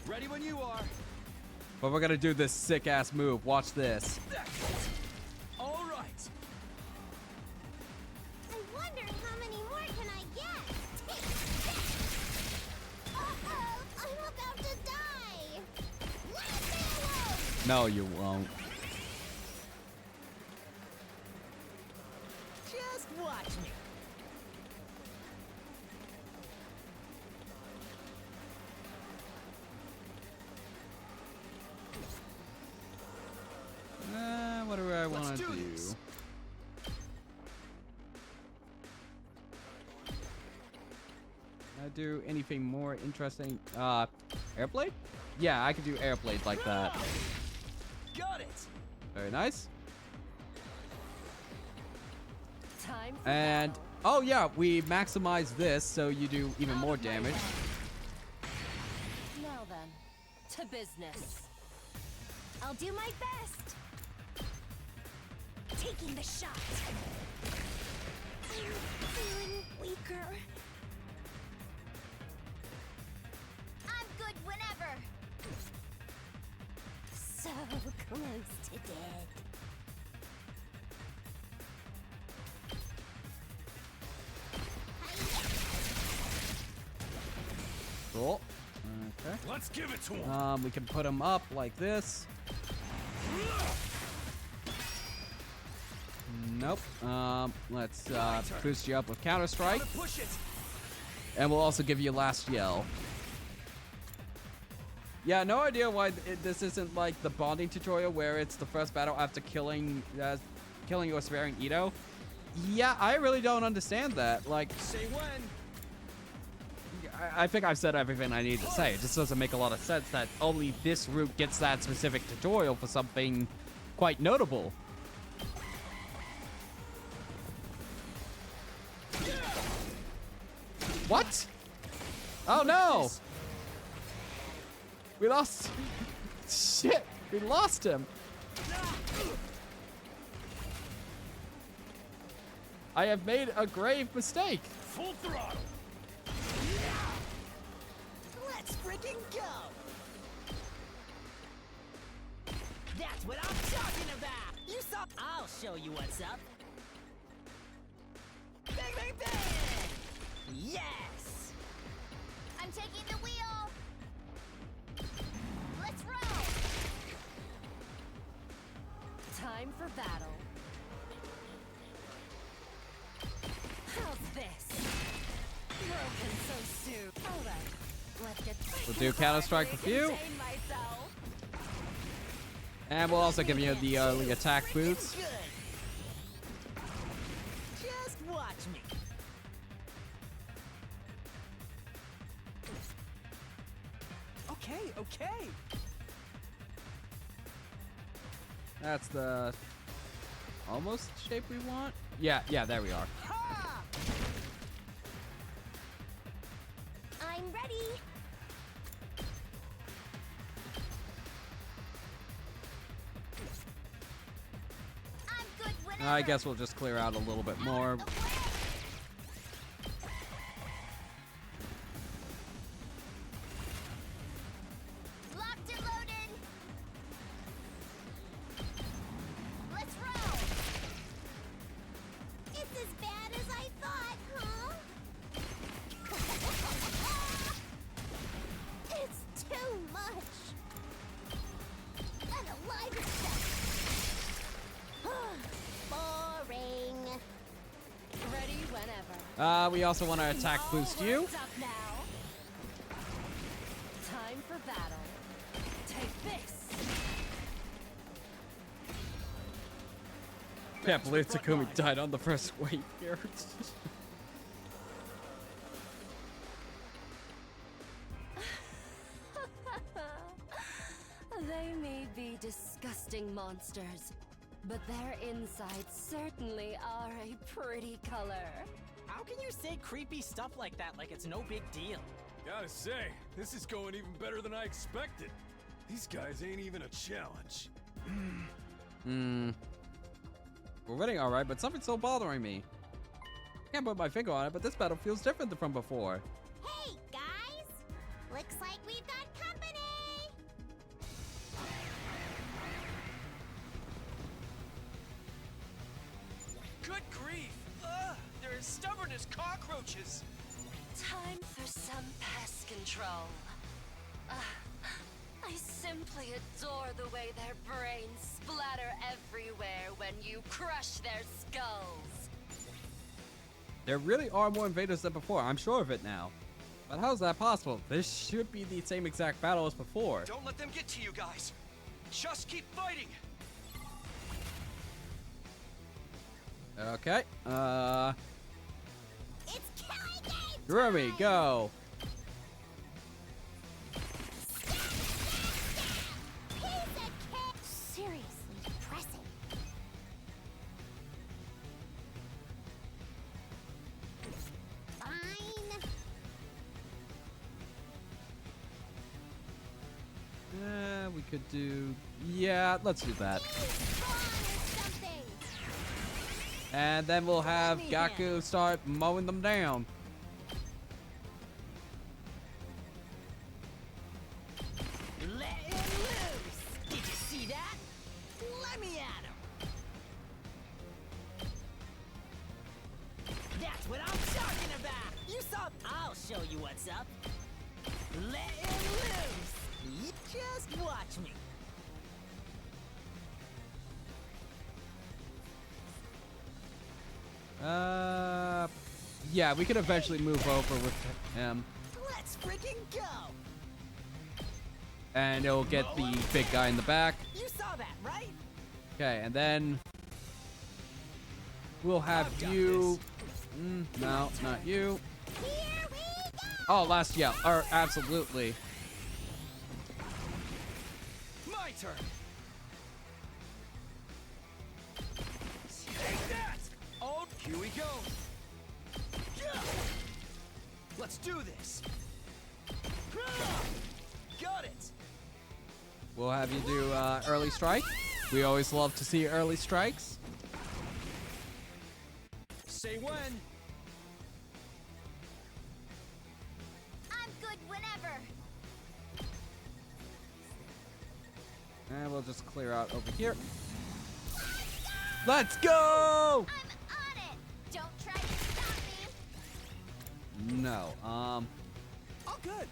Speaker 6: Ready when you are.
Speaker 1: But we're gonna do this sick-ass move. Watch this.
Speaker 6: All right.
Speaker 4: I wonder how many more can I get? Uh-oh! I'm about to die! Leave me alone!
Speaker 1: No, you won't.
Speaker 9: Just watch me.
Speaker 1: What do I want to
Speaker 6: do
Speaker 1: do?
Speaker 6: this.
Speaker 1: Can I do anything more interesting? Airblade? Yeah, I could do airblade like that.
Speaker 6: Got it.
Speaker 1: Very nice.
Speaker 12: Time for
Speaker 1: And
Speaker 12: battle.
Speaker 1: oh yeah, we maximize this so you do even more damage.
Speaker 12: Now then, to business.
Speaker 4: I'll do my best! Taking the shot! I'm feeling weaker. I'm good whenever! So close to dead.
Speaker 1: Cool. Okay.
Speaker 2: Let's give it to him.
Speaker 1: We can put him up like this. Nope. Let's boost you up with Counter Strike,
Speaker 6: Gotta push it.
Speaker 1: and we'll also give you Last Yell. Yeah, no idea why this isn't like the bonding tutorial where it's the first battle after killing or sparing Ito. Yeah, I really don't understand that. Like,
Speaker 6: Say when.
Speaker 1: I think I've said everything I need to say. It just doesn't make a lot of sense that only this route gets that specific tutorial for something quite notable. What? Oh no! We lost. Shit! We lost him. I have made a grave mistake.
Speaker 2: Full throttle.
Speaker 9: Let's freaking go! That's what I'm talking about! You saw. I'll show you what's up. Bang, bang, bang! Yes!
Speaker 4: I'm taking the wheel! Let's roll!
Speaker 12: Time for battle. How's this? Broken so soon. All right, let's get.
Speaker 1: We'll do Counter Strike with you.
Speaker 12: Contain myself.
Speaker 1: And we'll also give you the early attack boots.
Speaker 9: Good. Just watch me.
Speaker 7: Okay, okay.
Speaker 1: That's the almost shape we want. Yeah, there we are.
Speaker 9: Ha!
Speaker 4: I'm ready! I'm good whenever!
Speaker 1: I guess we'll just clear out a little bit more. We also want to attack boost you.
Speaker 12: Up now. Time for battle. Take this.
Speaker 1: Can't believe Takumi died on the first wave here.
Speaker 12: They may be disgusting monsters, but their insides certainly are a pretty color.
Speaker 8: How can you say creepy stuff like that like it's no big deal?
Speaker 2: Gotta say, this is going even better than I expected. These guys ain't even a challenge.
Speaker 1: We're winning alright, but something's still bothering me. Can't put my finger on it, but this battle feels different than from before.
Speaker 4: Hey, guys! Looks like we've got company!
Speaker 11: Good grief! Ugh, they're as stubborn as cockroaches.
Speaker 3: Time for some pest control. I simply adore the way their brains splatter everywhere when you crush their skulls.
Speaker 1: There really are more invaders than before, I'm sure of it now. But how is that possible? This should be the same exact battle as before.
Speaker 11: Don't let them get to you guys. Just keep fighting.
Speaker 1: Okay,
Speaker 4: It's killing game!
Speaker 1: Rumi, go!
Speaker 4: Seriously depressing. Fine.
Speaker 1: We could do... Yeah, let's do that. And then we'll have Gaku start mowing them down.
Speaker 9: Let him loose! Did you see that? Let me at him! That's what I'm talking about! You saw... I'll show you what's up. Let him loose! You just watch me.
Speaker 1: Yeah, we could eventually move over with him.
Speaker 9: Let's freaking go!
Speaker 1: And it'll get the big guy in the back.
Speaker 9: You saw that, right?
Speaker 1: Okay, and then we'll have you. No, not you. Oh, last yell. Or absolutely.
Speaker 11: My turn. Take that! Oh, here we go. Yeah. Let's do this. Got it.
Speaker 1: We'll have you do early strike. We always love to see early strikes.
Speaker 11: Say when.
Speaker 4: I'm good whenever.
Speaker 1: And we'll just clear out over here. Let's go!
Speaker 4: I'm on it. Don't try to stop me.
Speaker 1: No.
Speaker 11: Oh, good.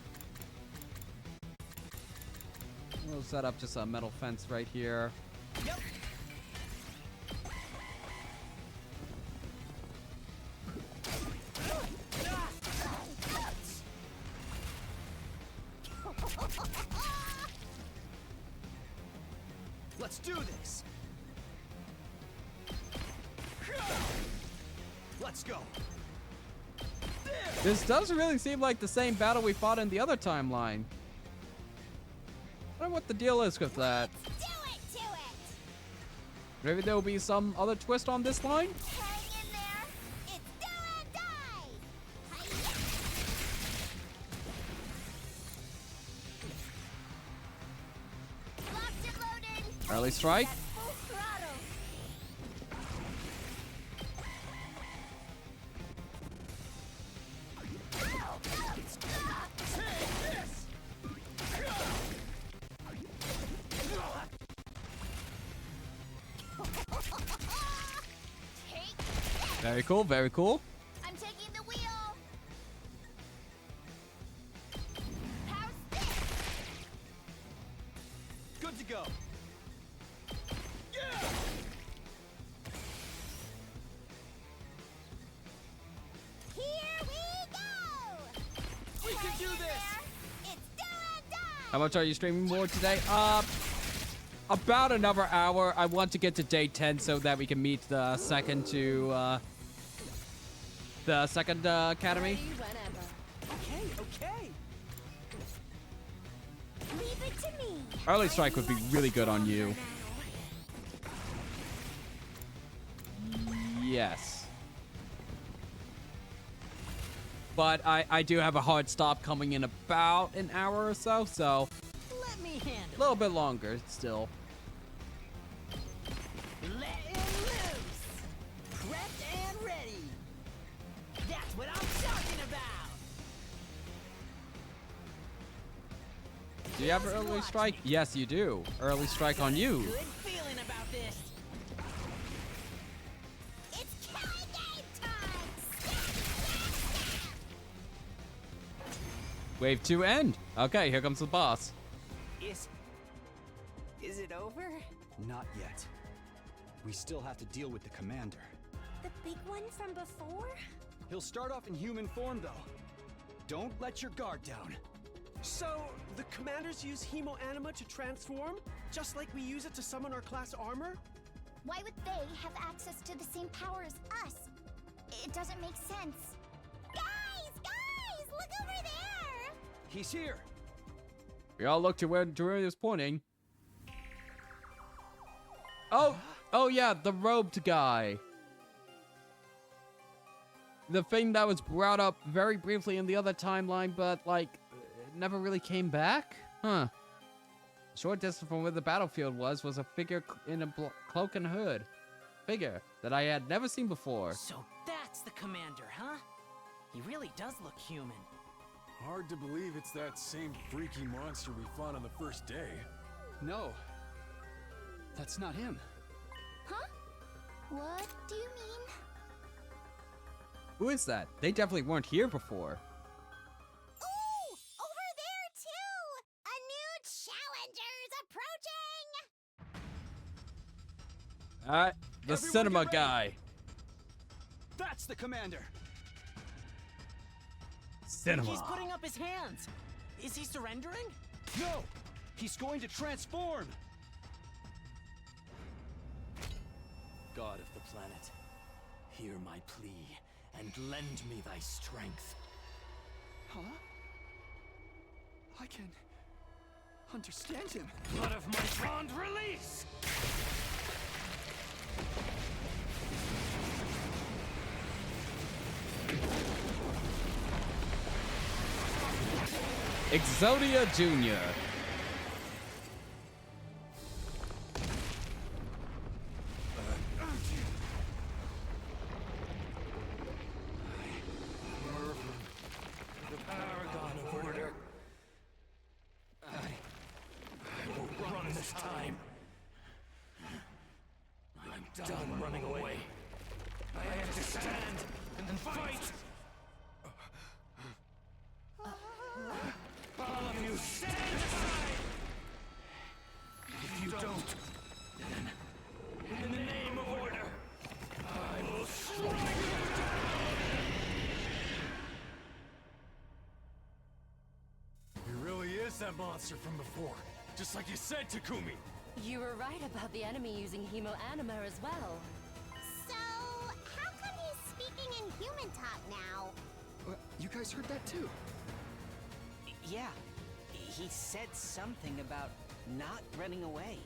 Speaker 1: We'll set up just a metal fence right here.
Speaker 11: Yep. Let's do this. Let's go.
Speaker 1: This does really seem like the same battle we fought in the other timeline. I don't know what the deal is with that.
Speaker 4: Do it to it.
Speaker 1: Maybe there will be some other twist on this line?
Speaker 4: Hang in there. It's do and die. Locked and loaded.
Speaker 1: Early strike.
Speaker 4: Full throttle.
Speaker 1: Very cool, very cool.
Speaker 4: I'm taking the wheel. Power stick.
Speaker 11: Good to go.
Speaker 4: Here
Speaker 1: How much are you streaming more today? About another hour. I want to get to day 10 so that we can meet the second academy.
Speaker 10: Okay.
Speaker 4: Leave it to me.
Speaker 1: Early strike would be really good on you. Yes. But I do have a hard stop coming in about an hour or so, so
Speaker 9: Let me handle
Speaker 1: a little bit longer still.
Speaker 9: Let it loose! Prepped and ready! That's what I'm talking about!
Speaker 1: Do you have early strike? Yes, you do. Early strike on you.
Speaker 9: Good feeling about this!
Speaker 4: It's killing game time.
Speaker 1: Wave 2 end. Okay, here comes the boss.
Speaker 10: Is it over?
Speaker 7: Not yet. We still have to deal with the commander.
Speaker 12: The big one from before?
Speaker 7: He'll start off in human form, though. Don't let your guard down.
Speaker 11: So, the commanders use Hemo Anima to transform, just like we use it to summon our class armor?
Speaker 4: Why would they have access to the same power as us? It doesn't make sense. Guys, look over there!
Speaker 7: He's here.
Speaker 1: We all look to where Drew is pointing. Oh yeah, the robed guy. The thing that was brought up very briefly in the other timeline, but like, it never really came back? Huh. Short distance from where the battlefield was a figure in a cloak and hood. Figure that I had never seen before.
Speaker 8: So that's the commander, huh? He really does look human.
Speaker 15: Hard to believe it's that same freaky monster we fought on the first day.
Speaker 7: No. That's not him.
Speaker 4: Huh? What do you mean?
Speaker 1: Who is that? They definitely weren't here before.
Speaker 4: Ooh! Over there, too! A new challenger's approaching!
Speaker 1: Alright, the
Speaker 7: Everyone
Speaker 1: cinema
Speaker 7: get ready.
Speaker 1: guy.
Speaker 7: That's the commander.
Speaker 1: Cinema.
Speaker 8: He's putting up his hands. Is he surrendering?
Speaker 7: No! He's going to transform!
Speaker 6: God of the planet, hear my plea and lend me thy strength.
Speaker 7: Huh? I can understand him.
Speaker 6: Blood of my bond release!
Speaker 1: Exodia Jr.
Speaker 6: The paragon of order. I will run this time. I'm done running away. I have to stand and fight. All of you, stand aside! If you don't, then, in the name of order, I will strike you down!
Speaker 15: He really is that monster from before. Just like you said, Takumi.
Speaker 3: You were right about the enemy using Hemo Anima as well.
Speaker 4: So, how come he's speaking in human talk now?
Speaker 7: You guys heard that too?
Speaker 10: Yeah. He said something about not running away.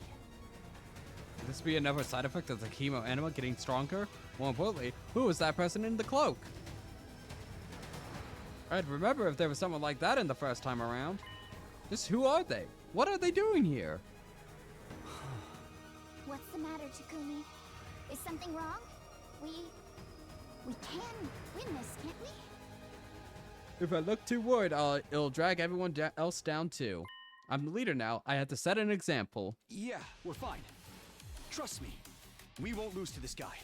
Speaker 1: Could this be another side effect of the Hemo Anima getting stronger? More importantly, who was that person in the cloak? I'd remember if there was someone like that in the first time around. Just who are they? What are they doing here?
Speaker 4: What's the matter, Takumi? Is something wrong? We can win this, can't we?
Speaker 1: If I look too worried, it'll drag everyone else down too. I'm the leader now. I have to set an example.
Speaker 7: Yeah, we're fine. Trust me. We won't lose to this guy.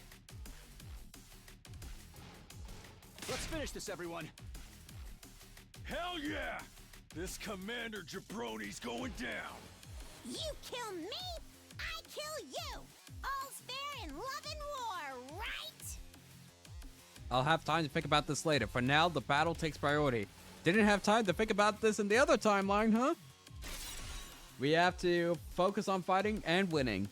Speaker 7: Let's finish this, everyone.
Speaker 15: Hell yeah! This Commander Jabroni's going down.
Speaker 4: You kill me, I kill you. All's fair in love and war, right?
Speaker 1: I'll have time to think about this later. For now, the battle takes priority. Didn't have time to think about this in the other timeline, huh? We have to focus on fighting and winning.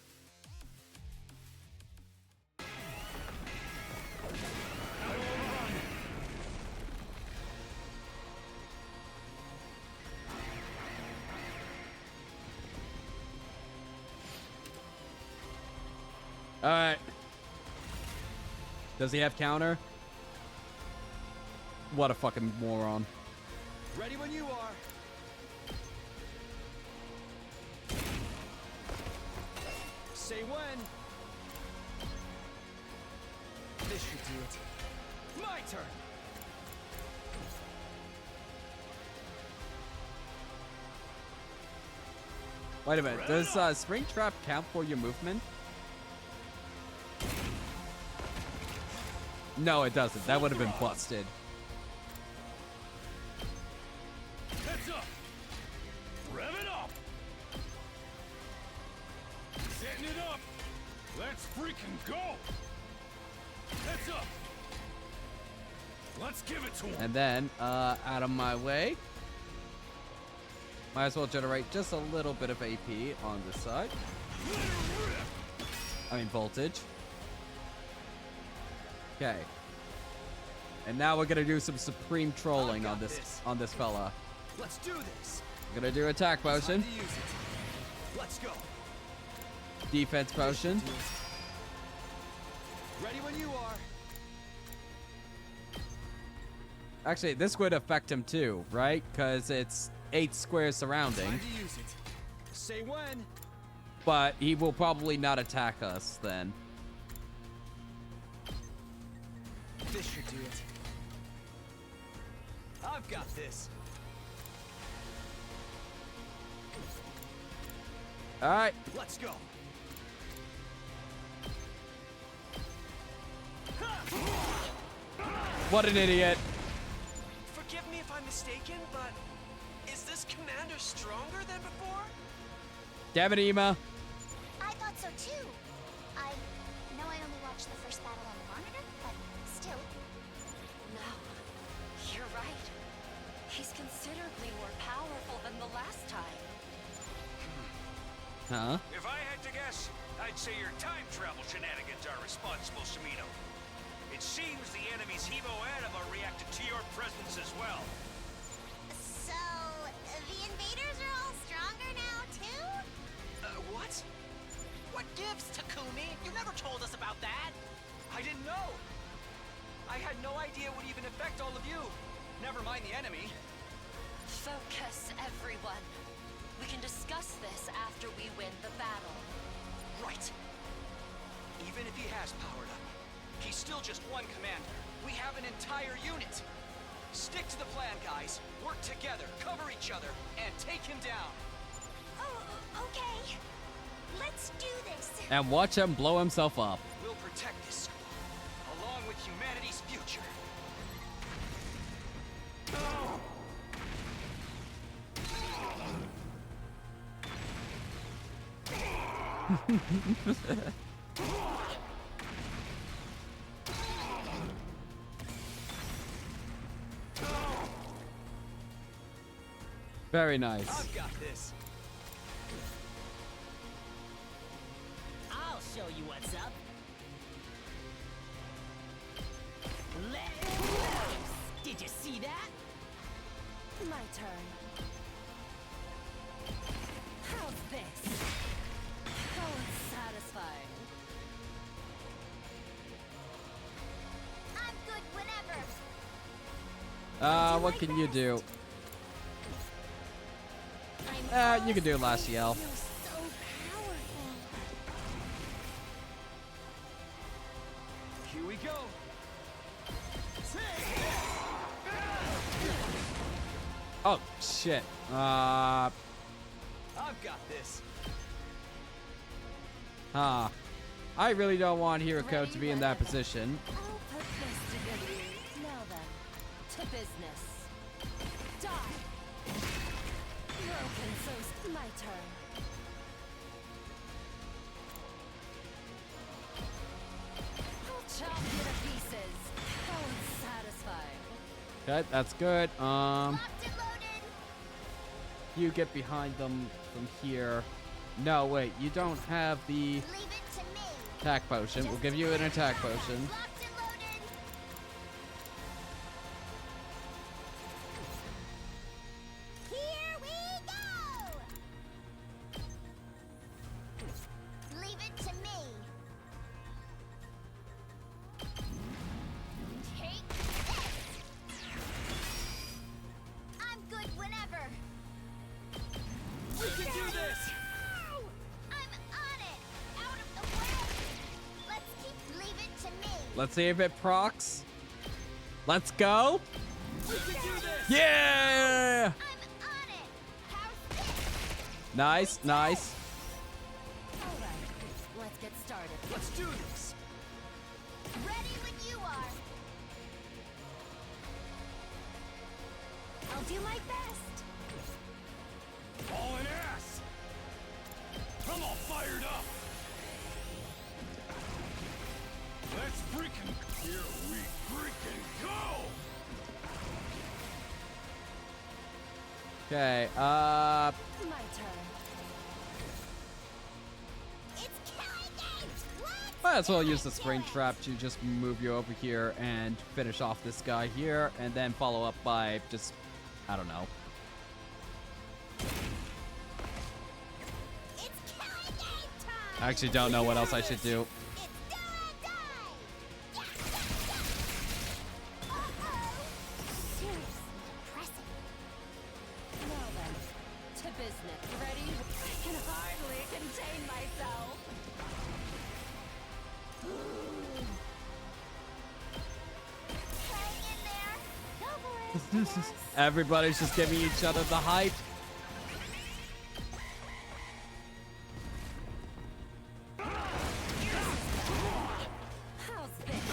Speaker 1: All right. Does he have counter? What a fucking moron.
Speaker 7: Ready when you are. Say when. This should do it. My turn.
Speaker 1: Wait a minute. Does Springtrap count for your movement? No, it doesn't. That would have been busted.
Speaker 6: Heads up! Rev it up! Setting it up! Let's freaking go! Heads up! Let's give it to him!
Speaker 1: And then, out of my way. Might as well generate just a little bit of AP on this side. I mean, voltage. Okay. And now we're gonna do some supreme trolling on this fella.
Speaker 7: Let's do this.
Speaker 1: We're gonna do attack potion.
Speaker 7: Time to use it. Let's go.
Speaker 1: Defense potion.
Speaker 7: Ready when you are.
Speaker 1: Actually, this would affect him too, right? Because it's 8 squares surrounding.
Speaker 7: Time to use it. Say when.
Speaker 1: But he will probably not attack us then.
Speaker 7: This should do it. I've got this.
Speaker 1: All right.
Speaker 7: Let's go.
Speaker 1: What an idiot.
Speaker 11: Forgive me if I'm mistaken, but is this commander stronger than before?
Speaker 1: Damn it, Ema.
Speaker 4: I thought so too. I know I only watched the first battle on the monitor, but still.
Speaker 3: No, you're right. He's considerably more powerful than the last time.
Speaker 1: Huh?
Speaker 2: If I had to guess, I'd say your time travel shenanigans are responsible, Samino. It seems the enemy's Hevo-Anima reacted to your presence as well.
Speaker 4: So, the invaders are all stronger now too?
Speaker 10: What? What gives, Takumi? You never told us about that.
Speaker 7: I didn't know. I had no idea it would even affect all of you. Never mind the enemy.
Speaker 3: Focus, everyone. We can discuss this after we win the battle.
Speaker 7: Right. Even if he has powered up, he's still just one commander. We have an entire unit. Stick to the plan, guys. Work together, cover each other, and take him down.
Speaker 4: Oh, okay. Let's do this.
Speaker 1: And watch him blow himself up.
Speaker 7: We'll protect this school, along with humanity's future.
Speaker 1: Very nice.
Speaker 7: I've got this.
Speaker 9: I'll show you what's up. Let it loose! Did you see that?
Speaker 12: My turn. How's this? How unsatisfying.
Speaker 4: I'm good whenever.
Speaker 1: What can you do? You can do last yell.
Speaker 12: You're so powerful.
Speaker 7: Here we go.
Speaker 1: Oh, shit.
Speaker 7: I've got this.
Speaker 1: I really don't want Hiroko to be in that position.
Speaker 12: I'll put this to good use. Now then, to business. Die. Broken, so my turn. I'll chop you to pieces. How unsatisfying.
Speaker 1: Okay, that's good.
Speaker 4: Locked and loaded.
Speaker 1: you get behind them from here. No, wait, you don't have the
Speaker 4: Leave it to me.
Speaker 1: attack potion. We'll give you an attack potion.
Speaker 4: Locked and loaded. Here we go. Leave it to me. Take this. I'm good whenever.
Speaker 7: We can do this!
Speaker 4: I'm on it. Out of the way. Let's keep. Leave it to me.
Speaker 1: Let's see if it procs. Let's go.
Speaker 7: We can do this!
Speaker 1: Yeah!
Speaker 4: I'm on it. How's this?
Speaker 1: Nice, nice.
Speaker 12: All right, let's get started.
Speaker 7: Let's do this!
Speaker 4: Ready when you are.
Speaker 12: I'll do my best.
Speaker 6: All in ass! I'm all fired up! Let's freaking... Here we freaking go!
Speaker 1: Okay,
Speaker 12: My turn.
Speaker 4: It's killing games. Let's
Speaker 1: might as well use the spring trap to just move you over here and finish off this guy here, and then follow up by just, I don't know.
Speaker 4: It's killing game time.
Speaker 1: I actually don't know what else I should do.
Speaker 4: It's do or die. Yeah, yeah, yeah. Uh-oh. Seriously depressing.
Speaker 12: Now then, to business. Ready? I can hardly contain myself.
Speaker 4: Hang in there. Go for it.
Speaker 1: Everybody's just giving each other the hype.
Speaker 12: How's this?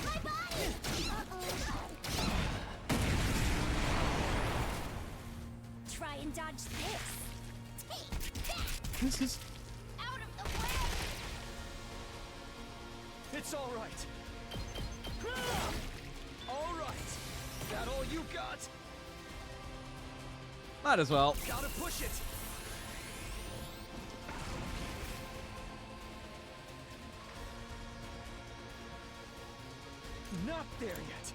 Speaker 4: My body.
Speaker 12: Try and dodge this.
Speaker 4: Take that.
Speaker 1: This is
Speaker 4: Out of the way.
Speaker 7: It's all right. All right. That all you got?
Speaker 1: might as well.
Speaker 7: Gotta push it. Not there yet.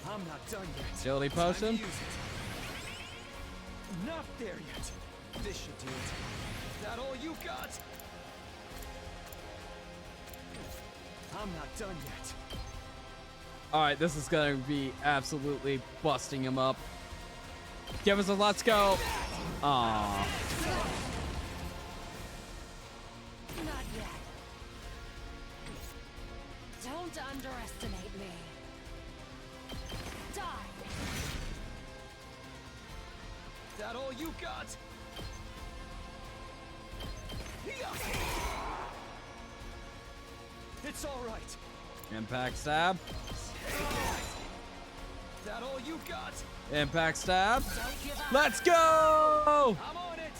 Speaker 7: I'm not done yet.
Speaker 1: Agility
Speaker 7: Time to
Speaker 1: potion.
Speaker 7: use it. Not there yet. This should do it. That all you got? I'm not done yet.
Speaker 1: All right, this is gonna be absolutely busting him up. Give us a let's go. Aww.
Speaker 12: Not yet. Don't underestimate me. Die.
Speaker 7: That all you got? It's all right.
Speaker 1: Impact stab.
Speaker 7: That all you got?
Speaker 1: Impact stab.
Speaker 12: Don't give up.
Speaker 1: Let's go.
Speaker 7: I'm on it.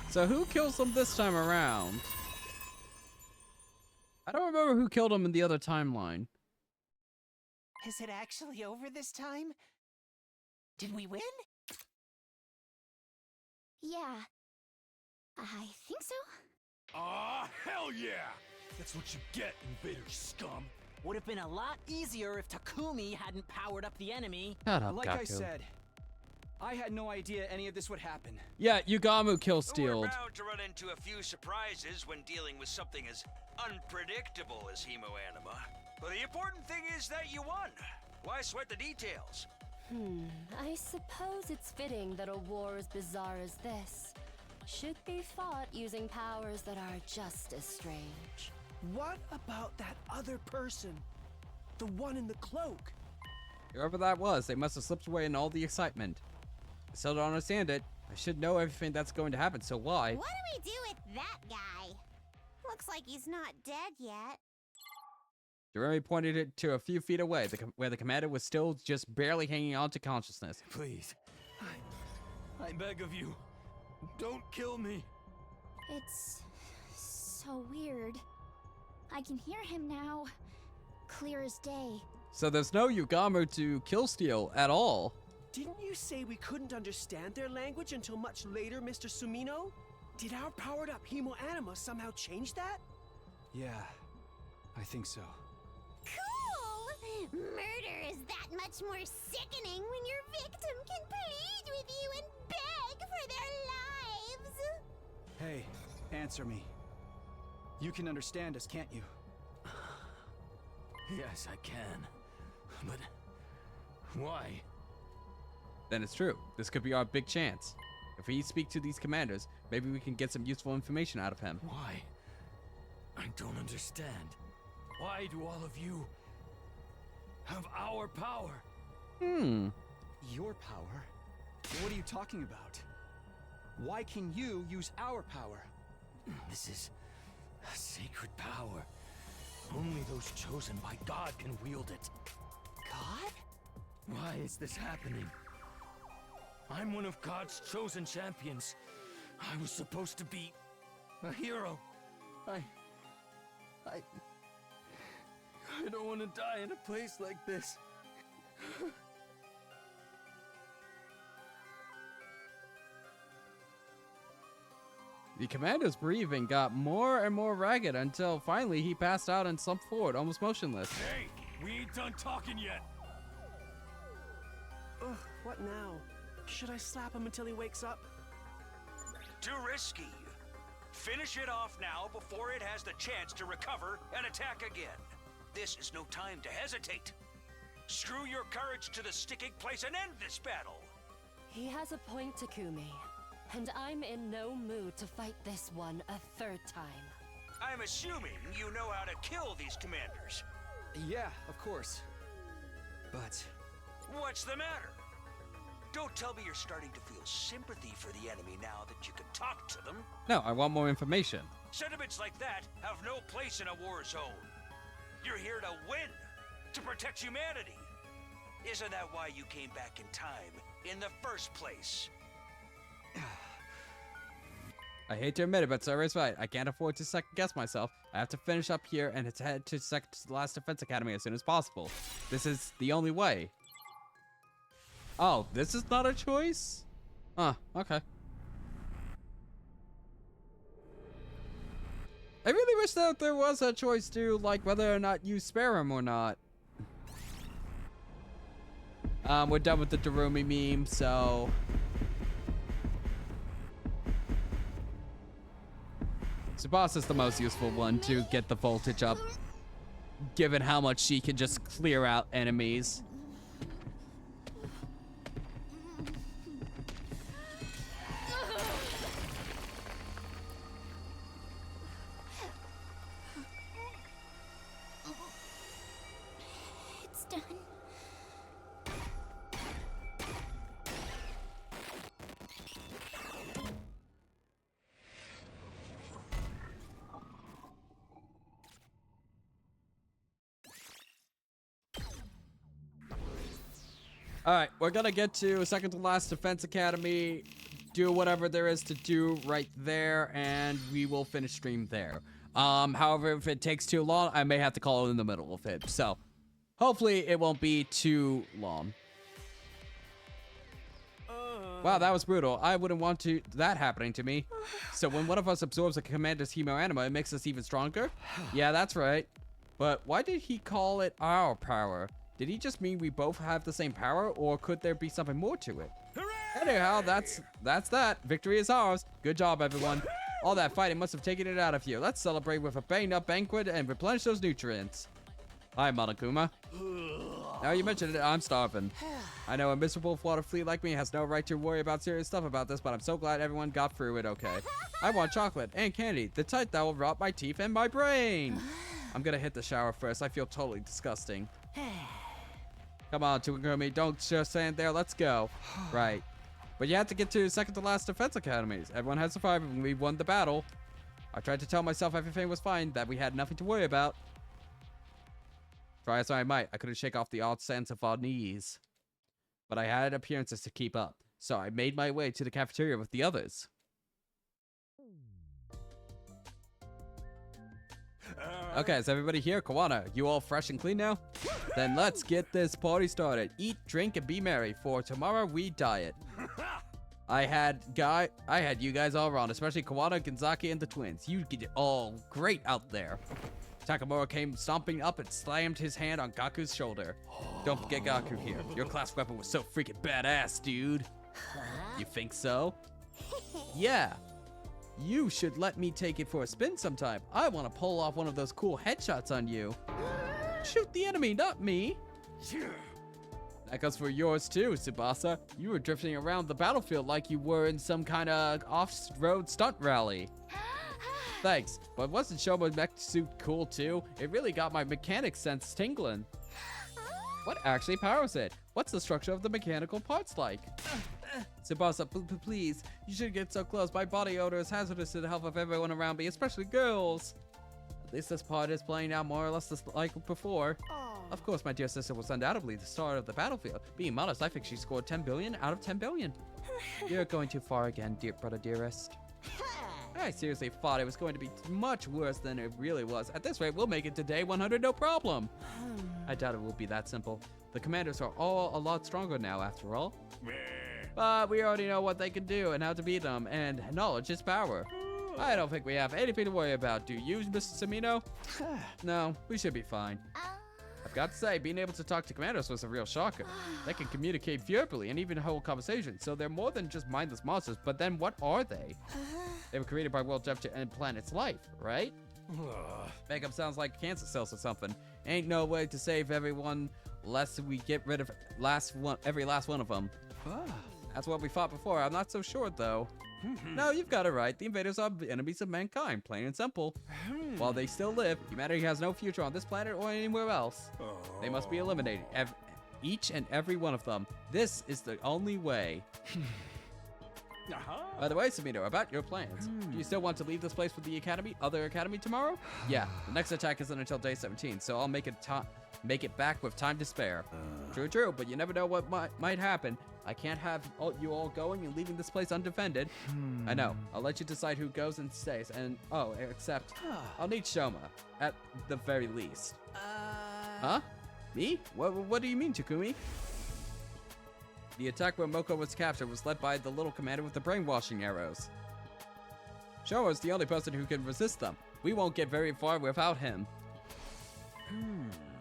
Speaker 1: So who kills them this time around? I don't remember who killed him in the other timeline.
Speaker 10: Is it actually over this time? Did we win?
Speaker 4: Yeah. I think so.
Speaker 6: Ah, hell yeah! That's what you get, invader scum.
Speaker 8: Would have been a lot easier if Takumi hadn't powered up the enemy.
Speaker 1: Shut up,
Speaker 7: Like
Speaker 1: Gaku.
Speaker 7: I said, I had no idea any of this would happen.
Speaker 1: Yeah, Yugamu kill
Speaker 2: We're
Speaker 1: stealed.
Speaker 2: bound to run into a few surprises when dealing with something as unpredictable as Hemoanima. But the important thing is that you won. Why sweat the details?
Speaker 16: I suppose it's fitting that a war as bizarre as this should be fought using powers that are just as strange.
Speaker 11: What about that other person? The one in the cloak?
Speaker 1: Whoever that was, they must have slipped away in all the excitement. I still don't understand it. I should know everything that's going to happen, so why?
Speaker 4: What do we do with that guy? Looks like he's not dead yet.
Speaker 1: Jeremy pointed it to a few feet away, where the commander was still just barely hanging on to consciousness.
Speaker 6: Please. I beg of you. Don't kill me.
Speaker 14: It's so weird. I can hear him now. Clear as day.
Speaker 1: So there's no Yugamu to kill Steel at all.
Speaker 11: Didn't you say we couldn't understand their language until much later, Mr. Sumino? Did our powered-up Hemo Anima somehow change that?
Speaker 7: Yeah, I think so.
Speaker 4: Cool! Murder is that much more sickening when your victim can plead with you and beg for their lives!
Speaker 7: Hey, answer me. You can understand us, can't you?
Speaker 6: Yes, I can. But why?
Speaker 1: Then it's true. This could be our big chance. If we speak to these commanders, maybe we can get some useful information out of him.
Speaker 6: Why? I don't understand. Why do all of you have our power?
Speaker 7: Your power? What are you talking about? Why can you use our power?
Speaker 6: This is a sacred power. Only those chosen by God can wield it.
Speaker 7: God?
Speaker 6: Why is this happening? I'm one of God's chosen champions. I was supposed to be a hero. I don't want to die in a place like this.
Speaker 1: The commander's breathing got more and more ragged until finally he passed out and slumped forward, almost motionless.
Speaker 2: Hey, we ain't done talking yet.
Speaker 11: Ugh, what now? Should I slap him until he wakes up?
Speaker 2: Too risky. Finish it off now before it has the chance to recover and attack again. This is no time to hesitate. Screw your courage to the sticking place and end this battle.
Speaker 16: He has a point, Takumi. And I'm in no mood to fight this one a third time.
Speaker 2: I'm assuming you know how to kill these commanders.
Speaker 7: Yeah, of course. But...
Speaker 2: What's the matter? Don't tell me you're starting to feel sympathy for the enemy now that you can talk to them.
Speaker 1: No, I want more information.
Speaker 2: Sentiments like that have no place in a war zone. You're here to win, to protect humanity. Isn't that why you came back in time in the first place?
Speaker 1: I hate to admit it, but Sarah's right. I can't afford to second guess myself. I have to finish up here and head to the last defense academy as soon as possible. This is the only way. Oh, this is not a choice? Huh, okay. I really wish that there was a choice to, like, whether or not you spare him or not. We're done with the Darumi meme, so... Tsubasa's the most useful one to get the voltage up, given how much she can just clear out enemies.
Speaker 14: It's done.
Speaker 1: Alright, we're gonna get to second to last defense academy, do whatever there is to do right there, and we will finish stream there. However, if it takes too long, I may have to call it in the middle of it. So, hopefully it won't be too long. Wow, that was brutal. I wouldn't want that happening to me. So when one of us absorbs a commander's Hemo Anima, it makes us even stronger? Yeah, that's right. But why did he call it our power? Did he just mean we both have the same power, or could there be something more to it? Anyhow, that's that. Victory is ours. Good job, everyone. All that fighting must have taken it out of you. Let's celebrate with a bang-up banquet and replenish those nutrients. Hi, Monokuma. Now you mentioned it, I'm starving. I know a miserable water fleet like me has no right to worry about serious stuff about this, but I'm so glad everyone got through it okay. I want chocolate and candy, the type that will rot my teeth and my brain. I'm gonna hit the shower first. I feel totally disgusting. Come on, Takumi, don't just stand there. Let's go. Right. But you have to get to second to last defense academies. Everyone has survived and we won the battle. I tried to tell myself everything was fine, that we had nothing to worry about. Try as I might, I couldn't shake off the odd sense of unease. But I had appearances to keep up, so I made my way to the cafeteria with the others. Okay, is everybody here? Kawana, you all fresh and clean now? Then let's get this party started. Eat, drink, and be merry, for tomorrow we diet. I had you guys all wrong, especially Kawana, Gonzaki, and the twins. You get all great out there. Takamura came stomping up and slammed his hand on Gaku's shoulder. Don't forget Gaku here. Your class weapon was so freaking badass, dude. You think so? Yeah. You should let me take it for a spin sometime. I want to pull off one of those cool headshots on you. Shoot the enemy, not me. That goes for yours too, Tsubasa. You were drifting around the battlefield like you were in some kind of off-road stunt rally. Thanks, but wasn't Shoma's mech suit cool too? It really got my mechanic sense tingling. What actually powers it? What's the structure of the mechanical parts like? Tsubasa, please, you shouldn't get so close. My body odor is hazardous to the health of everyone around me, especially girls. At least this part is playing out more or less like before. Of course, my dear sister was undoubtedly the star of the battlefield. Being modest, I think she scored 10 billion out of 10 billion. You're going too far again, dear brother dearest. I seriously thought it was going to be much worse than it really was. At this rate, we'll make it to day 100 no problem. I doubt it will be that simple. The commanders are all a lot stronger now, after all. But we already know what they can do and how to beat them, and knowledge is power. I don't think we have anything to worry about, do you, Mr. Samino? No, we should be fine. I've got to say, being able to talk to commandos was a real shocker. They can communicate verbally and even hold conversations, so they're more than just mindless monsters, but then what are they? They were created by World Jeff to end planet's life, right? Makeup sounds like cancer cells or something. Ain't no way to save everyone unless we get rid of every last one of them. That's what we fought before. I'm not so sure, though. No, you've got it right. The invaders are enemies of mankind, plain and simple. While they still live, humanity has no future on this planet or anywhere else. They must be eliminated, each and every one of them. This is the only way. By the way, Samino, about your plans. Do you still want to leave this place for the other academy tomorrow? Yeah, the next attack isn't until day 17, so I'll make it back with time to spare. True, but you never know what might happen. I can't have you all going and leaving this place undefended. I know. I'll let you decide who goes and stays, and except I'll need Shoma, at the very least. Huh? Me? What do you mean, Takumi? The attack where Moko was captured was led by the little commander with the brainwashing arrows. Shoma is the only person who can resist them. We won't get very far without him.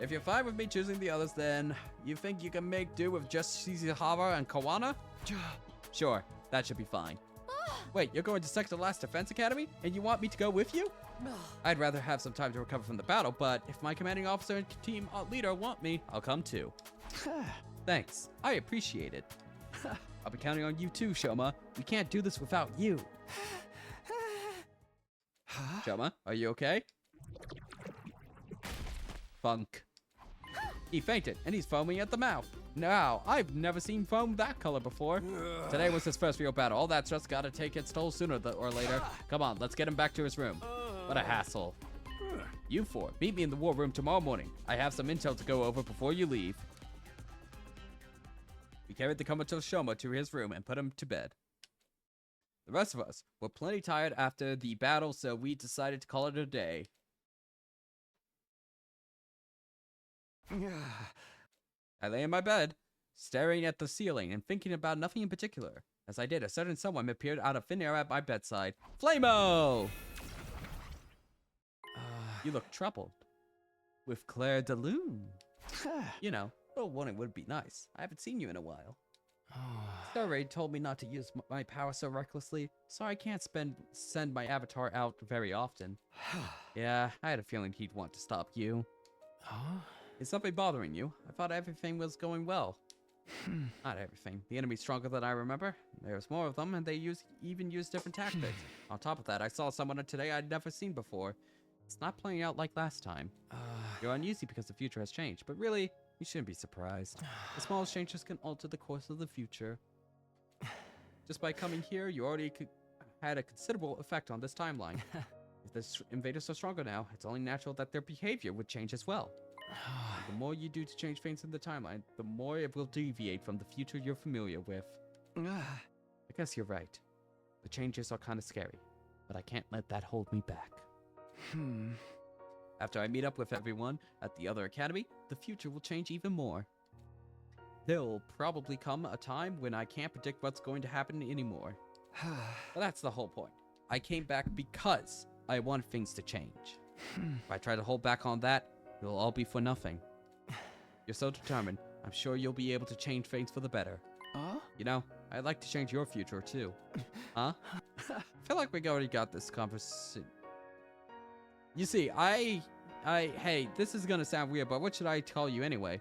Speaker 1: If you're fine with me choosing the others, then you think you can make do with just Shizuhara and Kawana? Sure, that should be fine. Wait, you're going to Sector Last Defense Academy? And you want me to go with you? I'd rather have some time to recover from the battle, but if my commanding officer and team leader want me, I'll come too. Thanks, I appreciate it. I'll be counting on you too, Shoma. We can't do this without you. Shoma, are you okay? Funk. He fainted, and he's foaming at the mouth. Now, I've never seen foam that color before. Today was his first real battle. All that stress gotta take its toll sooner or later. Come on, let's get him back to his room. What a hassle. You four, meet me in the war room tomorrow morning. I have some intel to go over before you leave. We carried the comatose Shoma to his room and put him to bed. The rest of us were plenty tired after the battle, so we decided to call it a day. I lay in my bed, staring at the ceiling and thinking about nothing in particular. As I did, a certain someone appeared out of thin air at my bedside. Flamo! You look troubled. With Claire de Lune. You know, a little warning would be nice. I haven't seen you in a while. Starray told me not to use my power so recklessly, so I can't send my avatar out very often. Yeah, I had a feeling he'd want to stop you. Is something bothering you? I thought everything was going well. Not everything. The enemy's stronger than I remember. There's more of them, and they even use different tactics. On top of that, I saw someone today I'd never seen before. It's not playing out like last time. You're uneasy because the future has changed, but really, you shouldn't be surprised. The smallest changes can alter the course of the future. Just by coming here, you already had a considerable effect on this timeline. If the invaders are stronger now, it's only natural that their behavior would change as well. The more you do to change things in the timeline, the more it will deviate from the future you're familiar with. I guess you're right. The changes are kind of scary, but I can't let that hold me back. After I meet up with everyone at the other academy, the future will change even more. There'll probably come a time when I can't predict what's going to happen anymore. But that's the whole point. I came back because I want things to change. If I try to hold back on that, it'll all be for nothing. You're so determined. I'm sure you'll be able to change things for the better. You know, I'd like to change your future too. Huh? I feel like we already got this conversation. You see, hey, this is gonna sound weird, but what should I call you anyway?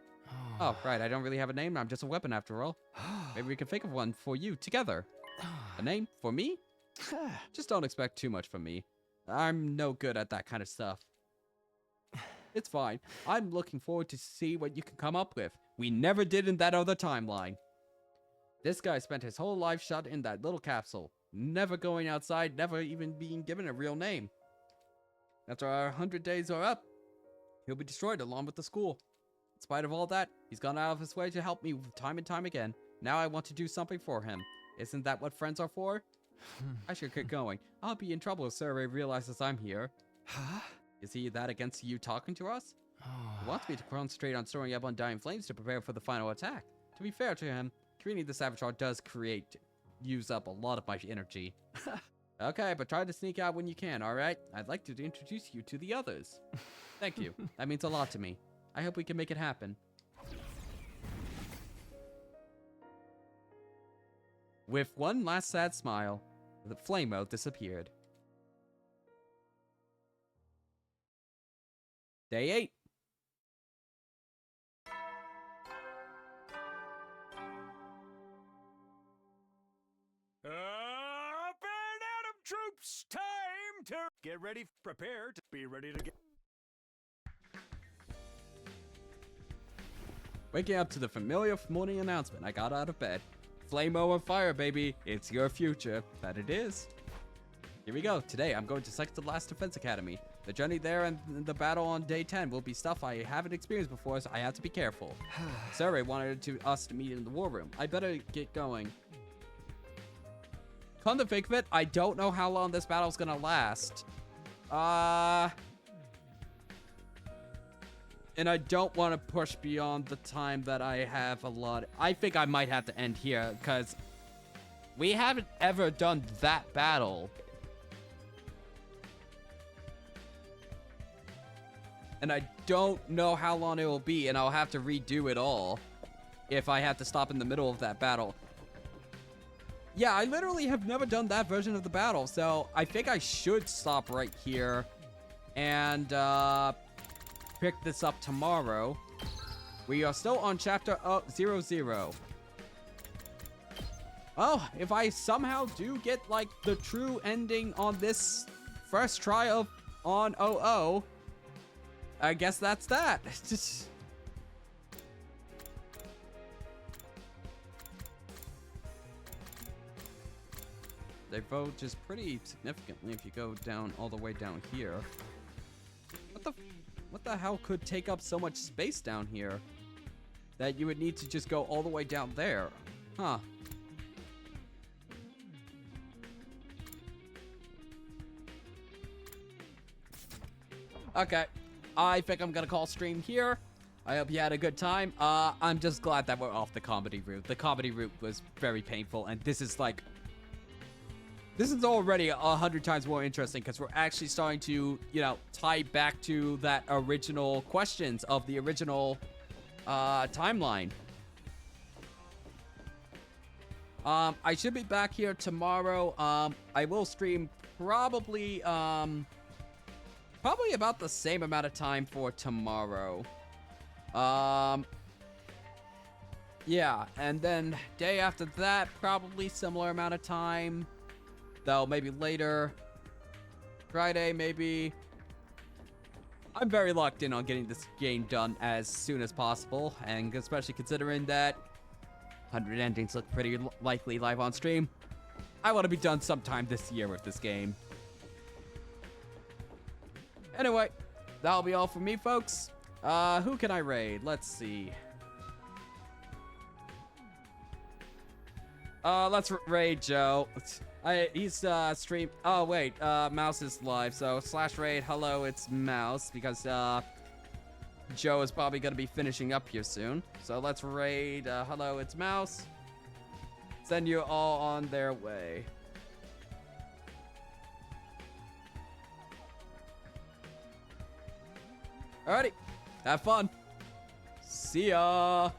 Speaker 1: Oh, right, I don't really have a name. I'm just a weapon after all. Maybe we can think of one for you together. A name for me? Just don't expect too much from me. I'm no good at that kind of stuff. It's fine. I'm looking forward to see what you can come up with. We never did in that other timeline. This guy spent his whole life shut in that little capsule, never going outside, never even being given a real name. After our 100 days are up, he'll be destroyed along with the school. In spite of all that, he's gone out of his way to help me time and time again. Now I want to do something for him. Isn't that what friends are for? I should get going. I'll be in trouble if Survey realizes I'm here. Is he that against you talking to us? He wants me to concentrate on storing up Undying Flames to prepare for the final attack. To be fair to him, treating the Saboteur does use up a lot of my energy. Okay, but try to sneak out when you can, alright? I'd like to introduce you to the others. Thank you. That means a lot to me. I hope we can make it happen. With one last sad smile, the flame mode disappeared. Day 8.
Speaker 2: Up and Atom troops, time to get ready, prepare to be ready to get.
Speaker 1: Waking up to the familiar morning announcement, I got out of bed. Flame-o on fire, baby. It's your future. That it is. Here we go. Today, I'm going to second to last Defense Academy. The journey there and the battle on day 10 will be stuff I haven't experienced before, so I have to be careful. Saray wanted us to meet in the war room. I better get going. Come to think of it, I don't know how long this battle's gonna last. And I don't want to push beyond the time that I have allotted. I think I might have to end here, because we haven't ever done that battle. And I don't know how long it will be, and I'll have to redo it all if I have to stop in the middle of that battle. Yeah, I literally have never done that version of the battle, so I think I should stop right here and pick this up tomorrow. We are still on chapter 00. Oh, if I somehow do get like the true ending on this first try on 00, I guess that's that. They vote just pretty significantly if you go down all the way down here. What the hell could take up so much space down here that you would need to just go all the way down there? Huh. Okay. I think I'm gonna call stream here. I hope you had a good time. I'm just glad that we're off the comedy route. The comedy route was very painful, and this is like... This is already 100 times more interesting because we're actually starting to, you know, tie back to that original questions of the original timeline. I should be back here tomorrow. I will stream probably about the same amount of time for tomorrow. Yeah, and then day after that, probably similar amount of time. Though maybe later. Friday, maybe. I'm very locked in on getting this game done as soon as possible, and especially considering that 100 endings look pretty likely live on stream. I want to be done sometime this year with this game. Anyway, that'll be all from me, folks. Who can I raid? Let's see. Let's raid Joe. He's stream. Oh wait, Mouse is live. So /raid. Hello, it's Mouse because Joe is probably gonna be finishing up here soon. So let's raid. Hello, it's Mouse. Send you all on their way. Alrighty, have fun. See ya.